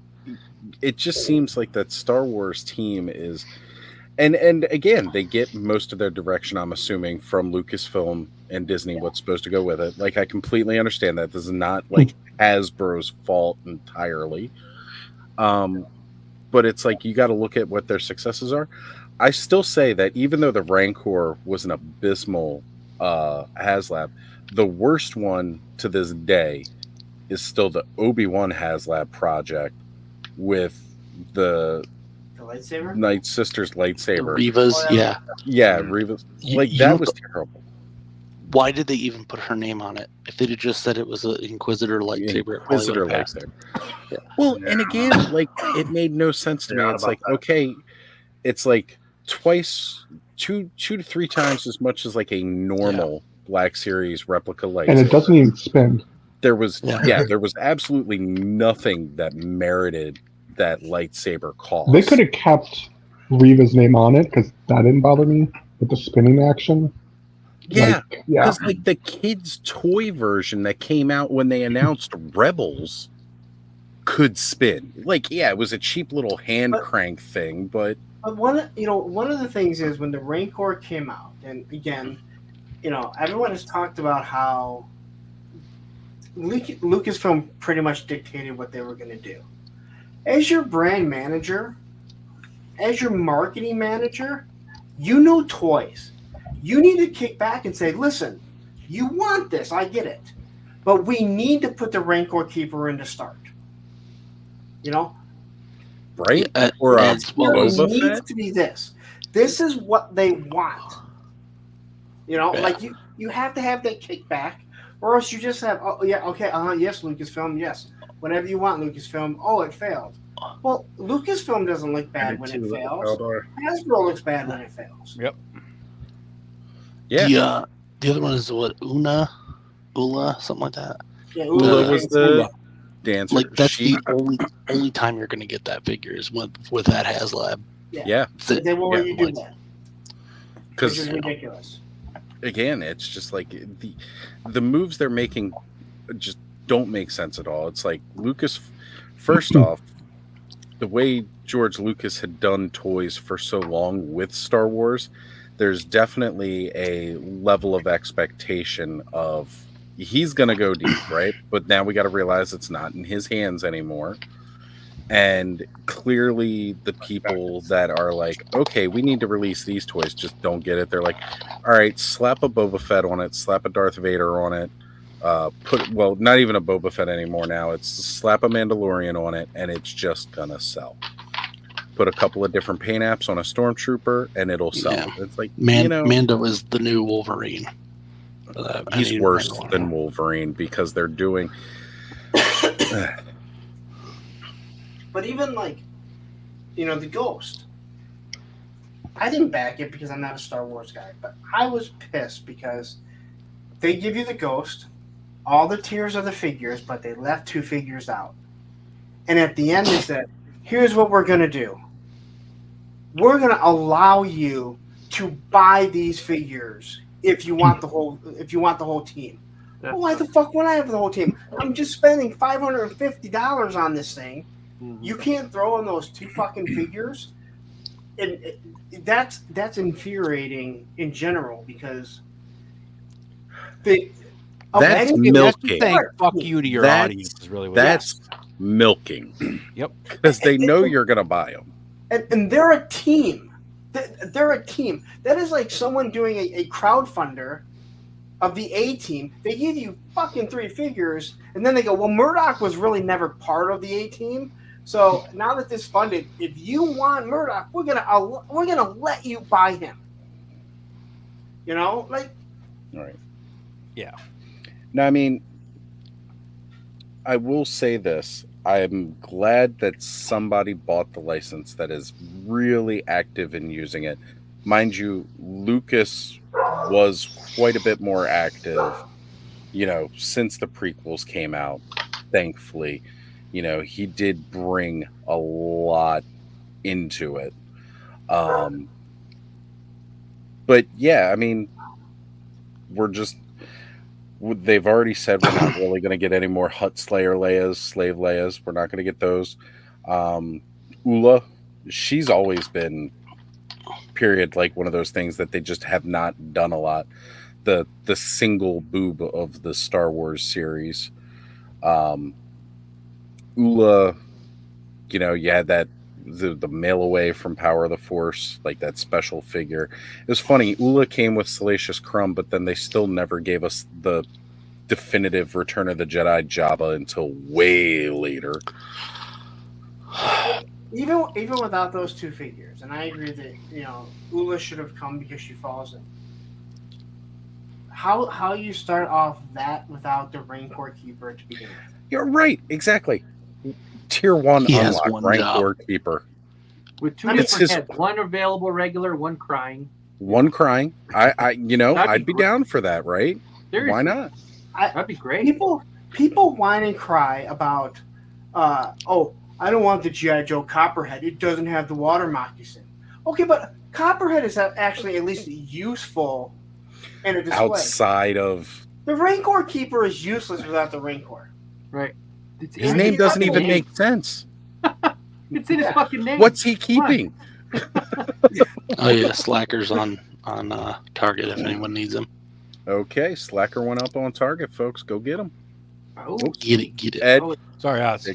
it just seems like that Star Wars team is, and again, they get most of their direction, I'm assuming, from Lucasfilm and Disney, what's supposed to go with it. Like, I completely understand that. This is not like Hasbro's fault entirely. But it's like, you got to look at what their successes are. I still say that even though the Rancor was an abysmal HasLab, the worst one to this day is still the Obi-Wan HasLab project with the lightsaber? Night Sister's lightsaber. Rivas, yeah. Yeah, Rivas. Like, You that know was terrible. Why did they even put her name on it? If they'd have just said it was an Inquisitor lightsaber, it probably would Inquisitor have passed. lightsaber. Well, and again, like, it made no sense to me. Forgot It's about like, that. okay, it's like two to three times as much as like a normal Black Series replica lightsaber. And it doesn't even spin. There was there was absolutely nothing that merited that lightsaber cost. They could have kept Reva's name on it because that didn't bother me with the spinning action. Yeah, yeah. because like the kids' toy version that came out when they announced Rebels could spin. Like, yeah, it was a cheap little hand crank thing, but one of the things is when the Rancor came out, and again, everyone has talked about how Lucasfilm pretty much dictated what they were going to do. As your brand manager, as your marketing manager, you know toys. You need to kick back and say, listen, you want this, I get it. But we need to put the Rancor Keeper in to start. Right? Or Boba needs Fett? to be this. This is what they want. Like you have to have that kickback, or else you just have, yes, Lucasfilm, yes. Whatever you want, Lucasfilm. Oh, it failed. Well, Lucasfilm doesn't look bad when it fails. Hasbro looks bad when it fails. Yep. Yeah. The other one is what, Ula, something like that. Yeah, Ula was the dancer. Like that's the only time you're going to get that figure is with that HasLab. Yeah. They won't let you do that. Because Which is ridiculous. Again, it's just like the moves they're making just don't make sense at all. It's like Lucas. First off, the way George Lucas had done toys for so long with Star Wars, there's definitely a level of expectation of he's going to go deep, right? But now we got to realize it's not in his hands anymore. And clearly the people that are like, okay, we need to release these toys just don't get it. They're like, all right, slap a Boba Fett on it, slap a Darth Vader on it, not even a Boba Fett anymore now. It's slap a Mandalorian on it, and it's just gonna sell. Put a couple of different paint apps on a Stormtrooper, and it'll sell. Yeah. It's like, Mando is the new Wolverine. He's worse than Wolverine because they're doing. But even the Ghost, I didn't back it because I'm not a Star Wars guy, but I was pissed because they give you the Ghost, all the tiers of the figures, but they left 2 figures out. And at the end they said, here's what we're going to do. We're going to allow you to buy these figures if you want the whole team. Well, why the fuck would I have the whole team? I'm just spending $550 on this thing. You can't throw in those 2 fucking figures. And that's infuriating in general because that's milking. Fuck you to your audience is really what that's milking. Yep. Because they know you're going to buy them. And they're a team. They're a team. That is like someone doing a crowdfunder of the A team. They give you fucking 3 figures, and then they go, well, Murdoch was really never part of the A team. So now that this funded, if you want Murdoch, we're gonna let you buy him. All right. Yeah. Now, I mean, I will say this. I'm glad that somebody bought the license that is really active in using it. Mind you, Lucas was quite a bit more active, since the prequels came out, thankfully. He did bring a lot into it. But yeah, I mean, they've already said we're not really going to get any more Hutt Slayer Leias, Slave Leias. We're not going to get those. Ula, she's always been, period, like one of those things that they just have not done a lot. The single boob of the Star Wars series. Ula, you had that the mail away from Power of the Force, like that special figure. It was funny. Ula came with Salacious Crumb, but then they still never gave us the definitive Return of the Jedi Jabba until way later. Even without those two figures, and I agree that Ula should have come because she falls in. How you start off that without the Rancor Keeper to begin with? You're right, exactly. Tier 1 He has unlock, one Rancor Keeper. With two It's different his- heads, one available regular, one crying. One crying. I'd be great. down for that, right? Seriously. Why not? That'd be great. People whine and cry about, I don't want the G.I. Joe Copperhead. It doesn't have the water moccasin. Okay, but Copperhead is actually at least useful in a display. Outside of The Rancor Keeper is useless without the Rancor. Right. his name doesn't even make sense. It's in his fucking name. What's he keeping? Oh yeah, Slacker's on Target if anyone needs them. Okay, Slacker went up on Target, folks. Go get him. Oh, Get it. Ed, Sorry, Oz.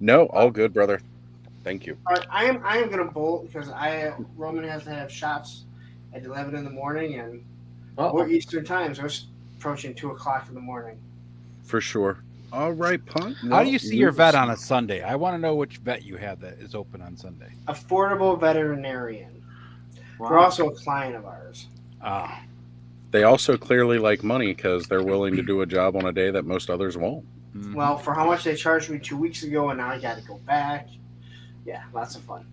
no, all good, brother. Thank you. All right, I am gonna bolt because Roman has to have shots at 11 in the morning, and we're Eastern time, so it's approaching 2 o'clock in the morning. For sure. All right, Punt. How do you see your vet on a Sunday? I want to know which vet you have that is open on Sunday. Affordable Veterinarian. Wow. They're also a client of ours. They also clearly like money because they're willing to do a job on a day that most others won't. Mm-hmm. Well, for how much they charged me 2 weeks ago, and now I got to go back. Yeah, lots of fun.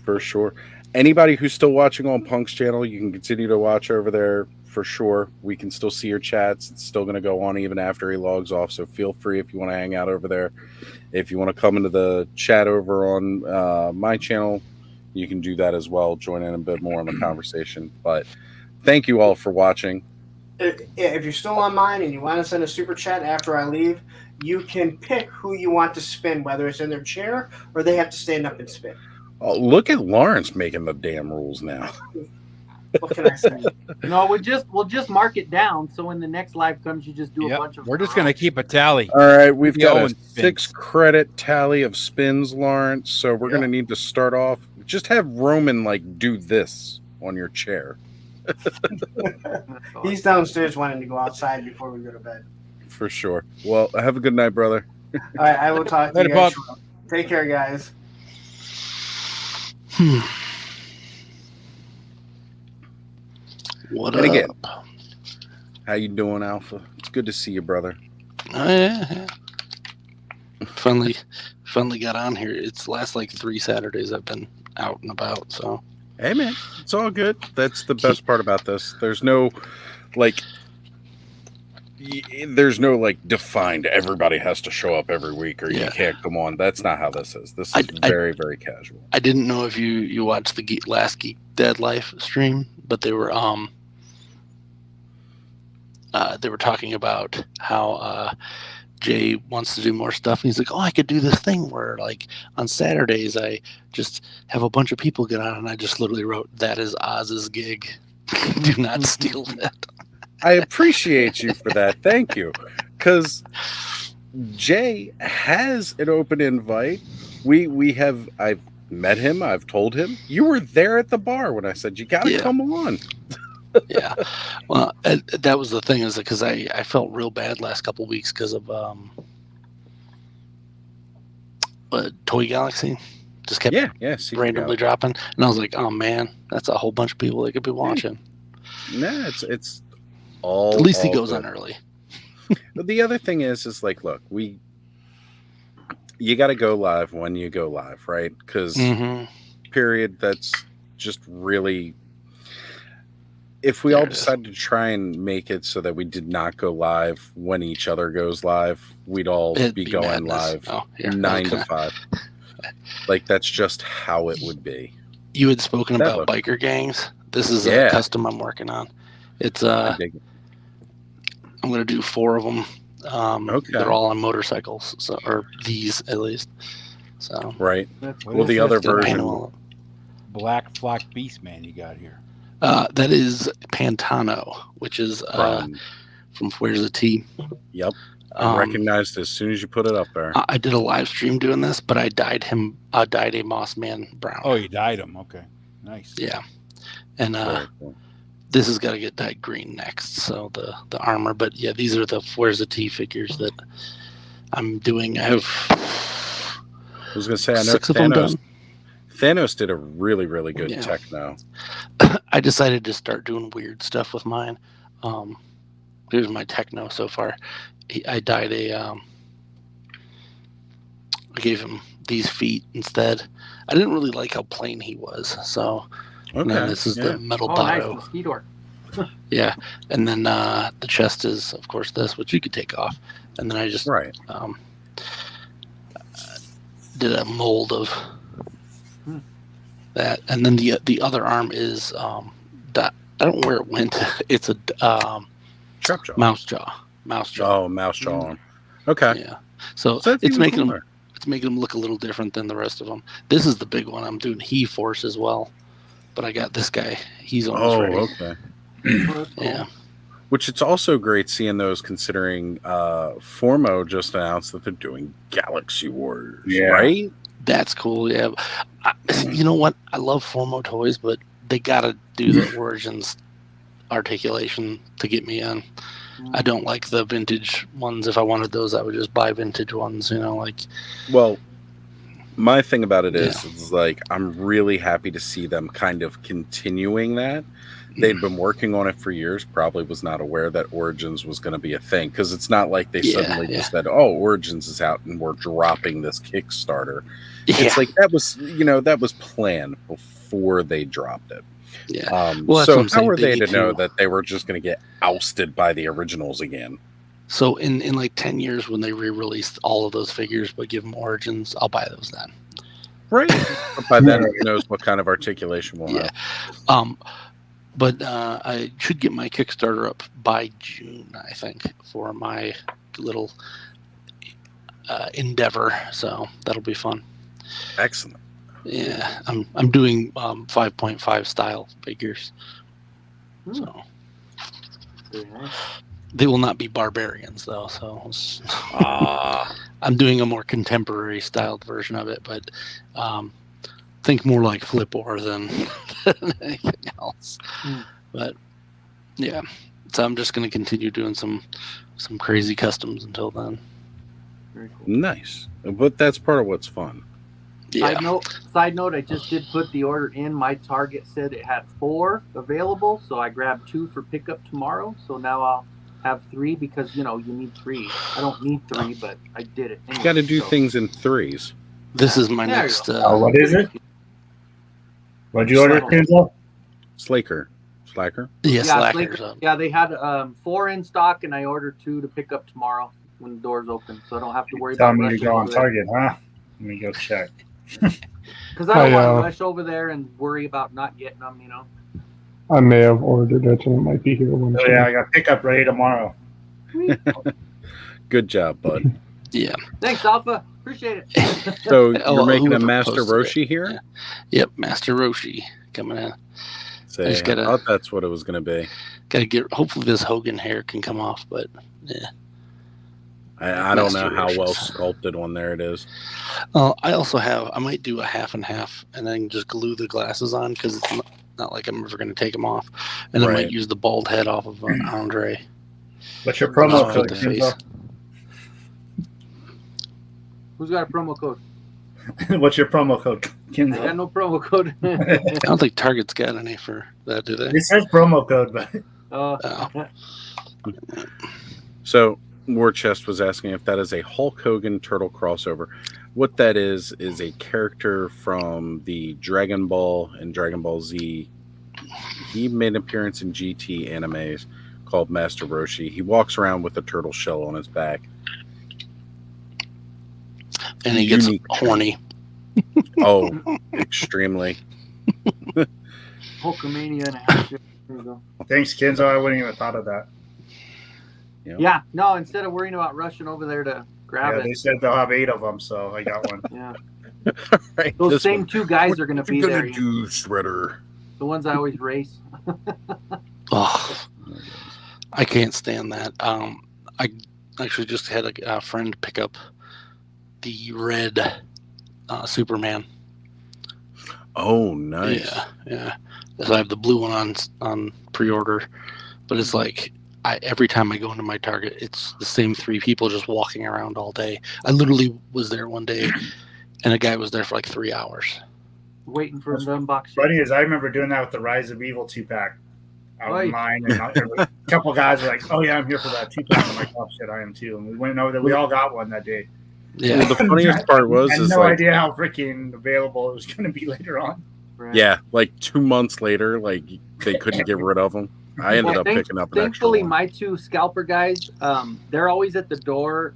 For sure. Anybody who's still watching on Punk's channel, you can continue to watch over there for sure. We can still see your chats. It's still going to go on even after he logs off. So feel free if you want to hang out over there. If you want to come into the chat over on my channel, you can do that as well. Join in a bit more on the conversation. But thank you all for watching. If you're still on mine and you want to send a super chat after I leave, you can pick who you want to spin, whether it's in their chair or they have to stand up and spin. Oh, look at Lawrence making the damn rules now. What can I say? No, we'll just mark it down. So when the next live comes, you just do a bunch of. We're just gonna keep a tally. All right, we've got a Owen spins. 6 credit tally of spins, Lawrence. So we're going to need to start off. Just have Roman do this on your chair. He's downstairs wanting to go outside before we go to bed. For sure. Well, have a good night, brother. All right, I will talk to Later, you guys. bud. Take care, guys. What And up? again, how you doing, Alpha? It's good to see you, brother. Oh, yeah. Finally got on here. It's the last 3 Saturdays I've been out and about. So Hey, man, it's all good. That's the best part about this. There's no defined everybody has to show up every week or you can't come on. That's not how this is. This is very, very casual. I didn't know if you watched the last Geek Dead Life stream, but they were talking about how Jay wants to do more stuff, and he's like, "Oh, I could do this thing where on Saturdays I just have a bunch of people get on," and I just literally wrote, "That is Oz's gig. Do not steal that." I appreciate you for that. Thank you. Because Jay has an open invite. I've met him. I've told him. You were there at the bar when I said, you got to come on. Yeah. Well, that was the thing, is because I felt real bad last couple weeks because of Toy Galaxy. Just kept randomly dropping. And I was like, oh, man, that's a whole bunch of people that could be watching. Nah, it's all. At least he all goes good. on early. But the other thing is look, you got to go live when you go live, right? Because period, that's just really. If we all decided to try and make it so that we did not go live when each other goes live, we'd all be going madness. live 9 to 5. That's just how it would be. You had spoken That about look. biker gangs. This is a custom I'm working on. It's I'm going to do 4 of them. They're all on motorcycles, or these at least. So right. What Well, is the this other thing? version. Black Flock Beast Man you got here. That is Pantano, which is from Where's the Tea? Yep. I recognized as soon as you put it up there. I did a live stream doing this, but I dyed him. Dyed a Mossman brown. Oh, you dyed him. Okay, nice. Yeah, and Cool. this has got to get dyed green next. So the armor, but yeah, these are the Where's the T figures that I'm doing. I was gonna say, I know 6 of them done. Thanos did a really, really good techno. I decided to start doing weird stuff with mine. Here's my techno so far. I dyed I gave him these feet instead. I didn't really like how plain he was, so this is the metal botto. Nice mosquito. Yeah, and then the chest is, of course, this, which you could take off, and then I just did a mold of that, and then the other arm is that I don't know where it went. It's a trap jaw, mouse jaw. Oh, mouse jaw arm. Okay. Yeah. So it's making them look a little different than the rest of them. This is the big one. I'm doing He Force as well, but I got this guy. He's almost ready. Okay. Yeah. Which it's also great seeing those, considering Formo just announced that they're doing Galaxy Wars. Yeah. Right? That's cool. Yeah. You know what? I love Formo toys, but they got to do the Origins articulation to get me in. I don't like the vintage ones. If I wanted those, I would just buy vintage ones, Well, my thing about it is like, I'm really happy to see them kind of continuing that. They'd been working on it for years, probably was not aware that Origins was going to be a thing, because it's not like they suddenly just said, oh, Origins is out and we're dropping this Kickstarter. It's like that was planned before they dropped it. Yeah. So how are they to know that they were just going to get ousted by the originals again? So in like 10 years, when they re-release all of those figures but give them Origins, I'll buy those then. Right. But by then, who knows what kind of articulation we'll have. But I should get my Kickstarter up by June, I think, for my little endeavor. So that'll be fun. Excellent. Yeah, I'm doing 5.5 style figures. So they will not be barbarians, though. So I'm doing a more contemporary styled version of it, but think more like Flipor than anything else. But yeah, so I'm just going to continue doing some crazy customs until then. Very cool. Nice, but that's part of what's fun. Yeah. Side note, I just did put the order in. My Target said it had 4 available, so I grabbed 2 for pickup tomorrow. So now I'll have 3, because you need 3. I don't need 3, but I did it anyway. You got to do things in 3s. This is my next. What is it? What'd you order, Kinzo? Slacker. Yeah, Slacker. Yeah, they had 4 in stock, and I ordered 2 to pick up tomorrow when the doors open, so I don't have to worry about. Tell me to go on Target, huh? Let me go check. Because I don't want to rush over there and worry about not getting them, I may have ordered it, and it might be here one day. I got pickup ready tomorrow. Good job, bud. Yeah. Thanks, Alpha. Appreciate it. So you're making a Master Roshi here? Yeah. Yep, Master Roshi coming in. I thought that's what it was going to be. Gotta get. Hopefully, this Hogan hair can come off, but yeah. I don't know how well sculpted one there it is. I also have. I might do a half and half, and then just glue the glasses on, because it's not like I'm ever going to take them off, and I might use the bald head off of Andre. What's your promo code? Who's got a promo code? What's your promo code, Kinzo? I got no promo code. I don't think Target's got any for that, do they? It says promo code, but. So War Chest was asking if that is a Hulk Hogan Turtle crossover. What that is a character from the Dragon Ball and Dragon Ball Z. He made an appearance in GT animes called Master Roshi. He walks around with a turtle shell on his back. And he gets horny. Oh, extremely. Hulkamania and a half. There you go. Thanks, Kinzo. I wouldn't even thought of that. Yeah, no, instead of worrying about rushing over there to grab it. They said they'll have 8 of them, so I got one. Yeah. Right, those same 2 guys are going to be there. Do, Shredder? The ones I always race. Oh, I can't stand that. actually just had a friend pick up the red Superman. Oh, nice. Yeah. So I have the blue one on pre-order, but it's like every time I go into my Target, it's the same 3 people just walking around all day. I literally was there one day, and a guy was there for like 3 hours. Waiting for him to unbox it. Funny is, I remember doing that with the Rise of Evil 2-pack out in line, and a couple guys were like, "Oh yeah, I'm here for that 2-pack." I'm like, "Oh shit, I am too." And we went over that. We all got one that day. Yeah. Well, the funniest part was I had no idea how freaking available it was going to be later on. Right. Yeah, like 2 months later, like they couldn't get rid of them. I ended up picking up an extra Thankfully, one. my 2 scalper guys, they're always at the door.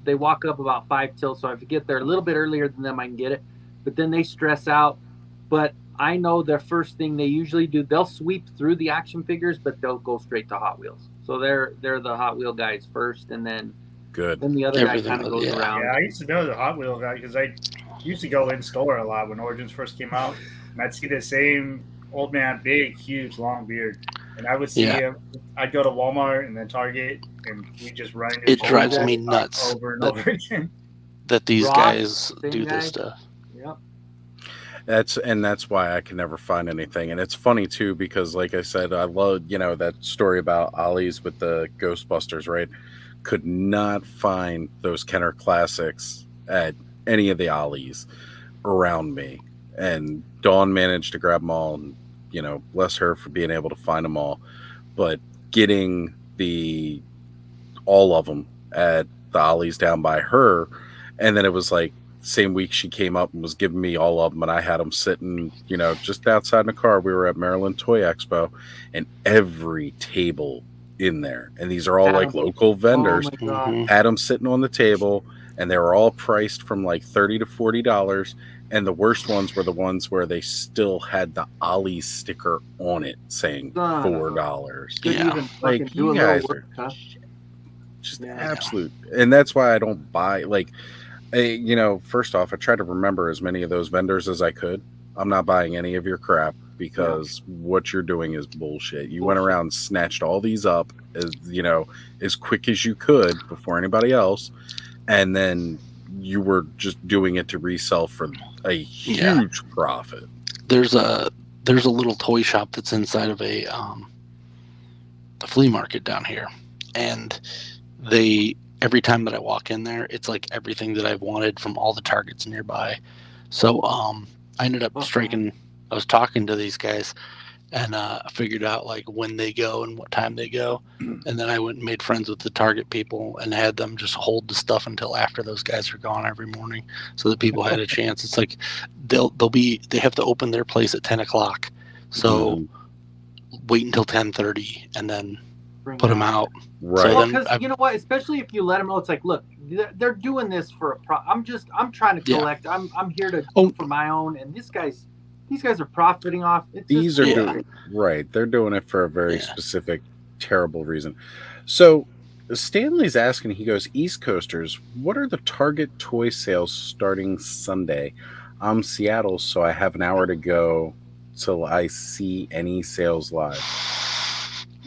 They walk up about 5 till, so if I get there a little bit earlier than them, I can get it. But then they stress out. But I know their first thing they usually do, they'll sweep through the action figures, but they'll go straight to Hot Wheels. So they're the Hot Wheel guys first, and then then the other guy kind of goes around. Yeah, I used to know the Hot Wheel guy because I used to go in store a lot when Origins first came out, and I'd see the same old man, big, huge, long beard, and I would see him. I'd go to Walmart and then Target, and we just run into It drives me nuts over and over again. that these guys do this stuff. Yep. That's why I can never find anything. And it's funny too, because like I said, I love, that story about Ollie's with the Ghostbusters, right? Could not find those Kenner classics at any of the Ollie's around me. And Dawn managed to grab them all, and bless her for being able to find them all. But getting all of them at the Ollie's down by her, and then it was like same week she came up and was giving me all of them, and I had them sitting, just outside in the car. We were at Maryland Toy Expo, and every table in there, and these are all like local vendors, had them sitting on the table, and they were all priced from like $30 to $40. And the worst ones were the ones where they still had the Ollie sticker on it saying $4. Yeah, like you guys are just absolute, and that's why I don't buy first off, I try to remember as many of those vendors as I could. I'm not buying any of your crap because what you're doing is bullshit. You went around and snatched all these up as quick as you could before anybody else, and then you were just doing it to resell for a huge profit. There's a little toy shop that's inside of a flea market down here, and every time that I walk in there, it's like everything that I've wanted from all the Targets nearby. So I ended up I was talking to these guys, and figured out like when they go and what time they go, and then I went and made friends with the Target people and had them just hold the stuff until after those guys are gone every morning, so that people had a chance. It's like they have to open their place at 10 o'clock, so wait until 10:30 and then put them out. Right. Well, because you know what, especially if you let them know, it's like, look, they're doing this for a I'm trying to collect. I'm here to do for my own, and these guys are profiting off. These are doing right. They're doing it for a very specific, terrible reason. So Stanley's asking, he goes, East Coasters, what are the Target toy sales starting Sunday? I'm Seattle, so I have an hour to go till I see any sales live.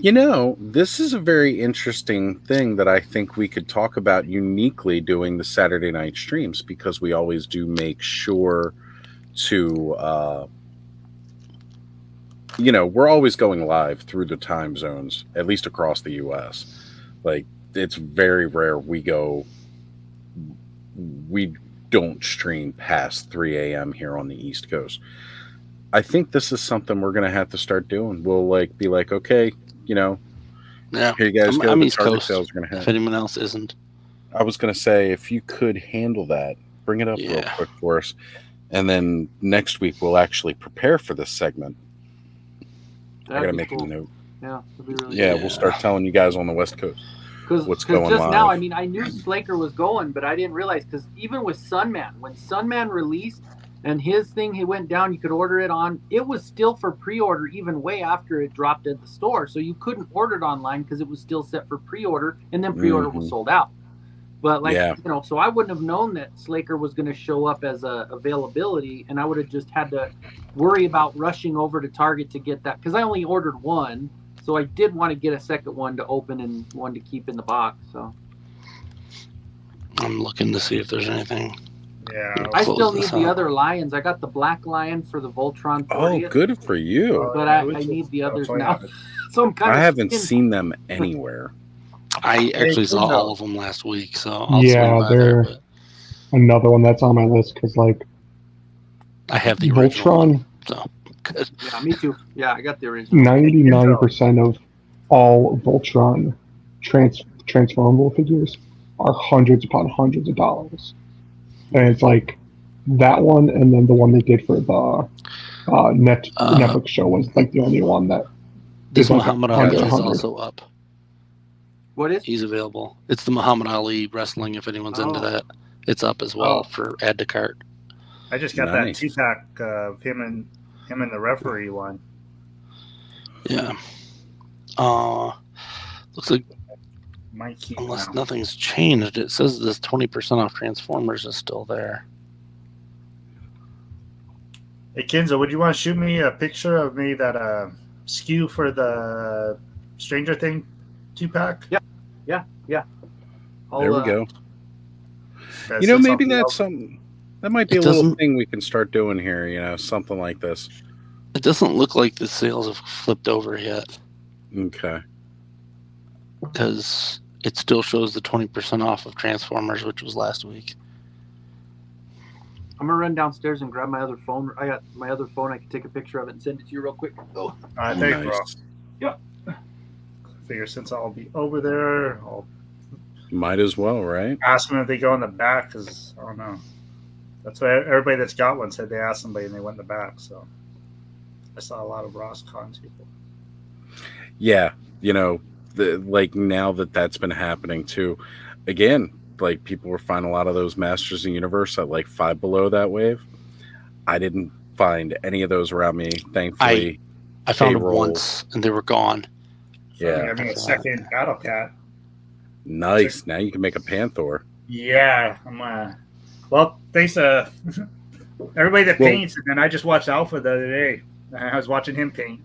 This is a very interesting thing that I think we could talk about uniquely doing the Saturday night streams, because we always do make sure to we're always going live through the time zones, at least across the US. Like, it's very rare we don't stream past 3 a.m. here on the East Coast. I think this is something we're gonna have to start doing. We'll be like, okay, here you guys go. I'm The East Target Coast, sales are gonna if happen. anyone else isn't. I was gonna say, if you could handle that, bring it up real quick for us, and then next week we'll actually prepare for this segment. I gotta make a note. Yeah, that'd be really We'll start telling you guys on the West Coast what's going just live. now, I mean, I knew Slaker was going, but I didn't realize, because even with Sunman, when Sunman released and his thing, he went down, you could order it on. It was still for pre-order even way after it dropped at the store, so you couldn't order it online because it was still set for pre-order, and then pre-order was sold out. But so I wouldn't have known that Slaker was going to show up as a availability, and I would have just had to worry about rushing over to Target to get that, because I only ordered one, so I did want to get a second one to open and one to keep in the box. So I'm looking to see if there's anything. Yeah. I still Close need this the out. other lions. I got the black lion for the Voltron 40th. Oh, good for you. But yeah, I need the others oh, now. yeah. So I'm kind I of haven't seen them anywhere. I actually saw Kenzo. all of them last week, so I'll Yeah, swing by there. they're But another one that's on my list because like I have the original one, so good. Yeah, me too. Yeah, I got the original. 99% of all Voltron transformable figures are hundreds upon hundreds of dollars, and it's like that one, and then the one they did for the Netflix show was like the only one that This is like Muhammad under Ali is 100. also up. What is? He's available. It's the Muhammad Ali wrestling. If anyone's into Oh. that, it's up as well Oh. for add to cart. I just got Nice. that 2-pack of him and the referee one. Yeah. Looks like Might keep unless now. nothing's changed, it says this 20% off Transformers is still there. Hey Kenzo, would you want to shoot me a picture of me that skew for the Stranger Thing 2-pack? Yeah. There we go. Yeah, You know, since maybe I'll be that's out- something. That might be It a little doesn't- thing we can start doing here. You know, something like this. It doesn't look like the sales have flipped over yet Okay. because it still shows the 20% off of Transformers, which was last week. I'm gonna run downstairs and grab my other phone. I got my other phone. I can take a picture of it and send it to you real quick. Oh. All right, thanks, bro. Nice. Yep. Figure since I'll be over there, I'll Might as well, right? ask them if they go in the back because I don't know. That's why everybody that's got one said they asked somebody and they went in the back. So I saw a lot of Ross Cons people. Yeah, you know, like now that that's been happening too. Again, like people were finding a lot of those Masters of the Universe at like Five Below that wave. I didn't find any of those around me, thankfully. I found them K-roll. once and they were gone. Yeah. I mean, a second Battle Cat. Nice. Now you can make a Panther. Yeah, I'm well, thanks everybody that Well- paints, and then I just watched Alpha the other day. And I was watching him paint.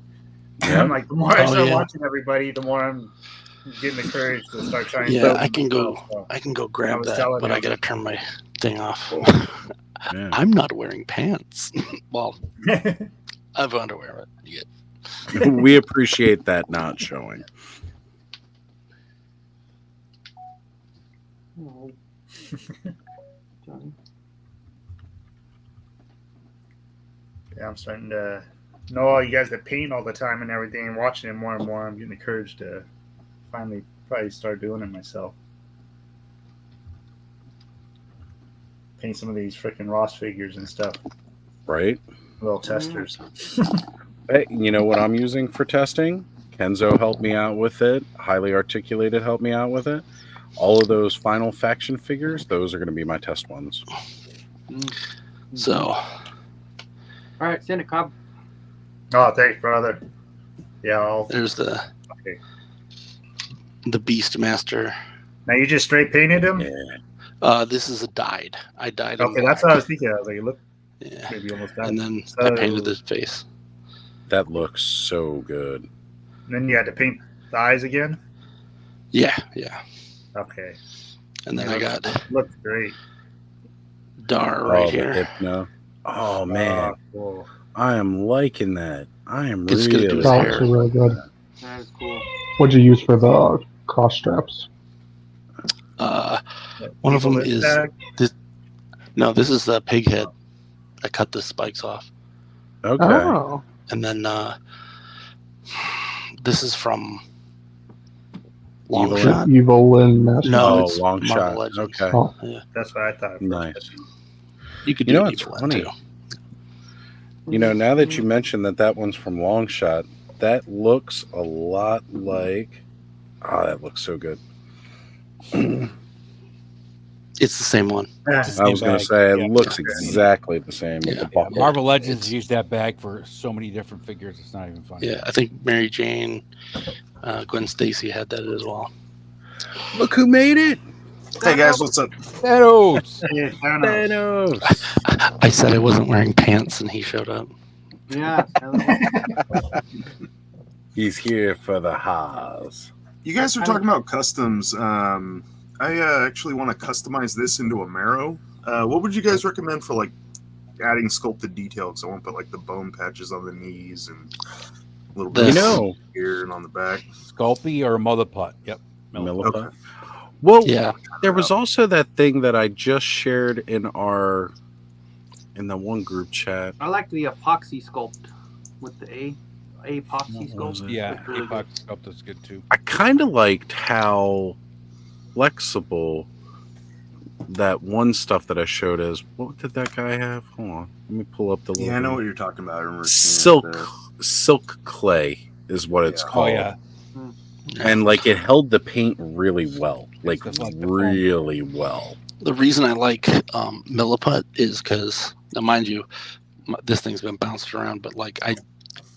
And Yeah. I'm like, the more I Oh, start yeah. watching everybody, the more I'm getting the courage to start trying. Yeah, to I can go. myself, so. I can go I grab was that, telling but I him. gotta turn my thing off. Yeah. I'm not wearing pants. Well, I have underwear. But yeah. We appreciate that not showing. Oh. Johnny. Yeah, I'm starting to know all you guys that paint all the time and everything, and watching it more and more. I'm getting the courage to finally probably start doing it myself. Paint some of these freaking Ross figures and stuff. Right? Little testers. Hey, you know what I'm using for testing? Kenzo helped me out with it. Highly Articulated helped me out with it. All of those final faction figures, those are going to be my test ones. So, All right, send it, Cobb. Oh, thanks, brother. Yeah, I'll. there's the Okay. Beastmaster. Now you just straight painted him? Yeah. This is a dyed. I dyed him. Okay, that's what I was thinking. I was like, look, Yeah. maybe almost done. And then So- I painted his face. That looks so good. And then you had to paint the eyes again? Yeah. Okay. And then I got Looks great. Dar right Oh, the here. Hypno. Oh, man. Cool. I am liking that. I am It's gonna do really his That's hair. really good. That is cool. What'd you use for the cross straps? One of them Evil is bag. this. No, this is the pig head. I cut the spikes off, Okay. Oh, and then this is from Long Evil Shot. Evil and Master. No, Oh, it's Long Marvel Shot. Legends. Okay. Oh. Yeah, That's what I thought. at first. Nice. you could You do know an what's evil one funny? too. You know, now that you mentioned that one's from Long Shot, that looks a lot like. Oh, that looks so good. It's the same one. I was going to say, it looks exactly the same with Yeah. the buckle. Marvel Legends used that bag for so many different figures. It's not even funny. Yeah, I think Mary Jane, Gwen Stacy had that as well. Look who made it! Hey guys, what's up? Thanos. Thanos! I said I wasn't wearing pants, and he showed up. Yeah. He's here for the Haas. You guys are talking about customs. I actually want to customize this into a marrow. What would you guys recommend for like adding sculpted detail? Because I want to put like the bone patches on the knees and a little bit of here and on the back. Sculpey or Milliput? Yep. Milliput. Okay. Well, Yeah. There was also that thing that I just shared in the one group chat. I like the epoxy sculpt with the epoxy What was sculpt. it? Yeah, It's really epoxy good. sculpt is good too. I kind of liked how flexible that one stuff that I showed is. What did that guy have? Hold on, let me pull up the. Yeah, I know what you're talking about. I remember silk clay is what it's called. Oh yeah. And like it held the paint really well, like the foam. really well. The reason I like Milliput is because, now mind you, this thing's been bounced around, but like I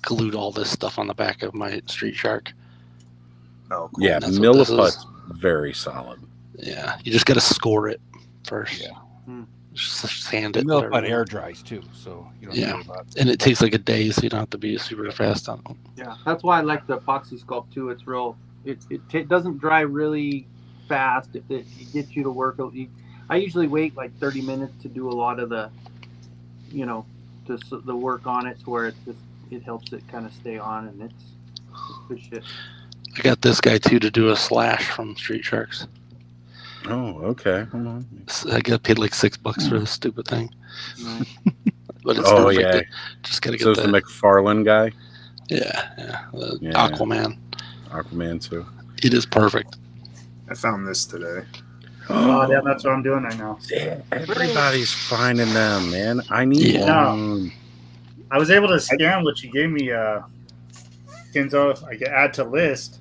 glued all this stuff on the back of my Street Shark. Oh, cool. Yeah, Milliput's very solid. Yeah, you just got to score it first. Yeah. Just sand it. Milliput air dries too, so you don't Yeah, worry about it. and it takes like a day, so you don't have to be super fast on it. Yeah, that's why I like the epoxy sculpt too. It's real. It doesn't dry really fast. It gets you to work. I usually wait like 30 minutes to do a lot of the, the work on it, to where it helps it kind of stay on, and it's good shit. I got this guy too to do a slash from Street Sharks. Oh, okay. Hold on. I got paid like $6 for this stupid thing. But it's oh perfect. yeah, Just gotta get so it's the McFarlane guy. Yeah. Aquaman. Aquaman too. It is perfect. I found this today. Oh, yeah, that's what I'm doing right now. Yeah, everybody's finding them, man. I need one. I was able to scan what you gave me, Kenzo. I can add to list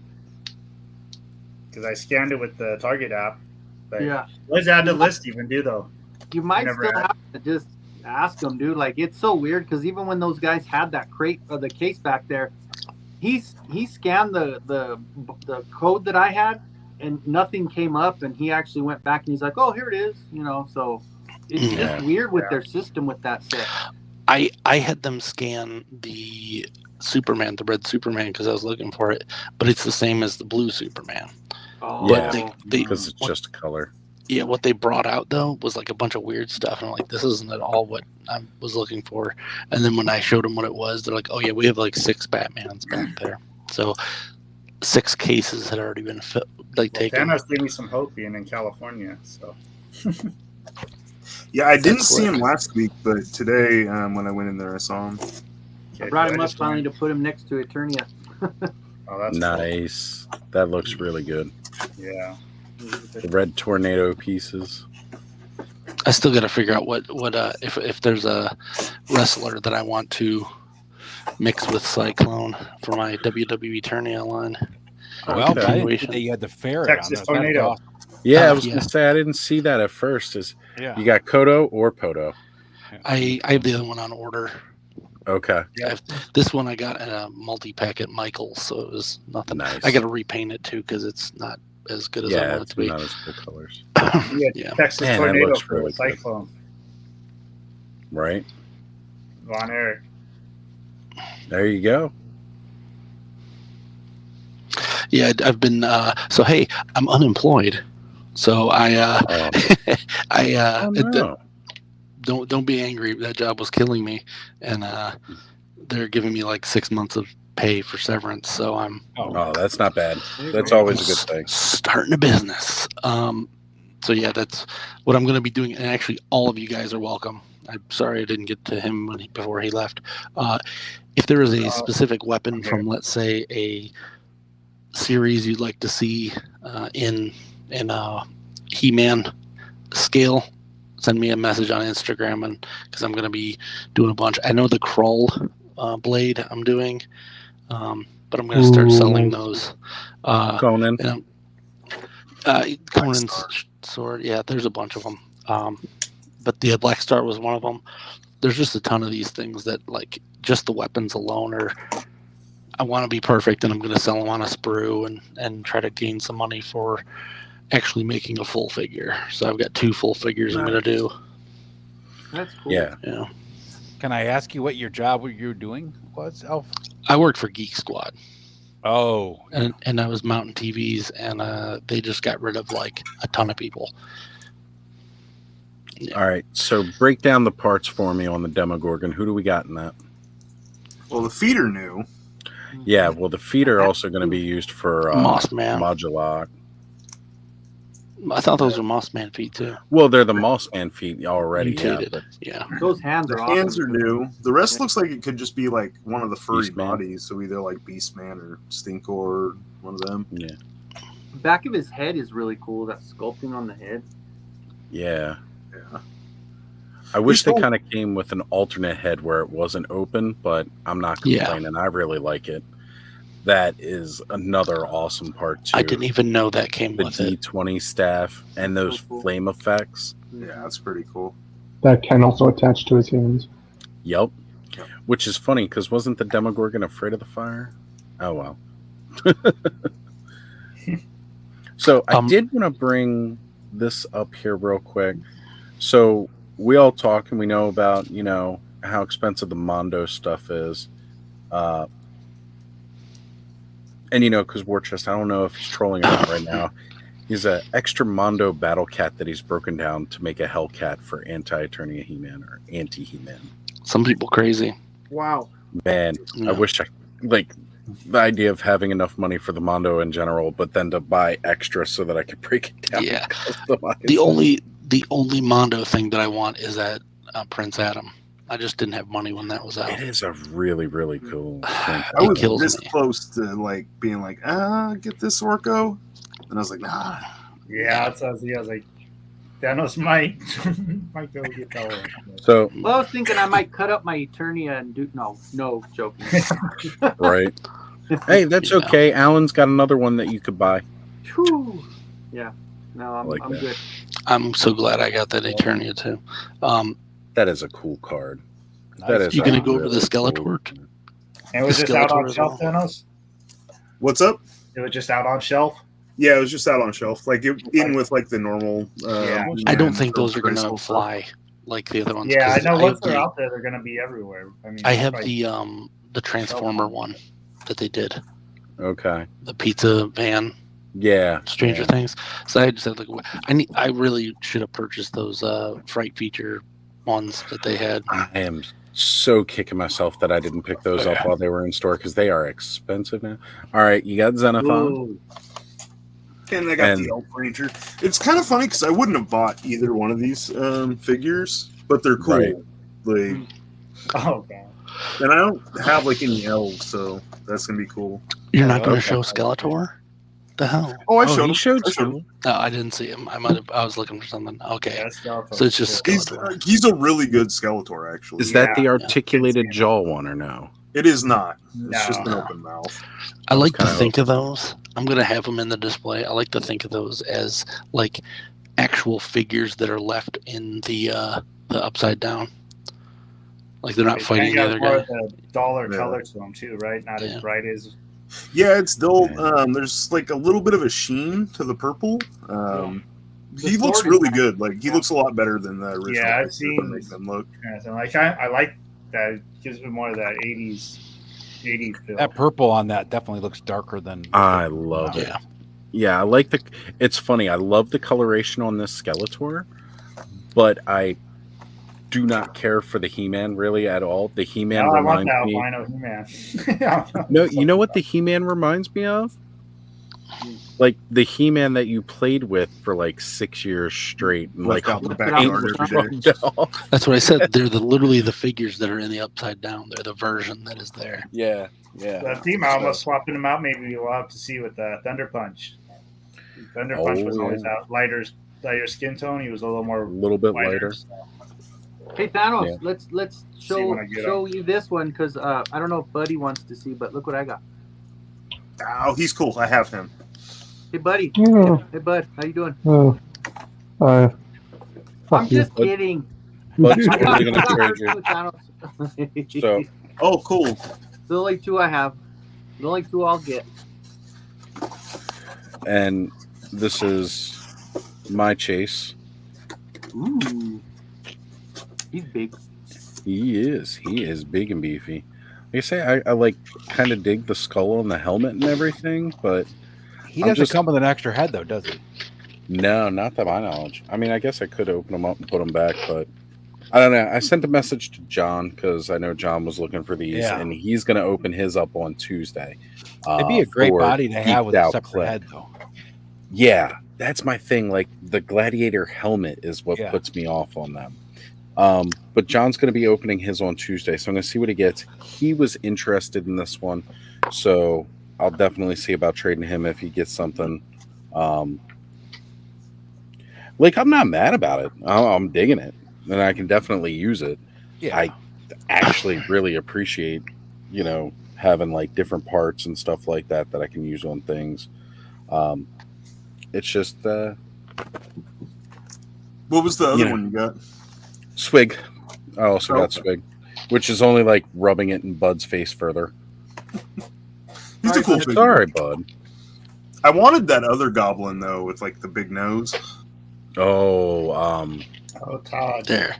because I scanned it with the Target app. But what does add to list even do though? You might still have to just ask them, dude. Like, it's so weird because even when those guys had that crate or the case back there, he scanned the code that I had and nothing came up, and he actually went back and he's like, oh, here it is, so it's just weird with their system with that set. I had them scan the Superman, the red Superman, because I was looking for it, but it's the same as the blue Superman. Oh, yeah, because it's just a color. Yeah, what they brought out though was like a bunch of weird stuff, and I'm like, this isn't at all what I was looking for. And then when I showed them what it was, they're like, oh yeah, we have like 6 Batmans back there. So 6 cases had already been taken. Thanos gave me some hope being in California. So yeah, I didn't see him last week, but today when I went in there, I saw him. I brought him up finally to put him next to Eternia. Oh, that's nice. Cool. That looks really good. Yeah. The red tornado pieces. I still got to figure out what if there's a wrestler that I want to mix with Cyclone for my WWE Eternia line. Well, I didn't think you had the ferret Texas on there. Tornado. Yeah, I was gonna say I didn't see that at first. You got Kodo or Podo? I have the other one on order. Okay. This one I got in a multi-pack at Michael's, so it was nothing. Nice. I got to repaint it too because it's not as good as I want it to be. Not as cool colors. Yeah, Texas Tornado for really Cyclone. Right. Von Erich. There you go. Yeah, I've been so hey, I'm unemployed. So don't be angry. That job was killing me, and they're giving me like 6 months of pay for severance. So I'm that's not bad. That's always a good thing. Starting a business. So yeah, that's what I'm going to be doing. And actually, all of you guys are welcome. I'm sorry I didn't get to him before he left. If there is a specific weapon from, let's say, a series you'd like to see in He-Man scale, send me a message on Instagram, and because I'm going to be doing a bunch. I know the Krull blade I'm doing, but I'm going to start selling those. Conan. Conan's sword. Yeah, there's a bunch of them. But the Black Star was one of them. There's just a ton of these things that, like, just the weapons alone are. I want to be perfect, and I'm going to sell them on a sprue and try to gain some money for actually making a full figure. So I've got 2 full figures I'm going to do. That's cool. Yeah. Can I ask you what your job you're doing was, Elf? I work for Geek Squad. Oh, and I was mounting TVs, and they just got rid of like a ton of people. All right, so break down the parts for me on the Demogorgon. Who do we got in that? Well, the feet are new. Yeah, well, the feet are also going to be used for Moss Man. Moduloc. I thought those were Moss Man feet too. Well, they're the Moss Man feet already. Mutated. But Yeah. Those hands The are hands awesome. are new. The rest looks like it could just be like one of the furry Beastman. bodies. So either like Beastman or Stinkor, one of them. Yeah. Back of his head is really cool. That sculpting on the head. Yeah. Yeah. I wish they told- kind of came with an alternate head where it wasn't open, but I'm not Yeah. complaining. I really like it. That is another awesome part too. I didn't even know that came the with it. D20 staff and those flame effects. Yeah, that's pretty cool. That can also attach to his hands. Yep. Which is funny because wasn't the Demogorgon afraid of the fire? Oh well. So I did want to bring this up here real quick. So we all talk and we know about, how expensive the Mondo stuff is. And because Warchest, I don't know if he's trolling or not right now. He's an extra Mondo battle cat that he's broken down to make a Hellcat for anti-Eternia He-Man or anti-He-Man. Some people crazy. Wow. Man, I wish the idea of having enough money for the Mondo in general, but then to buy extra so that I could break it down. Yeah. And customize The only Mondo thing that I want is that Prince Adam. I just didn't have money when that was out. It is a really, really cool print. I was kills this me. close to like being like, get this Orko, and I was like, nah. Yeah, I was like, Thanos might go get that one. So, Well, I was thinking I might cut up my Eternia and do no joking. right. Hey, that's okay. Alan's got another one that you could buy. Whew. Yeah. No, I'm Like that. good. I'm so glad I got that Eternia too. That is a cool card. Nice. That is You gonna a go over really the Skeletor? cool- And it was The just out on Skeletor as shelf, well. Thanos? What's up? It was just out on shelf? Yeah, it was just out on shelf, like in with like the normal. Yeah. I don't He-Man think those are Grayskull gonna stuff. fly like the other ones. Yeah, I 'cause know have once they're the- out there, they're going to be everywhere. I mean, I have like, the Transformer one that they did, Okay. the pizza van, Yeah. Stranger yeah. Things. So I just had like, I really should have purchased those Fright feature ones that they had. I am so kicking myself that I didn't pick those up while they were in store because they are expensive now. All right, you got Xenophon. ooh. And I got And- the Elf Ranger. It's kind of funny because I wouldn't have bought either one of these figures, but they're cool. Right. Like, Oh, God. and I don't have like any elves, so that's gonna be cool. You're not going to Okay. show Skeletor? The hell? Oh, I Oh, showed he him. showed I showed some. him. No, I didn't see him. I was looking for something. Okay, Yeah, Skeletor. so it's just He's Skeletor. he's a really good Skeletor, actually. Is that the Yeah. articulated jaw one or no? It is not. It's No. just an open mouth. I like to kinda think of those. I'm gonna have them in the display. I like to think of those as like actual figures that are left in the upside down. Like they're not fighting the other more guy. of the dollar Yeah. color to them, too, right? Not Yeah. as bright as. Yeah, it's still there's like a little bit of a sheen to the purple. He The looks sword is really nice. good. Like he looks a lot better than the original. Yeah, I've picture seen- that makes them look. And like, I like that. It gives me more of that 80s feel. That purple on that definitely looks darker than. I love it. Yeah. Yeah, I like the. It's funny. I love the coloration on this Skeletor, but I do not care for the He-Man really at all. The He-Man No, I want reminds that me. albino He-Man. No, you know what the He-Man reminds me of? Like the He-Man that you played with for like 6 years straight, and like Left out in the paint backyard was every day. rubbed off. That's what I said. They're literally the figures that are in the upside down. They're the version that is there. Yeah, yeah. The team almost swapping them out. Maybe we'll have to see with Thunder Punch. Thunder Punch was Oh, always yeah. out lighter skin tone. He was a little more A little bit lighter. Hey Thanos, Yeah. let's See when I get show you this one because I don't know if Buddy wants to see, but look what I got. Oh, he's cool. I have him. Hey Buddy, Oh, hey Bud, how you doing? I'm I'm just kidding. Bud's I got- totally gonna I got trade her you. too, Thanos. So Oh, cool. The only two I have. The only two I'll get. and this is my Chase. Ooh. He's big. He is big and beefy. I say I like kind of dig the skull and the helmet and everything, but He I'm doesn't just come with an extra head, though, does he? no, not to my knowledge. I mean, I guess I could open them up and put them back, but I don't know. I sent a message to John because I know John was looking for these, Yeah. and he's going to open his up on Tuesday. It'd be a great for body to have Geeked with a Out separate Click. head, though. Yeah, that's my thing. Like the Gladiator helmet is what Yeah. puts me off on them. But John's going to be opening his on Tuesday, so I'm going to see what he gets. He was interested in this one, so I'll definitely see about trading him if he gets something. Like I'm not mad about it. I'm digging it, and I can definitely use it. Yeah. I actually really appreciate, having like different parts and stuff like that I can use on things. It's just What was the other one you got? Swig. I also got Okay. Swig, which is only like rubbing it in Bud's face further. He's a cool figure. Sorry, Bud. I wanted that other goblin though, with like the big nose. Oh, Todd. There.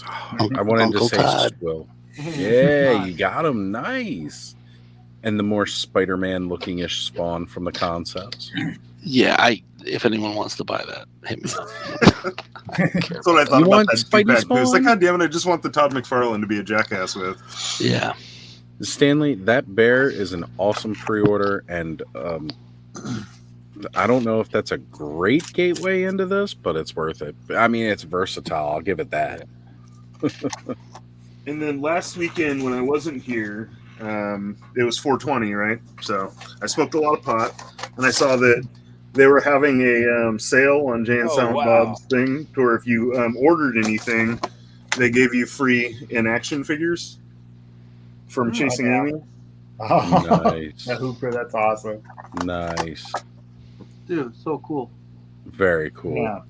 I wanted Uncle to say Todd. Swill. Yeah, you got him. Nice. And the more Spider-Man looking-ish Spawn from the concepts. Yeah, if anyone wants to buy that, hit me up. That's what I thought You about want that Spidey two-pack, too. It's like, Spawn? God damn it, I just want the Todd McFarlane to be a jackass with. Yeah. Stanley, that bear is an awesome pre-order, and I don't know if that's a great gateway into this, but it's worth it. I mean, it's versatile. I'll give it that. And then last weekend when I wasn't here, it was 420, right? So I smoked a lot of pot, and I saw that they were having a sale on Jay and Silent Bob's thing, to where if you ordered anything, they gave you free in-action figures from Chasing yeah. Amy. Oh, Nice. the Hooper, that's awesome. Nice. Dude, so cool. Very cool. Yeah.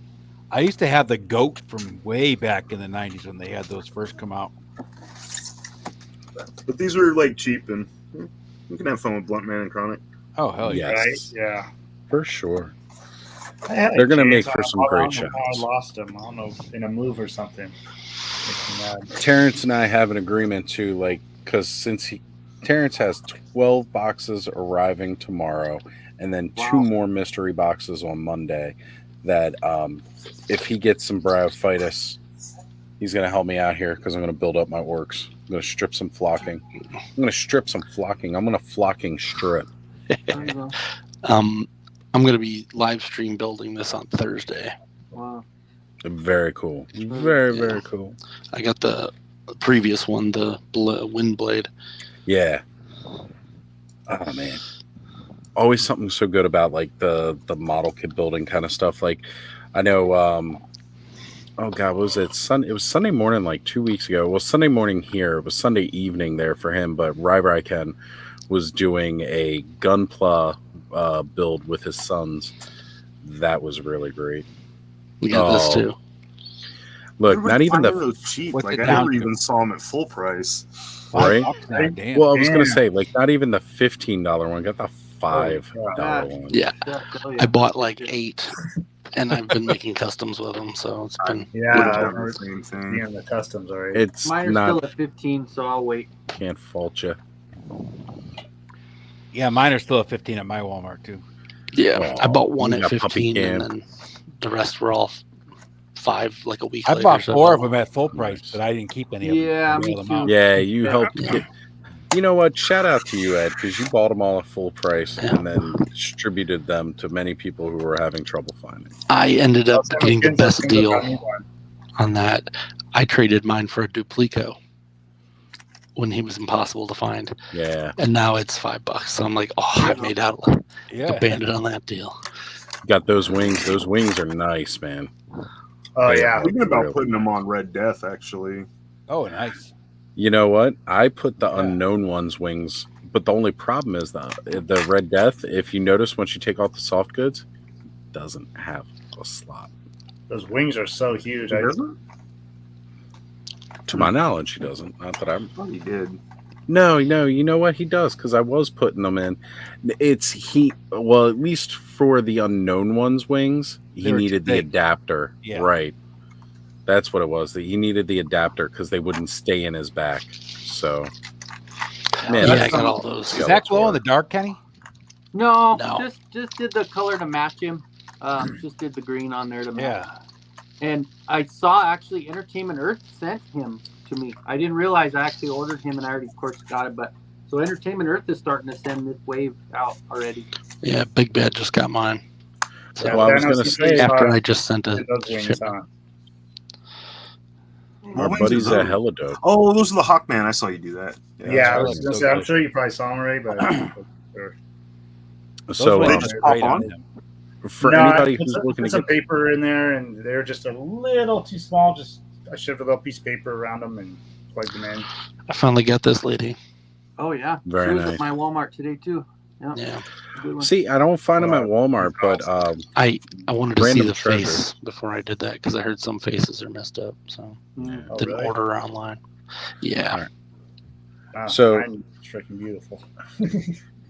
I used to have the goat from way back in the 90s when they had those first come out. But these were like cheap, and you can have fun with Blunt Man and Chronic. Oh, hell yeah. Yes. Right? Yeah. For sure. I had a They're going to chance. make for I some don't great know shows. how I lost him. I don't know, in a move or something. Terrence and I have an agreement too, like, because Terrence has 12 boxes arriving tomorrow, and then 2 more mystery boxes on Monday. That if he gets some bronchitis, he's going to help me out here because I'm going to build up my orcs. I'm going to strip some flocking. I'm going to strip some flocking. I'm going to flocking strip. I'm going to be live stream building this on Thursday. Wow. Very cool. Very cool. I got the previous one, the wind blade. Yeah. Oh man. Always something so good about like the model kit building kind of stuff. Like I know oh god, what was it? It was Sunday morning like 2 weeks ago. Well, Sunday morning here. It was Sunday evening there for him, but Rai Ken was doing a Gunpla build with his sons. That was really great. We got this too. Look, not even those cheap. Like I never even saw them at full price. Right? Damn. Well, I was gonna say, like, not even the $15 one. Got the $5 one. Yeah, I bought like 8, and I've been making customs with them. So it's been the same thing. Yeah, the customs are. It's Mine are not. still at 15, so I'll wait. Can't fault you. Yeah, mine are still at 15 at my Walmart too. Yeah, I bought one you at got puppy 15, and camp. then the rest were all 5, like a week I later. bought so 4 of them at full price, but I didn't keep any of them. Yeah, I me mailed them out. Yeah, you helped get. You know what? Shout out to you, Ed, because you bought them all at full price and then distributed them to many people who were having trouble finding. I ended up getting the best deal on that. I traded mine for a duplico when he was impossible to find. Yeah. And now it's $5. So I'm like, oh, I made out like a bandit on that deal. Got those wings. Those wings are nice, man. Oh yeah. Thinking about putting them on Red Death, actually. Oh, nice. You know what? I put the unknown ones wings, but the only problem is the Red Death. If you notice, once you take off the soft goods, it doesn't have a slot. Those wings are so huge. To my knowledge, he doesn't. Not that I'm. He did. No. You know what? He does because I was putting them in. Well, at least for the unknown ones wings, he needed the adapter. Yeah. Right. That's what it was. That he needed the adapter because they wouldn't stay in his back. So Man, Yeah, I that's got a all those. Does that glow in the dark, Kenny? No, No. just did the color to match him. Just did the green on there to match. Yeah. And I saw actually Entertainment Earth sent him to me. I didn't realize I actually ordered him, and I already, of course, got it. But so Entertainment Earth is starting to send this wave out already. Yeah, Big Bad just got mine. So Well, I was going to say, after I just sent a those wings, shipment. our What wings buddies are at those? Hella Dope. Oh, those are the Hawkman. I saw you do that. Yeah, I that's was right. gonna say. I'm sure you probably saw them already, but So they um, just pop on. for no, anybody I put who's some, looking put to some get paper in there, and they're just a little too small. Just I shoved a little piece of paper around them and plugged them in. I finally got this lady. Oh yeah, Very she was nice. at my Walmart today too. Yeah. Good one. See, I don't find them at Walmart, but I wanted to see Random the treasure. face before I did that because I heard some faces are messed up, so Oh, didn't really? order online. Yeah. Wow, So- mine is freaking beautiful.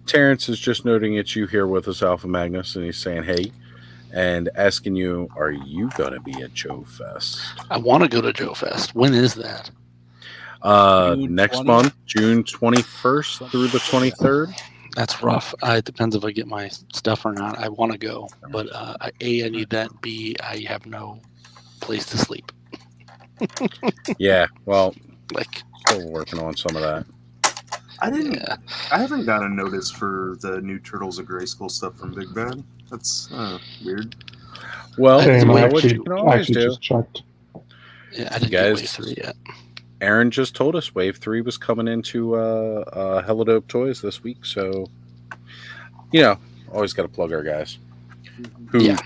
Terrence is just noting it's you here with us, Alpha Magnus, and he's saying, hey, and asking you, are you going to be at Joe Fest? I want to go to Joe Fest. When is that? June Next 20th? month, June 21st through the 23rd. That's rough. It depends if I get my stuff or not. I want to go, but I need that. B, I have no place to sleep. Yeah, well, Like, still working on some of that. I didn't. yeah. I haven't got a notice for the new Turtles of Grayskull stuff from Big Bad. That's weird. Well, Same, you I know what actually, you can always do. just checked. Yeah, I didn't Guys, get Wave 3 yet. Aaron just told us Wave 3 was coming into Hella Dope Toys this week, so, you know, always got to plug our guys who Yeah.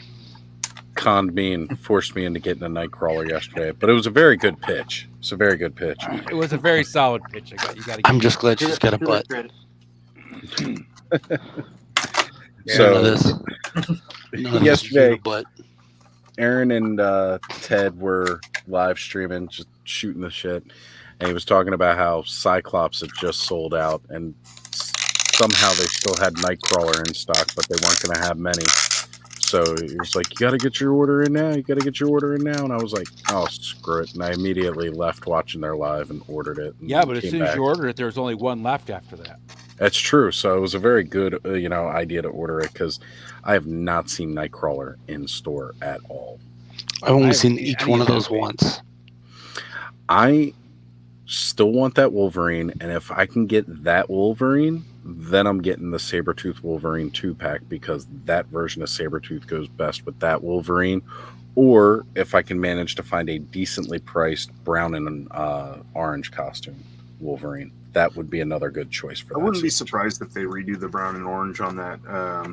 conned me and forced me into getting a Nightcrawler yesterday. But it was a very good pitch. It's a very good pitch. It was a very solid pitch. You got to. I'm just glad she's got a butt. So, None of this. None of yesterday, this butt. Aaron and Ted were live streaming, just shooting the shit, and he was talking about how Cyclops had just sold out, and somehow they still had Nightcrawler in stock, but they weren't going to have many. So he was like, "You got to get your order in now. You got to get your order in now." And I was like, "Oh, screw it!" And I immediately left watching their live and ordered it. And Yeah, but as came soon as back. you ordered it, there was only one left after that. That's true. So it was a very good, idea to order it because I have not seen Nightcrawler in store at all. I've only haven't seen seen each any one of of that those once. I still want that Wolverine, and if I can get that Wolverine, then I'm getting the Sabretooth Wolverine 2-pack because that version of Sabretooth goes best with that Wolverine. Or if I can manage to find a decently priced brown and orange costume Wolverine, that would be another good choice for I that. wouldn't be surprised if they redo the brown and orange on that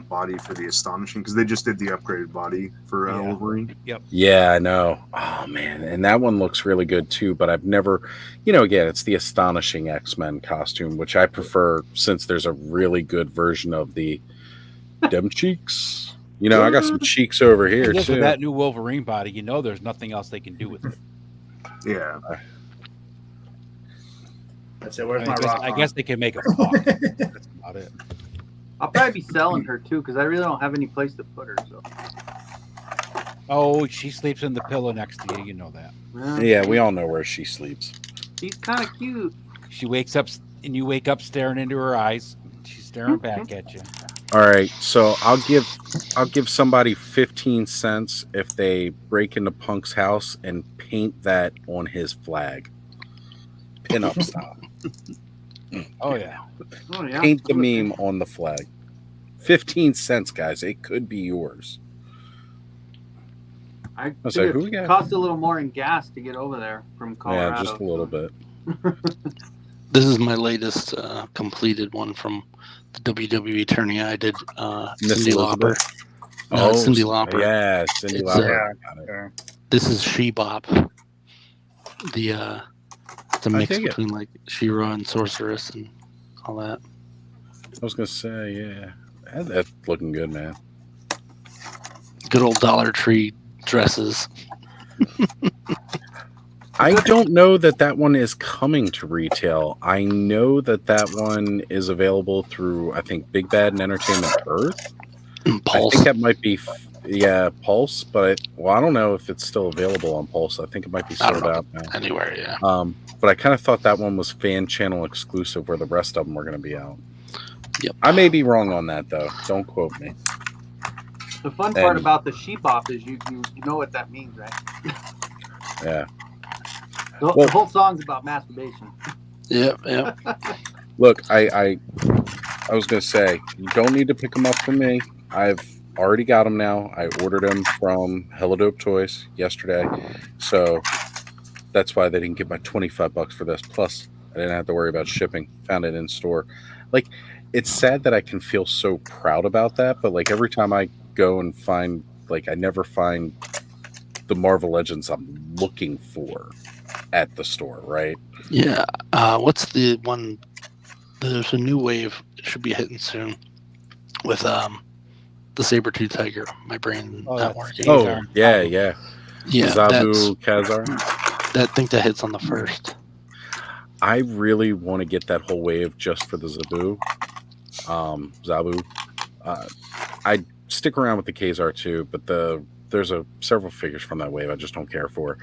body for the Astonishing because they just did the upgraded body for Yeah. Wolverine. Yep. Yeah, I know. Oh, man. And that one looks really good, too. But I've never, again, it's the Astonishing X-Men costume, which I prefer since there's a really good version of the dem cheeks. I got some cheeks over here, I guess too. with that new Wolverine body, there's nothing else they can do with it. Yeah. That's it. Where's I my guess, rock? I guess they can make a walk. That's about it. I'll probably be selling her too because I really don't have any place to put her. So Oh, she sleeps in the pillow next to you. You know that. Yeah, we all know where she sleeps. She's kind of cute. She wakes up and you wake up staring into her eyes. She's staring back at you. All right, so I'll give somebody 15 cents if they break into Punk's house and paint that on his flag. Pin-up style. Oh yeah. Oh yeah. Paint the meme on the flag. 15 cents, guys. It could be yours. I was think like, who it we got? cost a little more in gas to get over there from Colorado. Yeah, just a little bit. This is my latest completed one from the WWE tourney I did. Miss Cyndi Lauper. Elizabeth? No, it's Cyndi Lauper. Yeah, Cyndi It's, Lauper. This is She-Bop. It's a mix dig it. between like She-Ra and Sorceress and all that. I was gonna say, yeah, that's looking good, man. Good old Dollar Tree dresses. I don't know that one is coming to retail. I know that one is available through, I think, Big Bad and Entertainment Earth. Pulse. I think that might be, Yeah, Pulse, but I don't know if it's still available on Pulse. I think it might be I don't sold know. out now. Anywhere, yeah. But I kind of thought that one was fan channel exclusive, where the rest of them were going to be out. Yep. I may be wrong on that though. Don't quote me. The fun part And- about the sheep off is you know what that means, right? Yeah. The whole song's about masturbation. Yep. Look, I was going to say, you don't need to pick them up from me. I've already got them now. I ordered them from Hella Dope Toys yesterday. So that's why they didn't get my $25 for this. Plus, I didn't have to worry about shipping. Found it in store. Like, it's sad that I can feel so proud about that, but like every time I go and find, like, I never find the Marvel Legends I'm looking for at the store, right? Yeah. What's the one? There's a new wave. It should be hitting soon with the saber-tooth tiger. My brain not working. Oh, yeah. Yeah, Zabu Kazar. I think that hits on the 1st. I really want to get that whole wave just for the Zabu. I'd stick around with the Kazar too, but there's several figures from that wave I just don't care for.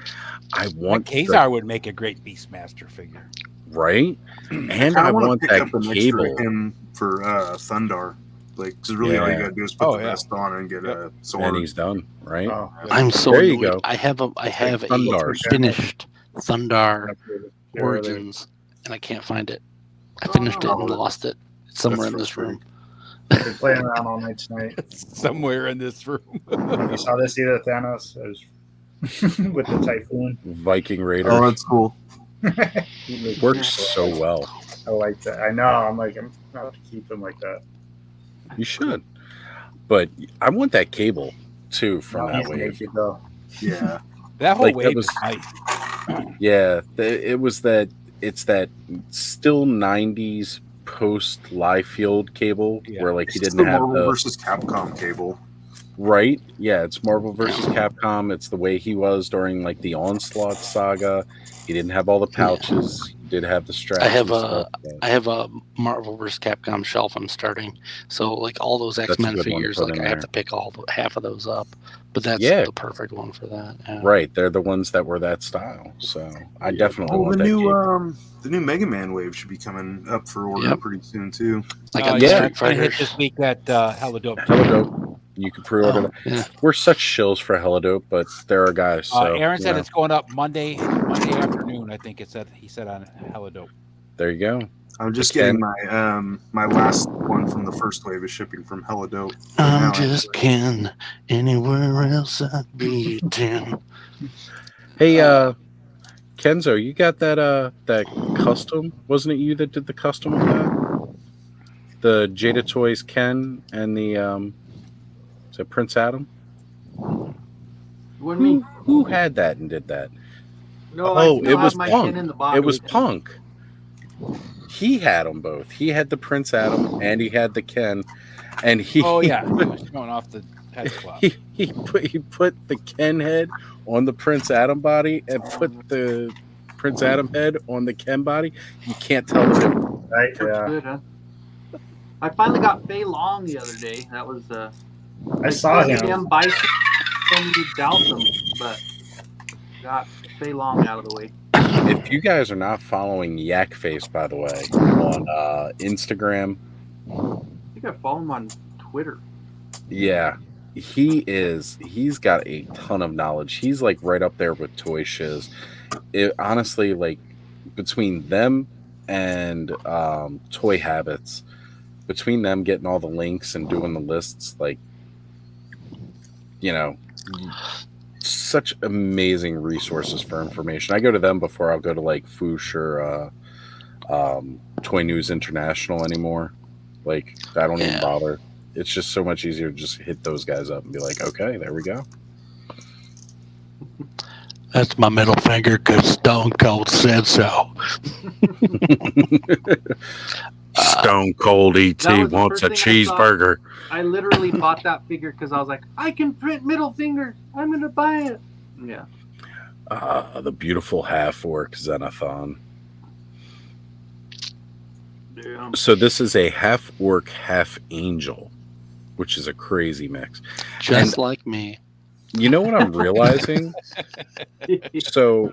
I want Kazar would make a great Beastmaster figure, right? And I want pick that up an cable. extra him for Thundar. Like, because really all you gotta do is put the vest on and get a sword, and he's done, right? I'm so there you annoyed. go. I have a Thundars. finished Thundar Origins, and I can't find it. I finished it and lost it. It's somewhere in this room. Been playing around all night tonight. Somewhere in this room. You saw this either, Thanos? It was with the Typhoon. Viking Raider. Oh, that's cool. He Works so well. I like that. I know. I'm going to have to keep him like that. You should. But I want that cable too from that He's wave. naked, though. Yeah. That whole Like, wave that was- is nice. Yeah, it was that. It's that still 90s post Liefeld cable where like he It's didn't the have Marvel the versus Capcom cable. right. Yeah, it's Marvel versus Capcom. It's the way he was during like the Onslaught saga. He didn't have all the pouches. He did have the straps. I have and a stuff, but I have a Marvel vs. Capcom shelf I'm starting. So like all those a X-Men good one to figures, put like in I have there. to pick half of those up. But that's Yeah. the perfect one for that. Yeah. Right, they're the ones that were that style. So I definitely want the that new cable. the new Mega Man wave should be coming up for order Yep. pretty soon too. I got yeah. Street It's gonna hit Fighters. this week at Hella Dope. Hella Dope. You can pre-order that. Yeah. We're such shills for Hella Dope, but there are guys. So Aaron you said know, it's going up Monday afternoon. I think he said on Hella Dope. there you go. I'm just But getting then- my last one from the first wave is shipping from Hella Dope. I'm now, just kidding. Anywhere else I'd be down. Hey, Kenzo, you got that custom? Wasn't it you that did the custom of that? The Jada Toys Ken and the is it Prince Adam? Wasn't me. Who had that and did that? No, I Oh, still it was have my Punk. Ken in the box. It was Punk. He had them both. He had the Prince Adam and he had the Ken, and he Oh yeah, he was showing off the head swap. he put the Ken head on the Prince Adam body and put the Prince Adam head on the Ken body. You can't tell the difference. Right? Yeah. Good, huh? I finally got Fei Long the other day. That was I saw him. Him Bison and Dalsum, but got Fei Long out of the way. If you guys are not following Yak Face, by the way, on Instagram, I think I follow him on Twitter. yeah, he's got a ton of knowledge. He's like right up there with Toy Shiz. It honestly, like between them and Toy Habits, between them getting all the links and doing the lists, like, you know, such amazing resources for information. I go to them before I'll go to like Foosh or Toy News International anymore. Like, I don't even bother. It's just so much easier to just hit those guys up and be like, okay, there we go. That's my middle finger because Stone Cold said so. Stone Cold ET That was the wants a first thing I saw. cheeseburger. I literally bought that figure because I was like, I can print middle fingers. I'm gonna buy it. Yeah. The beautiful half orc Xenothon. Yeah. So this is a half orc, half angel. which is a crazy mix. Just like me. You know what I'm realizing? So,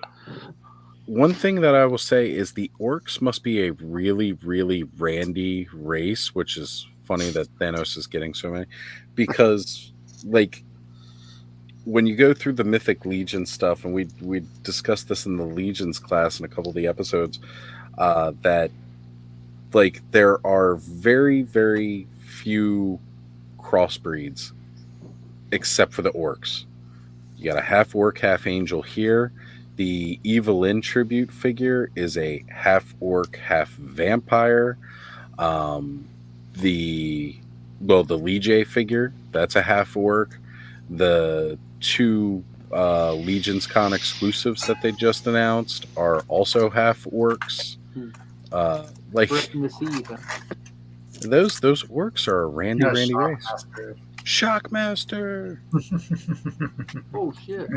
one thing that I will say is the orcs must be a really, really randy race, which is funny that Thanos is getting so many. Because, like, when you go through the Mythic Legion stuff, and we discussed this in the Legions class in a couple of the episodes, that, like, there are very, very few crossbreeds except for the orcs. You got a half orc, half angel here. The Evelyn tribute figure is a half orc, half vampire. The Lee figure, that's a half orc. The two Legions Con exclusives that they just announced are also half orcs. Like Breaking the sea. those orcs are a randy race. Shockmaster. Shockmaster. Oh shit.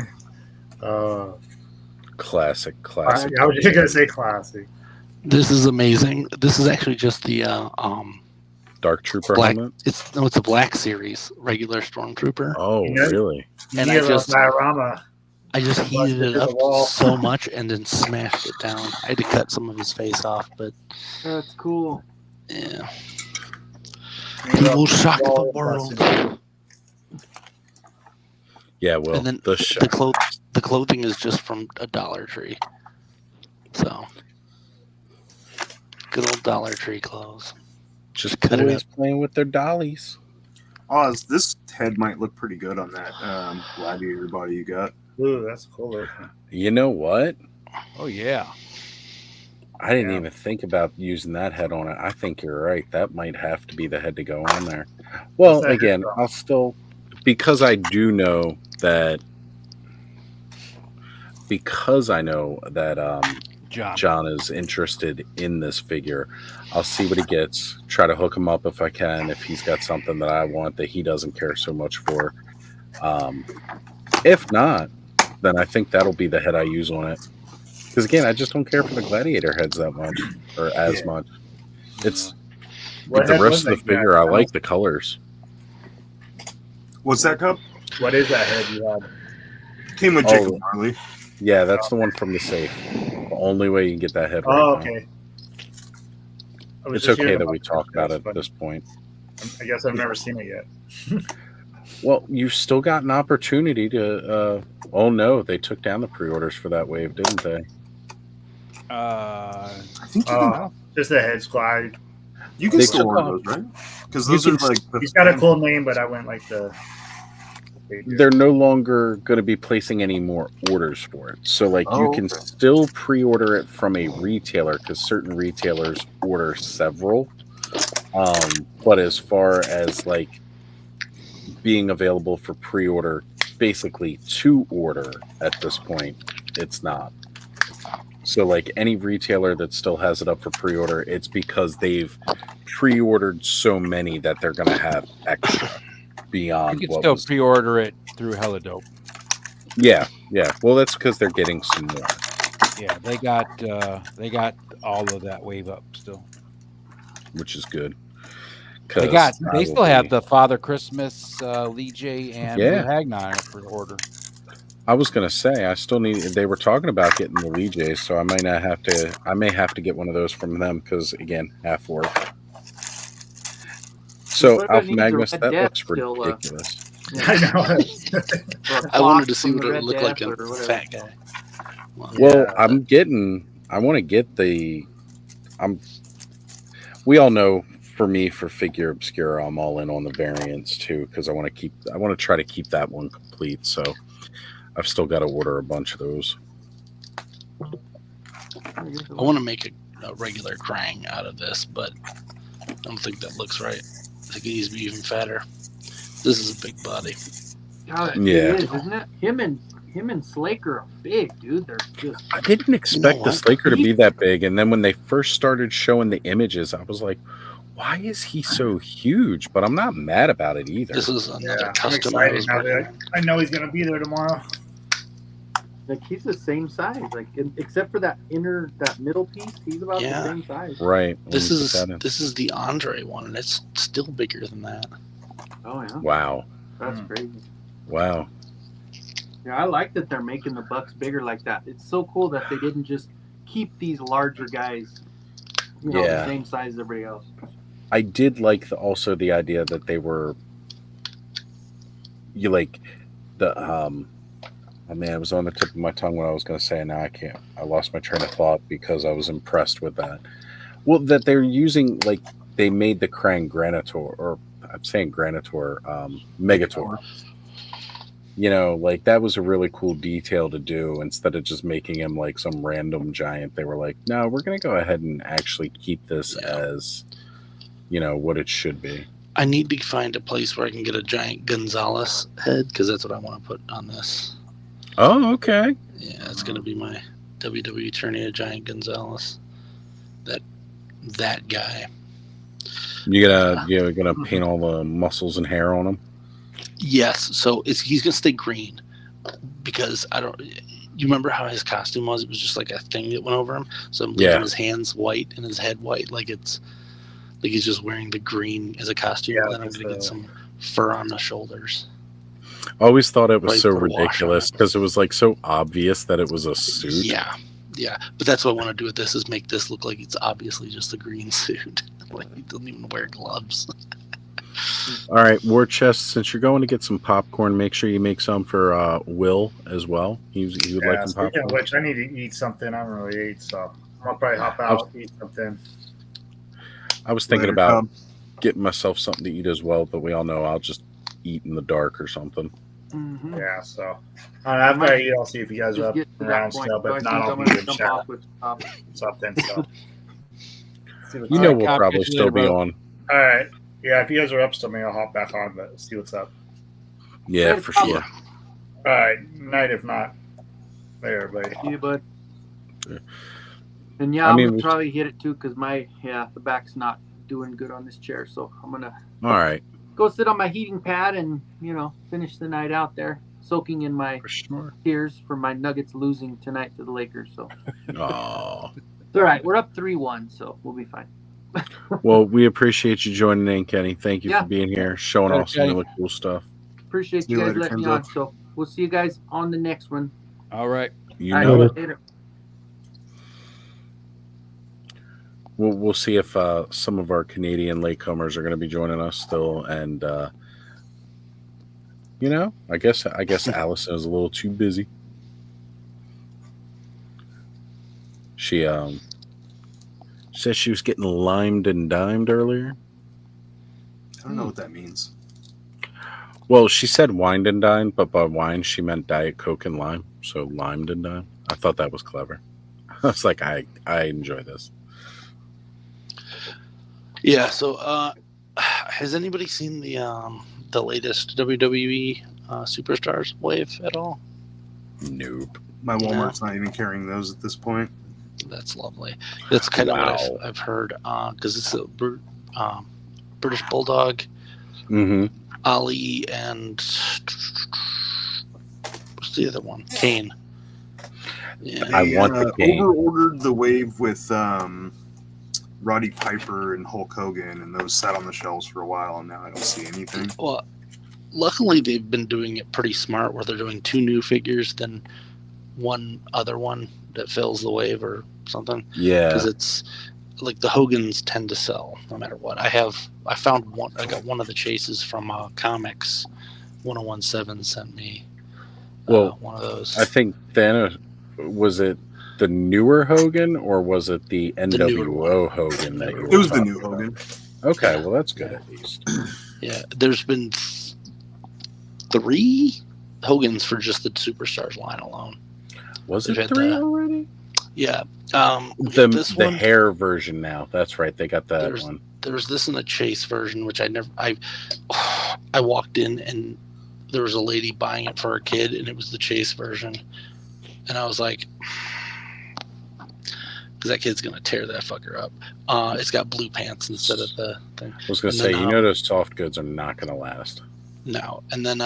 Classic. I was just gonna say classic. This is amazing. This is actually just the Dark Trooper black. helmet. It's a black series regular Stormtrooper. Oh, really? And I just heated it up so much and then smashed it down. I had to cut some of his face off, but that's cool. Yeah. He will shock the world. Yeah, well, and then the clothing is just from a Dollar Tree. So, good old Dollar Tree clothes. Just cut it up. Playing with their dollies. Oz, this head might look pretty good on that gladiator body you got. Ooh, that's cool. You know what? Oh yeah. I didn't even think about using that head on it. I think you're right. That might have to be the head to go on there. Well, again, I'll still, because I know that John is interested in this figure, I'll see what he gets, try to hook him up if I can, if he's got something that I want that he doesn't care so much for. If not, then I think that'll be the head I use on it. Because again, I just don't care for the gladiator heads that much, or as much. It's the rest of the figure. I like the colors. What's that, Cup? What is that head you had? Came with Jacob Marley. Yeah, that's the one from the safe. The only way you can get that head right now. Okay. It's okay that we talk about it at this point. I guess I've never seen it yet. Well, you've still got an opportunity to. Oh no, they took down the pre-orders for that wave, didn't they? I think you can. Just the head squad. You can still order those, right? Because those are like. He's got a cool name, but I went like the. They're no longer going to be placing any more orders for it. So, like, you can still pre-order it from a retailer because certain retailers order several. But as far as like being available for pre-order, basically to order at this point, it's not. So, like, any retailer that still has it up for pre-order, it's because they've pre-ordered so many that they're going to have extra beyond. You can still pre-order it through Hella Dope. Yeah. Well, that's because they're getting some more. Yeah, they got all of that wave up still, which is good. They still have the Father Christmas, Lee J, and Hagnon up for order. I was gonna say I still need. They were talking about getting the Lee J, so I may have to get one of those from them because again, half work. So Alpha Magnus, that looks ridiculous. I know. I wanted to see what it would look like in a fat guy. Well, I want to get we all know for me, for Figure Obscura, I'm all in on the variants too, because I want to try to keep that one complete. So I've still got to order a bunch of those. I want to make a regular Krang out of this, but I don't think that looks right. I think he needs to be even fatter. This is a big body. God, it is, isn't it? Him and Slaker are big, dude. They're just. I didn't expect the Slaker to be that big, and then when they first started showing the images, I was like, "Why is he so huge?" But I'm not mad about it either. This is another custom. I know he's gonna be there tomorrow. Like he's the same size, like except for that middle piece, he's about the same size. Right. This is the Andre one, and it's still bigger than that. Oh yeah. Wow. That's crazy. Wow. Yeah, I like that they're making the bucks bigger like that. It's so cool that they didn't just keep these larger guys, the Yeah. same size as everybody else. I did like also the idea that they were I mean, it was on the tip of my tongue what I was going to say, and now I can't. I lost my train of thought because I was impressed with that. Well, that they're using, like, they made the Krang Granitor, or I'm saying Granitor, Megator. You know, like, that was a really cool detail to do. Instead of just making him like some random giant, they were like, no, we're going to go ahead and actually keep this as, you know, what it should be. I need to find a place where I can get a giant Gonzalez head, because that's what I want to put on this. Oh, okay. Yeah, it's going to be my WWE tourney, a giant Gonzalez. That guy. You're gonna paint all the muscles and hair on him? Yes, so he's going to stay green, because you remember how his costume was? It was just like a thing that went over him. So I'm leaving his hands white and his head white, like he's just wearing the green as a costume. Yeah, then I'm going to get some fur on the shoulders. I always thought it was Right, so put a wash on ridiculous because it was like so obvious that it was a suit. Yeah, but that's what I want to do with this, is make this look like it's obviously just a green suit. Like he doesn't even wear gloves. All right, War Chest, since you're going to get some popcorn, make sure you make some for Will as well. He would like some Speaking popcorn. of which, I need to eat something. I haven't really ate, so I'll probably hop out, eat something. I was thinking about getting myself something to eat as well, but we all know I'll just eat in the dark or something. Mm-hmm. Yeah, so after I eat, I'll see if you guys are up around still, but if not, I'll be in chat. Something, so. You know we'll probably still be on. All right. Yeah, if you guys are up still, maybe I'll hop back on, but see what's up. Yeah, for sure. All right. Night, if not. Later, everybody. See you, bud. Yeah. And yeah, I'm gonna probably hit it too, because the back's not doing good on this chair, so I'm gonna go sit on my heating pad and finish the night out there, soaking in my tears for my Nuggets losing tonight to the Lakers. So oh, it's all right. We're up 3-1, so we'll be fine. Well, we appreciate you joining in, Kenny. Thank you for being here, showing off some really cool stuff. Appreciate you guys letting me on. So we'll see you guys on the next one. All right. You know it. Later. We'll see if some of our Canadian latecomers are going to be joining us still, and I guess Allison is a little too busy. She said she was getting limed and dimed earlier. I don't know what that means. Well, she said wined and dined, but by wine she meant Diet Coke and lime, so limed and dined. I thought that was clever. I was like, I enjoy this. Yeah. So, has anybody seen the latest WWE Superstars wave at all? Nope. My Walmart's not even carrying those at this point. That's lovely. That's kind of what I've heard, because it's a British Bulldog, Ali, and what's the other one? Kane. Yeah. I want the Kane. Over-ordered the wave with Roddy Piper and Hulk Hogan, and those sat on the shelves for a while, and now I don't see anything. Well, luckily they've been doing it pretty smart, where they're doing 2 new figures, then one other one that fills the wave or something. Yeah. Because it's like the Hogans tend to sell no matter what. I found one. I got one of the chases from Comics 1017 sent me. One of those. I think then was it the newer Hogan or was it the NWO Hogan that you were It was the talking new about? Hogan. Okay, well that's good at least. Yeah, there's been 3 Hogans for just the Superstars line alone. Was it 3 already? Yeah. The hair version now. That's right. They got that one. There's this in the chase version, which I walked in and there was a lady buying it for her kid, and it was the chase version. And I was like, because that kid's going to tear that fucker up. It's got blue pants instead of the thing. I was going to say, those soft goods are not going to last. No. And then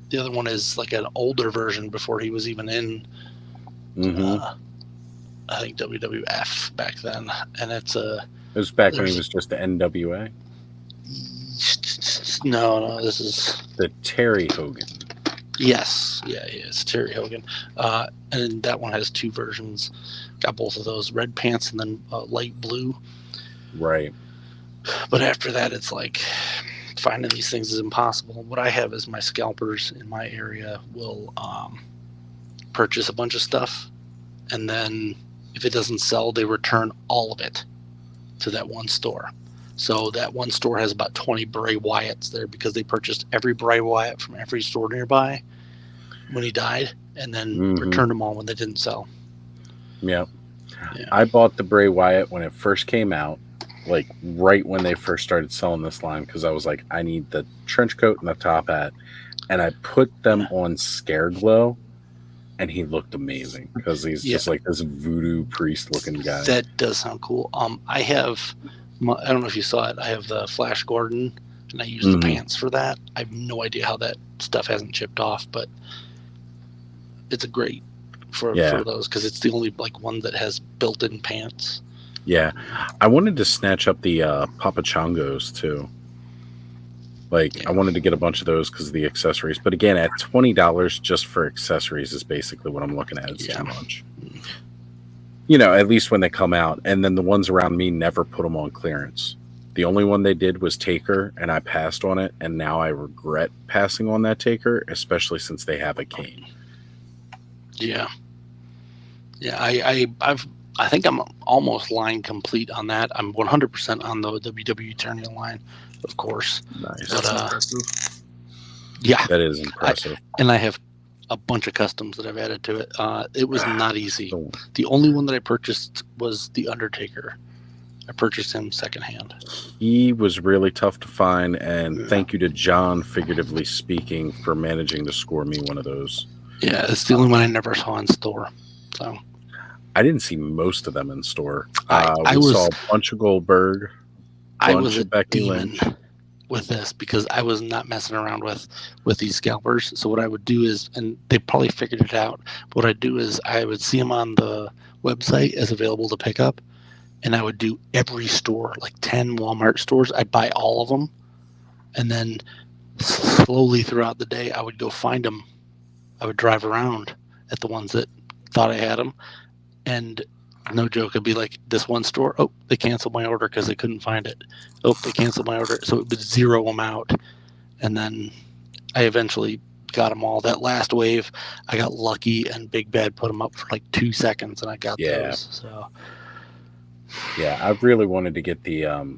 the other one is like an older version before he was even in I think WWF back then, and it was back when he was just the NWA. No, this is the Terry Hogan. Yes, yeah, it's Terry Hogan, and that one has 2 versions. Got both of those, red pants and then light blue. Right. But after that, it's like finding these things is impossible. What I have is my scalpers in my area will purchase a bunch of stuff, and then if it doesn't sell, they return all of it to that one store. So that one store has about 20 Bray Wyatts there because they purchased every Bray Wyatt from every store nearby when he died, and then returned them all when they didn't sell. Yeah. I bought the Bray Wyatt when it first came out, like right when they first started selling this line, because I was like, I need the trench coat and the top hat. And I put them on Scareglow, and he looked amazing because he's just like this voodoo priest looking guy. That does sound cool. I have, I don't know if you saw it, I have the Flash Gordon, and I use the pants for that. I have no idea how that stuff hasn't chipped off, but it's a great for those because it's the only like one that has built-in pants. Yeah, I wanted to snatch up the Papa Chongos too. Like I wanted to get a bunch of those because of the accessories, but again, at $20 just for accessories is basically what I'm looking at. It's too much. You know, at least when they come out, and then the ones around me never put them on clearance. The only one they did was Taker, and I passed on it, and now I regret passing on that Taker, especially since they have a cane. Yeah. I think I'm almost line complete on that. I'm 100% on the WWE Eternia line, of course. Nice. But, That's impressive. Yeah, that is impressive. And I have a bunch of customs that I've added to it. It was not easy. The only one that I purchased was the Undertaker. I purchased him secondhand. He was really tough to find, and thank you to John, figuratively speaking, for managing to score me one of those. Yeah, it's the only one I never saw in store. So I didn't see most of them in store. I saw a bunch of Goldberg. I was a Becky demon Lynch with this because I was not messing around with these scalpers. So what I would do is, and they probably figured it out. What I'd do is I would see them on the website as available to pick up, and I would do every store, like 10 Walmart stores. I'd buy all of them, and then slowly throughout the day, I would go find them. I would drive around at the ones that thought I had them, and no joke, I'd be like, this one store, oh, they canceled my order because they couldn't find it. Oh, they canceled my order. So it would zero them out. And then I eventually got them all. That last wave, I got lucky, and Big Bad put them up for like 2 seconds, and I got those. So yeah, I really wanted to get the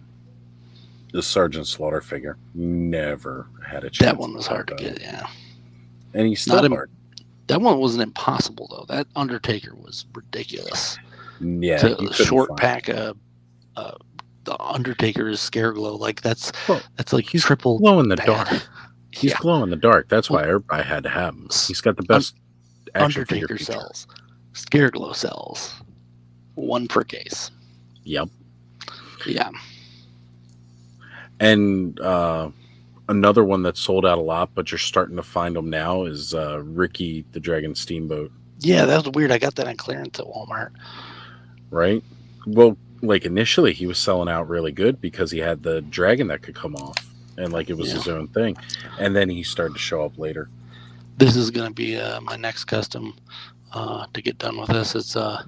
Sergeant Slaughter figure. Never had a chance. That one was hard to get, yeah. And he's still hard. That one wasn't impossible, though. That Undertaker was ridiculous. Yeah, to short pack the Undertaker's Scareglow, like that's like he's triple glow in the bad. dark. He's glow in the dark. That's why everybody had to have him. He's got the best action figure Undertaker feature. sells, Scareglow sells, 1 per case. Yep. Yeah. And another one that sold out a lot, but you're starting to find them now, is Ricky the Dragon Steamboat. Yeah, that was weird. I got that on clearance at Walmart. Right? Well, like initially he was selling out really good because he had the dragon that could come off, and like it was his own thing. And then he started to show up later. This is going to be my next custom to get done with this. It's I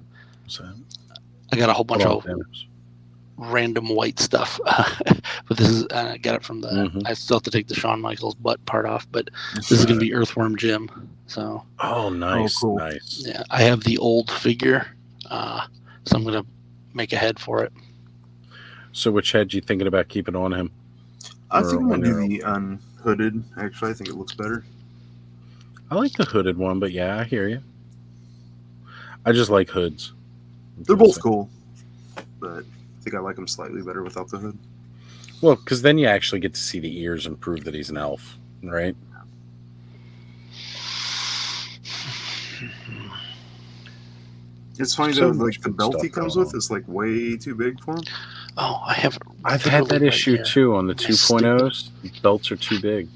got a whole bunch of random white stuff, but this is I got it from the. I still have to take the Shawn Michaels butt part off, but this is going to be Earthworm Jim. So nice, cool. Nice. Yeah, I have the old figure, so I'm going to make a head for it. So which head you thinking about keeping on him? I think I'm gonna do the unhooded. Actually, I think it looks better. I like the hooded one, but yeah, I hear you. I just like hoods. They're both cool, but I think I like them slightly better without the hood. Well, because then you actually get to see the ears and prove that he's an elf, right? It's funny though, like the belt he comes with is like way too big for him. Oh, I've had that issue too on the 2.0s. Belts are too big.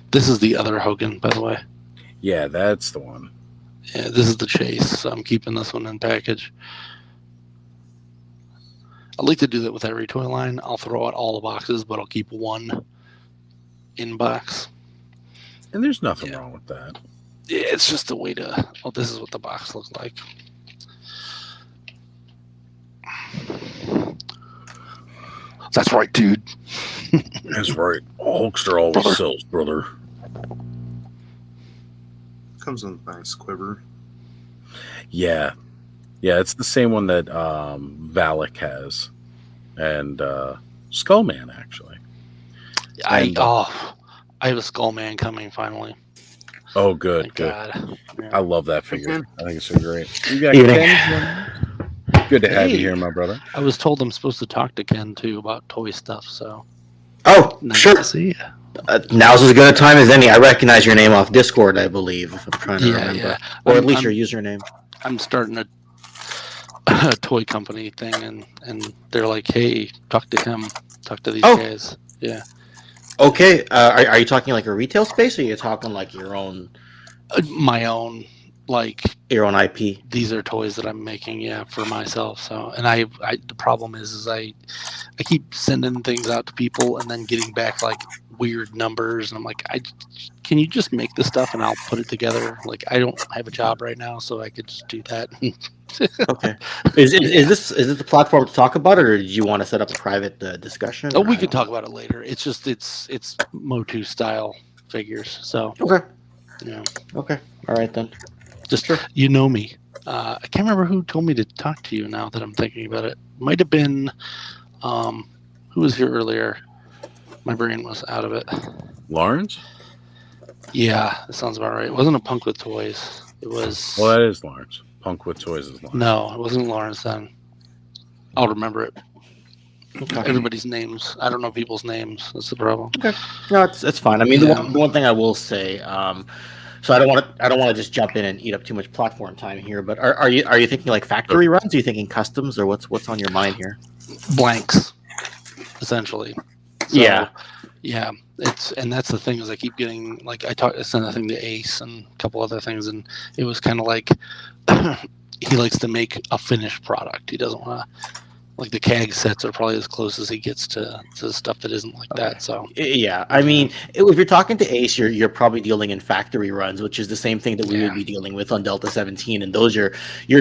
This is the other Hogan, by the way. Yeah, that's the one. Yeah, this is the Chase. So I'm keeping this one in package. I like to do that with every toy line. I'll throw out all the boxes, but I'll keep one in-box. And there's nothing wrong with that. Yeah, it's just a way to. Well, this is what the box looks like. That's right, dude. That's right. Hulkster always sells, brother. Comes with a nice quiver. Yeah. Yeah, it's the same one that Valak has. And Skullman, actually. I have a Skullman coming finally. Oh, good. Thank good. God. Yeah. I love that figure. I think it's so great. You got Evening. Ken. Good to have you here, my brother. I was told I'm supposed to talk to Ken too about toy stuff. So. Oh, nice sure. To see you. Now's as good a time as any. I recognize your name off Discord, I believe, if I'm trying to remember. Yeah. Or at least your username. I'm starting a toy company thing, and they're like, hey, talk to him. Talk to these guys. Yeah. Okay. Are you talking like a retail space, or are you talking like your own? My own, like your own IP. These are toys that I'm making, for myself. So, and I the problem is I keep sending things out to people and then getting back like weird numbers, and I'm like, can you just make the stuff and I'll put it together? Like, I don't have a job right now, so I could just do that. Okay. Is this the platform to talk about it, or did you want to set up a private discussion? Oh, we could talk about it later. It's just it's Motu style figures. So okay. Yeah. Okay. All right then. Just you know me. I can't remember who told me to talk to you. Now that I'm thinking about it, might have been who was here earlier. My brain was out of it. Lawrence? Yeah, that sounds about right. It wasn't a Punk with Toys. It was. Well, that is Lawrence. Punk with Toys is Lawrence. No, it wasn't Lawrence then. I'll remember it. Okay. Everybody's names. I don't know people's names. That's the problem. Okay. No, it's fine. I mean, the one thing I will say. So I don't want to just jump in and eat up too much platform time here. But are you thinking like factory runs? Are you thinking customs, or what's on your mind here? Blanks, essentially. So, yeah. And that's the thing is I keep getting like I sent a thing to Ace and a couple other things, and it was kind of like he likes to make a finished product. He doesn't want to. Like the CAG sets are probably as close as he gets to stuff that isn't like that. So yeah, I mean, if you're talking to Ace, you're probably dealing in factory runs, which is the same thing that we would be dealing with on Delta 17, and those you're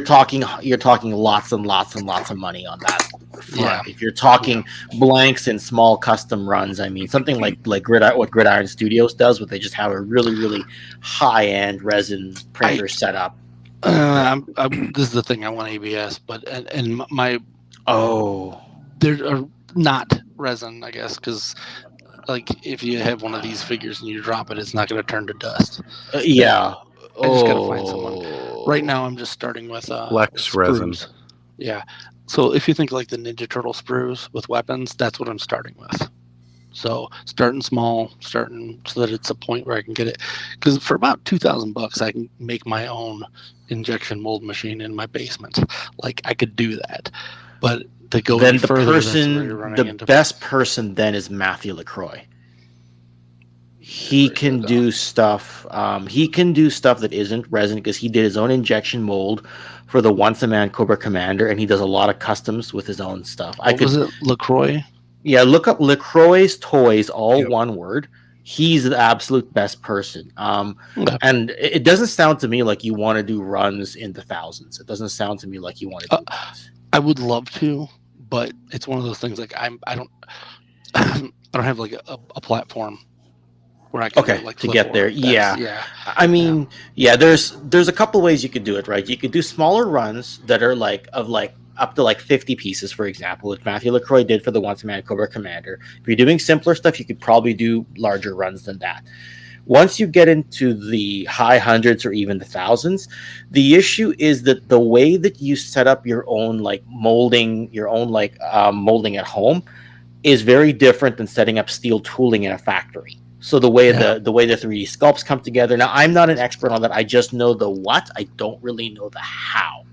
talking lots and lots and lots of money on that front. Yeah. If you're talking blanks and small custom runs, I mean, something like what Gridiron Studios does, where they just have a really really high end resin printer set up. This is the thing I want ABS, but and my. There are not resin, I guess, because like if you have one of these figures and you drop it, it's not going to turn to dust. Yeah. I just got to find someone. Right now, I'm just starting with Flex sprues. resin. Yeah. So if you think like the Ninja Turtle sprues with weapons, that's what I'm starting with. So starting small, starting so that it's a point where I can get it. Because for about $2,000, I can make my own injection mold machine in my basement. Like I could do that. But to go then the further, the best person then is Matthew LaCroix. He can do stuff. He can do stuff that isn't resin because he did his own injection mold for the Once a Man Cobra Commander, and he does a lot of customs with his own stuff. Was it LaCroix? Yeah, look up LaCroix's Toys, all one word. He's the absolute best person. And it doesn't sound to me like you want to do runs in the thousands. It doesn't sound to me like you want to do that. I would love to, but it's one of those things like I don't have like a platform where I can to get there. Yeah. I mean, there's a couple ways you could do it, right? You could do smaller runs that are up to 50 pieces, for example, which Matthew LaCroix did for the Once a Man Cobra Commander. If you're doing simpler stuff, you could probably do larger runs than that. Once you get into the high hundreds or even the thousands, the issue is that the way that you set up your own molding, molding at home is very different than setting up steel tooling in a factory. So the way the 3D sculpts come together. Now, I'm not an expert on that. I just know the what. I don't really know the how.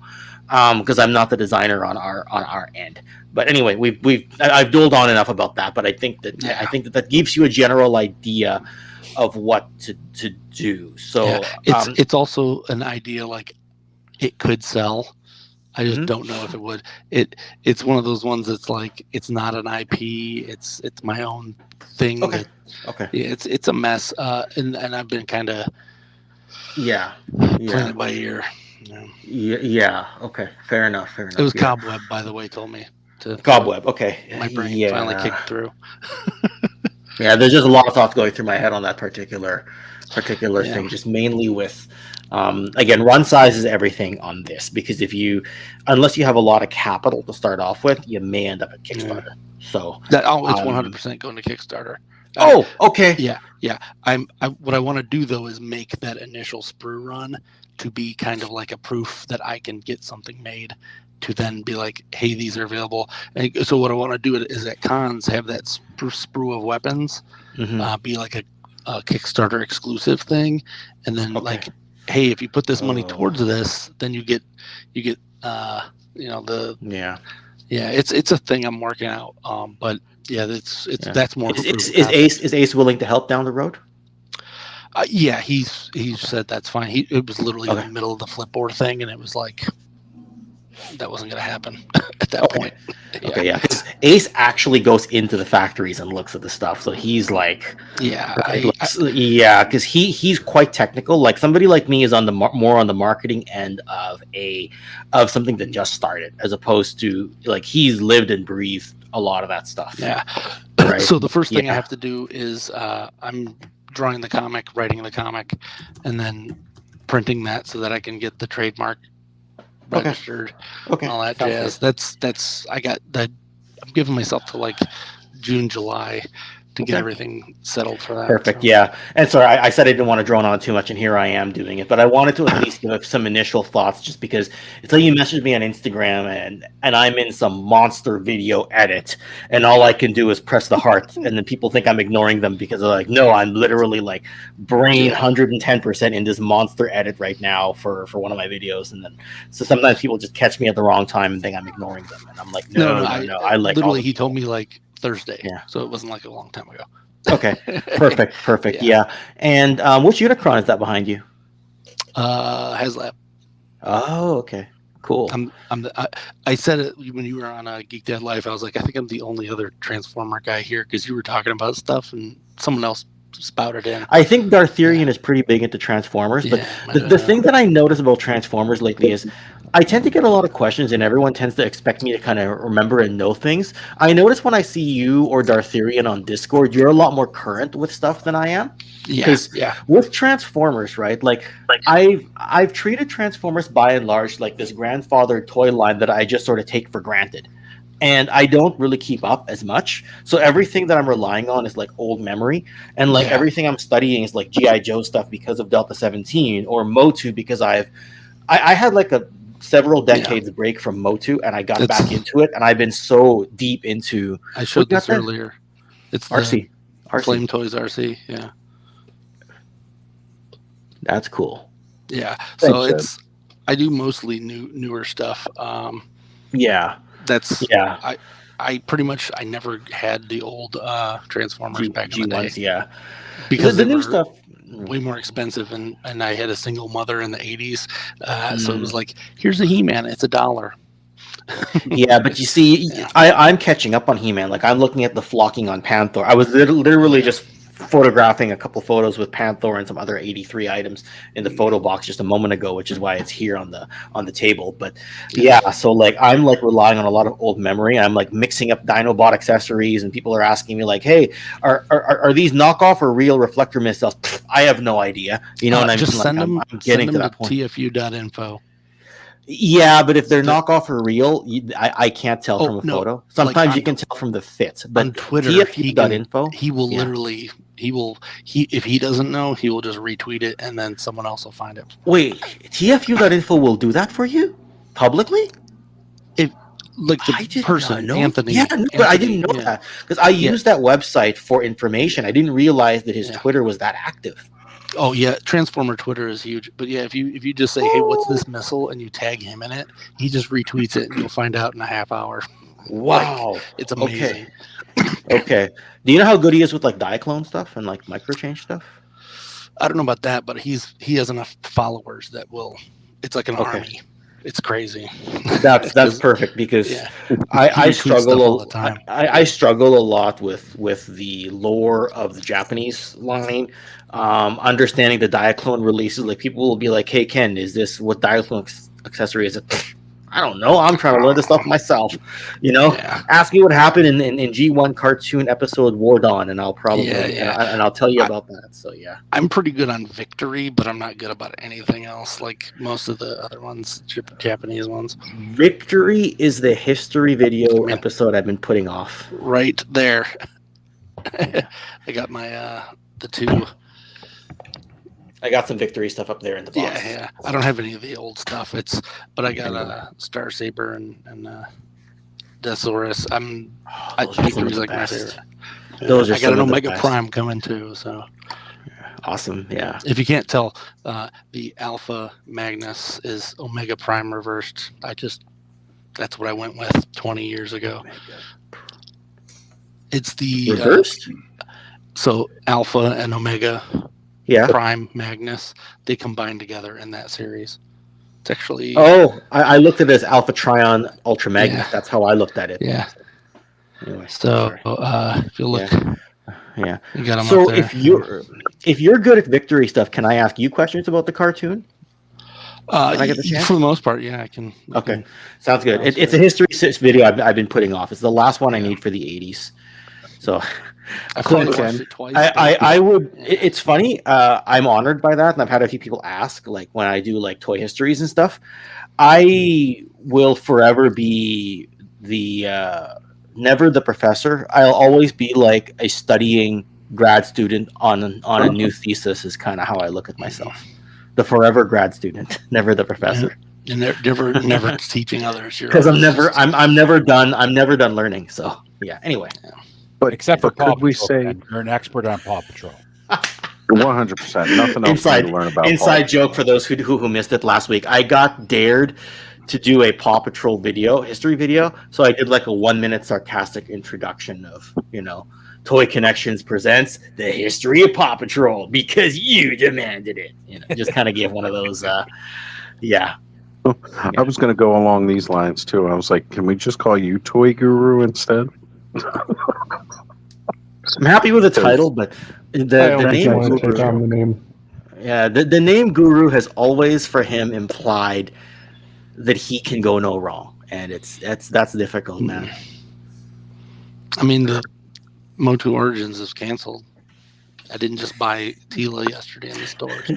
Because I'm not the designer on our end. But anyway, I've doled on enough about that. But I think that gives you a general idea of what to do. So it's also an idea like it could sell, I just don't know if it would. It's one of those ones that's like it's not an IP. It's my own thing. Okay. That, yeah, it's a mess. And I've been kind of playing it by ear. Yeah. Okay. Fair enough. Fair enough. It was Yeah. Cobweb, by the way, told me to Cobweb. Okay. My brain finally kicked through. Yeah, there's just a lot of thoughts going through my head on that particular thing, just mainly with again, run size is everything on this, because unless you have a lot of capital to start off with, you may end up at Kickstarter. So it's 100% going to Kickstarter. Okay. Yeah. What I want to do though is make that initial sprue run to be kind of like a proof that I can get something made, to then be like, hey, these are available. And so what I want to do is at cons have that sprue of weapons be like a Kickstarter exclusive thing, and then like, hey, if you put this money towards this, then you get it's a thing I'm working out. But yeah, it's that's more. Is Ace willing to help down the road? Yeah, he said that's fine. It was literally in the middle of the Flipboard thing, and it was like that wasn't going to happen at that point. Okay, yeah. Because Ace actually goes into the factories and looks at the stuff, so he's like, because he's quite technical. Like somebody like me is on the more on the marketing end of something that just started, as opposed to like he's lived and breathed a lot of that stuff. Yeah. Right? So the first thing I have to do is I'm drawing the comic, writing the comic, and then printing that so that I can get the trademark registered, and all that jazz. That's I got that. I'm giving myself to like June, July to get everything settled for that. Perfect. Yeah. And sorry, I said I didn't want to drone on too much, and here I am doing it. But I wanted to at least give some initial thoughts, just because it's like you messaged me on Instagram, and I'm in some monster video edit, and all I can do is press the heart, and then people think I'm ignoring them because they're like, no, I'm literally like brain 110% in this monster edit right now for one of my videos, and then so sometimes people just catch me at the wrong time and think I'm ignoring them, and I'm like, no. I like literally. He told me like Thursday, so it wasn't like a long time ago. Okay, perfect. Yeah. And which Unicron is that behind you? HasLab. Oh, okay, cool. I said it when you were on Geek Dad Live. I was like, I think I'm the only other Transformer guy here, because you were talking about stuff and someone else spouted in. I think Dartherian is pretty big into Transformers, but the thing that I notice about Transformers lately is I tend to get a lot of questions, and everyone tends to expect me to kind of remember and know things. I notice when I see you or Dartherian on Discord, you're a lot more current with stuff than I am. Because with Transformers, right? Like I've treated Transformers by and large like this grandfather toy line that I just sort of take for granted. And I don't really keep up as much. So everything that I'm relying on is like old memory. And like everything I'm studying is like G.I. Joe stuff because of Delta 17, or Motu because I had like a several decades break from Motu, and I got back into it, and I've been so deep into. I showed this earlier. It's RC. Flame Toys RC. Yeah. That's cool. Yeah. So I do mostly newer stuff. I pretty much I never had the old Transformers back in the day. Yeah, because the new stuff way more expensive, and I had a single mother in the 80s, so it was like, here's a He-Man, it's $1. Yeah, but you see, I'm catching up on He-Man. Like I'm looking at the flocking on Panther. I was literally just photographing a couple photos with Panther and some other 83 items in the photo box just a moment ago, which is why it's here on the table. But yeah, so like I'm like relying on a lot of old memory. I'm like mixing up Dinobot accessories, and people are asking me like, hey, are these knockoff or real reflector missiles? I have no idea. You know, and I'm just like, send them I'm getting to that point. tfu.info. Yeah, but if they're knockoff or real, I can't tell from a photo. Sometimes you can tell from the fit. But on Twitter, TFU.info, he will literally, if he doesn't know, he will just retweet it, and then someone else will find it. Wait, TFU.info will do that for you publicly? Person, Anthony. Yeah, but I didn't know that, because I used that website for information. I didn't realize that his Twitter was that active. Oh yeah, Transformer Twitter is huge. But yeah, if you just say, hey, what's this missile, and you tag him in it, he just retweets it, and you'll find out in a half hour. Wow, like, it's amazing. Okay. Do you know how good he is with like Diaclone stuff and like microchange stuff? I don't know about that, but he has enough followers that will. It's like an army. It's crazy. That's perfect because Yeah. I He tweets stuff all the time. I struggle a lot with the lore of the Japanese line. Understanding the Diaclone releases, like people will be like, "Hey Ken, is this what Diaclone accessory is it?" I don't know. I'm trying to learn this stuff myself. Ask me what happened in G1 cartoon episode War Dawn, and I'll probably and I'll tell you about that. So yeah, I'm pretty good on Victory, but I'm not good about anything else. Like most of the other ones, Japanese ones. Victory is the history video episode I've been putting off. Right there. I got my the two. I got some Victory stuff up there in the box. Yeah. I don't have any of the old stuff. But I got Star Saber and Desaurus. Victory's like my favorite. Those are I got an Omega Prime coming too. So awesome. Yeah. If you can't tell, the Alpha Magnus is Omega Prime reversed. That's what I went with 20 years ago. It's the reversed. So Alpha and Omega. Yeah. Prime Magnus, they combine together in that series. It's actually. Oh, I looked at it as Alpha Trion Ultra Magnus. Yeah. That's how I looked at it. Yeah. Anyway, so if you look, yeah. You got them so up there. if you're good at Victory stuff, can I ask you questions about the cartoon? Can I get the chance? For the most part, yeah, I can. Okay, sounds good. It's a history video I've been putting off. It's the last one I need for the 80s. So. I've watched it twice. I would. It's funny. I'm honored by that, and I've had a few people ask, like when I do like toy histories and stuff. I will forever be the never the professor. I'll always be like a studying grad student on a new thesis. Is kind of how I look at myself. The forever grad student, never the professor. And never teaching others. Because I'm never done. I'm never done learning. So yeah. Anyway. But except for Paw could we Patrol, say man. You're an expert on Paw Patrol. 100%? Nothing else to learn about. Inside joke for those who missed it last week. I got dared to do a Paw Patrol history video, so I did like a 1-minute sarcastic introduction of Toy Connections presents the history of Paw Patrol because you demanded it. Just kind of gave one of those. Yeah. I was going to go along these lines too. I was like, can we just call you Toy Guru instead? I'm happy with the title, but the name. Yeah, the name Guru has always for him implied that he can go no wrong, and that's difficult, man. I mean, the Motu Origins is canceled. I didn't just buy Tila yesterday in the stores.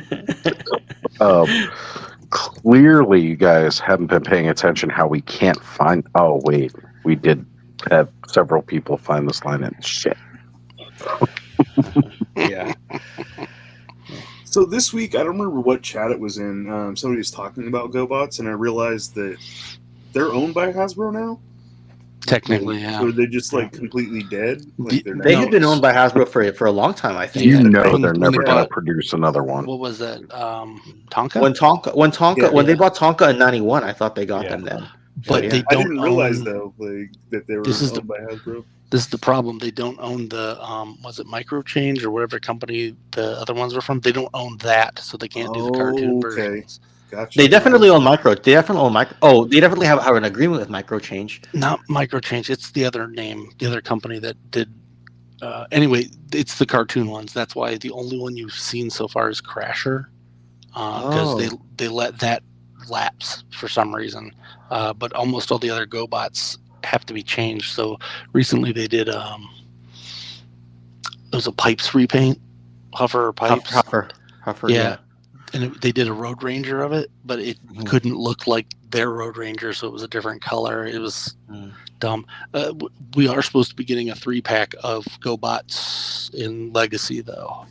Clearly, you guys haven't been paying attention. How we can't find? Oh wait, we did have several people find this line and shit. Yeah. So this week, I don't remember what chat it was in. Somebody was talking about GoBots, and I realized that they're owned by Hasbro now. Technically, yeah. So they're just like completely dead. Like they have been owned by Hasbro for a long time, I think. They're never going to produce another one. What was that? Tonka? When they bought Tonka in '91, I thought they got them then. But they don't I didn't realize though, that they were owned by Hasbro. This is the problem. They don't own the was it Micro Change or whatever company the other ones were from? They don't own that, so they can't do the cartoon versions. Gotcha. They definitely own Micro. They definitely own Micro. Oh, they definitely have an agreement with Micro Change. Not Micro Change. It's the other name, the other company that did. Anyway, it's the cartoon ones. That's why the only one you've seen so far is Crasher, because they let that lapse for some reason. But almost all the other GoBots have to be changed. So recently they did. It was a pipes repaint, Huffer pipes. Huffer. Yeah. And they did a Road Ranger of it, but it couldn't look like their Road Ranger, so it was a different color. It was dumb. We are supposed to be getting a 3-pack of GoBots in Legacy, though.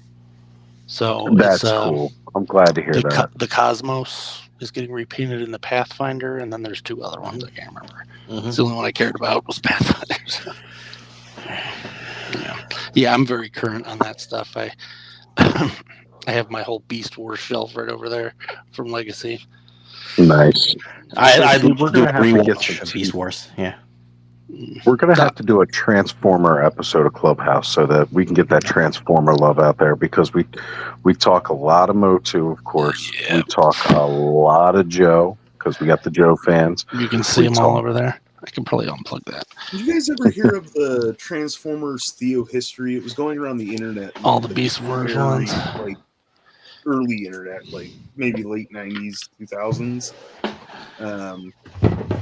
So that's cool. I'm glad to hear that. The Cosmos is getting repainted in the Pathfinder, and then there's 2 other ones I can't remember. It's the only one I cared about was Pathfinder. Yeah, I'm very current on that stuff. I have my whole Beast Wars shelf right over there from Legacy. Nice. We're gonna have to get Beast Wars. Yeah. We're gonna have to do a Transformer episode of Clubhouse so that we can get that Transformer love out there, because we talk a lot of Motu, of course. We talk a lot of Joe. because we got the Joe fans. You can see them all over there. I can probably unplug that. Did you guys ever hear of the Transformers Theo history? It was going around the internet. All the Beast Wars ones. Like early internet, like maybe late 90s, 2000s.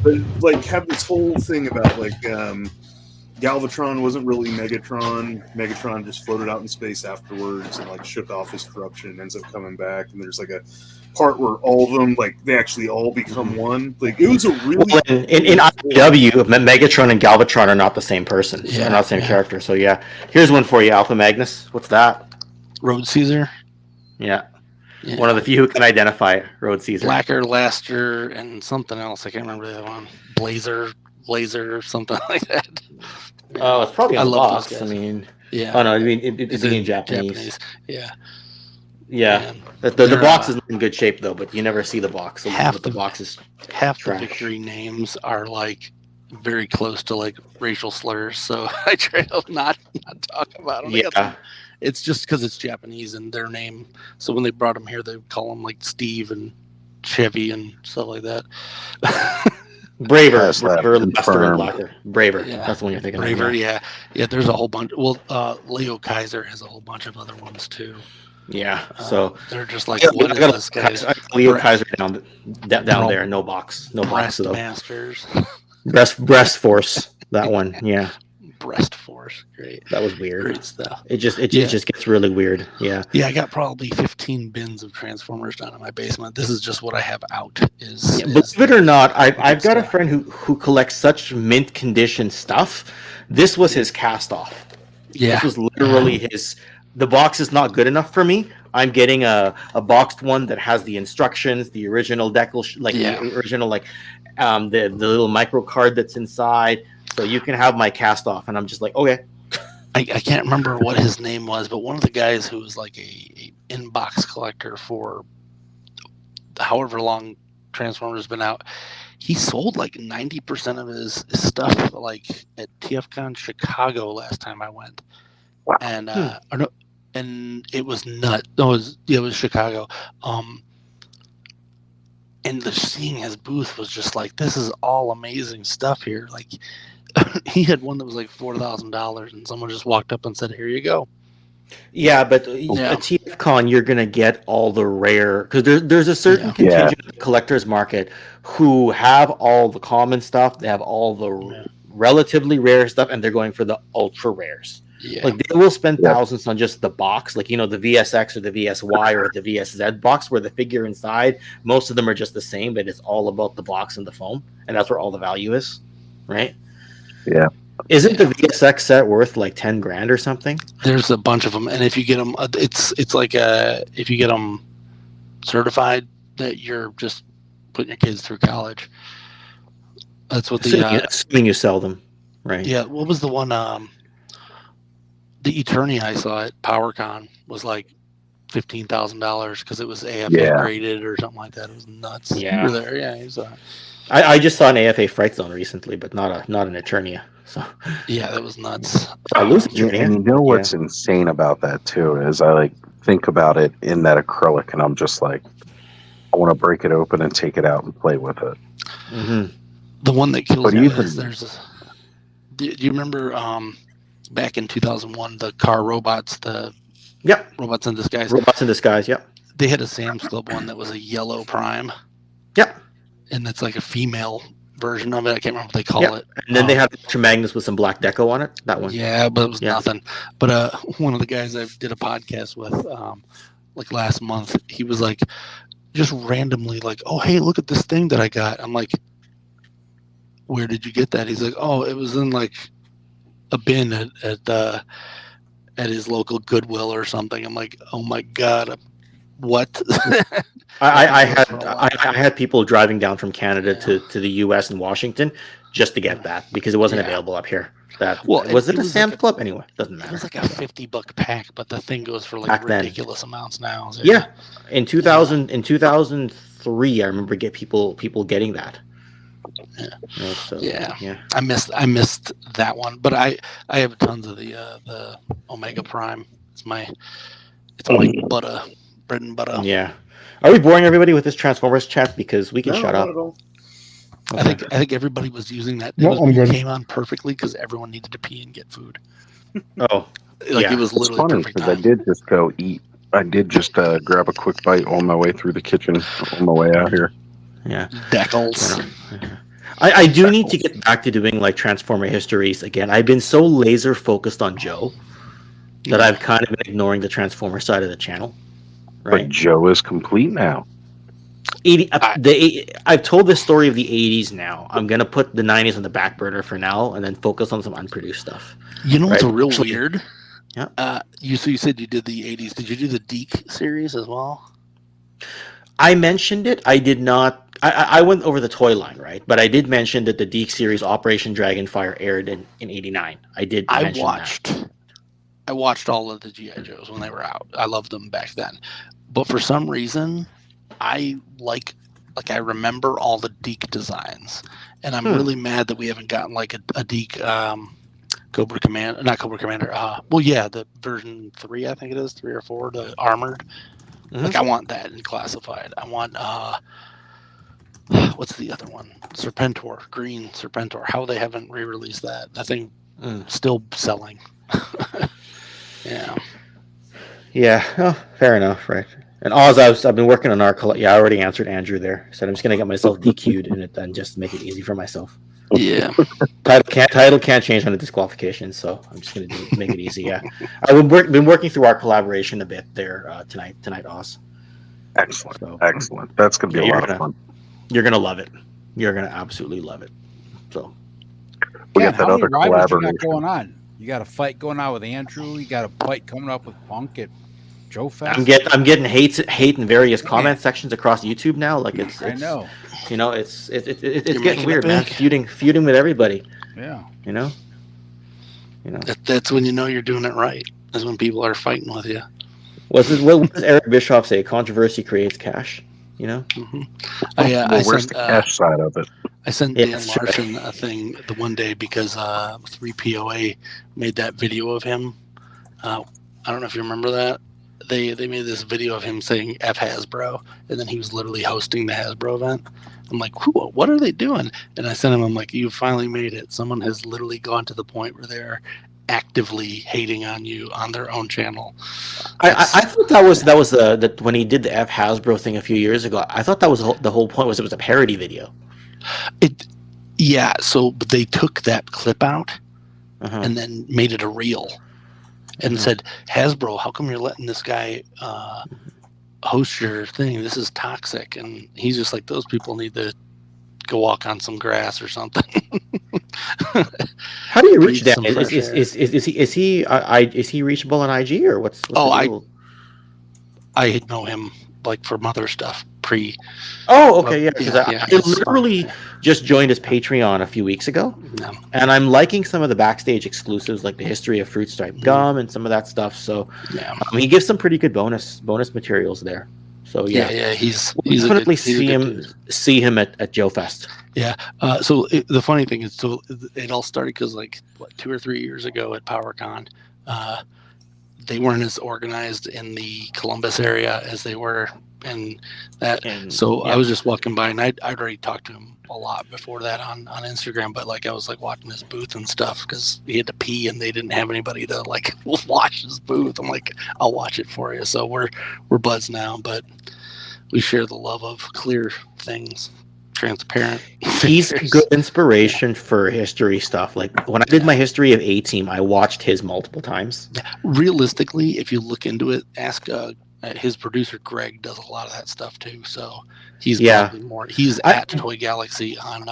But like have this whole thing about like Galvatron wasn't really Megatron. Megatron just floated out in space afterwards and like shook off his corruption and ends up coming back. And there's like a part where all of them, like they actually all become one. Like it was a really in IW, Megatron and Galvatron are not the same person. They're not the same character. So yeah, here's one for you, Alpha Magnus. What's that? Road Caesar. Yeah. One of the few who can identify it. Road Caesar. Blacker, Laster, and something else. I can't remember the other one. Blazer, or something like that. Oh, it's probably on the love box. those I guys. mean, yeah. Oh no, I mean it's in Japanese. Yeah. Yeah. The box is not in good shape though, but you never see the box. So half the box is half trash. the victory names are like very close to like racial slurs, so I try to not talk about them. Yeah. It's just because it's Japanese and their name. So when they brought them here, they would call them like Steve and Chevy and stuff like that. Braver, Yes, that Braver, Lester, and confirmed. Blacker. Braver. Yeah. That's the one you're thinking Braver, of. yeah. There's a whole bunch. Well, Leo Kaiser has a whole bunch of other ones too. Yeah. So they're just like, I what is got this guy's Leo Kaiser down there, no box, no box Breast though. Masters? Breast Force, that one. Yeah. Breast Force, great. That was weird. Great stuff. It just gets really weird. Yeah. Yeah, I got probably 15 bins of Transformers down in my basement. This is just what I have out. Believe it or not, I've got a friend who collects such mint condition stuff. This was his cast off. Yeah. This was literally his. The box is not good enough for me. I'm getting a boxed one that has the instructions, the original decal, the original the little micro card that's inside. So you can have my cast off, and I'm just like, okay. I can't remember what his name was, but one of the guys who was like a inbox collector for however long Transformers been out, he sold like 90% of his stuff like at TFCon Chicago last time I went. Wow. And and it was nuts. No, it was Chicago. And seeing his booth was just like, this is all amazing stuff here. Like he had one that was like $4,000, and someone just walked up and said, "Here you go." Yeah, but at TFCon, you're gonna get all the rare because there's a certain contingent of the collectors market who have all the common stuff. They have all the relatively rare stuff, and they're going for the ultra rares. Yeah. Like they will spend thousands on just the box, like the VSX or the VSY or the VSZ box, where the figure inside, most of them are just the same, but it's all about the box and the foam, and that's where all the value is, right? Yeah. Isn't the VSX set worth like $10,000 or something? There's a bunch of them, and if you get them, it's like if you get them certified, that you're just putting your kids through college. That's what assuming you sell them, right? Yeah. What was the one? The Eternia I saw at PowerCon was like $15,000 because it was AFA graded or something like that. It was nuts. Yeah. You were there, yeah. You saw it. I just saw an AFA Fright Zone recently, but not an Eternia. So yeah, that was nuts. I lose Eternia. And you know what's insane about that too is I think about it in that acrylic, and I'm just like, I want to break it open and take it out and play with it. Mm-hmm. The one that kills me is do you remember back in 2001 the car robots, Robots in Disguise? Robots in Disguise, yep. They had a Sam's Club one that was a yellow Prime. Yep. And it's like a female version of it. I can't remember what they call it. And then they had Ultra Magnus with some black deco on it. That one. Yeah, but it was nothing. But one of the guys I did a podcast with like last month, he was like just randomly like, "Oh, hey, look at this thing that I got." I'm like, "Where did you get that?" He's like, "Oh, it was in like a bin at his local Goodwill or something." I'm like, "Oh my god, what?" I had people driving down from Canada to the U.S. and Washington just to get that because it wasn't available up here. Was it a Sam's Club? Anyway, doesn't matter. It was like a $50 pack, but the thing goes for like ridiculous amounts now. So yeah, in 2003, I remember people getting that. Yeah. I missed that one, but I have tons of the Omega Prime. It's my bread and butter. Yeah. Are we boring everybody with this Transformers chat? Because we can shut up. Not at all. I think everybody was using that. No, I'm good. Came on perfectly because everyone needed to pee and get food. Oh, Like it was It's literally funny perfect because I time. did just go eat. I did just grab a quick bite on my way through the kitchen on my way out here. Yeah. Deckles. I do need to get back to doing like Transformer histories again. I've been so laser focused on Joe that I've kind of been ignoring the Transformer side of the channel. Right. But Joe is complete now. I've told this story of the 80s now. I'm going to put the 90s on the back burner for now and then focus on some unproduced stuff. You know what's right? real weird? Yeah. You said you did the 80s. Did you do the Deke series as well? I mentioned it. I did not. I went over the toy line, right? But I did mention that the Deke series Operation Dragonfire aired in 89. I did mention that. I watched all of the G.I. Joes when they were out. I loved them back then. But for some reason, I remember all the Deke designs. And I'm really mad that we haven't gotten like a Deke Cobra Commander, not Cobra Commander. The version 3, I think it is, 3 or 4, the armored. Like I want that in classified. I want what's the other one? Serpentor, Green Serpentor. How they haven't re-released that? That thing still selling. Yeah. Yeah. Oh, fair enough, right? And I've been working on our. Yeah, I already answered Andrew there. So I'm just gonna get myself DQ'd in it and just make it easy for myself. Yeah. Title can't change on a disqualification, so I'm just gonna make it easy. Yeah. I've been working through our collaboration a bit there tonight, Oz. Excellent. So, excellent. That's gonna be a lot of fun. You're gonna love it. You're gonna absolutely love it. So we got that other collaboration you got going on. You got a fight going on with Andrew. You got a fight coming up with Punk at Joe Fest. I'm getting hate in various comment sections across YouTube now. Like it's I know. You know, it's getting weird, man. Feuding with everybody. Yeah. You know. That's when you know you're doing it right. Is when people are fighting with you. What does Eric Bischoff say? Controversy creates cash. You know. Where's the cash side of it? I sent Dan Larson a thing the one day because 3POA made that video of him. I don't know if you remember that. They made this video of him saying F Hasbro, and then he was literally hosting the Hasbro event. I'm like, what are they doing? And I sent him, I'm like, you finally made it. Someone has literally gone to the point where they're actively hating on you on their own channel. I thought that was when he did the F Hasbro thing a few years ago. I thought that was the whole point was it was a parody video. But they took that clip out and then made it a reel and said, Hasbro, how come you're letting this guy host your thing? This is toxic. And he's just like, those people need to go walk on some grass or something. How do you reach that? Is he reachable on IG or what's the deal? I know him like from other stuff pre. Oh, okay, yeah. Because I literally just joined his Patreon a few weeks ago, and I'm liking some of the backstage exclusives, like the history of Fruit Stripe gum and some of that stuff. So, he gives some pretty good bonus materials there. So he's definitely see him at Joe Fest. Yeah. The funny thing is, it all started because 2 or 3 years ago at PowerCon, they weren't as organized in the Columbus area as they were in that. I was just walking by, and I'd already talked to him a lot before that on Instagram, but I was watching his booth and stuff because he had to pee and they didn't have anybody to watch his booth. I'm like, I'll watch it for you. So we're buds now, but we share the love of clear things. Transparent. He's good inspiration for history stuff. Like when I did my history of A-Team, I watched his multiple times. Realistically, if you look into it, ask his producer Greg does a lot of that stuff too. So he's probably more. He's at Toy Galaxy on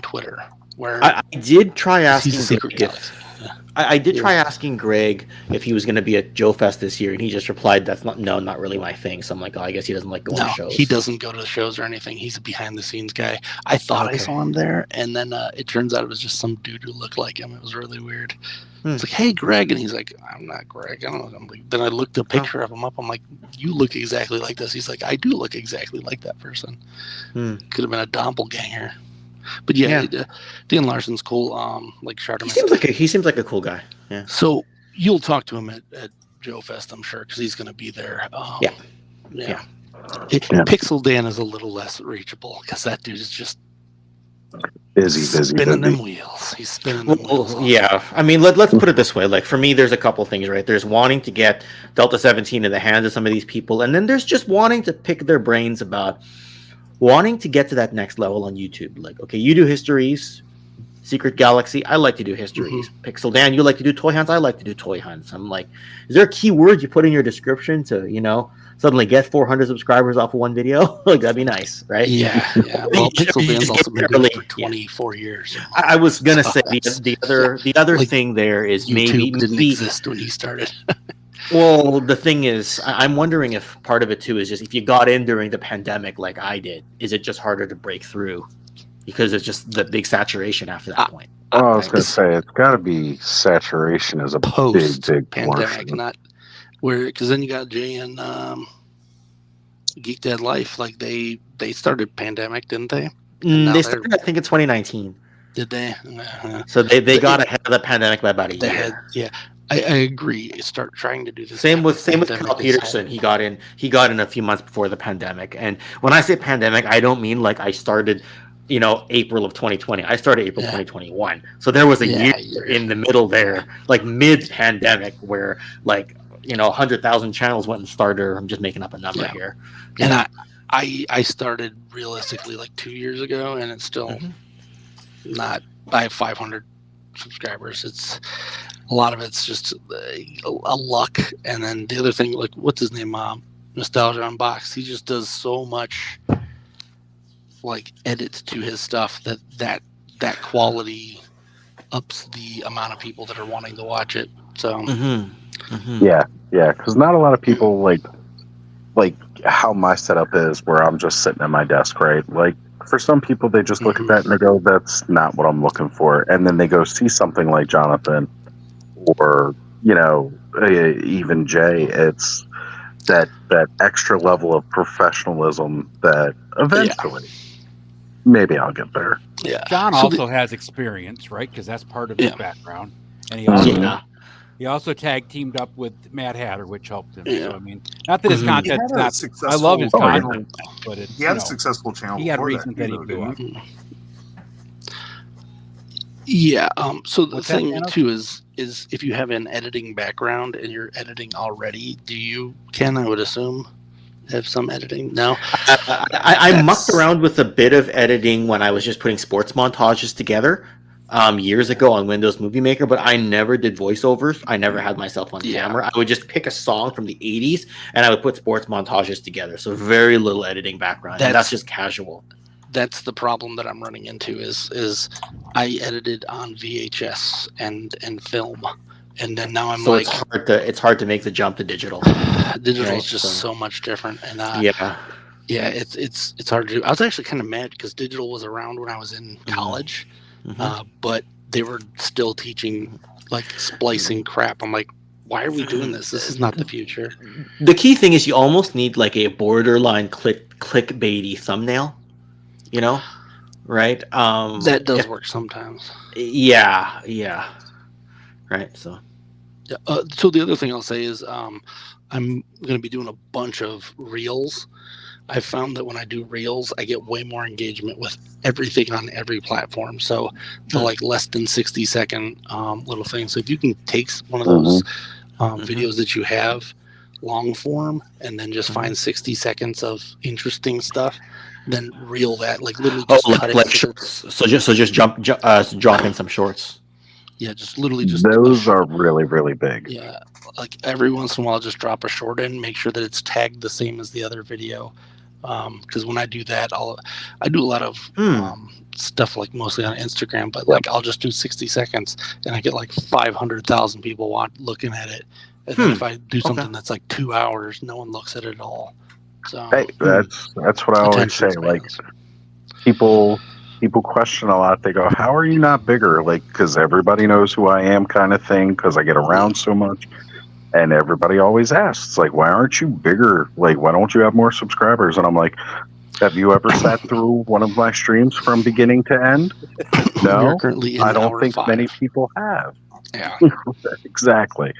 Twitter. Where I did try asking Secret Greg I did try asking Greg if he was going to be at Joe Fest this year, and he just replied, "That's not really my thing." So I'm like, I guess he doesn't like going to shows. He doesn't go to the shows or anything. He's a behind the scenes guy. I thought I saw him there, and then it turns out it was just some dude who looked like him. It was really weird. It's like, hey, Greg, and he's like, I'm not Greg. I don't know. Then I looked a picture of him up. I'm like, you look exactly like this. He's like, I do look exactly like that person. Could have been a doppelganger. But Dan Larson's cool. Like Charterman. He seems like a cool guy. Yeah. So you'll talk to him at Joe Fest, I'm sure, because he's going to be there. Pixel Dan is a little less reachable because that dude is just busy. spinning them wheels. He's spinning them wheels. Yeah, I mean, let's put it this way. Like for me, there's a couple things, right? There's wanting to get Delta 17 in the hands of some of these people, and then there's just wanting to pick their brains about wanting to get to that next level on YouTube. Like, okay, you do histories, Secret Galaxy. I like to do histories. Pixel Dan, you like to do toy hunts. I like to do toy hunts. I'm like, is there a keyword you put in your description to, suddenly get 400 subscribers off of one video? Like that'd be nice, right? Yeah. Well, Pixel Dan's also been doing it for 24 years. I was gonna say the other thing there is YouTube maybe didn't exist when he started. Well, the thing is, I'm wondering if part of it too is just if you got in during the pandemic like I did, is it just harder to break through because it's just the big saturation after that point? I was going to say it's got to be saturation is a big pandemic, portion. not where because then you got Jay and Geek Dead Life, like they started pandemic, didn't they? They started, I think, in 2019. Did they? So they got ahead of the pandemic by about a year. I agree. Start trying to do this. Same with Carl Peterson. He got in a few months before the pandemic. And when I say pandemic, I don't mean like I started, April of 2020. I started April 2021. So there was a year in the middle there, like mid-pandemic, where 100,000 channels went and started. I'm just making up a number here. And I started realistically like 2 years ago, and it's still not. I have 500 subscribers. It's a lot of it's just a luck, and then the other thing, like what's his name, Nostalgia Unboxed. He just does so much like edits to his stuff that quality ups the amount of people that are wanting to watch it. So yeah, because not a lot of people like how my setup is, where I'm just sitting at my desk, right? Like for some people, they just look at that and they go, "That's not what I'm looking for," and then they go see something like Jonathan or even Jay. It's that extra level of professionalism that eventually maybe I'll get there. Yeah, John also has experience, right? Because that's part of his background, and he also tag teamed up with Mad Hatter, which helped him. So I mean, not that his content's not. I love his content, but it's, he had a successful channel. He had before reasons that he too, blew up. Yeah. So the What's that, thing Thanos? too is if you have an editing background and you're editing already, do you, Ken, I would assume, have some editing? No. I mucked around with a bit of editing when I was just putting sports montages together years ago on Windows Movie Maker, but I never did voiceovers. I never had myself on camera. I would just pick a song from the 80s and I would put sports montages together. So very little editing background. And that's just casual. That's the problem that I'm running into is I edited on VHS and film, and then now I'm like, it's hard to make the jump to digital. Digital is just so much different, and it's hard to do. I was actually kind of mad because digital was around when I was in college, but they were still teaching like splicing crap. I'm like, why are we doing this? This is not the future. The key thing is you almost need like a borderline clickbaity thumbnail. Right? That does work sometimes. Yeah. Right. So. So the other thing I'll say is I'm going to be doing a bunch of reels. I found that when I do reels, I get way more engagement with everything on every platform. So the like less than 60-second little things. So if you can take one of those videos that you have long form and then just find 60 seconds of interesting stuff, then reel that, like literally just cut like it. shorts. So just drop in some shorts. Yeah, just literally just those are really, really big. Yeah, like every once in a while, just drop a short in, make sure that it's tagged the same as the other video. Because when I do that, I do a lot of stuff like mostly on Instagram, but like I'll just do 60 seconds and I get like 500,000 people looking at it. And then if I do something that's like 2 hours, no one looks at it at all. So hey, that's what I always say. Like people question a lot. They go, "How are you not bigger?" Like, because everybody knows who I am, kind of thing. Because I get around so much, and everybody always asks, like, "Why aren't you bigger? Like, why don't you have more subscribers?" And I'm like, "Have you ever sat through one of my streams from beginning to end?" No, currently in I don't hour think 5. many people have. Yeah, exactly.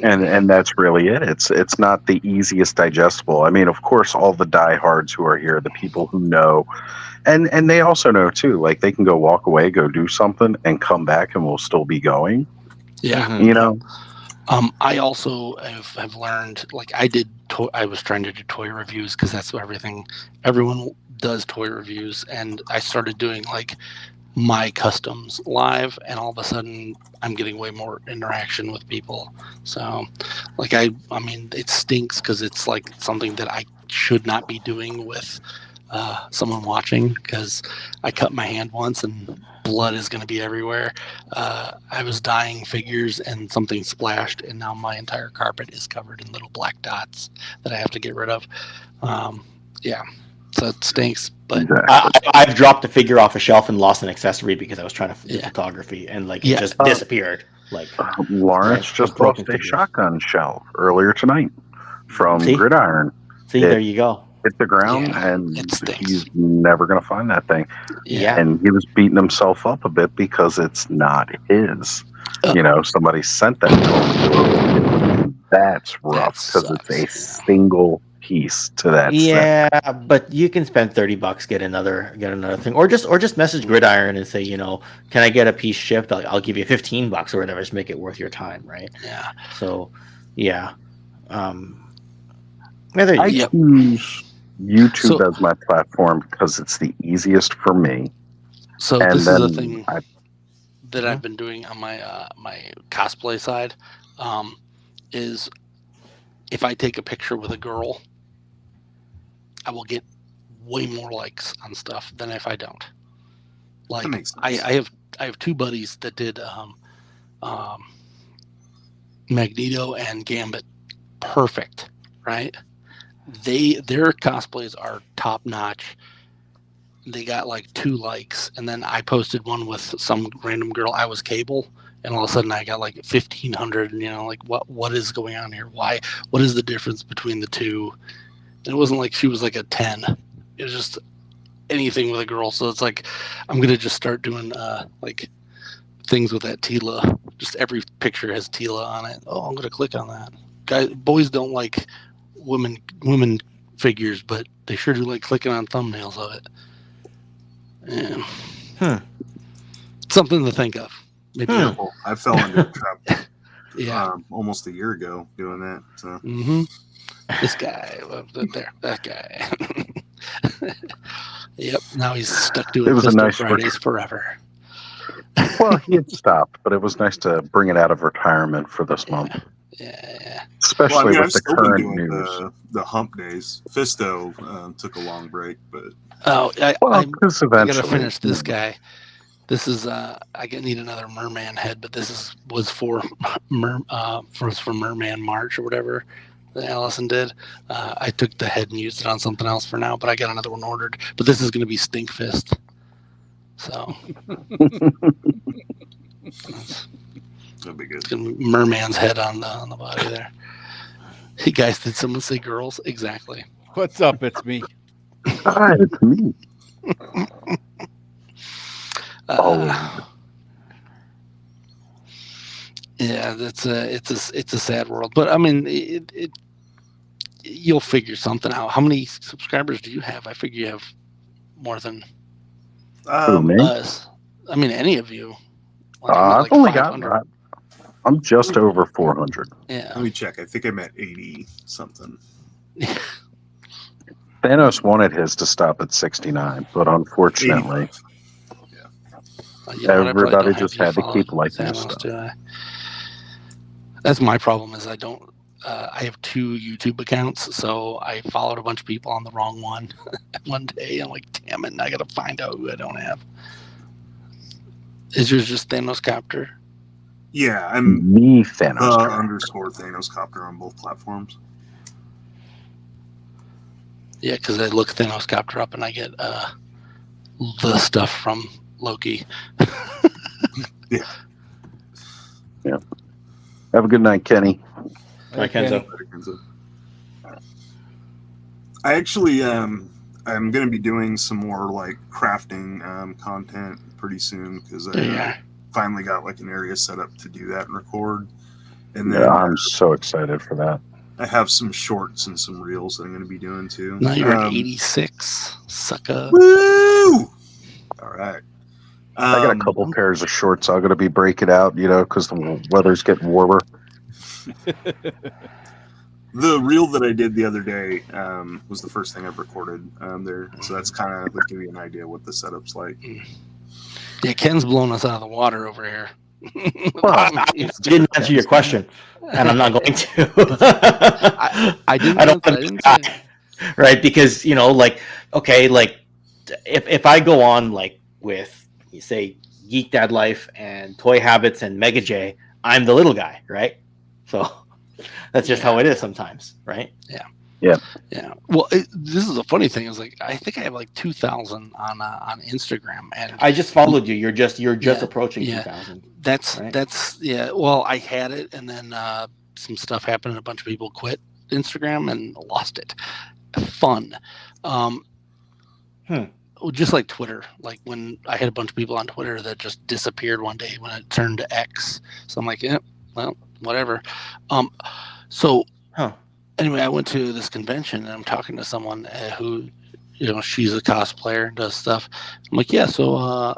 And that's really it. It's not the easiest digestible. I mean, of course, all the diehards who are here, the people who know, and they also know too. Like they can go walk away, go do something, and come back, and we'll still be going. Yeah. You know. I also have learned, like I was trying to do toy reviews because that's what everyone does toy reviews, and I started doing like my customs live, and all of a sudden I'm getting way more interaction with people. So like I mean it stinks because it's like something that I should not be doing with someone watching, because I cut my hand once and blood is going to be everywhere. I was dyeing figures and something splashed, and now my entire carpet is covered in little black dots that I have to get rid of. Yeah, so it stinks. But I've dropped a figure off a shelf and lost an accessory because I was trying to do photography, and like it just disappeared. Like Lawrence just lost a shotgun shell earlier tonight from Gridiron. There you go. Hit the ground, and he's never going to find that thing. Yeah, and he was beating himself up a bit because it's not his. You know, somebody sent that to him. That's rough because it's a single piece to that. Yeah, but you can spend $30, get another thing, or just message Gridiron and say, you know, can I get a piece shipped? I'll give you $15 or whatever. Just make it worth your time, right? Yeah. So, yeah. I choose YouTube as my platform because it's the easiest for me. So this is the thing that I've been doing on my my cosplay side, is if I take a picture with a girl, I will get way more likes on stuff than if I don't. Like I have two buddies that did Magneto and Gambit perfect, right? Their cosplays are top notch. They got like 2 likes, and then I posted one with some random girl. I was Cable, and all of a sudden I got like 1,500. And, you know, like what is going on here? What is the difference between the two? And it wasn't like she was like a 10. It was just anything with a girl. So it's like I'm gonna just start doing like things with that Tila. Just every picture has Tila on it. Oh, I'm gonna click on that. Boys don't like women figures, but they sure do like clicking on thumbnails of it. Yeah. Something to think of. Maybe I fell into a trap. Yeah. Almost a year ago doing that. So. This guy, that guy. Yep. Now he's stuck doing Pistol Fridays forever. Well, he had stopped, but it was nice to bring it out of retirement for this month. Yeah. Especially with I've the still current been doing news. the hump days. Fisto took a long break, but I eventually gotta finish this guy. This is I need another Merman head, but this was for Merman March or whatever that Allison did. I took the head and used it on something else for now, but I got another one ordered. But this is going to be Stinkfist. So that'll be good. It's going to be Merman's head on the body there. Hey guys, did someone say girls? Exactly. What's up? It's me. Hi, it's me. Yeah, it's a sad world, but I mean, you'll figure something out. How many subscribers do you have? I figure you have more than us. I mean, any of you. I've only got. I'm just over 400. Yeah. Let me check. I think I'm at 80 something. Thanos wanted his to stop at 69, but unfortunately, everybody just had to keep liking his stuff. That's my problem. Is I don't. I have 2 YouTube accounts, so I followed a bunch of people on the wrong one. One day, I'm like, damn it! And I got to find out who I don't have. Is yours just Thanos Copter? Yeah, I'm me Thanos _ Thanos Copter on both platforms. Yeah, because I look Thanos Copter up and I get the stuff from Loki. Yeah. Have a good night, Kenny. Bye, Kenzo. I actually I'm going to be doing some more like crafting content pretty soon because I finally got like an area set up to do that and record. And Yeah, then I'm so excited for that. I have some shorts and some reels that I'm going to be doing too. Now you're at 86, sucker. Woo! All right. I got a couple pairs of shorts I'm going to be breaking out, because the weather's getting warmer. The reel that I did the other day was the first thing I've recorded there. So that's kind of like give you an idea what the setup's like. Yeah, Ken's blowing us out of the water over here. Well, I didn't answer your question, and I'm not going to. I didn't. I don't I didn't say. Right, because if I go on like with say Geek Dad Life and Toy Habits and Mega J, I'm the little guy, right? So that's just how it is sometimes, right? Yeah. Well, this is a funny thing. Is like I think I have like 2,000 on Instagram, and I just followed you. You're just approaching 2,000. That's Well, I had it, and then some stuff happened, and a bunch of people quit Instagram and lost it. Fun. Just like Twitter. Like when I had a bunch of people on Twitter that just disappeared one day when it turned to X. So I'm like, yeah, well, whatever. Anyway, I went to this convention and I'm talking to someone who, she's a cosplayer and does stuff. I'm like, yeah, so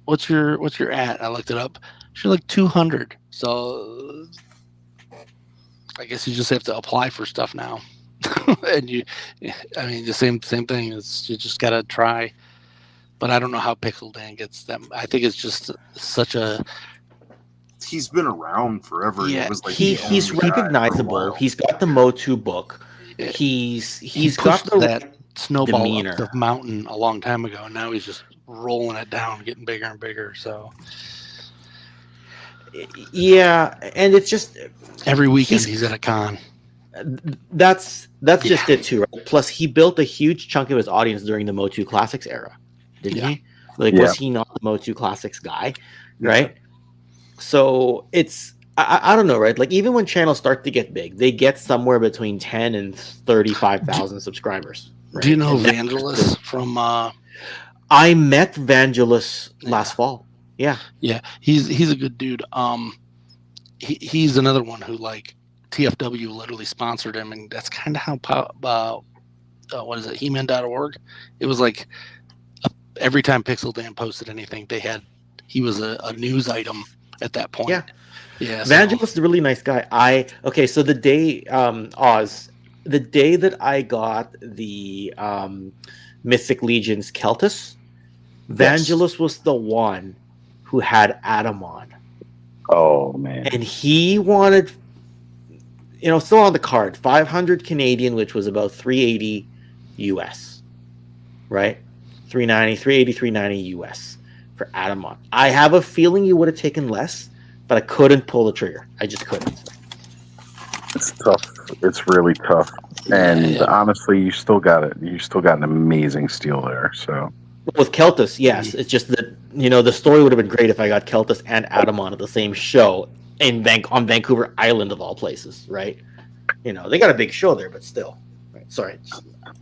what's your at? I looked it up. She's like 200. So I guess you just have to apply for stuff now. And the same thing is you just gotta try. But I don't know how Pixel Dan gets them. I think it's just he's been around forever. Yeah, It was like he's recognizable. He's got the Motu book. He's got that snowball demeanor. up the mountain a long time ago, and now he's just rolling it down, getting bigger and bigger. So yeah, and it's just every weekend he's at a con. That's just it too, right? Plus, he built a huge chunk of his audience during the Motu Classics era, didn't he? Like, was he not the Motu Classics guy, right? So it's I don't know, right? Like even when channels start to get big, they get somewhere between 10 and 35,000 subscribers. Right? Do you know Vangelis from? I met Vangelis last fall. Yeah, he's a good dude. He's another one who like. TFW literally sponsored him, and that's kind of how what is it, He-Man.org? It was like every time Pixel Dan posted anything, he was a news item at that point. Yeah. Vangelis is a really nice guy. So the day the day that I got the Mythic Legion's Keltus, Vangelis was the one who had Adam on. Oh man! And he wanted. Still on the card, 500 Canadian, which was about 380 US, right? 390 US for Adamon. I have a feeling you would have taken less, but I couldn't pull the trigger. I just couldn't. It's tough. It's really tough. And honestly, you still got it. You still got an amazing steal there. So with Keltus, yes. It's just that the story would have been great if I got Keltus and Adamon at the same show. On Vancouver Island of all places, right? They got a big show there, but still. Right. Sorry,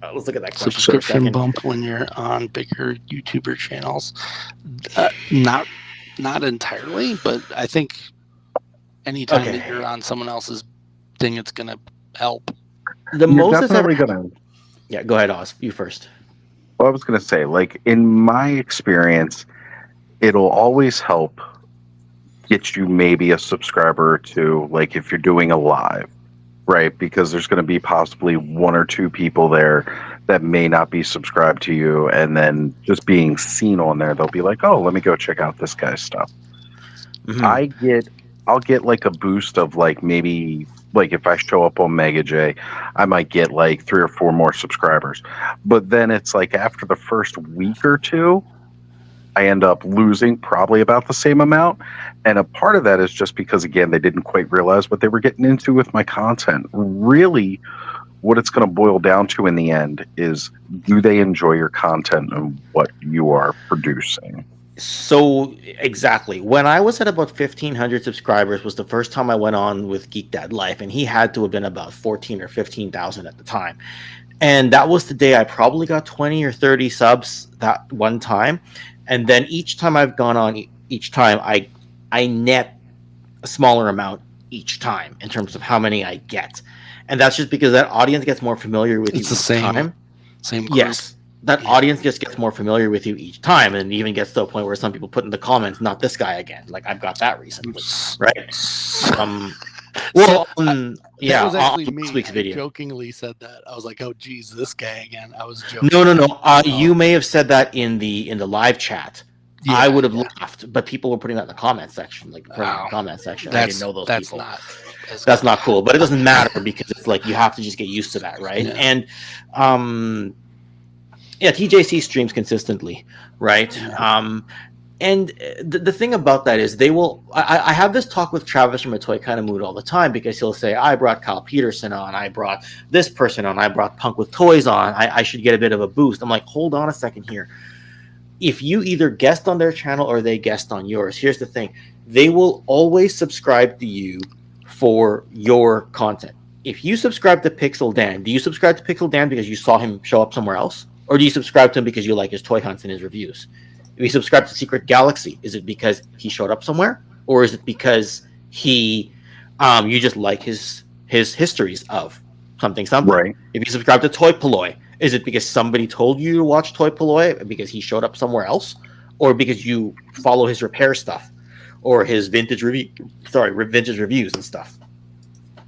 let's look at that question. Subscription bump when you're on bigger YouTuber channels. Not entirely, but I think anytime that you're on someone else's thing, it's gonna help. The most is ever gonna. Yeah, go ahead, Oz. You first. Well, I was gonna say, like in my experience, it'll always help. Get you maybe a subscriber or two, like if you're doing a live, right? Because there's going to be possibly one or two people there that may not be subscribed to you, and then just being seen on there, they'll be like, "Oh, let me go check out this guy's stuff." Mm-hmm. I'll get like a boost of like maybe like if I show up on Mega J, I might get like 3 or 4 more subscribers, but then it's like after the first week or two. I end up losing probably about the same amount. And a part of that is just because, again, they didn't quite realize what they were getting into with my content. Really, what it's going to boil down to in the end is, do they enjoy your content and what you are producing? So, exactly. When I was at about 1,500 subscribers was the first time I went on with Geek Dad Life, and he had to have been about 14 or 15,000 at the time. And that was the day I probably got 20 or 30 subs that one time. And then each time I've gone on, I net a smaller amount each time in terms of how many I get. And that's just because that audience gets more familiar with you It's the each same time. group. Yes. That audience just gets more familiar with you each time, and even gets to a point where some people put in the comments, "Not this guy again." Like I've got that recently, right? That was actually on me. last week's I video. jokingly said that. I was like, "Oh, geez, this guy again." I was joking. No. You may have said that in the live chat. I would have laughed, but people were putting that in the comment section, like in the comment section. I didn't know those people. That's not cool, but it doesn't matter because it's like you have to just get used to that, right? Yeah. And TJC streams consistently, right? And the thing about that is they will. I have this talk with Travis from A Toy Kind of Mood all the time because he'll say, "I brought Kyle Peterson on, I brought this person on, I brought Punk with Toys on. I should get a bit of a boost." I'm like, hold on a second here. If you either guest on their channel or they guest on yours, here's the thing: they will always subscribe to you for your content. If you subscribe to Pixel Dan, do you subscribe to Pixel Dan because you saw him show up somewhere else, or do you subscribe to him because you like his toy hunts and his reviews? If you subscribe to Secret Galaxy, is it because he showed up somewhere, or is it because you just like his histories of something? Right. If you subscribe to Toy Poloi, is it because somebody told you to watch Toy Poloi because he showed up somewhere else, or because you follow his repair stuff or his vintage reviews and stuff?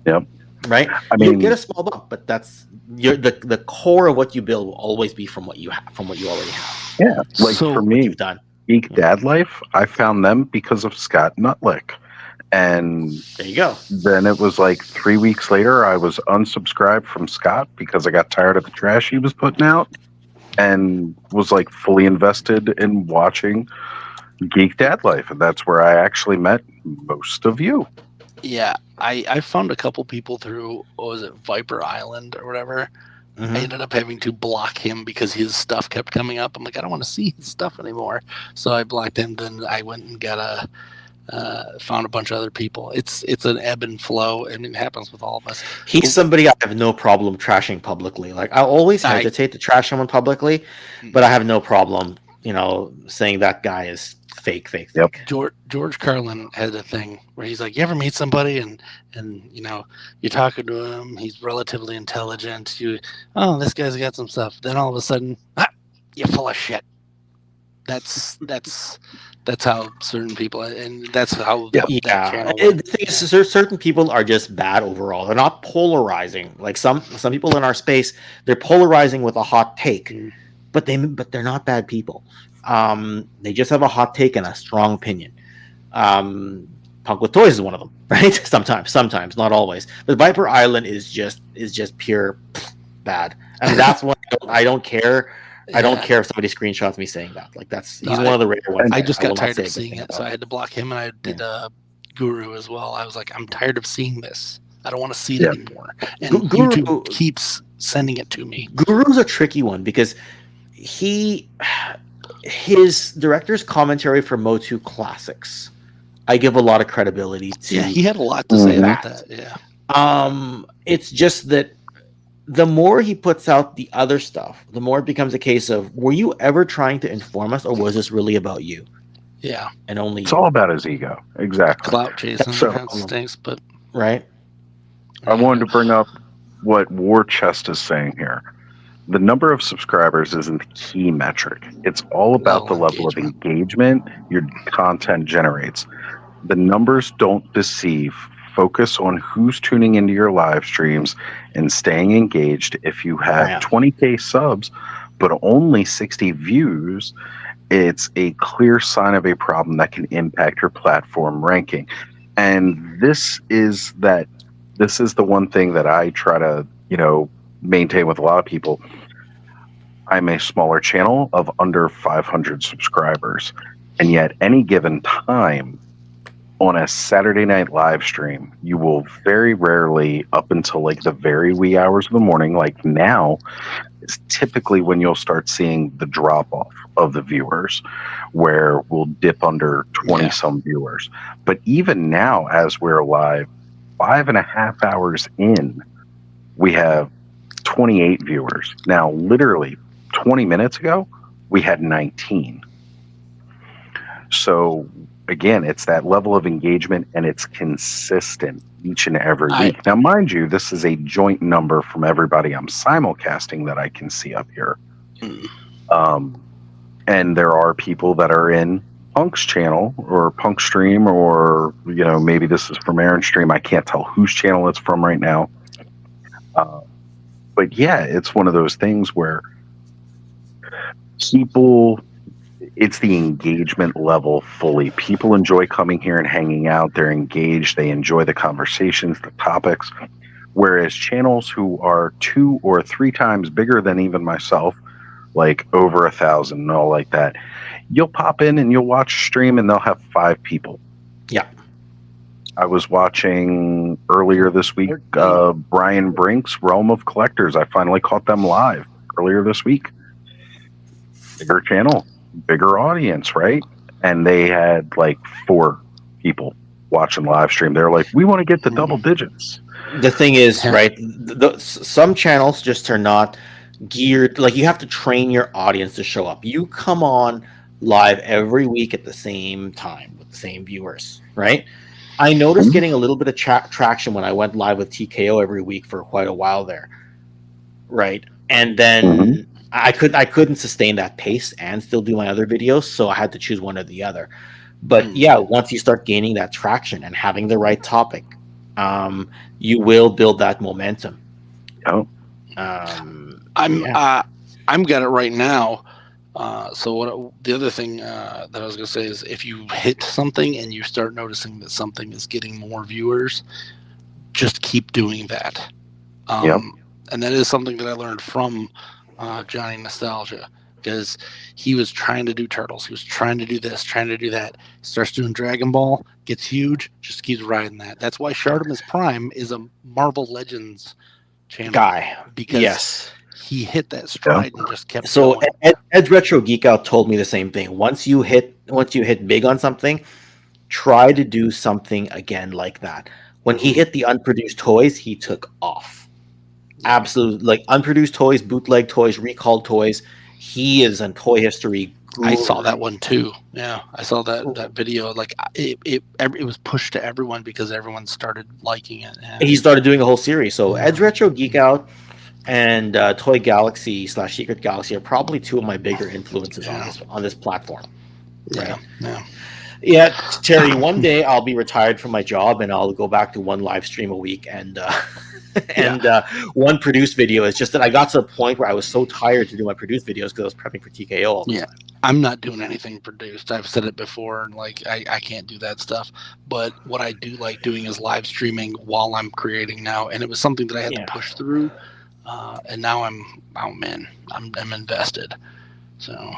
Yep. Right. I You'll mean, get a small bump, but that's the core of what you build will always be from what you already have. Yeah, like So, for what me, you've done. Geek Dad Life, I found them because of Scott Nutlick. And there you go. Then it was like 3 weeks later, I was unsubscribed from Scott because I got tired of the trash he was putting out and was like fully invested in watching Geek Dad Life. And that's where I actually met most of you. Yeah, I found a couple people through, what was it, Viper Island or whatever. Mm-hmm. I ended up having to block him because his stuff kept coming up. I'm like, I don't want to see his stuff anymore. So I blocked him. Then I went and got found a bunch of other people. It's an ebb and flow, and it happens with all of us. He's somebody I have no problem trashing publicly. Like I always hesitate to trash someone publicly, but I have no problem, saying that guy is fake. Yep. George Carlin had a thing where he's like, you ever meet somebody and you're talking to him, he's relatively intelligent, this guy's got some stuff. Then all of a sudden, you're full of shit. That's how certain people, and that's how that channel The thing is, certain people are just bad overall. They're not polarizing. Like some people in our space, they're polarizing with a hot take, but they're not bad people. They just have a hot take and a strong opinion. Punk with Toys is one of them, right? Sometimes, not always. But Viper Island is just pure bad, and that's why I don't care. I don't care if somebody screenshots me saying that. Like he's one of the rare ones. I just got tired of seeing it, so I had to block him, and I did Guru as well. I was like, I'm tired of seeing this. I don't want to see it anymore. And YouTube keeps sending it to me. Guru's a tricky one because his director's commentary for Motu Classics, I give a lot of credibility to. Yeah, he had a lot to say about that. Yeah. It's just that the more he puts out the other stuff, the more it becomes a case of, were you ever trying to inform us, or was this really about you? Yeah. And only it's all about his ego. Exactly. Clout chasing stinks, but right. I wanted to bring up what War Chest is saying here. The number of subscribers isn't the key metric. It's all about the level of engagement your content generates. The numbers don't deceive. Focus on who's tuning into your live streams and staying engaged. If you have 20K subs, but only 60 views, it's a clear sign of a problem that can impact your platform ranking. And this is the one thing that I try to, maintain with a lot of people. I'm a smaller channel of under 500 subscribers. And yet any given time, on a Saturday night live stream, you will very rarely, up until like the very wee hours of the morning, like now, is typically when you'll start seeing the drop off of the viewers, where we'll dip under 20 some viewers. But even now, as we're live, 5.5 hours in, we have 28 viewers. Now, literally 20 minutes ago, we had 19. So again, it's that level of engagement, and it's consistent each and every week. Now, mind you, this is a joint number from everybody I'm simulcasting that I can see up here. And there are people that are in Punk's channel or Punk stream, or maybe this is from Aaron's stream. I can't tell whose channel it's from right now. But yeah, it's one of those things where people, it's the engagement level fully. People enjoy coming here and hanging out. They're engaged. They enjoy the conversations, the topics. Whereas channels who are 2 or 3 times bigger than even myself, like over 1,000 and all like that, you'll pop in and you'll watch a stream and they'll have 5 people. Yeah. I was watching earlier this week Brian Brink's Realm of Collectors. I finally caught them live earlier this week. Bigger channel, bigger audience, right? And they had like 4 people watching live stream. They're like, we want to get to double digits. The thing is, right, some channels just are not geared, like you have to train your audience to show up. You come on live every week at the same time with the same viewers, right? I noticed getting a little bit of traction when I went live with TKO every week for quite a while there, right? And then I couldn't sustain that pace and still do my other videos, so I had to choose one or the other. But yeah, once you start gaining that traction and having the right topic, you will build that momentum. Oh, I'm got it right now. So the other thing that I was going to say is, if you hit something and you start noticing that something is getting more viewers, just keep doing that. And that is something that I learned from Johnny Nostalgia, because he was trying to do Turtles. He was trying to do this, trying to do that. Starts doing Dragon Ball, gets huge, just keeps riding that. That's why Shartimus Prime is a Marvel Legends channel guy. Because yes. He hit that stride and just kept so going. Ed's Retro Geek Out told me the same thing. Once you hit big on something, try to do something again like that. When he hit the unproduced toys, he took off. Absolutely, like unproduced toys, bootleg toys, recalled toys. He is in toy history. I saw that one too. Yeah, I saw that video. Like it was pushed to everyone because everyone started liking it. Yeah. He started doing a whole series. So Ed's Retro Geek Out and Toy Galaxy / Secret Galaxy are probably 2 of my bigger influences on this platform. Right? Yeah, Terry. One day I'll be retired from my job and I'll go back to 1 live stream a week and 1 produced video. It's just that I got to the point where I was so tired to do my produced videos because I was prepping for TKO all the time. I'm not doing anything produced. I've said it before, and like I can't do that stuff. But what I do like doing is live streaming while I'm creating now, and it was something that I had to push through. And now I'm invested. So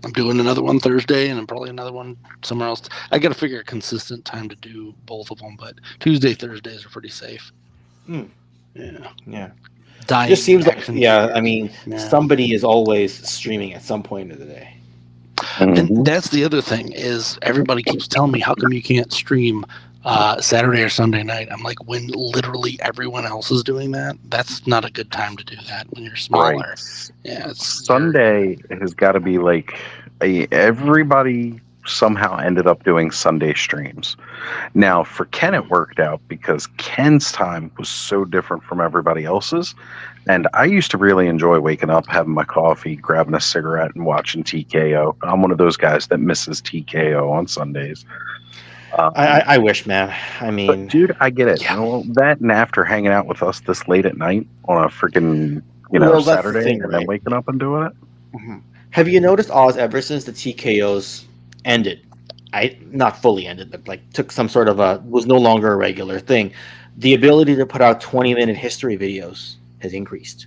I'm doing another one Thursday, and I'm probably another one somewhere else. I got to figure a consistent time to do both of them, but Tuesday, Thursdays are pretty safe. Yeah. Dying Just seems like, action I mean, somebody is always streaming at some point of the day. And that's the other thing is everybody keeps telling me, how come you can't stream Saturday or Sunday night? I'm like, when literally everyone else is doing that, that's not a good time to do that when you're smaller. Right. Yeah, it's Sunday has got to be like everybody somehow ended up doing Sunday streams. Now for Ken it worked out because Ken's time was so different from everybody else's, and I used to really enjoy waking up, having my coffee, grabbing a cigarette, and watching TKO. I'm one of those guys that misses TKO on Sundays. I wish, man. I mean, but dude, I get it. You know, that and after hanging out with us this late at night on a freaking Saturday, and then waking up and doing it. Mm-hmm. Have you noticed, Oz, ever since the TKOs ended, not fully ended, but like took some sort of was no longer a regular thing, the ability to put out 20-minute history videos has increased.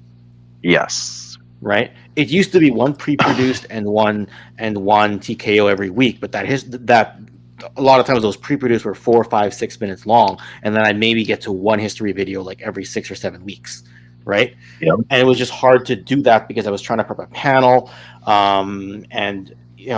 Yes. Right? It used to be 1 pre-produced and one TKO every week, but that a lot of times those pre-produced were 4, 5, 6 minutes long, and then I'd maybe get to 1 history video like every 6 or 7 weeks, right? Yep. And it was just hard to do that because I was trying to prep a panel, and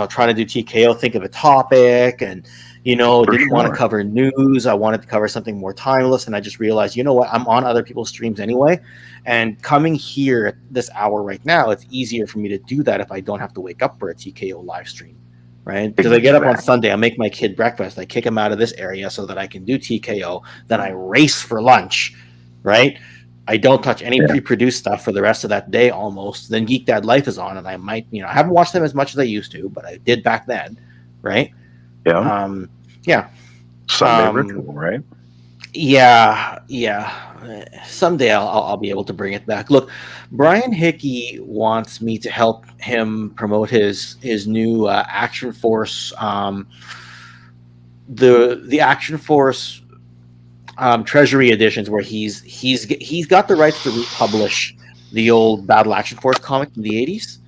trying to do TKO, think of a topic, and didn't want to cover news. I wanted to cover something more timeless, and I just realized, you know what, I'm on other people's streams anyway, and coming here at this hour right now, it's easier for me to do that if I don't have to wake up for a TKO live stream. right? Because I get up on Sunday, I make my kid breakfast, I kick him out of this area so that I can do TKO, then I race for lunch, right? I don't touch any pre-produced stuff for the rest of that day almost. Then Geek Dad Life is on, and I might, I haven't watched them as much as I used to, but I did back then, right? Yeah. Sunday ritual, right? Yeah. Someday I'll be able to bring it back. Look, Brian Hickey wants me to help him promote his new Action Force, the Action Force Treasury editions, where he's got the rights to republish the old Battle Action Force comic from the 80s.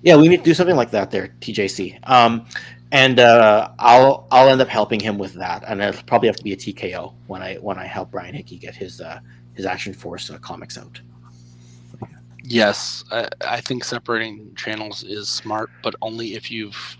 Yeah, we need to do something like that there, TJC. And I'll end up helping him with that, and it'll probably have to be a TKO when I help Brian Hickey get his Action Force comics out. Yes, I think separating channels is smart, but only if you've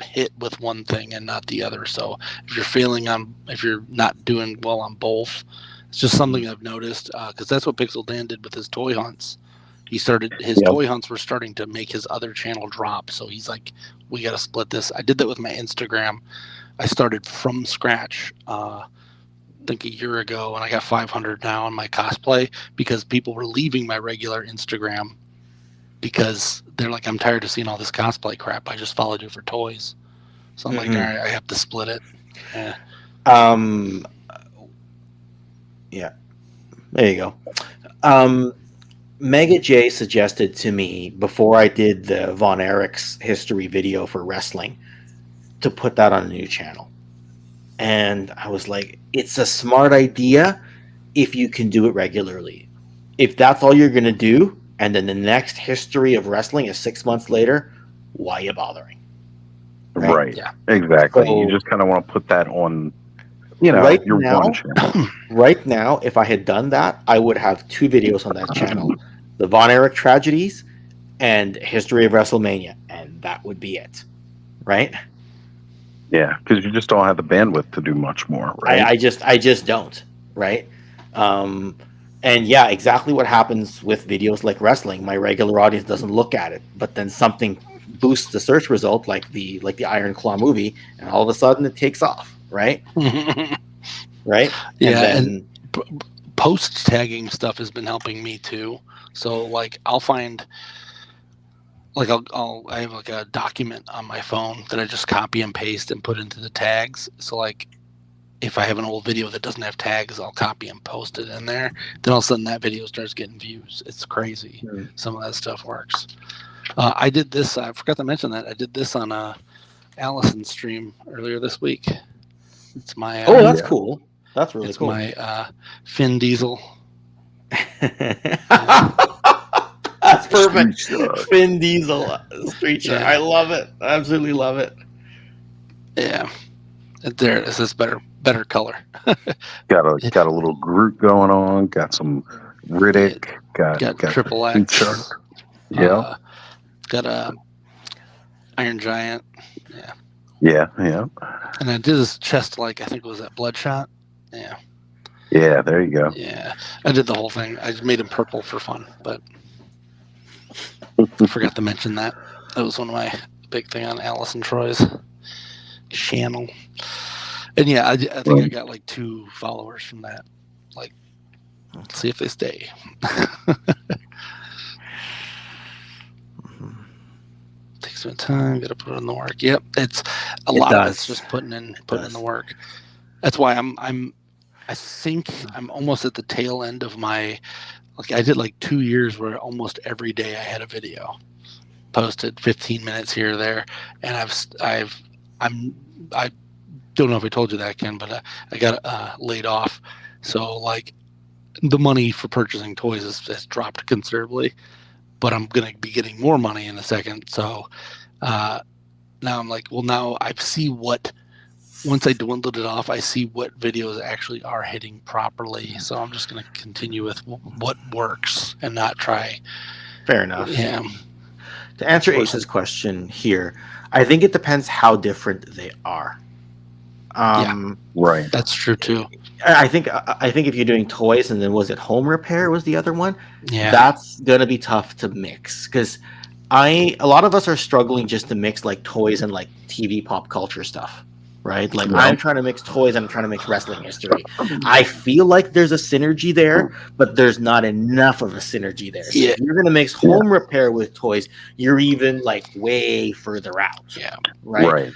hit with one thing and not the other. So if you're not doing well on both, it's just something I've noticed, because that's what Pixel Dan did with his toy hunts. He started his toy hunts were starting to make his other channel drop. So he's like, we got to split this. I did that with my Instagram. I started from scratch, I think a year ago, and I got 500 now on my cosplay because people were leaving my regular Instagram because they're like, I'm tired of seeing all this cosplay crap. I just followed you for toys. So I'm like, all right, I have to split it. Yeah. Yeah. There you go. Mega J suggested to me before I did the Von Erich's history video for wrestling to put that on a new channel. And I was like, it's a smart idea if you can do it regularly. If that's all you're going to do, and then the next history of wrestling is 6 months later, why are you bothering? Right. Yeah. Exactly. So, you just kind of want to put that on, right your now, one channel. Right now, if I had done that, I would have 2 videos on that channel. The Von Erich Tragedies and History of WrestleMania. And that would be it. Right? Yeah, because you just don't have the bandwidth to do much more, right? I just don't, right? And yeah, exactly what happens with videos like wrestling. My regular audience doesn't look at it, but then something boosts the search result, like the Iron Claw movie, and all of a sudden it takes off, right? Right? Yeah, and post tagging stuff has been helping me too. So like I'll find, like I have like a document on my phone that I just copy and paste and put into the tags. So like if I have an old video that doesn't have tags, I'll copy and post it in there. Then all of a sudden that video starts getting views. It's crazy. Some of that stuff works. I did this. I forgot to mention that I did this on Allison's stream earlier this week. It's my that's cool. That's really it's cool. My Finn Diesel. That's perfect. Finn Diesel Street Shark. I love it. I absolutely love it. Yeah. There it is. This better color. got a little Groot going on. Got some Riddick. Got Triple X. Yeah. Got a Iron Giant. Yeah. And I did his chest, like I think it was that Bloodshot. Yeah. Yeah, there you go. Yeah, I did the whole thing. I just made him purple for fun, but I forgot to mention that. That was one of my big thing on Allison Troy's channel. And yeah, I think I got like 2 followers from that. Like, let's see if they stay. Takes some time. Got to put in the work. Yep, it's a lot of it's just putting in the work. That's why I think I'm almost at the tail end of my, like I did like 2 years where almost every day I had a video posted, 15 minutes here or there, and I don't know if I told you that, Ken, but I got laid off, so like the money for purchasing toys has dropped considerably, but I'm gonna be getting more money in a second. So now I'm like, well, now I see what. Once I dwindled it off, I see what videos actually are hitting properly. So I'm just going to continue with what works and not try. Fair enough. Yeah. To answer Ace's question here, I think it depends how different they are. Right. That's true too. I think if you're doing toys and then was it home repair was the other one? Yeah. That's going to be tough to mix because a lot of us are struggling just to mix like toys and like TV pop culture stuff, right? Like I'm trying to mix toys, I'm trying to mix wrestling history. I feel like there's a synergy there, but there's not enough of a synergy there. So if you're gonna mix home repair with toys, you're even like way further out. Yeah. Right.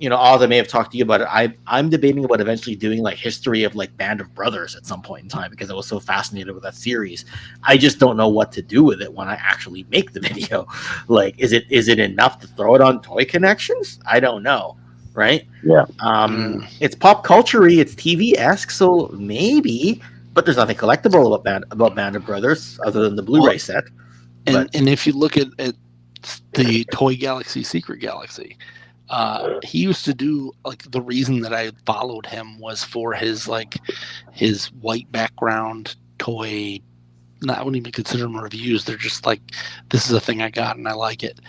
You know, Oz, I may have talked to you about it. I'm debating about eventually doing like history of like Band of Brothers at some point in time because I was so fascinated with that series. I just don't know what to do with it when I actually make the video. Like, is it enough to throw it on Toy Connections? I don't know. Right? Yeah. It's pop culture-y, it's TV-esque, so maybe, but there's nothing collectible about Band of Brothers other than the Blu-ray set. And if you look at the Toy Galaxy Secret Galaxy, he used to do, like, the reason that I followed him was for his white background toy. I wouldn't even consider them reviews. They're just like, this is a thing I got and I like it.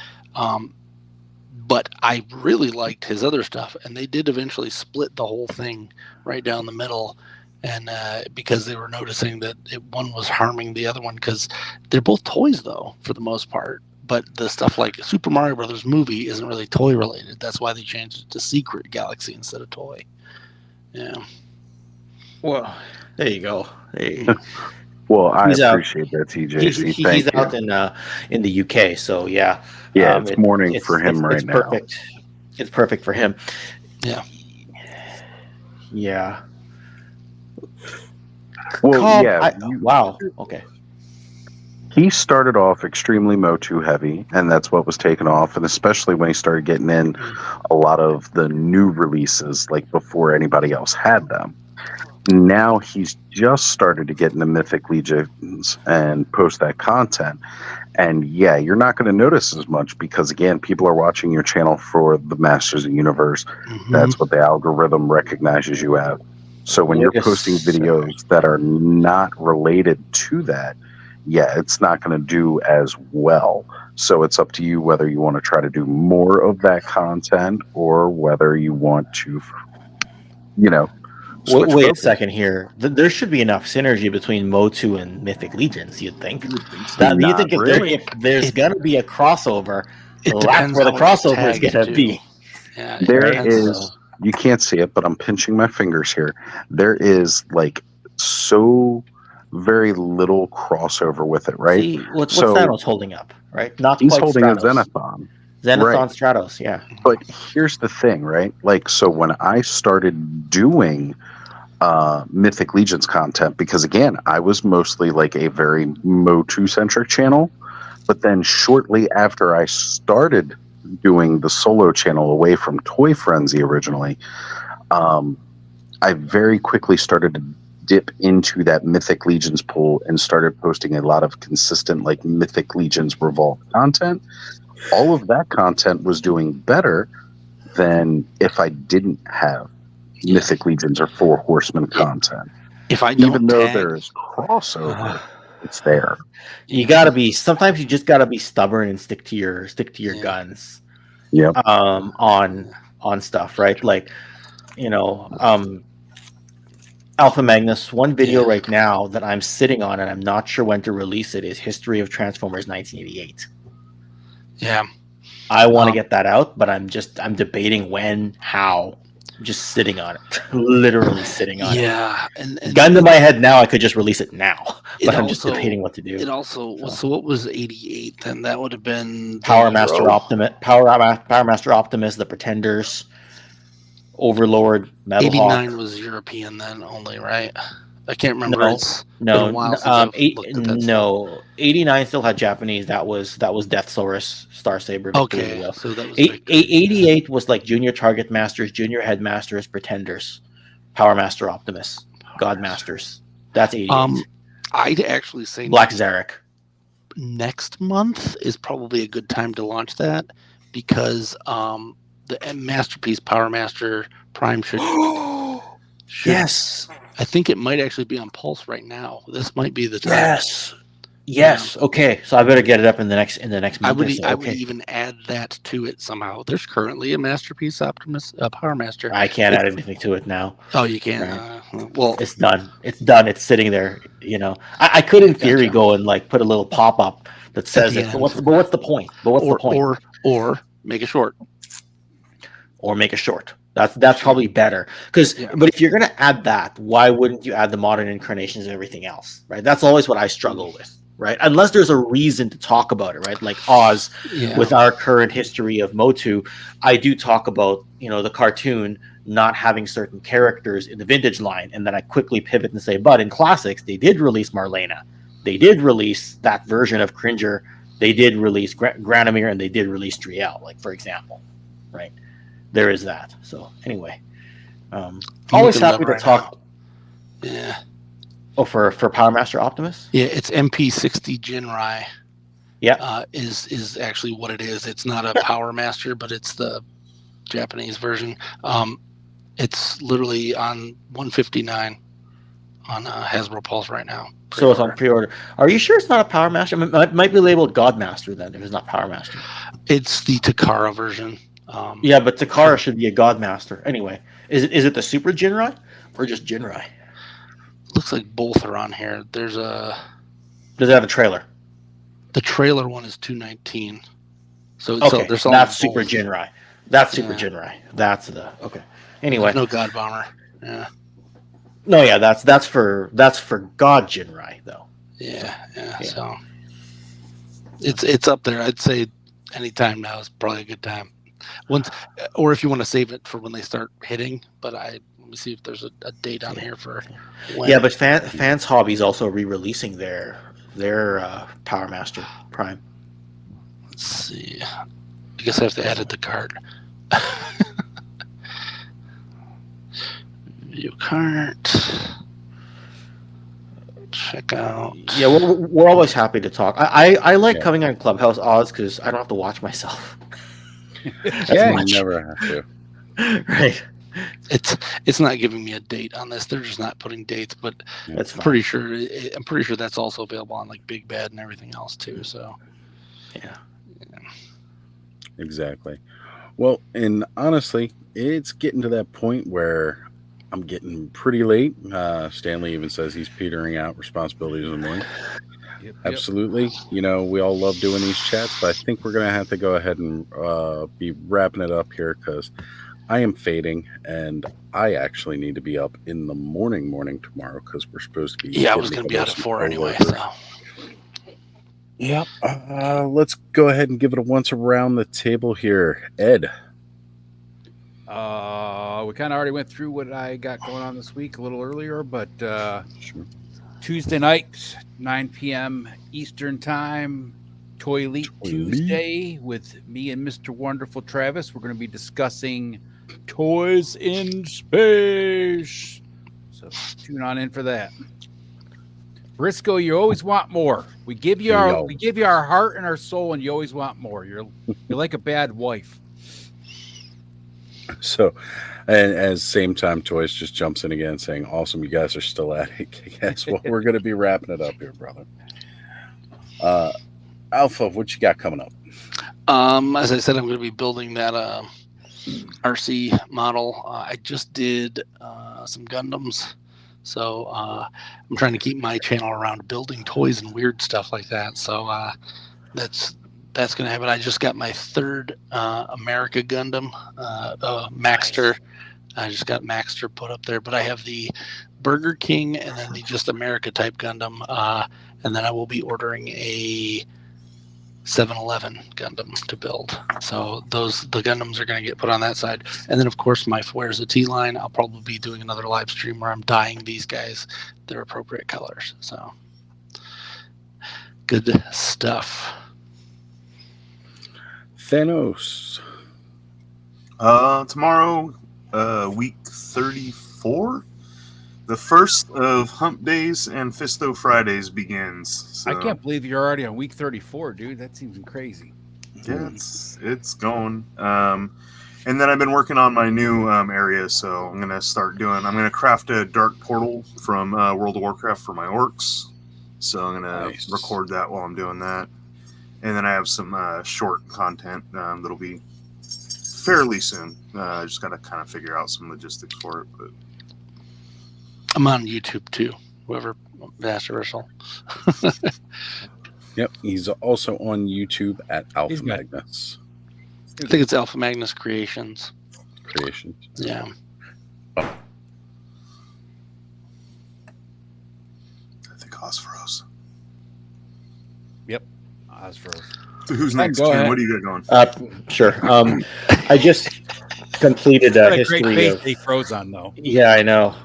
But I really liked his other stuff, and they did eventually split the whole thing right down the middle, and because they were noticing that one was harming the other one, because they're both toys though for the most part. But the stuff like Super Mario Brothers movie isn't really toy related. That's why they changed it to Secret Galaxy instead of toy. Yeah. Well, there you go. Well, I He's appreciate that, TJC. Thank he's you. out in the UK, so yeah. Yeah, it's morning for him right now. Perfect. It's perfect for him. Yeah. Yeah. Well, wow. Okay. He started off extremely Motu heavy, and that's what was taken off. And especially when he started getting in a lot of the new releases, like before anybody else had them. Now he's just started to get into Mythic Legions and post that content. And yeah, you're not going to notice as much because, again, people are watching your channel for the Masters of the Universe. Mm-hmm. That's what the algorithm recognizes you as. So when you're posting videos that are not related to that, yeah, it's not going to do as well. So it's up to you whether you want to try to do more of that content or whether you want to, Wait a second here. There should be enough synergy between Motu and Mythic Legions, you'd think. Do you think if there's going to be a crossover, that's where the crossover is going to be? Yeah, there is, you can't see it, but I'm pinching my fingers here. There is like so very little crossover with it, right? See, what's Thanos holding up, right? Not he's quite holding Stratos. a Xenophon. Xenophon Right. Stratos, yeah. But here's the thing, right? Like, so when I started doing Mythic Legions content, because again, I was mostly like a very Motu-centric channel, but then shortly after I started doing the solo channel away from Toy Frenzy originally, I very quickly started to dip into that Mythic Legions pool and started posting a lot of consistent like Mythic Legions Revolt content. All of that content was doing better than if I didn't have Mythic Legions or Four Horsemen content. If I don't even though tag- there's crossover, it's there. You gotta be. Sometimes you just gotta be stubborn and stick to your guns. Yep. On stuff, right? Like, Alpha Magnus. One video right now that I'm sitting on, and I'm not sure when to release it, is History of Transformers 1988. Yeah. I want to get that out, but I'm debating when, how. I'm just sitting on it, literally sitting on it. Yeah, and gun to my head now, I could just release it now, but I'm just also- debating what to do. It also so what was 88? Then that would have been Power Master Optimus, the Pretenders, Overlord, Metal 89 Hawk. was European then only, right? I can't remember. No, It's been a while since I've looked at that stuff. 89 still had Japanese. That was Deathsaurus, Starsaber. Okay, so that was 88 was like Junior Target Masters, Junior Headmasters, Pretenders, Power Master Optimus, God Masters. That's 88. I'd actually say Black Zarek. Next month is probably a good time to launch that because the Masterpiece Power Master Prime should Yes. I think it might actually be on Pulse right now. This might be the time. Yes. Okay. So I better get it up in the next month. I would or so. I would even add that to it somehow. There's currently a Masterpiece Optimus Power Master. I can't add anything to it now. Oh, you can't. Well, it's done. It's done. It's sitting there. I could in theory go and like put a little pop up that says the it. end. But what's the point? But what's the point? Or make it short. Or make it short. That's probably better. But if you're gonna add that, why wouldn't you add the modern incarnations of everything else? Right? That's always what I struggle with. Right? Unless there's a reason to talk about it, right? Like Oz, with our current history of Motu, I do talk about, the cartoon not having certain characters in the vintage line, and then I quickly pivot and say, but in classics, they did release Marlena, they did release that version of Cringer, they did release Granomir, and they did release Driel, like for example, right? There is that. So anyway, always happy to talk. Now. Yeah. Oh, for Power Master Optimus? Yeah, it's MP60 Jinrai. Yeah. Is actually what it is. It's not a Power Master, but it's the Japanese version. It's literally on 159 on Hasbro Pulse right now. So it's on pre-order. Are you sure it's not a Power Master? It might be labeled God Master then, if it's not Power Master. It's the Takara version. Yeah, but Takara should be a God Master. Anyway, is it the Super Jinrai or just Jinrai? Looks like both are on here. Does it have a trailer? The trailer one is 219. So that's Super Jinrai. That's Super Jinrai. That's the okay. Anyway, there's no God Bomber. Yeah. No, yeah, that's for God Jinrai though. Yeah. So it's up there. I'd say anytime now is probably a good time. Or if you want to save it for when they start hitting. But let me see if there's a date on here for when. Yeah, but Fans Hobby's also re-releasing their Power Master Prime. Let's see. I guess I have to edit the card. View cart. Check out. Yeah, we're always happy to talk. I like coming on Clubhouse Oz because I don't have to watch myself. You never have to. Right. It's not giving me a date on this. They're just not putting dates, but that's I'm pretty sure that's also available on like Big Bad and everything else too. So yeah. Exactly. Well, and honestly, it's getting to that point where I'm getting pretty late. Stanley even says he's petering out responsibilities in the morning. Yep. Absolutely. We all love doing these chats, but I think we're going to have to go ahead and be wrapping it up here because I am fading and I actually need to be up in the morning tomorrow because we're supposed to be. Yeah, I was going to be out at 4 anyway. So. Yep. Let's go ahead and give it a once around the table here. Ed. We kind of already went through what I got going on this week a little earlier, but sure. Tuesday night, 9 p.m. Eastern Time, Toy Elite Tuesday with me and Mr. Wonderful Travis. We're going to be discussing toys in space. So tune on in for that. Briscoe, you always want more. We give you our heart and our soul, and you always want more. You're like a bad wife. So, and at same time, Toys just jumps in again saying, awesome, you guys are still at it. Guess what? We're going to be wrapping it up here, brother. Alpha, what you got coming up? As I said, I'm going to be building that RC model. I just did some Gundams. So I'm trying to keep my channel around building toys and weird stuff like that. So that's going to happen. I just got my third America Gundam, Maxter. I just got Maxter put up there, but I have the Burger King and then the just America type Gundam. And then I will be ordering a 7-Eleven Gundam to build. So the Gundams are going to get put on that side. And then, of course, my Flares of T line, I'll probably be doing another live stream where I'm dyeing these guys their appropriate colors. So good stuff. Thanos. Tomorrow, week 34. The first of Hump Days and Fisto Fridays begins. So, I can't believe you're already on week 34, dude. That seems crazy. Yeah, it's going. And then I've been working on my new area, so I'm going to craft a dark portal from World of Warcraft for my orcs. So I'm going to record that while I'm doing that. And then I have some short content that'll be fairly soon. I just got to kind of figure out some logistics for it, but I'm on YouTube too. Whoever Master Russell. Yep, he's also on YouTube at Alpha He's good. Magnus I think it's Alpha Magnus Creations. Yeah. I think Oz froze. Yep, Oz froze. So who's Ken, next? go Ken, ahead. what do you got going? Sure. I just completed What a a great history face of. they froze on, though. Yeah, I know.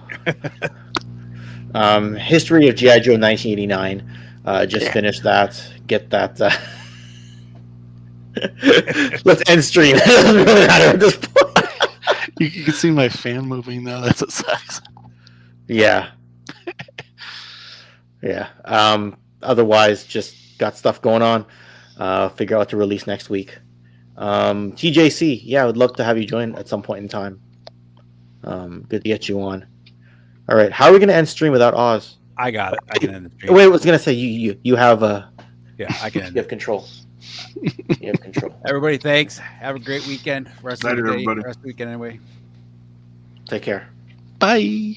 History of G.I. Joe 1989. Just finished that. Get that. Let's end stream. It doesn't really matter at this point. You can see my fan moving though. That's what sucks. Yeah. Yeah. Otherwise, just got stuff going on. Figure out what to release next week. TJC, yeah, I would love to have you join at some point in time. Good to get you on. All right, how are we going to end stream without Oz? I got it. I can end the stream. Wait, I was going to say you have yeah, I can. You have control. You have control. Everybody, thanks. Have a great weekend. Rest of the Later, day. everybody. Rest of the weekend anyway. Take care. Bye.